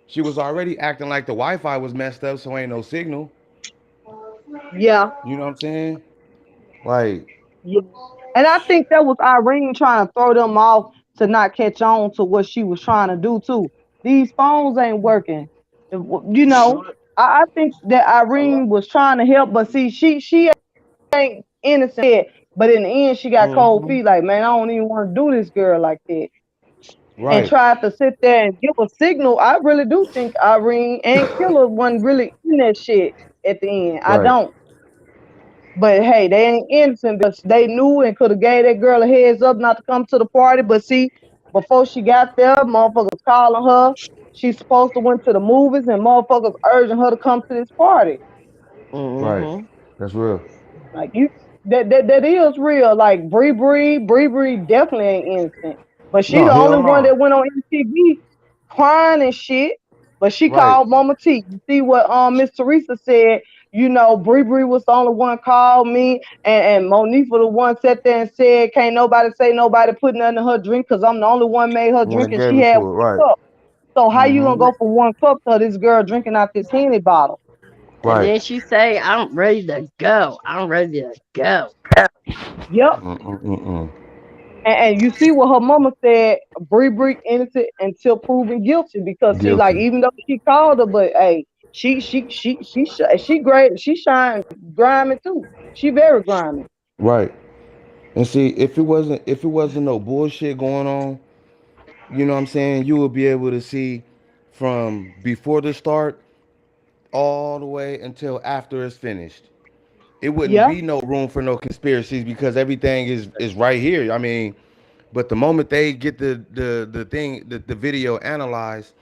Speaker 5: she was already acting like the Wi-Fi was messed up, so ain't no signal.
Speaker 7: Yeah.
Speaker 5: You know what I'm saying? Like,
Speaker 7: Yeah. And I think that was Irene trying to throw them off to not catch on to what she was trying to do too. These phones ain't working. You know, I think that Irene was trying to help, but see, she ain't innocent. But in the end, she got cold
Speaker 5: mm-hmm.
Speaker 7: feet. Like, man, I don't even want to do this girl like that. And
Speaker 5: Right,
Speaker 7: tried to sit there and give a signal. I really do think Irene and Killer wasn't really in that shit at the end. I
Speaker 5: right.
Speaker 7: don't. But hey, they ain't innocent because they knew and could have gave that girl a heads up not to come to the party. But see, before she got there, motherfuckers calling her. She's supposed to went to the movies and motherfuckers urging her to come to this party.
Speaker 5: Right.
Speaker 6: Mm-hmm.
Speaker 5: That's real.
Speaker 7: Like you, that is real. Like Bree definitely ain't innocent. But she
Speaker 5: No,
Speaker 7: the
Speaker 5: hell
Speaker 7: only one
Speaker 5: no.
Speaker 7: that went on MTV crying and shit. But she
Speaker 5: Right.
Speaker 7: called Mama T. You see what Miss Teresa said? Bree was the only one called me, and Monique was the one sat there and said, "Can't nobody say nobody put nothing in her drink because I'm the only one made her
Speaker 5: When I
Speaker 7: drink, and
Speaker 5: gave
Speaker 7: she
Speaker 5: it
Speaker 7: had
Speaker 5: to her,
Speaker 7: one
Speaker 5: right.
Speaker 7: cup. So how you gonna
Speaker 5: Mm-hmm.
Speaker 7: go for one cup to this girl drinking out this Henny bottle?
Speaker 6: And
Speaker 5: Right.
Speaker 6: then she say, "I'm ready to go. I'm ready to go."
Speaker 7: Yep.
Speaker 5: Mm-mm-mm-mm.
Speaker 7: And you see what her mama said, Bree innocent until proven guilty because see, like
Speaker 5: Guilty.
Speaker 7: even though she called her, but hey, she great, she shine grimy too. She very grimy.
Speaker 5: Right. And see, if it wasn't no bullshit going on, you know what I'm saying, you would be able to see from before the start all the way until after it's finished. It wouldn't
Speaker 7: Yeah,
Speaker 5: be no room for no conspiracies because everything is right here. I mean, but the moment they get the thing the video analyzed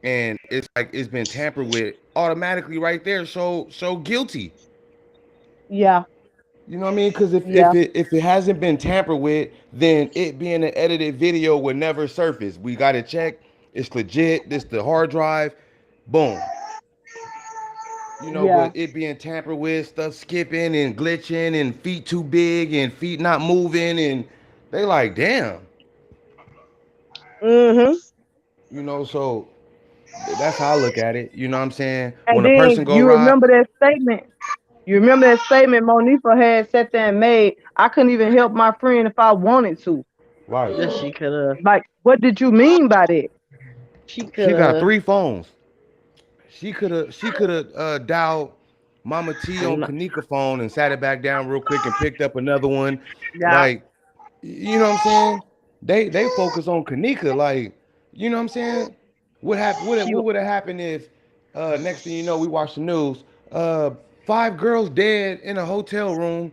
Speaker 5: and it's like it's been tampered with, automatically right there show guilty.
Speaker 7: yeah,
Speaker 5: You know what I mean? Because
Speaker 7: yeah.
Speaker 5: if it hasn't been tampered with, then it being an edited video would never surface. We got to check. It's legit. This the hard drive. Boom.
Speaker 7: Yeah.
Speaker 5: But it being tampered with, stuff skipping and glitching, and feet too big and feet not moving, and they like, damn.
Speaker 7: Mhm.
Speaker 5: So that's how I look at it. You know what I'm saying?
Speaker 7: And
Speaker 5: When a
Speaker 7: then
Speaker 5: person go
Speaker 7: you
Speaker 5: ride,
Speaker 7: remember that statement. You remember that statement Monifa had sat there and made. I couldn't even help my friend if I wanted to.
Speaker 5: right?
Speaker 6: Yes, she could have.
Speaker 7: Like, what did you mean by that?
Speaker 6: She could
Speaker 5: She got
Speaker 6: have.
Speaker 5: 3 phones. She could have dialed Mama T on Kanika phone and sat it back down real quick and picked up another one.
Speaker 6: Yeah.
Speaker 5: Like, you know what I'm saying? They focus on Kanika. Like, you know what I'm saying? What happened?
Speaker 6: She.
Speaker 5: What would have happened if next thing you know we watch the news? 5 girls dead in a hotel room,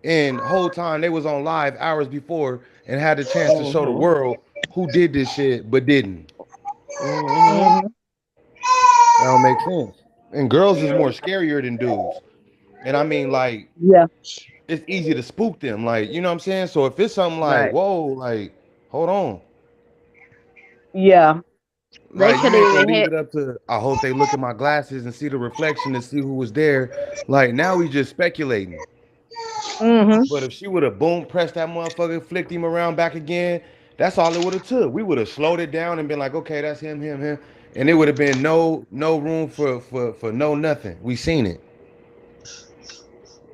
Speaker 5: and whole time they was on live hours before and had the chance to show the
Speaker 6: Mm-hmm.
Speaker 5: world who did this shit but didn't.
Speaker 6: Mm-hmm.
Speaker 7: Mhm.
Speaker 5: That don't make sense. And girls is more scarier than dudes. And I mean, like,
Speaker 7: Yeah.
Speaker 5: it's easy to spook them. Like, you know what I'm saying? So if it's something like,
Speaker 6: Right.
Speaker 5: whoa, like, hold on.
Speaker 7: Yeah.
Speaker 6: They
Speaker 5: Like, you
Speaker 6: could have
Speaker 5: ain't gonna
Speaker 6: even
Speaker 5: leave
Speaker 6: hit.
Speaker 5: it up to, I hope they look at my glasses and see the reflection and see who was there. Like, now we just speculating.
Speaker 7: Mhm.
Speaker 5: But if she would have boom, pressed that motherfucker, flicked him around back again, that's all it would have took. We would have slowed it down and been like, okay, that's him. And it would have been no room for no nothing. We seen it.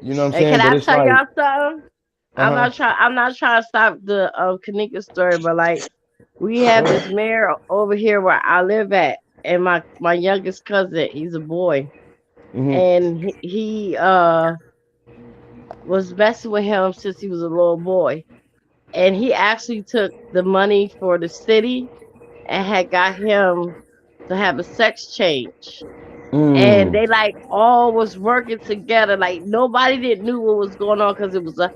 Speaker 5: You know what I'm
Speaker 6: Hey,
Speaker 5: saying?
Speaker 6: can
Speaker 5: But
Speaker 6: I
Speaker 5: it's
Speaker 6: tell
Speaker 5: like,
Speaker 6: y'all something? I'm
Speaker 5: uh-huh.
Speaker 6: not trying. I'm not trying to stop the Kanika story, but like we have this
Speaker 5: Go
Speaker 6: mayor over here where I live at, and my youngest cousin, he's a boy,
Speaker 5: ahead.
Speaker 6: and he was messing with him since he was a little boy, and he actually took the money for the city and had got him. to have a sex change. And
Speaker 5: Mm.
Speaker 6: they like all was working together. Like nobody didn't knew what was going on because it was a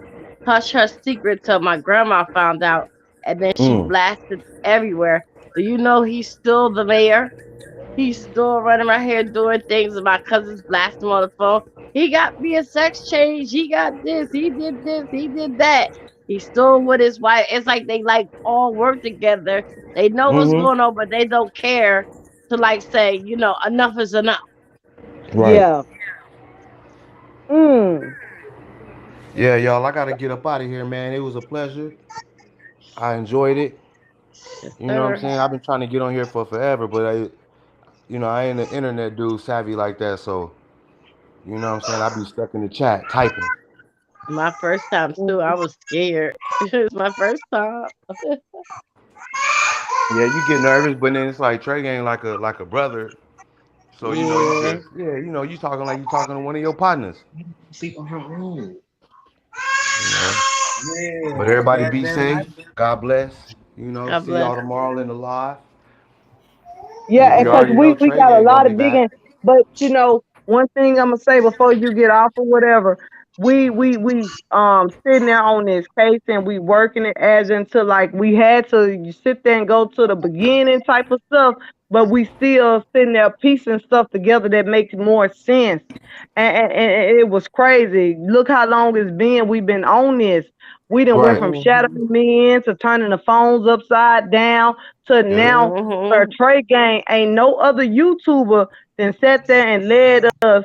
Speaker 6: hush hush secret till my grandma found out, and then she
Speaker 5: Mm.
Speaker 6: blasted everywhere. Do you know he's still the mayor? He's still running around here doing things, and my cousins blast him on the phone. He got me a sex change. He got this. He did this. He did that. He's still with his wife. It's like they like all work together. They know what's
Speaker 5: Mm-hmm.
Speaker 6: going on, but they don't care to like say, enough is enough.
Speaker 5: Right.
Speaker 7: Yeah. Mm.
Speaker 5: Yeah, y'all. I gotta get up out of here, man. It was a pleasure. I enjoyed it.
Speaker 6: Yes,
Speaker 5: You know what I'm
Speaker 6: sir.
Speaker 5: saying? I've been trying to get on here for forever, but I ain't an internet dude savvy like that. So, you know what I'm saying? I be stuck in the chat typing.
Speaker 6: My first time too. I
Speaker 7: Mhm.
Speaker 6: was scared. It was my first time.
Speaker 5: Yeah, you get nervous, but then it's like Tregang like a brother. So you
Speaker 6: Yeah.
Speaker 5: just you talking like you talking to one of your partners.
Speaker 10: Sleep on her room.
Speaker 5: You know. But
Speaker 1: Yeah,
Speaker 5: everybody be
Speaker 1: goddamn.
Speaker 5: safe. God bless.
Speaker 6: God
Speaker 5: See y'all
Speaker 6: bless.
Speaker 5: tomorrow in the live.
Speaker 7: Yeah,
Speaker 5: If you
Speaker 7: because
Speaker 5: already know,
Speaker 7: we
Speaker 5: Trey
Speaker 7: got a
Speaker 5: gang gonna
Speaker 7: lot
Speaker 5: be
Speaker 7: of
Speaker 5: back.
Speaker 7: digging. But one thing I'm gonna say before you get off or whatever, we sitting there on this case and we working it as into like we had to you sit there and go to the beginning type of stuff, but we still sitting there piecing stuff together that makes more sense. And it was crazy. Look how long it's been. We've been on this. We done went
Speaker 5: Right.
Speaker 7: from
Speaker 6: Mhm.
Speaker 7: shadowing men to turning the phones upside down to
Speaker 5: Yep.
Speaker 7: now for
Speaker 6: Mhm.
Speaker 7: Trey Gang. Ain't no other YouTuber than sat there and led us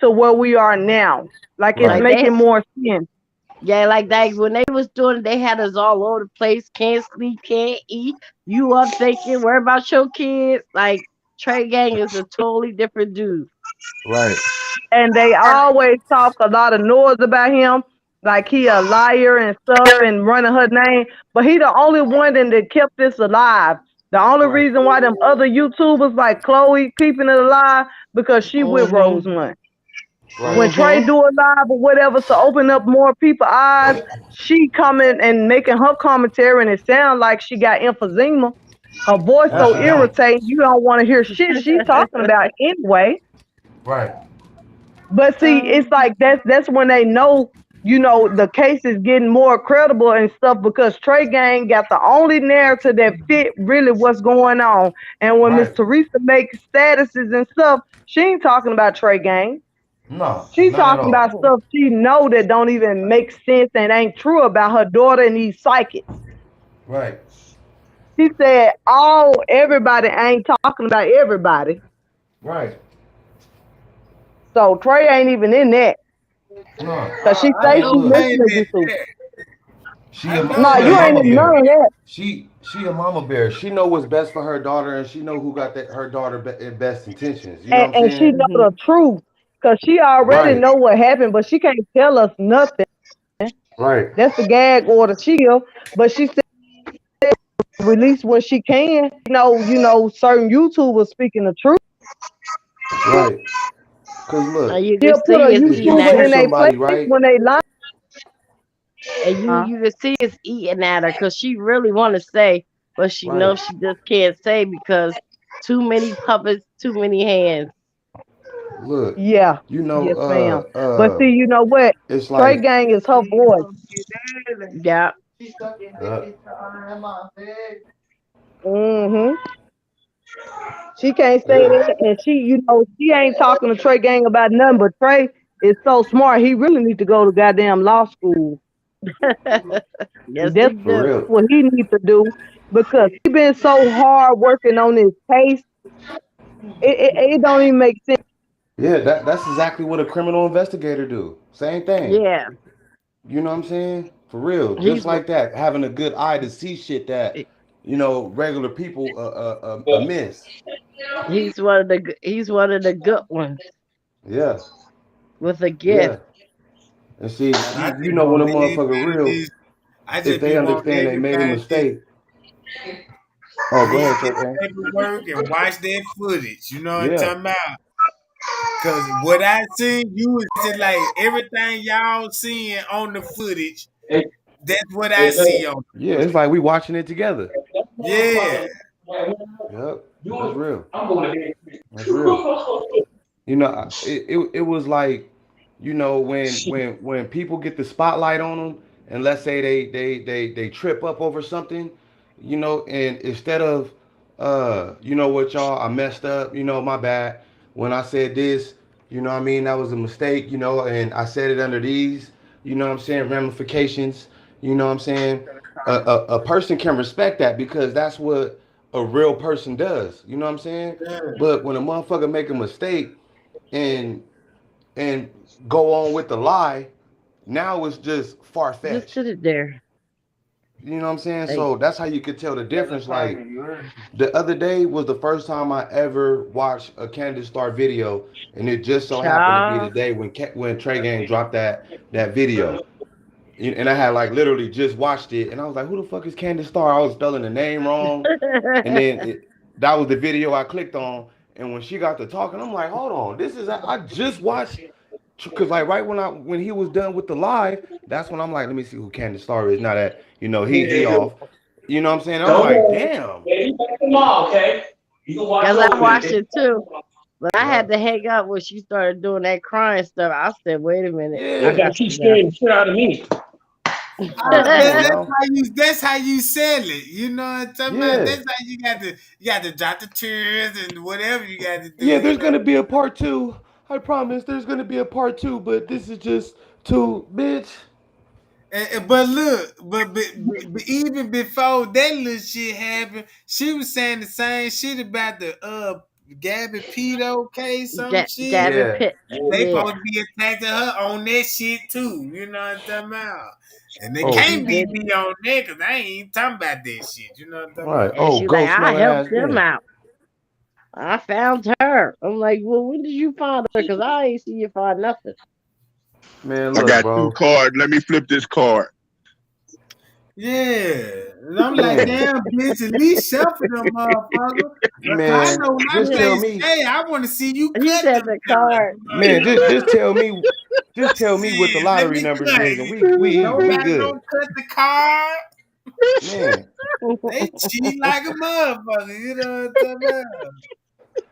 Speaker 7: to where we are now. Like it's
Speaker 5: Right.
Speaker 6: Like they,
Speaker 7: making more sense.
Speaker 6: yeah, like that when they was doing it, they had us all over the place. Can't sleep, can't eat. You up thinking, worry about your kids. Like Trey Gang is a totally different dude.
Speaker 5: Right.
Speaker 7: And they always talk a lot of noise about him, like he a liar and stuff and running her name. But he the only one that kept this alive. The only
Speaker 5: Right.
Speaker 7: reason why them other YouTubers like Chloe keeping it alive because she with
Speaker 6: Mhm.
Speaker 7: Rosemont.
Speaker 5: Right.
Speaker 7: When Trey
Speaker 6: Mhm.
Speaker 7: do a live or whatever to open up more people's eyes, she coming and making her commentary and it sounds like she got emphysema. Her voice
Speaker 5: No,
Speaker 7: so
Speaker 5: she don't.
Speaker 7: irritating, you don't want to hear shit she talking about anyway.
Speaker 5: Right.
Speaker 7: But see, it's
Speaker 6: um,
Speaker 7: like that's when they know, the case is getting more credible and stuff because Trey Gang got the only narrative that fit really what's going on. And when Miss
Speaker 5: Right.
Speaker 7: Teresa makes statuses and stuff, she ain't talking about Trey Gang.
Speaker 5: No,
Speaker 7: She
Speaker 5: not at
Speaker 7: talking
Speaker 5: all.
Speaker 7: about stuff she know that don't even make sense and ain't true about her daughter and these psychics.
Speaker 5: Right.
Speaker 7: She said everybody ain't talking about everybody.
Speaker 5: Right.
Speaker 7: So Trey ain't even in that.
Speaker 5: No.
Speaker 7: Cause she
Speaker 1: I
Speaker 7: say
Speaker 5: Man,
Speaker 1: know
Speaker 7: she
Speaker 5: look.
Speaker 1: I ain't
Speaker 7: listening
Speaker 1: in
Speaker 7: to.
Speaker 1: there.
Speaker 5: She
Speaker 1: I
Speaker 5: a
Speaker 1: know
Speaker 7: No,
Speaker 5: she a
Speaker 7: you
Speaker 1: I
Speaker 7: ain't
Speaker 5: mama
Speaker 1: ain't
Speaker 7: in
Speaker 1: in
Speaker 7: none
Speaker 5: bear.
Speaker 7: of that.
Speaker 5: She a mama bear. She know what's best for her daughter, and she know who got her daughter best intentions. You know
Speaker 7: and,
Speaker 5: what I'm
Speaker 7: and she
Speaker 5: saying?
Speaker 7: know the
Speaker 6: mhm.
Speaker 7: truth because she already
Speaker 5: Right.
Speaker 7: know what happened, but she can't tell us nothing.
Speaker 5: Right.
Speaker 7: That's the gag order she give, but she said release when she can. Certain YouTubers speaking the truth.
Speaker 5: Right. Cause
Speaker 6: And
Speaker 5: look,
Speaker 6: you can
Speaker 7: She'll put
Speaker 6: see
Speaker 7: a
Speaker 6: it's
Speaker 5: if
Speaker 6: eating
Speaker 5: you
Speaker 6: at
Speaker 7: YouTuber
Speaker 5: shoot
Speaker 6: her.
Speaker 7: in a place
Speaker 5: somebody, right?
Speaker 7: when they lie.
Speaker 6: And
Speaker 7: Huh?
Speaker 6: you can see it's eating at her because she really want to say, but she
Speaker 5: Right.
Speaker 6: knows she just can't say because too many puppets, too many hands.
Speaker 5: Look,
Speaker 7: Yeah,
Speaker 5: you know,
Speaker 7: yes, ma'am. But see, you know what?
Speaker 5: it's
Speaker 7: Trey
Speaker 5: like,
Speaker 7: Gang is her voice.
Speaker 6: Yeah.
Speaker 7: Hmm. She can't say
Speaker 5: yeah,
Speaker 7: that, and she ain't talking to Trey Gang about nothing. But Trey is so smart; he really need to go to goddamn law school.
Speaker 6: Yes,
Speaker 7: That's
Speaker 6: he
Speaker 5: for
Speaker 6: do.
Speaker 5: real.
Speaker 7: what he needs to do because he been so hard working on this case. It don't even make sense.
Speaker 5: Yeah, that's exactly what a criminal investigator do. Same thing.
Speaker 6: Yeah.
Speaker 5: You know what I'm saying? For real. Just
Speaker 6: He's
Speaker 5: like that. Having a good eye to see shit that, regular people miss.
Speaker 6: he's one of the good ones
Speaker 5: Yeah.
Speaker 6: with a gift.
Speaker 5: Yeah. And see,
Speaker 1: man, I
Speaker 5: you
Speaker 1: just
Speaker 5: know when
Speaker 1: want
Speaker 5: a motherfucker
Speaker 1: everybody
Speaker 5: real,
Speaker 1: just I
Speaker 5: if
Speaker 1: just
Speaker 5: they
Speaker 1: be wanting
Speaker 5: understand they made a
Speaker 1: everybody just
Speaker 5: mistake. Oh, go
Speaker 1: read
Speaker 5: ahead,
Speaker 1: this
Speaker 5: Trey.
Speaker 1: paperwork and watch that footage. You know what I'm
Speaker 5: Yeah.
Speaker 1: talking about? Cause what I see, you is like everything y'all seeing on the footage.
Speaker 10: Hey,
Speaker 1: That's what I
Speaker 10: hey,
Speaker 1: see on
Speaker 5: Yeah,
Speaker 1: the
Speaker 5: it's
Speaker 1: footage.
Speaker 5: like we watching it together.
Speaker 1: Yeah.
Speaker 5: Yep, that's real. That's real. You know, it was like, you know, when people get the spotlight on them, and let's say they trip up over something, you know, and instead of, you know what, y'all, I messed up, you know, my bad. When I said this, you know what I mean, that was a mistake, you know, and I said it under these, you know what I'm saying, ramifications, you know what I'm saying. A person can respect that because that's what a real person does, you know what I'm saying. But when a motherfucker make a mistake and and go on with the lie, now it's just far
Speaker 6: Just
Speaker 5: fetched.
Speaker 6: sit it there.
Speaker 5: You know what I'm saying?
Speaker 6: Like,
Speaker 5: So that's how you could tell the difference. Like the other day was the first time I ever watched a Candace Star video, and it just so happened to be the
Speaker 6: child.
Speaker 5: day when Tregang dropped that video. And I had like literally just watched it, and I was like, "Who the fuck is Candace Star?" I was spelling the name wrong, and then that was the video I clicked on. And when she got to talking, I'm like, "Hold on, this is I just watched." Cause like right when he was done with the live, that's when I'm like, let me see who Candace Star is. Now that you know he off, you know what I'm saying? I'm like, damn.
Speaker 6: Cause I watched it too. But I had
Speaker 5: Yep.
Speaker 6: to hang up when she started doing that crying stuff. I said, wait a minute.
Speaker 10: I
Speaker 5: Yeah.
Speaker 10: got you
Speaker 6: No.
Speaker 10: scared the shit out of me.
Speaker 5: Like, come on now.
Speaker 1: That's how you sell it. You know what I'm talking about?
Speaker 5: Yeah.
Speaker 1: That's how you got to drop the tears and whatever you got to do.
Speaker 5: Yeah.
Speaker 1: You
Speaker 5: There's
Speaker 1: know.
Speaker 5: gonna be a part two. I promise. There's gonna be a part two. But this is just two, bitch.
Speaker 1: But look, but even before that little shit happened, she was saying the same shit about the Gabby Pedo case, some shit.
Speaker 6: Gabby
Speaker 5: Yeah.
Speaker 6: Pitt.
Speaker 1: They
Speaker 6: Yeah.
Speaker 1: supposed to be attacking her on that shit too. You know what I'm talking about? And they
Speaker 5: Oh.
Speaker 6: She
Speaker 1: can't be
Speaker 6: did.
Speaker 1: me on that because I ain't talking about that shit. You know what I'm talking
Speaker 5: Right.
Speaker 1: about?
Speaker 6: And
Speaker 5: Oh,
Speaker 6: she like,
Speaker 5: ghost
Speaker 6: I
Speaker 5: smelling ass
Speaker 6: helped them
Speaker 5: bitch.
Speaker 6: out. I found her. I'm like, well, when did you find her? Because I ain't see you find nothing.
Speaker 5: Man,
Speaker 8: I
Speaker 5: look,
Speaker 8: got two
Speaker 5: bro.
Speaker 8: cards. Let me flip this card.
Speaker 1: Yeah. And I'm like,
Speaker 5: Man.
Speaker 1: damn, bitch, at least shuffle them motherfucker. Because I
Speaker 5: Man.
Speaker 1: know when I
Speaker 5: Just tell
Speaker 1: play
Speaker 5: me.
Speaker 1: hey, I want to see you
Speaker 6: He
Speaker 1: cut
Speaker 6: said
Speaker 1: them
Speaker 6: the
Speaker 1: jokers.
Speaker 6: card.
Speaker 1: You know what
Speaker 5: Man,
Speaker 1: I'm talking about?
Speaker 5: just tell me what the
Speaker 1: Shit, let
Speaker 5: lottery
Speaker 1: me
Speaker 5: numbers
Speaker 1: cut
Speaker 5: is, and
Speaker 1: it.
Speaker 5: we
Speaker 1: Nobody
Speaker 5: good,
Speaker 1: don't cut the card.
Speaker 5: man.
Speaker 1: They cheat like a motherfucker. You know what I'm talking about?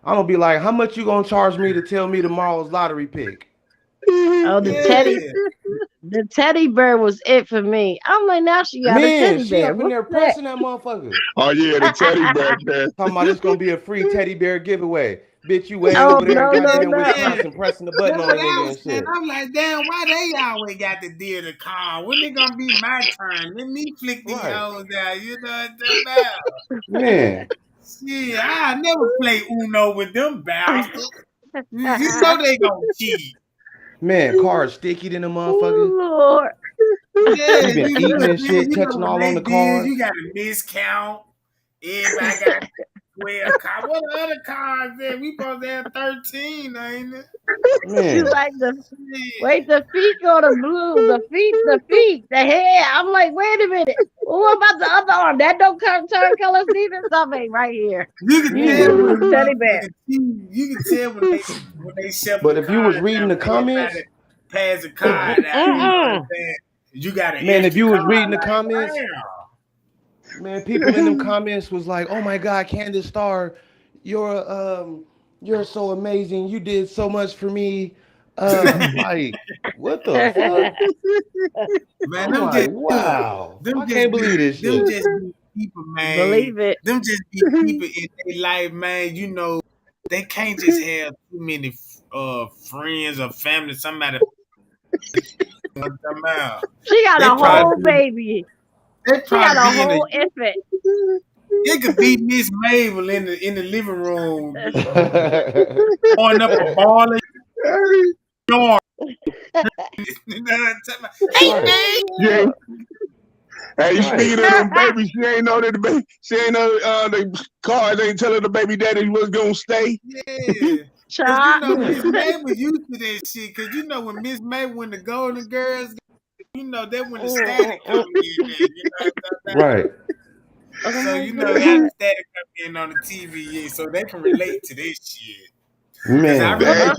Speaker 5: I'm gonna be like, how much you gonna charge me to tell me tomorrow's lottery pick?
Speaker 6: Oh,
Speaker 1: Yeah.
Speaker 6: the teddy bear was it for me. I'm like, now she got a
Speaker 5: Man,
Speaker 6: teddy
Speaker 5: she
Speaker 6: bear.
Speaker 5: up in
Speaker 6: What's
Speaker 5: there
Speaker 6: that?
Speaker 5: pressing that motherfucker.
Speaker 8: Oh yeah, the teddy bear test.
Speaker 5: Talking about it's gonna be a free teddy bear giveaway. Bitch, you way
Speaker 6: Oh
Speaker 5: over there in
Speaker 6: no,
Speaker 1: You know what
Speaker 6: no,
Speaker 5: goddamn
Speaker 6: no.
Speaker 1: I'm saying?
Speaker 5: Wisconsin pressing the button
Speaker 1: That's
Speaker 5: on
Speaker 1: what
Speaker 5: a
Speaker 1: I
Speaker 5: nigga
Speaker 1: was
Speaker 5: and
Speaker 1: saying.
Speaker 5: shit.
Speaker 1: I'm like, damn, why they always got to deal the card? When it gonna be my turn? Let me flick these
Speaker 5: Right.
Speaker 1: hoes out. You know what I'm talking about?
Speaker 5: Man,
Speaker 1: Shit, I never play Uno with them bastards. You know they gonna cheat.
Speaker 5: man, car sticky than a motherfucker.
Speaker 6: Oh,
Speaker 1: Yeah,
Speaker 5: You been
Speaker 1: you
Speaker 5: eating
Speaker 1: look,
Speaker 5: and shit,
Speaker 1: you know
Speaker 5: touching
Speaker 1: when
Speaker 5: all on
Speaker 1: they
Speaker 5: the
Speaker 1: did,
Speaker 5: cards.
Speaker 1: you got a miscount. Everybody got 12 cards. What the other cards there? We supposed to have 13, ain't it?
Speaker 6: you
Speaker 5: Man,
Speaker 6: like the
Speaker 1: Shit.
Speaker 6: wait, the feet go to blue. The feet, the head. I'm like, wait a minute. Well, what about the other arm? That don't turn colors neither. Something right here.
Speaker 1: You can
Speaker 6: You
Speaker 1: tell
Speaker 5: man.
Speaker 1: when
Speaker 6: losing
Speaker 1: a
Speaker 6: the teddy bear.
Speaker 1: motherfucker cheat. You can tell when they shuffle
Speaker 5: But
Speaker 1: the
Speaker 5: if you was
Speaker 1: cards
Speaker 5: reading
Speaker 1: out
Speaker 5: the
Speaker 1: when everybody
Speaker 5: comments,
Speaker 1: pass a card out. You know what I'm
Speaker 6: Mm-mm.
Speaker 1: saying? You got an
Speaker 5: man, if
Speaker 1: extra
Speaker 5: you was
Speaker 1: card
Speaker 5: reading the
Speaker 1: like,
Speaker 5: comments,
Speaker 1: damn.
Speaker 5: man, people in them comments was like, "Oh my God, Candace Star, you're you're so amazing. You did so much for me." I'm like, what the fuck?
Speaker 1: Man,
Speaker 5: I'm
Speaker 1: them
Speaker 5: like,
Speaker 1: just look,
Speaker 5: wow, I can't believe this
Speaker 1: them
Speaker 5: shit.
Speaker 1: just be people, man.
Speaker 6: Believe it.
Speaker 1: Them just be people in their life, man. You know, they can't just have too many friends or family. Somebody come out.
Speaker 6: She got
Speaker 1: They
Speaker 6: a
Speaker 1: probably
Speaker 6: whole baby.
Speaker 1: they
Speaker 6: She got
Speaker 1: probably
Speaker 6: a
Speaker 1: be in a
Speaker 6: whole infant.
Speaker 1: it could be Miss Mabel in the living room pouring up a ball of yarn. You know what I'm talking about? Hey
Speaker 5: Right,
Speaker 1: man.
Speaker 8: Yeah. Hey,
Speaker 5: right,
Speaker 8: speaking of them babies, she ain't know that the baby, she ain't know the cards ain't telling the baby daddy was gonna stay.
Speaker 1: Yeah. Cause you
Speaker 6: Child.
Speaker 1: know Miss Mabel used to that shit. Cause you know when Miss Mabel when the Golden Girls, you know that when the static come in there. You know what I'm talking about?
Speaker 5: right.
Speaker 6: Oh
Speaker 1: So
Speaker 6: my
Speaker 1: you know how the
Speaker 6: god.
Speaker 1: static come in on the TV, yeah. So they can relate to this shit. Cause I
Speaker 5: Man,
Speaker 8: Man,
Speaker 1: remember,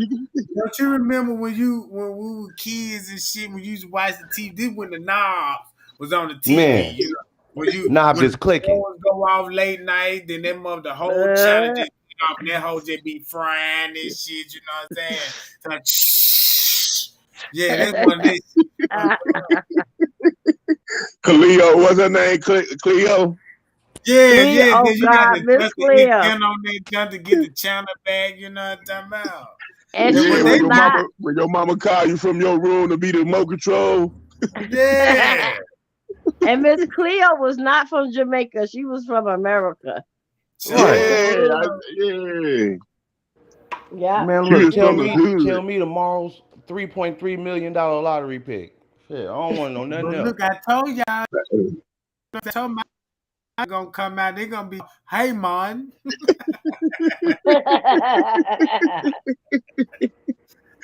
Speaker 1: don't you remember when we were kids and shit when you used to watch the TV? This when the knobs was on the TV.
Speaker 5: man,
Speaker 1: You know
Speaker 5: knob
Speaker 1: when the
Speaker 5: just clicking.
Speaker 1: doors go off late night, then them of the whole channel
Speaker 6: Uh,
Speaker 1: just off and that hoe just be frying this shit, you know what I'm saying? So like, shh. Yeah, that's one of that shit.
Speaker 8: Cleo, what's her name? Cleo?
Speaker 1: Yeah,
Speaker 6: Cleo,
Speaker 1: yeah,
Speaker 6: oh
Speaker 1: because you got
Speaker 6: God,
Speaker 1: to
Speaker 6: Miss
Speaker 1: adjust the
Speaker 6: Cleo.
Speaker 1: antenna on that jump to get the channel back, you know what I'm talking about?
Speaker 6: And
Speaker 1: Then
Speaker 6: she
Speaker 8: Yeah,
Speaker 1: when
Speaker 6: was
Speaker 1: they
Speaker 6: not.
Speaker 8: when your mama call you from your room to be the remote control.
Speaker 1: yeah.
Speaker 6: And Miss Cleo was not from Jamaica. She was from America.
Speaker 1: Sure
Speaker 5: Right.
Speaker 8: Yeah,
Speaker 1: was.
Speaker 8: yeah.
Speaker 6: Yeah.
Speaker 5: Man,
Speaker 8: She
Speaker 5: look,
Speaker 8: was
Speaker 6: She
Speaker 8: from the
Speaker 5: tell
Speaker 8: hood.
Speaker 5: me tomorrow's $3.3 million lottery pick. Shit, I don't want to know nothing
Speaker 1: But
Speaker 5: else.
Speaker 1: look, I told y'all, I told my gonna come out, they gonna be, hey man,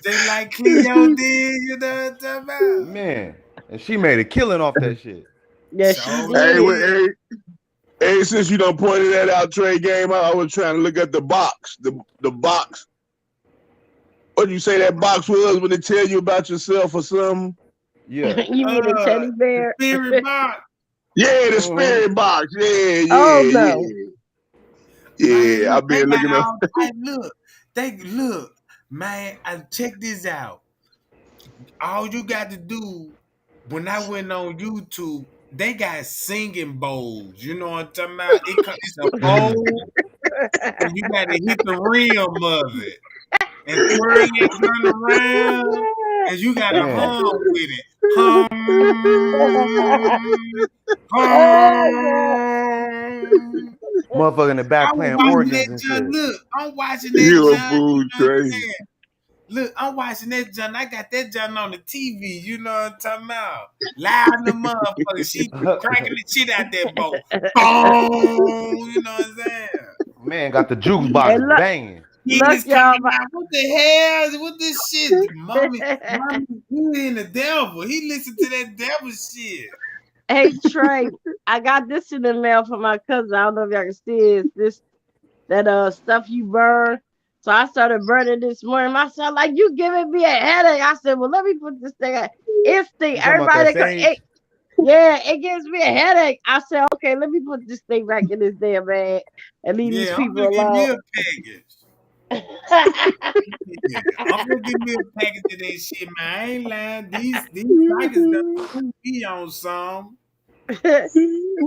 Speaker 1: just like Cleo did, you know what I'm talking about?
Speaker 5: Man, and she made a killing off that shit.
Speaker 6: Yeah, she
Speaker 1: So
Speaker 8: Hey,
Speaker 6: did.
Speaker 1: did.
Speaker 8: hey, since you done pointed that out, Trey Game, I was trying to look at the box. The box. What you say that box was when they tell you about yourself or something?
Speaker 5: Yeah.
Speaker 6: You mean a teddy
Speaker 1: The
Speaker 6: bear?
Speaker 1: spirit box.
Speaker 8: Yeah, the
Speaker 5: Mm-hmm.
Speaker 8: spirit box. Yeah,
Speaker 6: Oh
Speaker 8: yeah,
Speaker 6: no.
Speaker 8: yeah.
Speaker 1: Man,
Speaker 8: Yeah,
Speaker 1: look,
Speaker 8: I've
Speaker 1: they
Speaker 8: been
Speaker 1: got
Speaker 8: looking up.
Speaker 1: all type. Look, man. I check this out. All you got to do when I went on YouTube, they got singing bowls. You know what I'm talking about? It's a bowl, and you got to hit the rim of it and twirl it, turn around, and you got to
Speaker 5: Man,
Speaker 1: hum with it. Hum,
Speaker 6: Oh
Speaker 1: hum.
Speaker 5: motherfucker in the
Speaker 1: I
Speaker 5: back
Speaker 1: was
Speaker 5: playing
Speaker 1: watching
Speaker 5: organs
Speaker 1: that
Speaker 5: and
Speaker 1: John.
Speaker 5: shit.
Speaker 1: Look, I'm watching that
Speaker 8: You a
Speaker 1: John. You
Speaker 8: fool,
Speaker 1: know what I'm
Speaker 8: Trey.
Speaker 1: saying? Look, I'm watching that John. I got that John on the TV. You know what I'm talking about? Loud in the motherfucker. She cracking the shit out that boat. Boom. You know what I'm saying?
Speaker 5: Man got the juice
Speaker 6: and
Speaker 5: box
Speaker 6: look,
Speaker 5: banging.
Speaker 6: look,
Speaker 1: Niggas
Speaker 6: y'all.
Speaker 1: talking about what the hell? What this shit? Mommy, he in the devil. He listened to that devil shit.
Speaker 6: Hey Trey, I got this in the mail from my cousin. I don't know if y'all can see it. It's this that stuff you burn. So I started burning this morning. My son like, you giving me a headache. I said, well, let me put this thing on. It's the
Speaker 5: You talking about that
Speaker 6: everybody go,
Speaker 5: sage?
Speaker 6: yeah, it gives me a headache. I said, okay, let me put this thing back in this damn bag and leave these
Speaker 1: Yeah, I'm
Speaker 6: people
Speaker 1: gonna give me
Speaker 6: alone.
Speaker 1: a package. Yeah, I'm gonna give me a package of that shit, man. I ain't lying. These psychics done put me on some.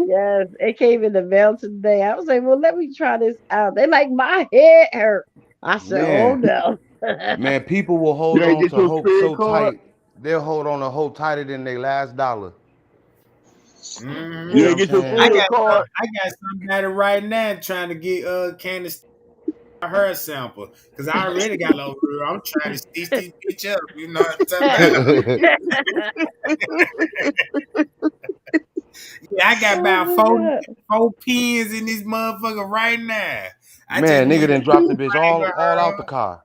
Speaker 6: Yes, it came in the mail today. I was like, well, let me try this out. They like my head hurt. I said, oh
Speaker 5: Man,
Speaker 6: no.
Speaker 5: man, people will
Speaker 8: You
Speaker 5: hold
Speaker 8: ain't
Speaker 5: on
Speaker 8: get
Speaker 5: to
Speaker 8: your
Speaker 5: hope
Speaker 8: spirit
Speaker 5: so
Speaker 8: card?
Speaker 5: tight. They'll hold on to hope tighter than their last dollar. You
Speaker 8: You
Speaker 5: know what
Speaker 8: ain't
Speaker 5: I'm
Speaker 8: get your
Speaker 5: saying?
Speaker 8: spirit card?
Speaker 1: I got somebody right now trying to get Candace her sample because I already got over. I'm trying to stitch this bitch up. You know what I'm talking about? Yeah, I got about
Speaker 6: Oh my
Speaker 1: four pins in this motherfucker right now. I just
Speaker 5: Man, nigga
Speaker 1: need to
Speaker 5: done dropped the bitch
Speaker 1: drag
Speaker 5: all out
Speaker 1: her.
Speaker 5: the car.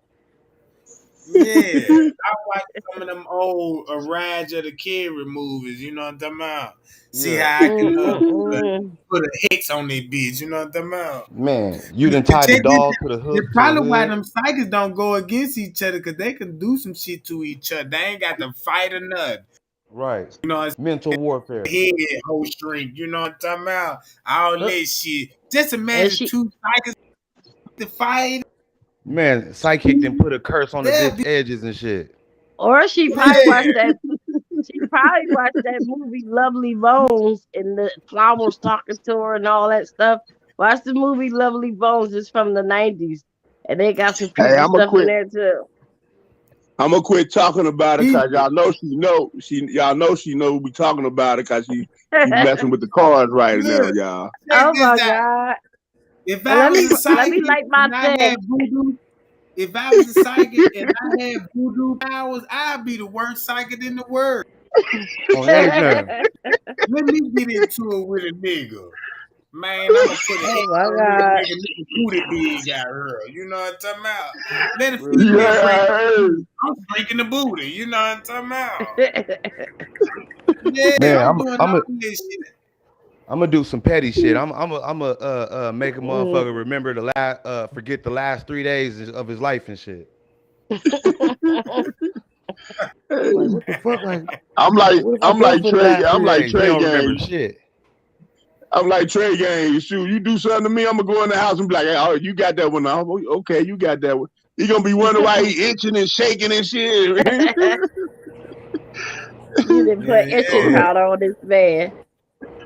Speaker 1: Yeah, I watched some of them old Raj of the Carry movies. You know what I'm talking about? See
Speaker 5: Yeah.
Speaker 1: how I can
Speaker 6: God.
Speaker 1: put a hex on that bitch. You know what I'm talking about?
Speaker 5: Man, you
Speaker 1: And
Speaker 5: done tied the
Speaker 1: check this.
Speaker 5: dog to the
Speaker 1: That's
Speaker 5: hook to the
Speaker 1: probably why
Speaker 5: hood.
Speaker 1: them psychics don't go against each other because they can do some shit to each other. They ain't got to fight or nothing.
Speaker 5: Right.
Speaker 1: You know, it's
Speaker 5: Mental warfare.
Speaker 1: head, whole strength. You know what I'm talking about? All that shit. Just
Speaker 6: And
Speaker 1: imagine
Speaker 6: she
Speaker 1: two psychics to fight.
Speaker 5: Man, Psychic done put a curse on the
Speaker 1: They'll
Speaker 5: bitch
Speaker 1: be
Speaker 5: edges and shit.
Speaker 6: or she probably
Speaker 1: yeah.
Speaker 6: watched that she probably watched that movie Lovely Bones and the flowers talking to her and all that stuff. Watch the movie Lovely Bones. It's from the 90s. And they got some
Speaker 8: Hey,
Speaker 6: creepy stuff in there too.
Speaker 8: I'm gonna quit talking about it because
Speaker 1: People.
Speaker 8: y'all know she know we talking about it because she messing with the cards right now,
Speaker 1: Look,
Speaker 8: y'all.
Speaker 1: check
Speaker 6: Oh
Speaker 1: this
Speaker 6: my
Speaker 1: out.
Speaker 6: God.
Speaker 1: If
Speaker 6: And
Speaker 1: I was a
Speaker 6: let me
Speaker 1: psychic
Speaker 6: light my
Speaker 1: and I
Speaker 6: thing.
Speaker 1: had voodoo, if I was a psychic and I had voodoo powers, I'd be the worst psychic in the world.
Speaker 5: On everything.
Speaker 1: Let me get into it with a nigga. Man, I'm gonna put an
Speaker 6: Oh
Speaker 1: X
Speaker 6: my
Speaker 1: on here,
Speaker 6: God.
Speaker 1: make a nigga booty big out here. You know what I'm talking about? Let a
Speaker 5: Real
Speaker 1: female
Speaker 5: shit.
Speaker 1: break
Speaker 8: Yeah,
Speaker 1: the
Speaker 8: hey.
Speaker 1: booty. I'm breaking the booty. You know what I'm talking about? Yeah,
Speaker 5: Man,
Speaker 1: I'm doing all this shit.
Speaker 5: I'm gonna do some petty shit. I'm a make a
Speaker 6: Mm.
Speaker 5: motherfucker remember the last forget the last 3 days of his life and shit. Like what the fuck? Like what if I
Speaker 8: I'm
Speaker 5: go
Speaker 8: like
Speaker 5: for the
Speaker 8: Trey.
Speaker 5: last
Speaker 8: I'm
Speaker 5: three
Speaker 8: like
Speaker 5: days? He
Speaker 8: Trey
Speaker 5: don't remember
Speaker 8: Gang.
Speaker 5: shit.
Speaker 8: I'm like, Tregang, shoot, you do something to me, I'm gonna go in the house and be like, hey, oh, you got that one now. Okay, you got that one. He gonna be wondering why he itching and shaking and shit.
Speaker 6: You didn't put itching
Speaker 1: Yeah,
Speaker 6: powder on this man.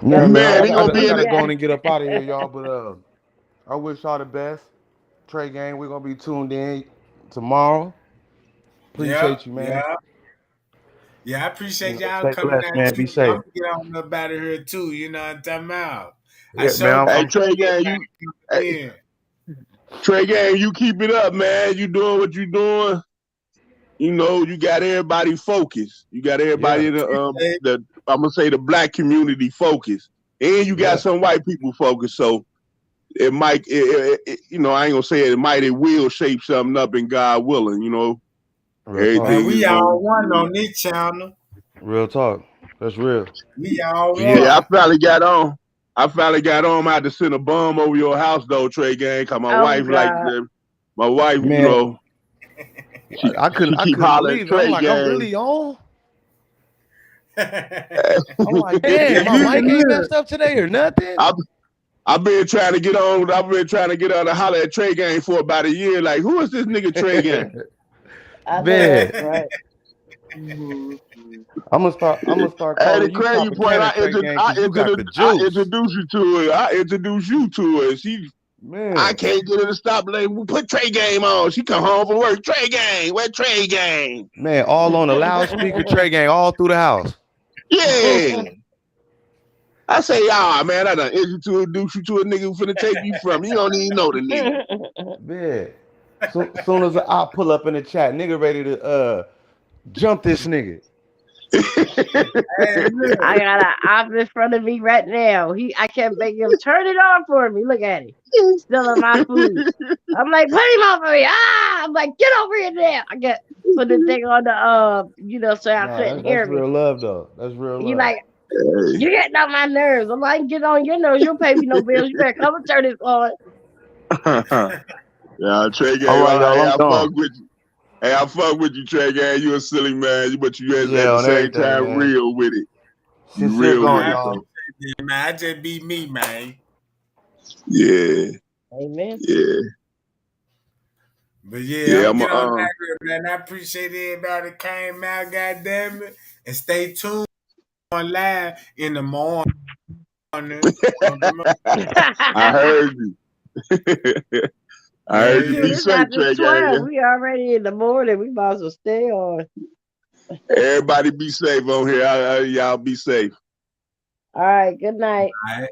Speaker 5: Yeah,
Speaker 6: Got
Speaker 5: man.
Speaker 6: him
Speaker 8: Man,
Speaker 5: I,
Speaker 8: he
Speaker 6: all
Speaker 8: gonna
Speaker 5: I, I
Speaker 8: be in
Speaker 5: gotta
Speaker 8: the
Speaker 5: go on
Speaker 6: yeah.
Speaker 5: and get up out of here, y'all. But I wish y'all the best. Trey Gang, we're gonna be tuned in tomorrow.
Speaker 1: yeah,
Speaker 5: Appreciate you, man.
Speaker 1: yeah. Yeah, I
Speaker 5: You
Speaker 1: appreciate
Speaker 5: know,
Speaker 1: y'all
Speaker 5: stay
Speaker 1: coming
Speaker 5: blessed,
Speaker 1: out
Speaker 5: man.
Speaker 1: too.
Speaker 5: Be
Speaker 1: You know, I'm
Speaker 5: safe.
Speaker 1: gonna get on up out of here too. You know what I'm talking about? I
Speaker 5: Yeah, man.
Speaker 1: sure
Speaker 8: Hey,
Speaker 5: I'm
Speaker 1: appreciate
Speaker 8: Tregang,
Speaker 1: everybody
Speaker 8: hey,
Speaker 1: coming in.
Speaker 8: Tregang, you keep it up, man. You doing what you doing. You know, you got everybody focused. You got everybody
Speaker 5: yeah,
Speaker 8: in
Speaker 1: Appreciate
Speaker 8: the I'm gonna say the black community focused, and you got
Speaker 5: yeah.
Speaker 8: some white people focused. So it might, you know, I ain't gonna say it might, it will shape something up, in God willing. You know,
Speaker 5: Real talk.
Speaker 1: man,
Speaker 8: everything is
Speaker 1: we all
Speaker 8: going.
Speaker 1: one on this channel.
Speaker 5: Real talk. That's real.
Speaker 1: We all
Speaker 5: But yeah,
Speaker 8: Yeah, I
Speaker 1: one.
Speaker 8: finally got on. I finally got on. I had to send a bum over your house though, Tregang, cause my
Speaker 6: Oh
Speaker 8: wife like
Speaker 6: God.
Speaker 8: my wife, you
Speaker 5: man.
Speaker 8: know, she
Speaker 5: I
Speaker 8: keep
Speaker 5: couldn't
Speaker 8: hollering
Speaker 5: believe it. I'm like, I'm
Speaker 8: Tregang.
Speaker 5: really on.
Speaker 1: Yeah,
Speaker 5: I'm like, damn, my
Speaker 1: you
Speaker 5: mic ain't
Speaker 1: look.
Speaker 5: messed up today or nothing.
Speaker 8: I I've been trying to get on. I've been trying to get on to holler at Tregang for about a year. Like, who is this nigga Tregang?
Speaker 6: I know
Speaker 5: Man,
Speaker 6: that's right.
Speaker 7: Mhm.
Speaker 5: I'm gonna start
Speaker 8: At the
Speaker 5: calling you
Speaker 8: crazy point,
Speaker 5: Tropicana Trey Gang because you got the
Speaker 8: I
Speaker 5: juice.
Speaker 8: introduced you to it. I introduced you to it. I
Speaker 5: Man,
Speaker 8: can't get her to stop. Like, we put Trey Game on. She come home from work. Trey Game, where Trey Game?
Speaker 5: man, all on a loudspeaker Trey Gang all through the house.
Speaker 8: Yeah. I say, ah, man, I done introduce you to a nigga who finna take you from. You don't even know the nigga.
Speaker 5: Man. Soon as I pull up in the chat, nigga ready to jump this nigga.
Speaker 1: Hey, look.
Speaker 6: I got an op in front of me right now. I can't make him turn it on for me. Look at him. Stealing my food. I'm like, put him off of me. Ah! I'm like, get over here now. I got put the thing on the so I
Speaker 5: Nah,
Speaker 6: couldn't
Speaker 5: that's
Speaker 6: hear me.
Speaker 5: real love though. That's real
Speaker 6: He
Speaker 5: love.
Speaker 6: like, you getting on my nerves. I'm like, get on your nerves. You'll pay me no bills. You better come and turn this on.
Speaker 8: Yeah, Trey
Speaker 5: All
Speaker 8: Gang,
Speaker 5: right, y'all,
Speaker 8: hey,
Speaker 5: I'm
Speaker 8: I
Speaker 5: gone.
Speaker 8: fuck with you. Hey, I fuck with you, Trey Gang. You a silly man, but you at
Speaker 5: Yeah,
Speaker 8: the
Speaker 5: on
Speaker 8: same
Speaker 5: everything,
Speaker 8: time
Speaker 5: man.
Speaker 8: real with it. You
Speaker 5: Sincere
Speaker 8: real
Speaker 5: gone,
Speaker 8: with
Speaker 1: Man, I
Speaker 8: it,
Speaker 5: y'all.
Speaker 8: so
Speaker 1: appreciate that, man. I just be me, man.
Speaker 8: yeah,
Speaker 6: Amen.
Speaker 8: yeah,
Speaker 1: But yeah,
Speaker 8: yeah.
Speaker 1: I'm
Speaker 8: I'm
Speaker 1: gonna
Speaker 8: a,
Speaker 1: get on back here, man. I appreciate everybody that came out, goddamn it. And stay tuned on live in the morning. On the
Speaker 8: I heard you. I heard you.
Speaker 6: Shoot,
Speaker 8: Be
Speaker 1: yeah.
Speaker 6: it's
Speaker 8: safe,
Speaker 6: after
Speaker 8: Trey
Speaker 6: 12.
Speaker 8: Gang.
Speaker 6: We already in the morning. We might as well stay on.
Speaker 8: Everybody be safe on here. Y'all be safe.
Speaker 6: All right. Good night.
Speaker 1: All right.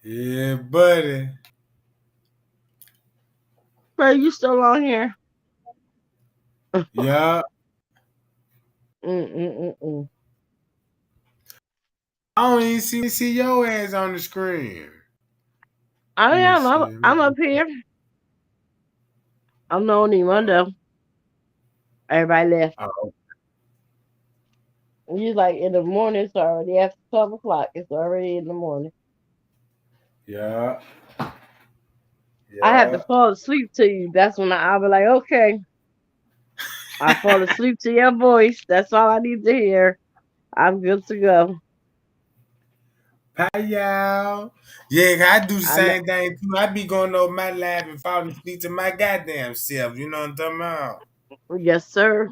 Speaker 1: Yeah, buddy.
Speaker 6: Bro, you still on here?
Speaker 1: Yeah.
Speaker 6: Mm-mm-mm-mm.
Speaker 1: I don't even see your ass on the screen.
Speaker 6: I
Speaker 1: Let me
Speaker 6: am.
Speaker 1: see.
Speaker 6: I'm up here. I'm the only one though. Everybody left.
Speaker 1: Oh,
Speaker 6: You like in the morning, it's already after 12 o'clock. It's already in the morning.
Speaker 1: yeah.
Speaker 6: I have to
Speaker 1: Yeah.
Speaker 6: fall asleep to you. That's when I'll be like, okay. I fall asleep to your voice. That's all I need to hear. I'm good to go.
Speaker 1: Hi, y'all. Yeah, I do the
Speaker 6: I know.
Speaker 1: same thing too. I be going over my lab and falling asleep to my goddamn self. You know what I'm talking about?
Speaker 6: Yes, sir.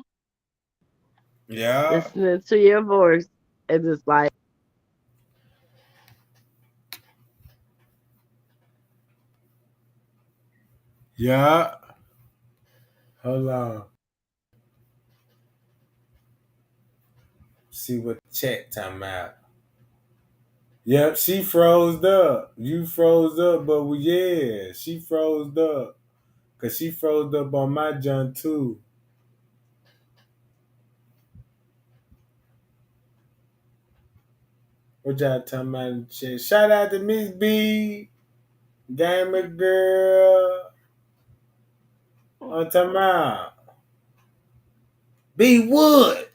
Speaker 1: Yeah.
Speaker 6: Listening to your voice. And it's like,
Speaker 1: Yeah. Hold on. See what the chat talking about. Yep, she froze up. You froze up, but yeah, she froze up. Cause she froze up on my junk too. What y'all talking about in the chat? Shout out to Miss B, Gamer Girl. I'm talking about B Wood.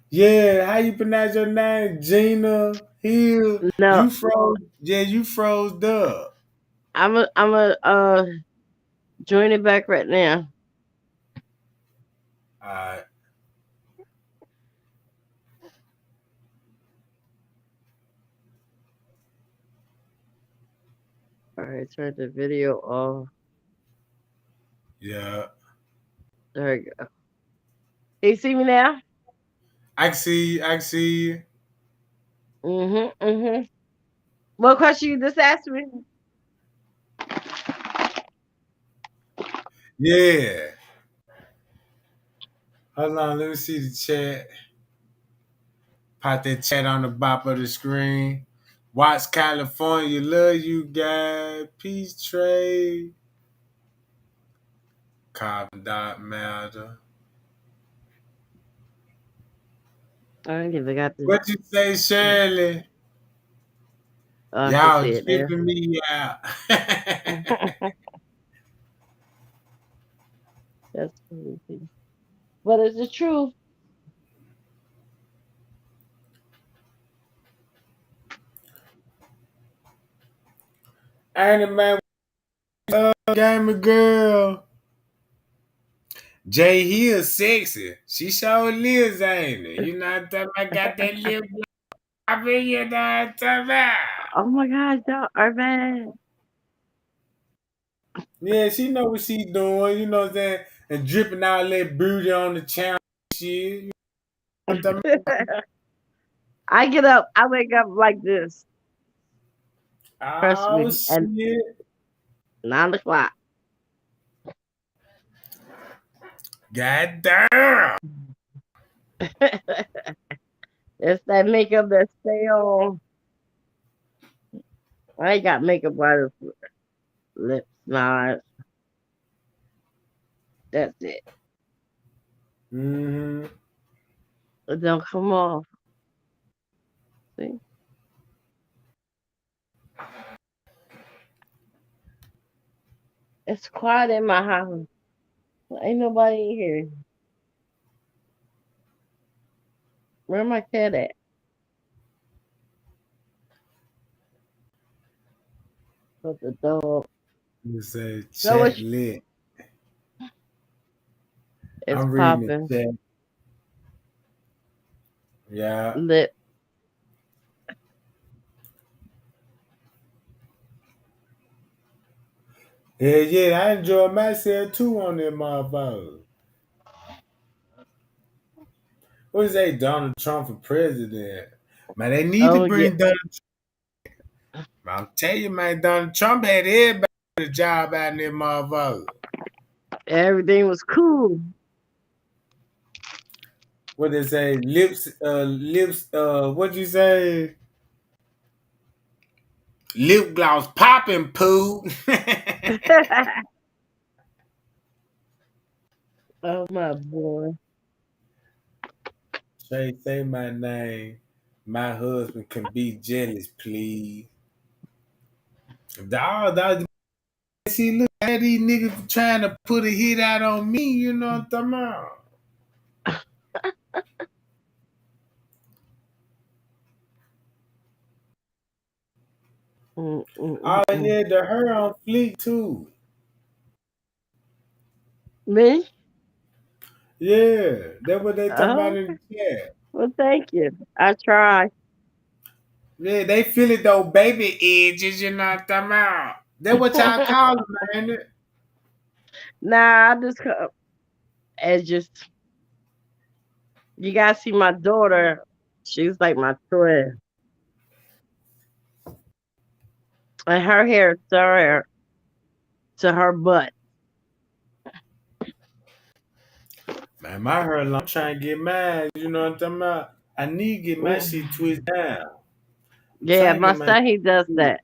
Speaker 1: Yeah, how you pronounce your name? Gina Hill.
Speaker 6: no,
Speaker 1: You froze. Yeah, you froze up.
Speaker 6: I'm a join it back right now.
Speaker 1: Uh,
Speaker 6: All right, turn the video off.
Speaker 1: yeah.
Speaker 6: There we go. You see me now?
Speaker 1: I can see you. I can see you.
Speaker 6: Mm-hmm. What question you just asked me?
Speaker 1: Yeah. Hold on. Let me see the chat. Pop that chat on the bottom of the screen. Watch California. Love you guys. Peace trade. Carbon dot matter.
Speaker 6: I ain't even got this.
Speaker 1: What you say, Shirley?
Speaker 6: I can
Speaker 1: Y'all
Speaker 6: see it now.
Speaker 1: tripping me out.
Speaker 6: That's crazy. But it's the truth.
Speaker 1: Ain't it, man? Gamer girl. Jay Hill sexy. She sure lives, ain't it? You know what I'm talking about? Got that lip popping, you know what I'm talking about?
Speaker 6: Oh my gosh, y'all are bad.
Speaker 1: Yeah, she know what she doing, you know what I'm saying? And dripping all that booty on the channel shit. You know what I'm talking
Speaker 6: I get up, I wake up like this. Trust
Speaker 1: about? Oh,
Speaker 6: me. At
Speaker 1: shit.
Speaker 6: 9 o'clock.
Speaker 1: God damn.
Speaker 6: It's that makeup that stay on. I ain't got makeup by the lips. Nah, that's it.
Speaker 1: Mm-hmm.
Speaker 6: It don't come off. See? It's quiet in my house. Ain't nobody in here. Where my cat at? Put the dog.
Speaker 1: You say
Speaker 6: So
Speaker 1: chat
Speaker 6: what
Speaker 1: lit.
Speaker 6: it's
Speaker 1: I'm reading
Speaker 6: popping.
Speaker 1: the chat. Yeah.
Speaker 6: Lip.
Speaker 1: Yeah, yeah, I enjoy myself too on that motherfucker. What is that, Donald Trump for president? Man, they need to
Speaker 6: Oh yeah.
Speaker 1: bring Donald Trump. I'll tell you, man, Donald Trump had everybody a job out in that motherfucker.
Speaker 6: Everything was cool.
Speaker 1: What they say? What'd you say? Lip gloss popping poo.
Speaker 6: Oh my boy.
Speaker 1: Say my name. My husband can be jealous, please. Dog, see, look at these niggas trying to put a hit out on me. You know what I'm talking about?
Speaker 6: Mm, mm, mm,
Speaker 1: Oh
Speaker 6: mm.
Speaker 1: yeah, the her on fleek too.
Speaker 6: Me?
Speaker 1: Yeah, that's what they talking about
Speaker 6: Oh,
Speaker 1: in the chat.
Speaker 6: well, thank you. I try.
Speaker 1: Yeah, they feel it though, baby edges. You know what I'm talking about? That's what y'all call them, man.
Speaker 6: Nah, I just it's just you gotta see my daughter. She's like my twin, and her hair is to her butt.
Speaker 1: Man, my hair long. I'm trying to get mine. You know what I'm talking about? I need to get my
Speaker 6: Mm.
Speaker 1: shit twisted down. I'm
Speaker 6: Yeah,
Speaker 1: trying to
Speaker 6: my
Speaker 1: get my
Speaker 6: son he does that,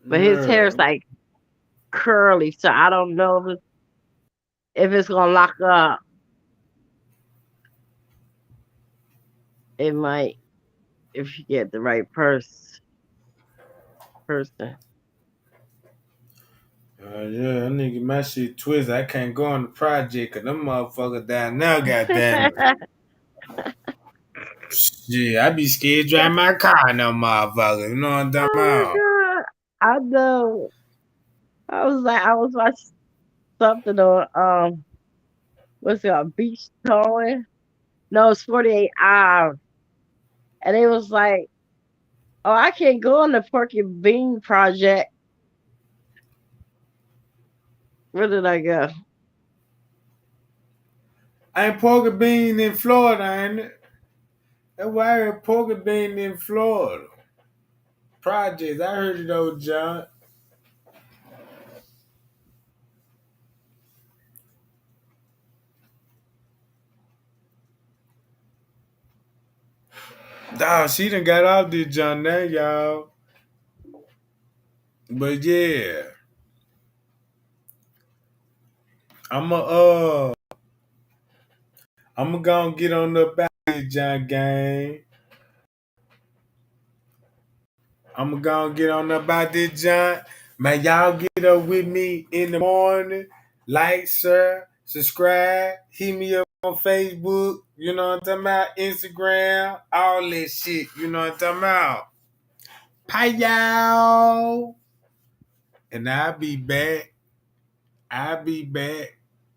Speaker 6: but his hair
Speaker 1: yeah.
Speaker 6: is like curly, so I don't know if it's gonna lock up. It might if you get the right person.
Speaker 1: Yeah, I need to get my shit twisted. I can't go on the project because them motherfuckers down now, goddamn it. Shit, I be scared driving my car in them motherfuckers. You know what I'm talking
Speaker 6: Oh
Speaker 1: about?
Speaker 6: I know. I was watching something on what's it called, Beach Towing? No, it's 48 Hours. And it was like, oh, I can't go on the Porky Bean project. Where did I go?
Speaker 1: Ain't Porky Bean in Florida, ain't it? That's why I heard Porky Bean in Florida. Projects, I heard it old John. Dawg, she done got out this John now, y'all. But yeah, I'ma I'ma go and get on the back John gang. I'ma go and get on about this John. Man, y'all get up with me in the morning. Like, share, subscribe, hit me up on Facebook, you know what I'm talking about? Instagram, all that shit, you know what I'm talking about? Bye, y'all. And I'll be back.